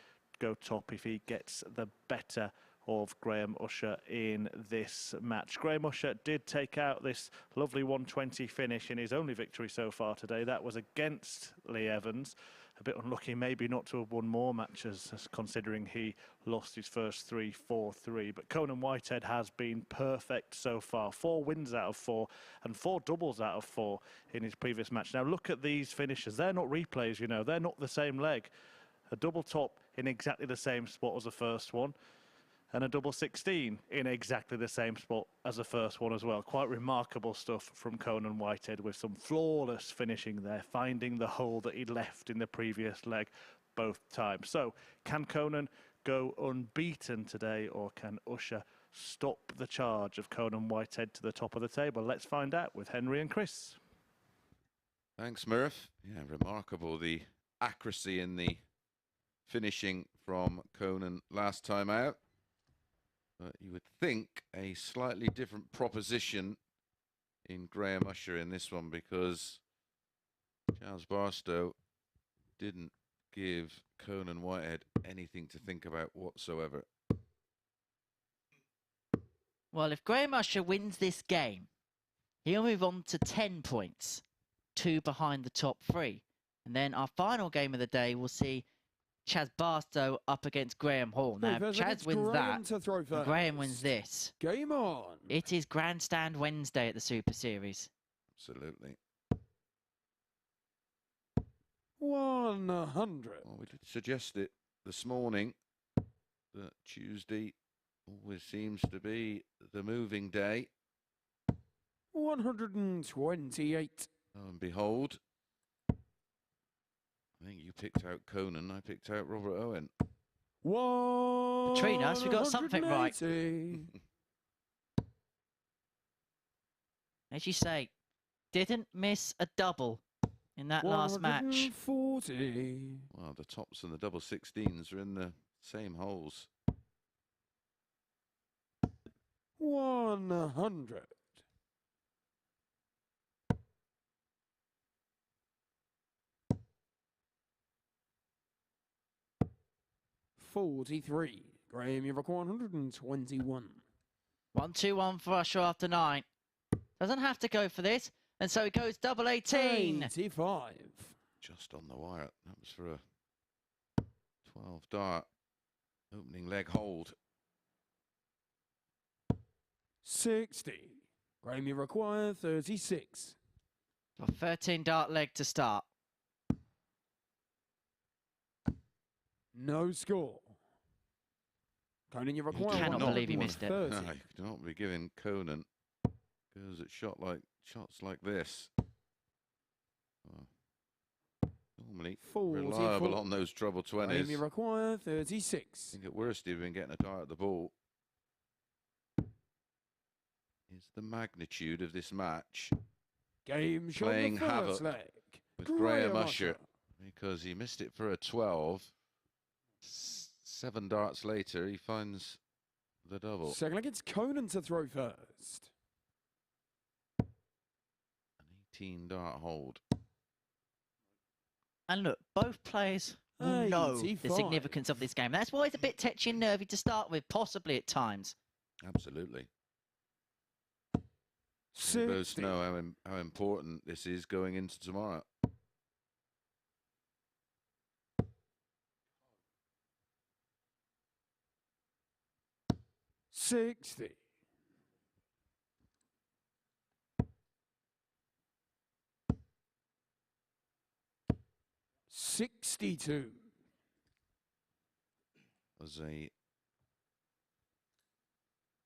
go top if he gets the better of Graham Usher in this match. Graham Usher did take out this lovely 120 finish in his only victory so far today. That was against Lee Evans. A bit unlucky maybe not to have won more matches, considering he lost his first 3 4-3. But Conan Whitehead has been perfect so far. 4 wins out of 4 and 4 doubles out of 4 in his previous match. Now look at these finishes. They're not replays, you know. They're not the same leg. A double top in exactly the same spot as the first one, and a double 16 in exactly the same spot as the first one as well. Quite remarkable stuff from Conan Whitehead, with some flawless finishing there, finding the hole that he'd left in the previous leg both times. So can Conan go unbeaten today, or can Usher stop the charge of Conan Whitehead to the top of the table? Let's find out with Henry and Chris.
Thanks, Murph. Yeah, remarkable, the accuracy in the finishing from Conan last time out. But you would think a slightly different proposition in Graham Usher in this one, because Charles Barstow didn't give Conan Whitehead anything to think about whatsoever.
Well, if Graham Usher wins this game, he'll move on to 10 points, 2 behind the top 3. And then our final game of the day will see Chaz Barstow up against Graham Hall. Now, if Chaz wins that, and Graham wins this.
Game on.
It is Grandstand Wednesday at the Super Series.
Absolutely.
100.
Well, we did suggest it this morning that Tuesday always seems to be the moving day.
128.
And behold, I think you picked out Conan, I picked out Robert Owen.
Between us, we got something right. As you say, didn't miss a double in that last match.
140.
Well, the tops and the double 16s are in the same holes.
100. 43. Graham, you've got 121.
1-2-1 for Usher after 9. Doesn't have to go for this, and so it goes double 18.
85.
Just on the wire. That was for a 12 dart opening leg hold.
60. Graham, you require 36.
A 13 dart leg to start.
No score. Conan, you require.
Cannot believe he missed it.
No, you do not be giving Conan goes at shots like this. Normally reliable on those treble 20s.
You require 36.
I think at worst he'd been getting a dart at the ball. Is the magnitude of this match
Game
playing havoc
leg.
with Graham Usher, because he missed it for a 12. 7 darts later, he finds the double.
Second leg, it's Conan to throw first.
An 18 dart hold.
And look, both players will know the significance of this game. That's why it's a bit touchy and nervy to start with, possibly at times.
Absolutely. We both know how important this is going into tomorrow.
60. 62.
Was a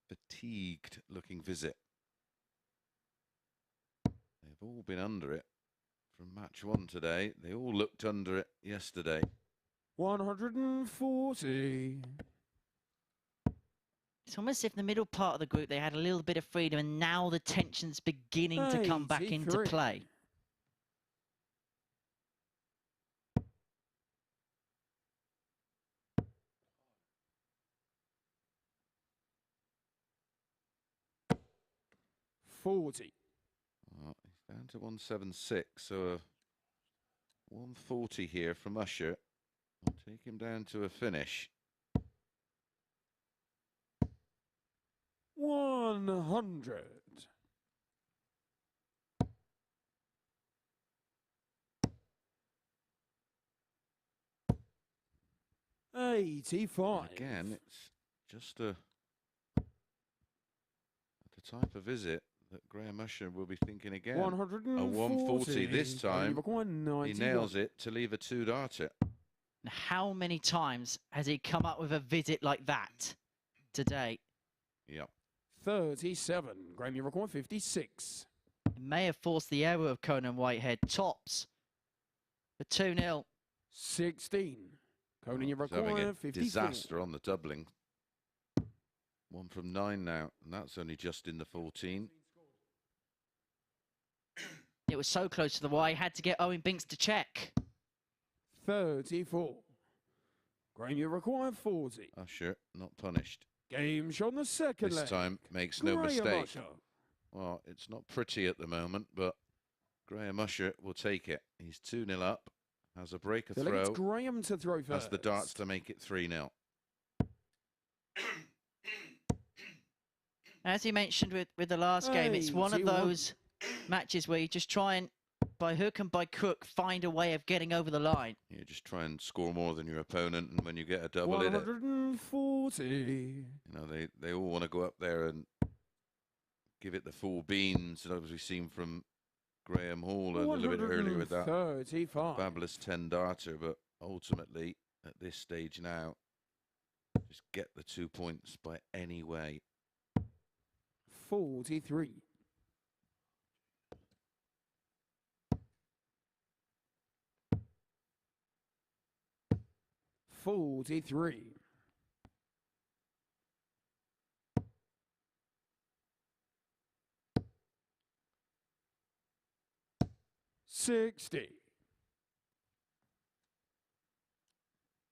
fatigued-looking visit. They've all been under it from match 1 today. They all looked under it yesterday.
140.
It's almost as if in the middle part of the group they had a little bit of freedom, and now the tension's beginning to come back into
83.
play.
Well, he's down to 176, so 140 here from Usher. Will take him down to a finish.
100. $85.
Again, it's just the type of visit that Graham Usher will be thinking again.
140.
A 140 this time. He
91.
nails it to leave a 2-darter.
How many times has he come up with a visit like that today?
Yep.
37. Graham, you require 56.
It may have forced the error of Conan Whitehead. Tops for 2-0.
16. Conan, you
He's having
require
a
54.
disaster on the doubling. 1 from 9 now, and that's only just in the 14.
It was so close to the wire, had to get Owen Binks to check.
34. Graham, you require 40.
Usher not punished.
Game shot on the second
This
leg.
time makes no
Graham
mistake.
Usher.
Well, it's not pretty at the moment, but Graham Usher will take it. He's 2-0 up, has a break of
Feel like it's
throw,
Graham to throw first.
has the darts to make it 3-0.
As you mentioned with the last game, it's one of
81.
those matches where you just try and, by hook and by crook, find a way of getting over the line.
You just try and score more than your opponent, and when you get a double in it,
140.
you know, they all want to go up there and give it the full beans, as we've seen from Graham Hall a little bit earlier with that
135.
fabulous 10-darter, but ultimately, at this stage now, just get the 2 points by any way.
43. $43. $60.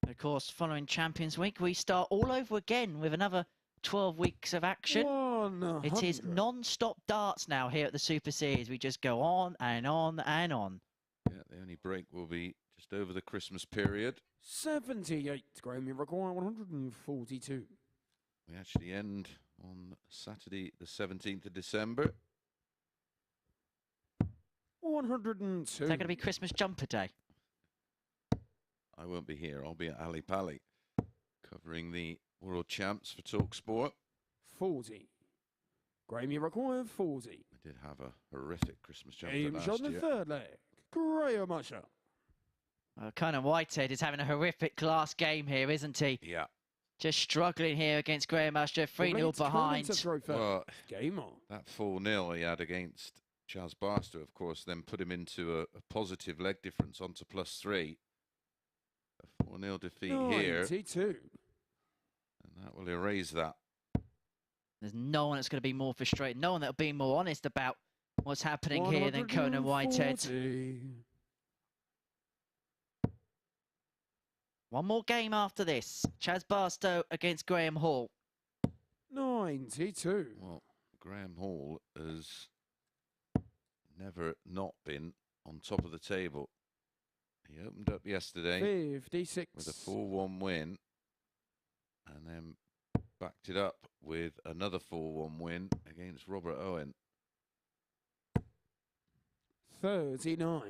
Of course, following Champions Week, we start all over again with another 12 weeks of action.
100.
It is non-stop darts now here at the Super Series. We just go on and on and on.
Yeah, the only break will be just over the Christmas period.
78. Graham, you require 142.
We actually end on Saturday, the 17th of December.
102.
Is that going to be Christmas jumper day?
I won't be here. I'll be at Ali Pali covering the World Champs for TalkSport.
40. Graham, you require 40.
I did have a horrific Christmas jumper
Game
last
shot on the
year.
third leg. Graham Usher.
Conan Whitehead is having a horrific last game here, isn't he?
Yeah.
Just struggling here against Graham Usher, 3-0 behind.
Well,
game on.
that 4-0 he had against Barstow, of course, then put him into a positive leg difference onto +3. A 4-0 defeat here.
92.
And that will erase that.
There's no one that's going to be more frustrated, no one that'll be more honest about what's happening here than Conan Whitehead.
140.
One more game after this. Barstow against Graham Hall.
92.
Well, Graham Hall has never not been on top of the table. He opened up yesterday
56.
with a 4-1 win and then backed it up with another 4-1 win against Robert Owen.
39.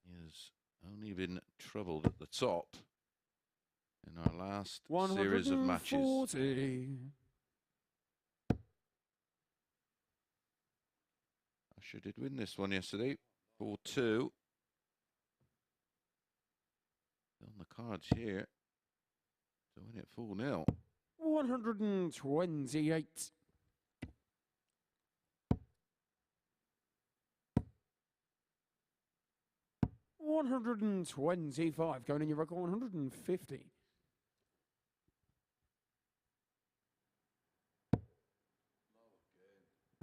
He has only been troubled at the top in our last series of matches.
140.
Usher did win this one yesterday. 4-2. On the cards here. So win it 4-0.
128. $125, going in your record 150.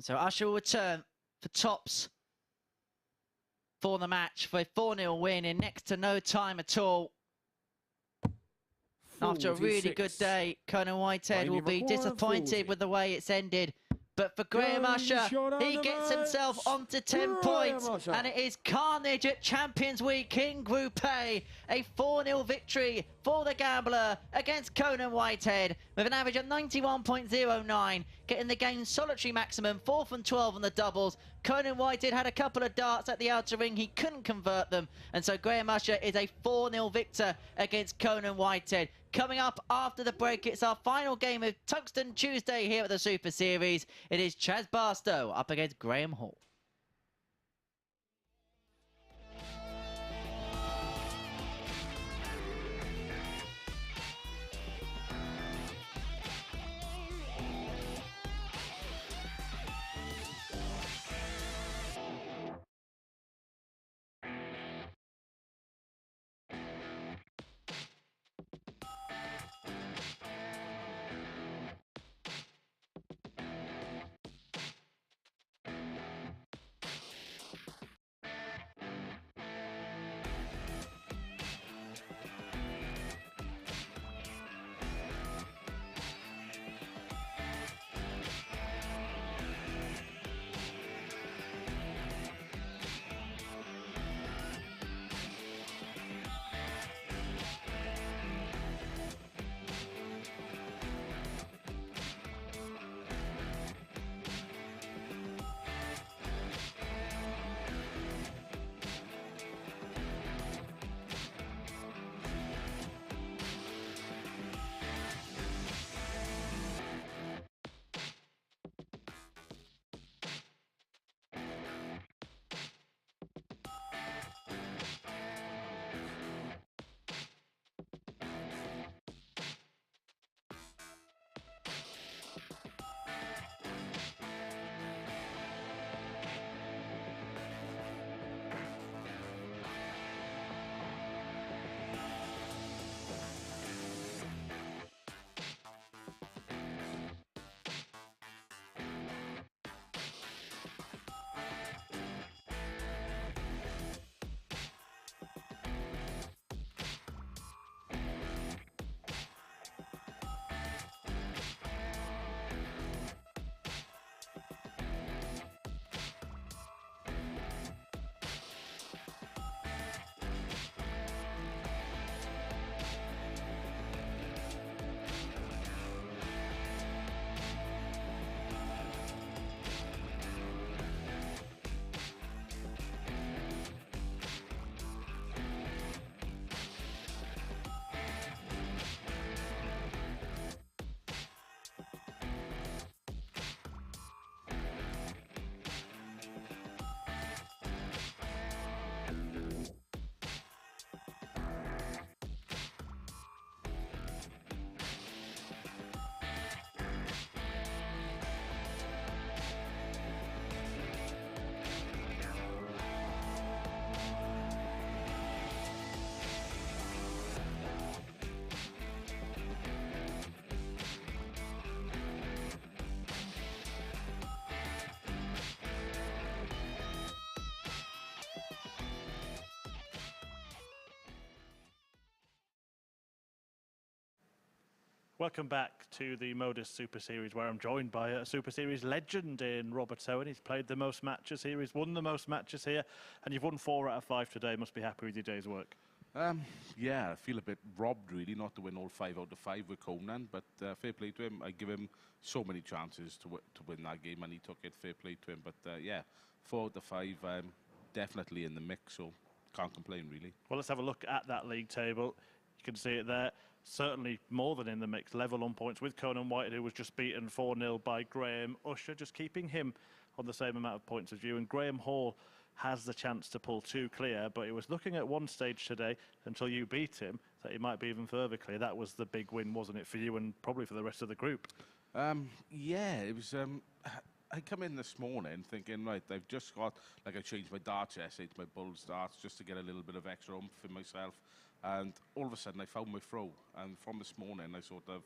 So Usher will return for tops for the match for a 4-0 win in next to no time at all. After a really good day, Conan Whitehead will be disappointed with the way it's ended. But for Graham Usher, he gets himself onto 10 points. And it is carnage at Champions Week in Group A. A 4-0 victory for the gambler against Conan Whitehead with an average of 91.09, getting the game's solitary maximum, 4 from 12 on the doubles. Conan Whitehead had a couple of darts at the outer ring. He couldn't convert them. And so Graham Usher is a 4-0 victor against Conan Whitehead. Coming up after the break, it's our final game of Tungsten Tuesday here at the Super Series. It is Chaz Barstow up against Graham Hall.
Welcome back to the MODUS Super Series, where I'm joined by a Super Series legend in Robert Owen. He's played the most matches here, he's won the most matches here, and you've won 4 out of 5 today. Must be happy with your day's work.
Yeah, I feel a bit robbed, really, not to win all 5 out of 5 with Conan, but fair play to him. I give him so many chances to win that game, and he took it. Fair play to him. But yeah, 4 out of 5, definitely in the mix, so can't complain, really.
Well, let's have a look at that league table. You can see it there. Certainly more than in the mix, level on points with Conan Whitehead, who was just beaten 4-0 by Graham Usher, just keeping him on the same amount of points as you. And Graham Hall has the chance to pull 2 clear, but he was looking at one stage today until you beat him that he might be even further clear. That was the big win, wasn't it, for you and probably for the rest of the group?
Yeah, it was. I come in this morning thinking, right, I've just got, like, I changed my darts yesterday to my Bulls darts just to get a little bit of extra oomph in myself. And all of a sudden, I found my throw. And from this morning, I sort of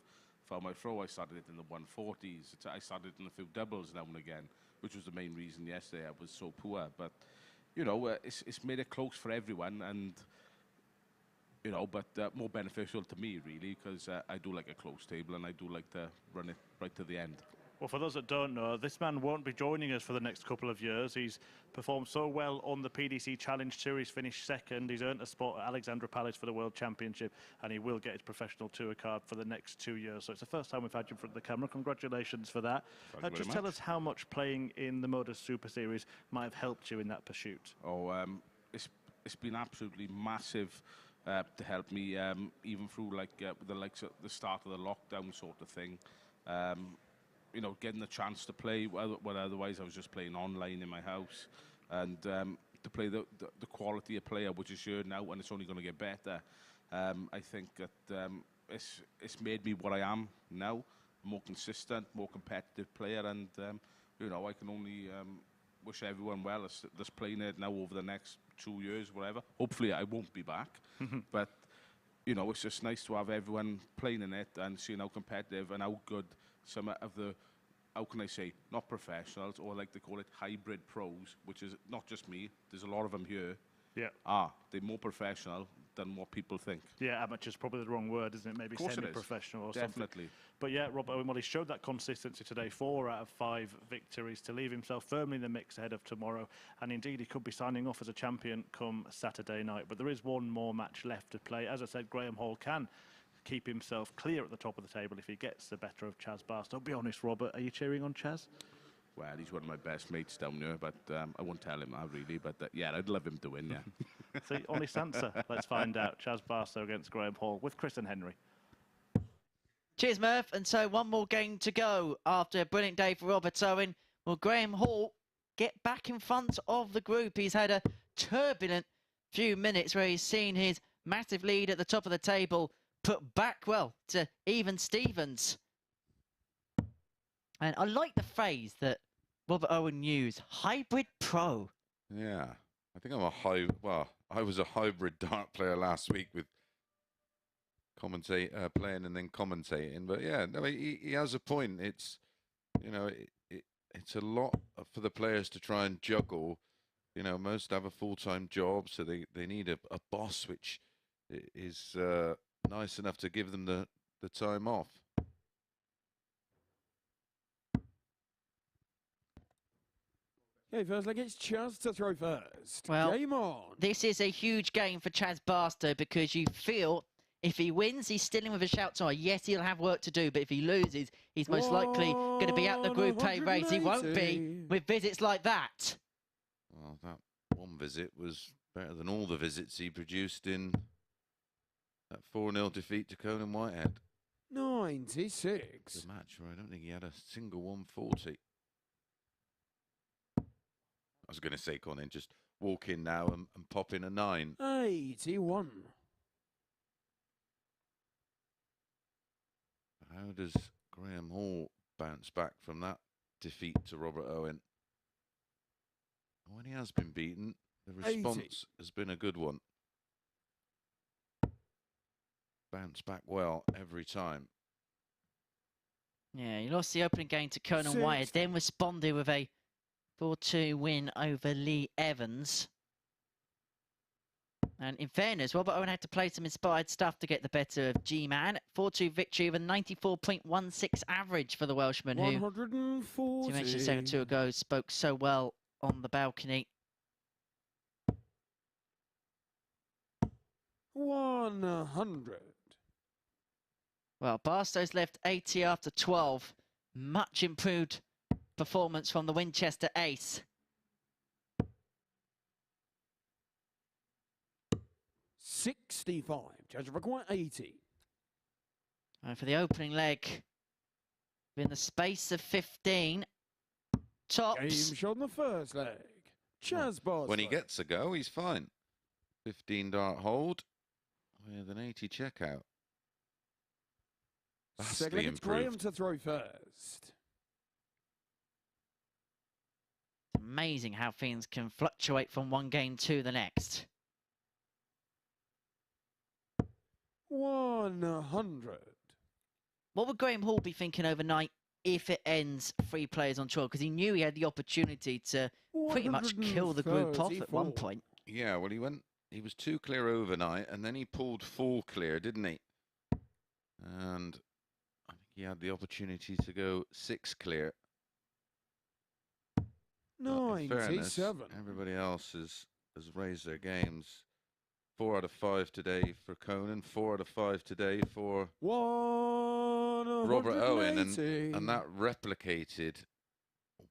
found my throw. I started it in the 140s. I started in a few doubles now and again, which was the main reason yesterday I was so poor. But, you know, it's made it close for everyone. And, you know, but more beneficial to me, really, because I do like a close table and I do like to run it right to the end.
Well, for those that don't know, this man won't be joining us for the next couple of years. He's performed so well on the PDC Challenge Tour. He's finished second. He's earned a spot at Alexandra Palace for the World Championship, and he will get his professional tour card for the next 2 years. So it's the first time we've had you in front of the camera. Congratulations for that. Just tell us how much playing in the MODUS Super Series might have helped you in that pursuit.
Oh, it's been absolutely massive to help me, even through like the likes at the start of the lockdown sort of thing. You know, getting the chance to play, well, otherwise I was just playing online in my house, and to play the quality of player which is here now, and it's only going to get better. I think that it's made me what I am now, more consistent, more competitive player, and you know, I can only wish everyone well that's playing it now over the next 2 years, whatever. Hopefully I won't be back, but you know, it's just nice to have everyone playing in it and seeing how competitive and how good some of the, how can I say, not professionals, or like they call it, hybrid pros, which is not just me, there's a lot of them here.
Yeah.
They're more professional than what people think.
Yeah, amateur's probably the wrong word, isn't it? Maybe semi-professional or something.
Definitely.
But yeah, Rob Owen, well, he showed that consistency today, 4 out of 5 victories to leave himself firmly in the mix ahead of tomorrow. And indeed, he could be signing off as a champion come Saturday night. But there is one more match left to play. As I said, Graham Hall can keep himself clear at the top of the table if he gets the better of Chaz Barstow. Be honest, Robert, are you cheering on Chaz?
Well, he's one of my best mates down here, but I won't tell him that really. But yeah, I'd love him to win, yeah.
See, honest answer. Let's find out. Chaz Barstow against Graham Hall with Chris and Henry.
Cheers, Murph. And so one more game to go after a brilliant day for Robert Owen. Will Graham Hall get back in front of the group? He's had a turbulent few minutes where he's seen his massive lead at the top of the table put back, well, to even Stevens. And I like the phrase that Robert Owen used, hybrid pro.
Yeah, I think I was a hybrid dart player last week with playing and then commentating. But yeah, no, he has a point. It's, you know, it's a lot for the players to try and juggle. You know, most have a full-time job, so they need a boss which is nice enough to give them the time off.
Okay, first leg, it's Chaz to throw first.
Well,
game on.
This is a huge game for Chaz Barstow because you feel if he wins, he's still in with a shout to yes, he'll have work to do, but if he loses, he's most likely going to be out the Group A race. He won't be with visits like that.
Well, that one visit was better than all the visits he produced in that 4-0 defeat to Conan Whitehead.
96.
The match where I don't think he had a single 140. I was going to say, Conan, just walk in now and pop in a 9.
81.
How does Graham Hall bounce back from that defeat to Robert Owen? When he has been beaten, the response has been a good one. Bounce back well every time.
Yeah, he lost the opening game to Conan Whitehead, then responded with a 4-2 win over Lee Evans. And in fairness, Robert Owen had to play some inspired stuff to get the better of G-Man. 4-2 victory with a 94.16 average for the Welshman, who,
140.
as you mentioned a second or two ago, spoke so well on the balcony.
100.
Well, Barstow's left 80 after 12. Much improved performance from the Winchester ace.
65. Judge require 80.
And for the opening leg, in the space of 15, tops.
Game shot in the first leg. Chaz Barstow.
When he gets a go, he's fine. 15 dart hold with an 80 checkout.
Second
Vastly
against Graham
improved.
to throw first.
Amazing how things can fluctuate from one game to the next.
100.
What would Graham Hall be thinking overnight if it ends 3 players on 12? Because he knew he had the opportunity to pretty much kill the group off at one point.
Yeah, well, he was 2 clear overnight, and then he pulled 4 clear, didn't he? And I think he had the opportunity to go 6 clear. But in fairness,
97.
everybody else has raised their games. 4 out of 5 today for Conan, 4 out of 5 today for Robert Owen, and that replicated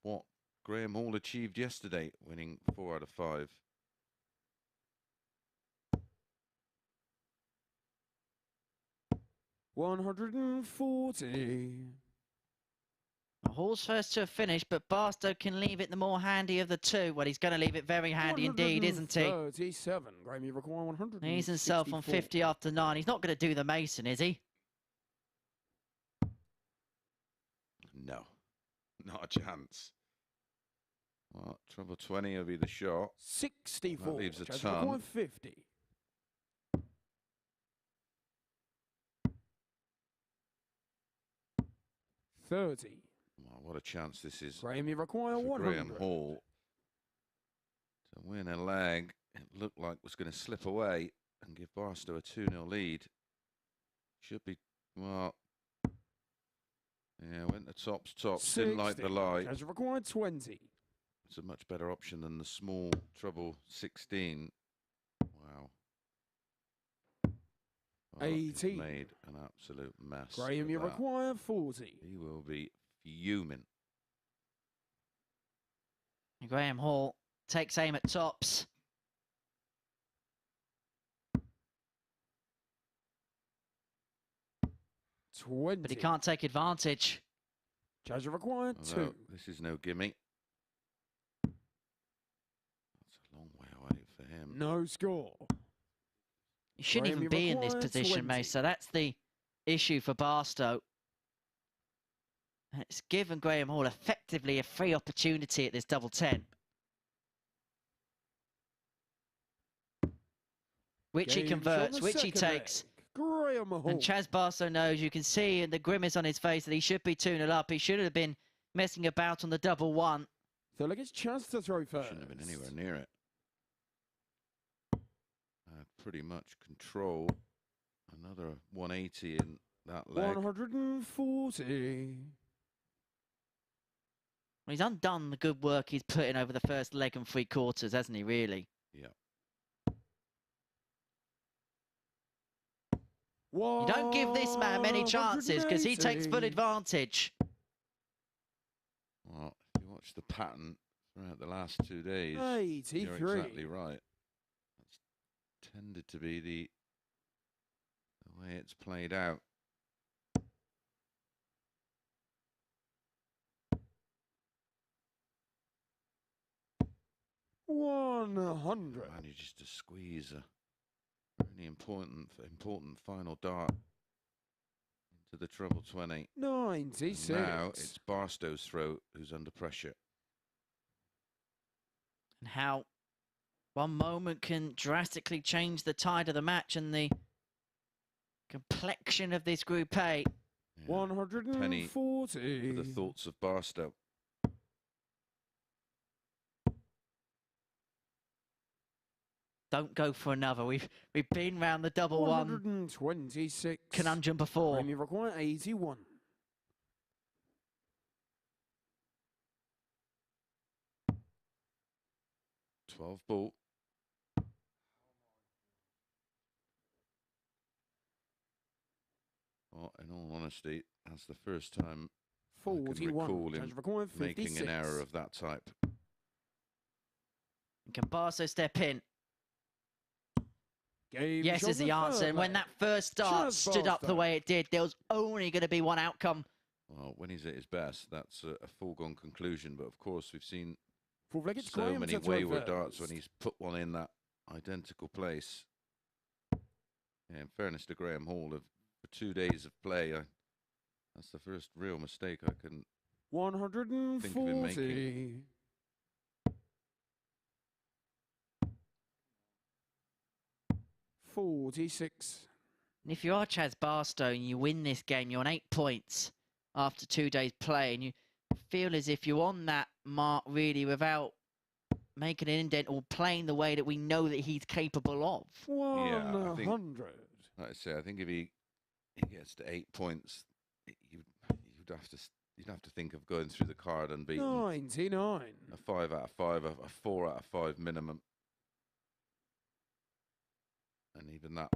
what Graham Hall achieved yesterday, winning 4 out of 5.
$140.
Hall's first to have finished, but Barstow can leave it the more handy of the two. Well, he's going to leave it very handy indeed, isn't he?
37. Graham, you require 100.
He's himself on 50 after 9. He's not going to do the Mason, is he?
No, not a chance. Well, treble 20 will be the shot.
64.
That leaves a
Chaz
ton.
require 50. $30.
Well, what a chance this is
Graham, you require
for
100.
Graham Hall to win a leg. It looked like was going to slip away and give Barstow a 2-0 lead. Should be, well, yeah, went the tops. Didn't like the lie.
Chaz required 20.
It's a much better option than the small treble 16. Wow. Well, he's
18.
made an absolute mess.
Graham,
of
you
that.
require 40.
He will be fuming.
And Graham Hall takes aim at tops.
$20.
But he can't take advantage.
Chaz required
Although
2.
this is no gimme. That's a long way away for him.
No score.
He shouldn't
Graham,
even
you
be in this
require
position,
20.
mate. So that's the issue for Barstow. It's given Graham Hall effectively a free opportunity at this double 10. Which he
Games on
converts,
the
which he
second
takes.
leg. Graham Hall.
And Chaz Barstow knows, you can see in the grimace on his face that he should be 2-0 up. He should have been messing about on the double 1.
So look, it's Chaz to throw first.
Shouldn't have been anywhere near it. Had pretty much control. Another 180 in that leg.
140.
Well, he's undone the good work he's put in over the first leg and 3 quarters, hasn't he, really?
Yeah.
You don't give this man many chances because he takes full
180.
advantage.
Well, if you watch the pattern throughout the last 2 days, you're
83.
exactly right. That's tended to be the way it's played out.
$100.
Manages to squeeze a really important final dart into the treble 20.
96.
And now it's Barstow's throw who's under pressure.
And how one moment can drastically change the tide of the match and the complexion of this Group A.
Yeah.
140.
For the thoughts of Barstow.
Don't go for another. We've been round the double
126.
conundrum before.
Graham, you require 81.
$12 ball. Well, in all honesty, that's the first time I can
41.
recall
Chaz
him
required 56.
making an error of that type.
And can Barstow step in?
Game
Yes
shot
is the
the
answer.
third
And when
leg.
that first start
Chaz
stood up the
Barstow.
way it did, there was only going to be one outcome.
Well, when he's at his best, that's a foregone conclusion. But of course, we've seen
Full flag, it's
So
Graham
many
to throw
wayward darts when
first.
he's put one in that identical place. Yeah, in fairness to Graham Hall, for 2 days of play, that's the first real mistake I can think of him making.
140. 46.
And if you are Chaz Barstow and you win this game, you're on 8 points after 2 days play, and you feel as if you're on that mark really without making an indent or playing the way that we know that he's capable of.
100.
Like I say, I think if he gets to 8 points, you'd have to think of going through the card and beating
99.
a 5 out of 5, a 4 out of 5 minimum, and even that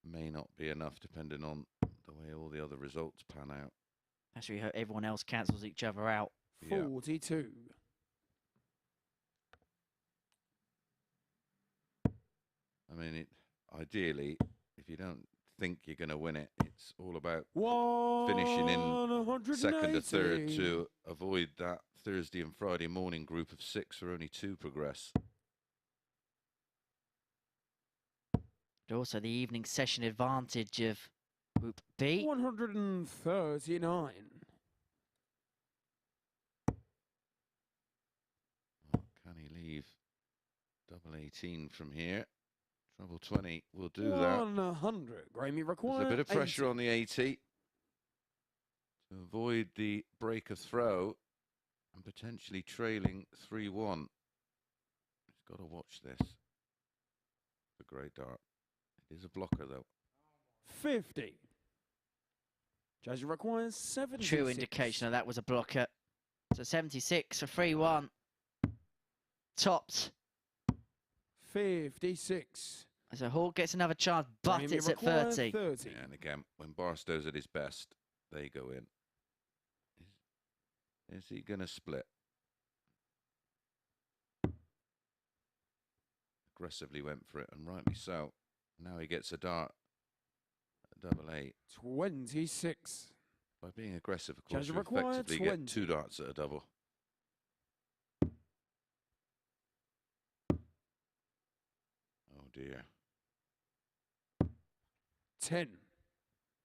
may not be enough depending on the way all the other results pan out.
Actually, everyone else cancels each other out.
42.
I mean, ideally, if you don't think you're going to win it, it's all about
180.
finishing in second or third to avoid that Thursday and Friday morning group of 6 where only 2 progress.
But also the evening session advantage of Group B.
139.
Can he leave double 18 from here? Treble 20 will do that.
100. Graham, you require
There's a bit of pressure
80.
on the 80 to avoid the break of throw and potentially trailing 3-1. He's got to watch this. A great dart. It is a blocker, though.
50. Jazzy requires 76.
True indication that was a blocker. So 76 for 3-1. Topped.
56.
So Hall gets another chance, but
Graham,
it's
you
at
require
30.
30.
Yeah, and again, when Barstow's at his best, they go in. Is he going to split? Aggressively went for it, and rightly so. Now he gets a dart at double 8.
26.
By being aggressive, of course,
Jazzy
you
require
effectively
20.
get 2 darts at a double. Oh dear.
10.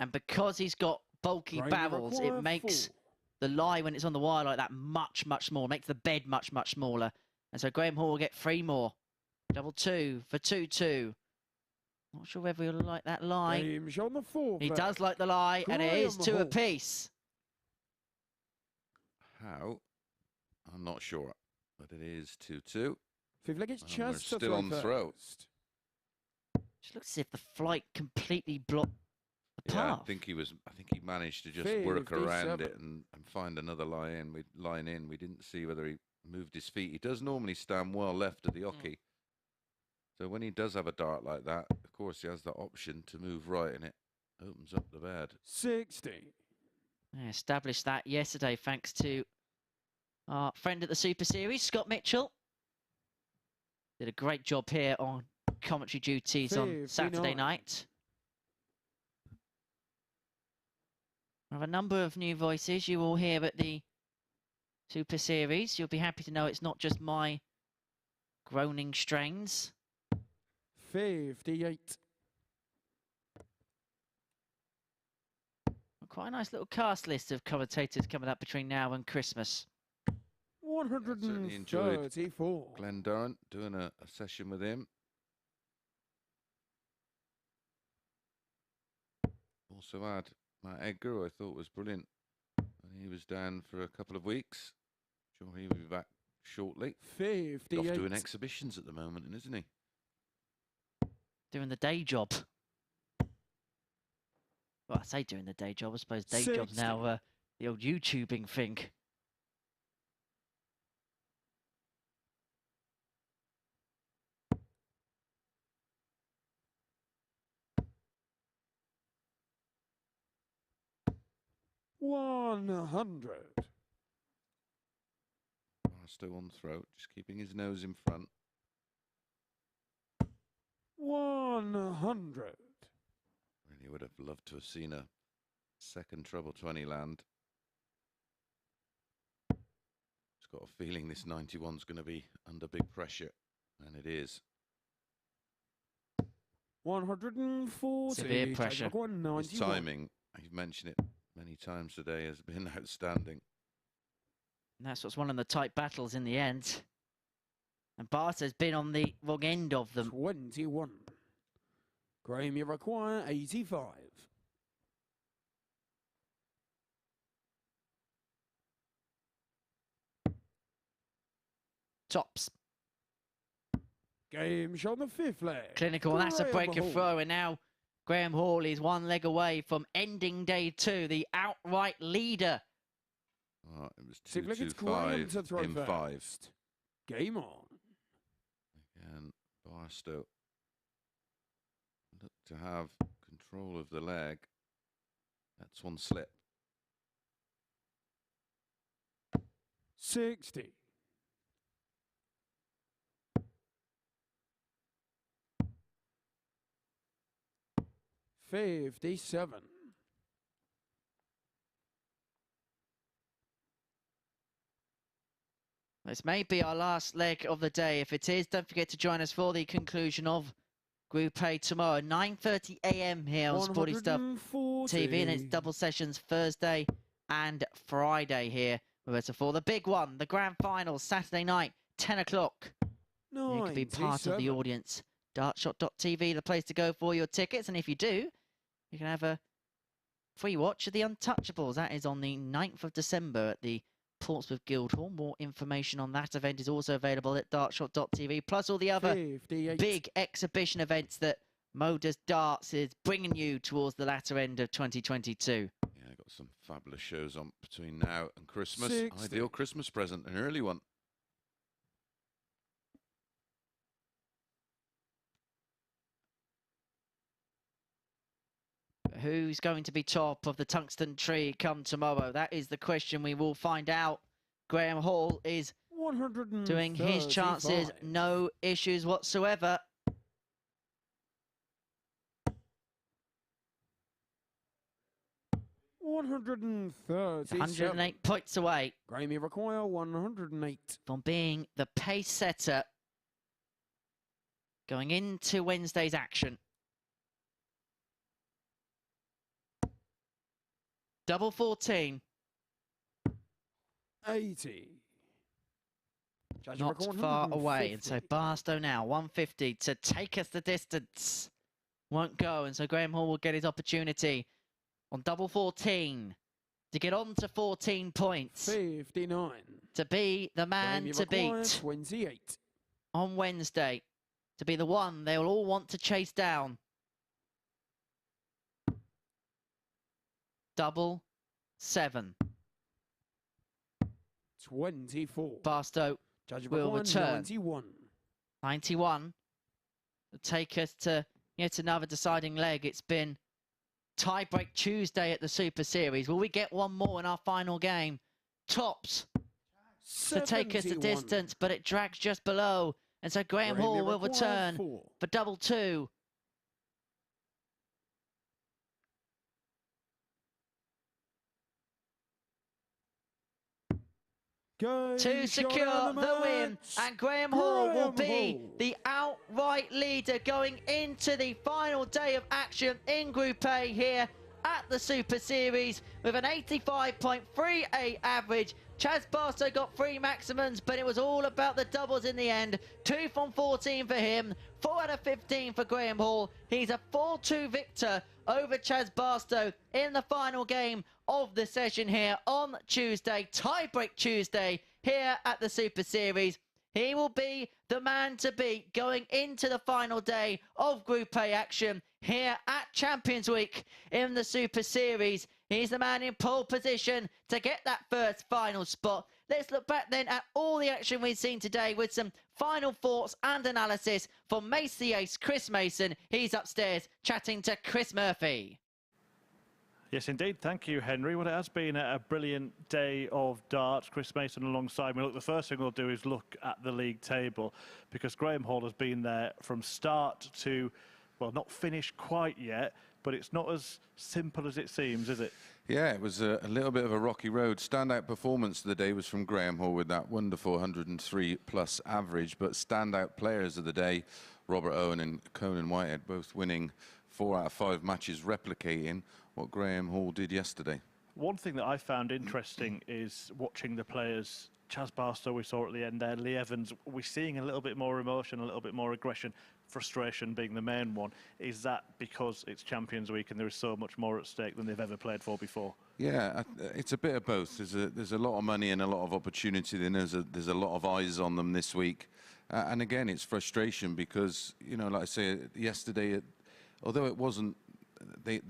And because he's got bulky
Graham, you
barrels, it
require
makes
4.
the lie when it's on the wire like that much, much smaller. Makes the bed much, much smaller. And so Graham Hall will get 3 more. Double 2 for 2-2. Not sure whether he'll like that lie.
Game's on the 4.
He does like the lie, and it is
Graham
2
Hall.
apiece.
How? I'm not sure, but it is 2-2.
Fifth leg, it's
And we're
Chaz to
still
throw
on throw.
first.
Just looks as if the flight completely blocked the
Yeah,
path.
I think he managed to just work around it and find another line in. We didn't see whether he moved his feet. He does normally stand well left of the oche. So when he does have a dart like that, of course he has the option to move right, and it opens up the bed.
60.
I established that yesterday thanks to our friend at the Super Series, Scott Mitchell. Did a great job here on commentary duties on
59.
Saturday night. I have a number of new voices you will hear at the Super Series. You'll be happy to know it's not just my groaning strains.
58.
Quite a nice little cast list of commentators coming up between now and Christmas.
Certainly enjoyed
134.
Glenn Durrant doing a session with him. Also had Matt Edgar, who I thought was brilliant. And he was down for a couple of weeks. Sure he'll be back shortly.
58.
Off doing exhibitions at the moment, isn't he?
Doing the day job. Well, I say doing the day job. I suppose day job's
60.
now the old YouTubing thing.
$100.
Barstow on throat, just keeping his nose in front.
100.
Really would have loved to have seen a second treble 20 land. It's got a feeling this 91's going to be under big pressure, and it is.
140.
Severe pressure.
His timing, you've mentioned it many times today, has been outstanding.
And that's what's one of the tight battles in the end. And Barstow's been on the wrong end of them.
21. Graham, you require 85.
Tops.
Game shot on the 5th leg.
Clinical, that's a
Graham
break of
Hall.
throw, and now Graham Hall is one leg away from ending day 2, the outright leader.
Oh, it was
Graham
2-2-5
to throw
in 5.
first. Game on.
Again, Barstow look to have control of the leg. That's one slip.
60. $57.
This may be our last leg of the day. If it is, don't forget to join us for the conclusion of Group A tomorrow, 9:30 a.m. here on Sporty Stuff TV, and it's double sessions Thursday and Friday here with us for the big one, the grand final, Saturday night, 10 o'clock. You can be part of the audience. Dartshot.tv, the place to go for your tickets, and if you do, you can have a free watch of the Untouchables. That is on the 9th of December at the Portsmouth Guildhall. More information on that event is also available at dartshot.tv, plus all the other
58.
big exhibition events that Modus Darts is bringing you towards the latter end of 2022.
Yeah, got some fabulous shows on between now and Christmas.
60.
Ideal Christmas present, an early one.
Who's going to be top of the tungsten tree come tomorrow? That is the question we will find out. Graham Hall is doing his chances, no issues whatsoever.
$137.
108 points away.
Graham, you require 108.
From being the pace setter going into Wednesday's action. Double 14.
80.
Not far away. And so Barstow now, 150 to take us the distance. Won't go. And so Graham Hall will get his opportunity on double 14 to get on to 14 points.
59.
To be the man to beat
28.
on Wednesday. To be the one they will all want to chase down. Double 7.
24.
Barstow will return.
91.
91. Will take us to yet another deciding leg. It's been tie-break Tuesday at the Super Series. Will we get one more in our final game? Tops to take us the
71.
distance, but it drags just below. And so Graham Hall will return for double 2. To secure the win, and Graham Hall will be the outright leader going into the final day of action in Group A here at the Super Series with an 85.38 average. Chaz Barstow got 3 maximums, but it was all about the doubles in the end. 2 from 14 for him, 4 out of 15 for Graham Hall. He's a 4-2 victor over Chaz Barstow in the final game of the session here on Tuesday, tie-break Tuesday here at the Super Series. He will be the man to beat going into the final day of Group A action here at Champions Week in the Super Series. He's the man in pole position to get that first final spot. Let's look back then at all the action we've seen today with some final thoughts and analysis from Mace the Ace, Chris Mason. He's upstairs chatting to Chris Murphy.
Yes, indeed. Thank you, Henry. Well, it has been a brilliant day of darts. Chris Mason alongside me. Look, the first thing we'll do is look at the league table because Graham Hall has been there from start to, well, not finished quite yet, but it's not as simple as it seems, is it?
Yeah, it was a little bit of a rocky road. Standout performance of the day was from Graham Hall with that wonderful 103+ average, but standout players of the day, Robert Owen and Conan Whitehead, both winning 4 out of 5 matches, replicating what Graham Hall did yesterday.
One thing that I found interesting is watching the players. Chaz Barstow, we saw at the end there. Lee Evans, we're seeing a little bit more emotion, a little bit more aggression, frustration being the main one. Is that because it's Champions Week and there is so much more at stake than they've ever played for before?
Yeah, it's a bit of both. There's a lot of money and a lot of opportunity. Then there's a lot of eyes on them this week. And again, it's frustration because, you know, like I say, yesterday, although it wasn't, they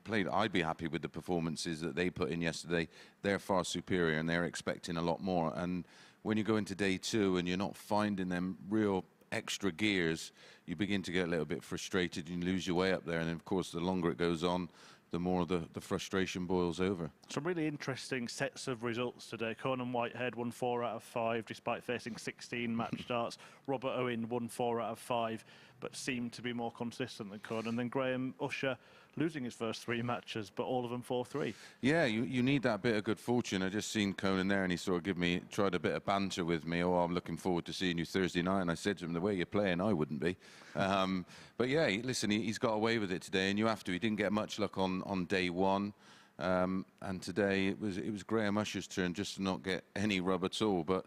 played. I'd be happy with the performances that they put in yesterday. They're far superior and they're expecting a lot more. And when you go into day 2 and you're not finding them real extra gears, you begin to get a little bit frustrated and you lose your way up there. And of course, the longer it goes on, the more the frustration boils over.
Some really interesting sets of results today. Conan Whitehead won 4 out of 5 despite facing 16 match starts. Robert Owen won 4 out of 5 but seemed to be more consistent than Conan. And then Graham Usher losing his first 3 matches, but all of them 4-3.
Yeah, you need that bit of good fortune. I just seen Conan there and he sort of tried a bit of banter with me. Oh, I'm looking forward to seeing you Thursday night. And I said to him, the way you're playing, I wouldn't be. But yeah, listen, he's got away with it today and you have to. He didn't get much luck on day 1. And today it was Graham Usher's turn just to not get any rub at all. But,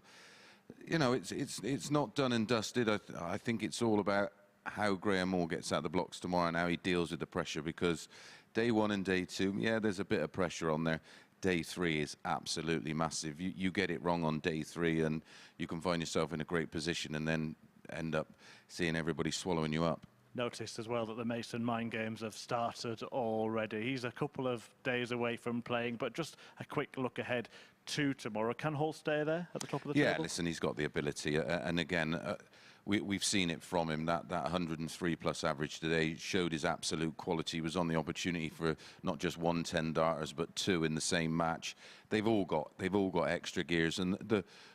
you know, it's not done and dusted. I think it's all about how Graham Hall gets out the blocks tomorrow and how he deals with the pressure, because day 1 and day 2, yeah, there's a bit of pressure on there. Day 3 is absolutely massive. You get it wrong on day 3 and you can find yourself in a great position and then end up seeing everybody swallowing you up.
Noticed as well that the Mason Mind Games have started already. He's a couple of days away from playing, but just a quick look ahead to tomorrow. Can Hall stay there at the top of the table?
Yeah, listen, he's got the ability. And again, we've seen it from him. That 103+ average today showed his absolute quality. He was on the opportunity for not just 1 10-darters, but 2 in the same match. They've all got extra gears. And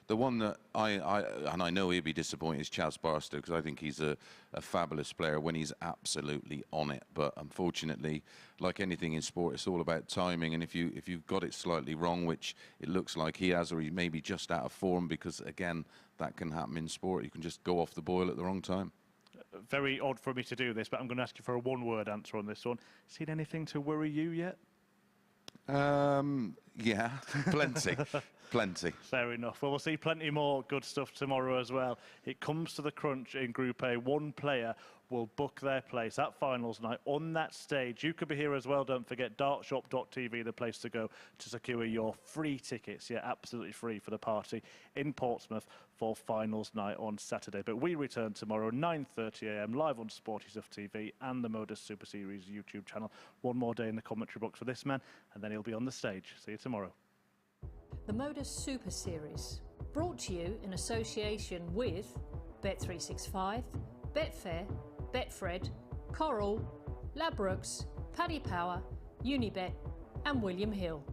the one that I know he'll be disappointed is Chaz Barstow, because I think he's a fabulous player when he's absolutely on it. But unfortunately, like anything in sport, it's all about timing. And if you've got it slightly wrong, which it looks like he has, or he may be just out of form, because again, that can happen in sport. You can just go off the boil at the wrong time.
Very odd for me to do this, but I'm going to ask you for a one-word answer on this one. Seen anything to worry you yet?
Yeah, plenty. Plenty.
Fair enough. Well, we'll see plenty more good stuff tomorrow as well. It comes to the crunch in Group A. One player will book their place at finals night on that stage. You could be here as well. Don't forget, dartshop.tv, the place to go to secure your free tickets. Yeah, absolutely free for the party in Portsmouth for finals night on Saturday. But we return tomorrow, 9:30 a.m, live on Sporty Stuff TV and the MODUS Super Series YouTube channel. One more day in the commentary box for this man, and then he'll be on the stage. See you tomorrow.
The MODUS Super Series, brought to you in association with Bet365, Betfair, Betfred, Coral, Ladbrokes, Paddy Power, Unibet and William Hill.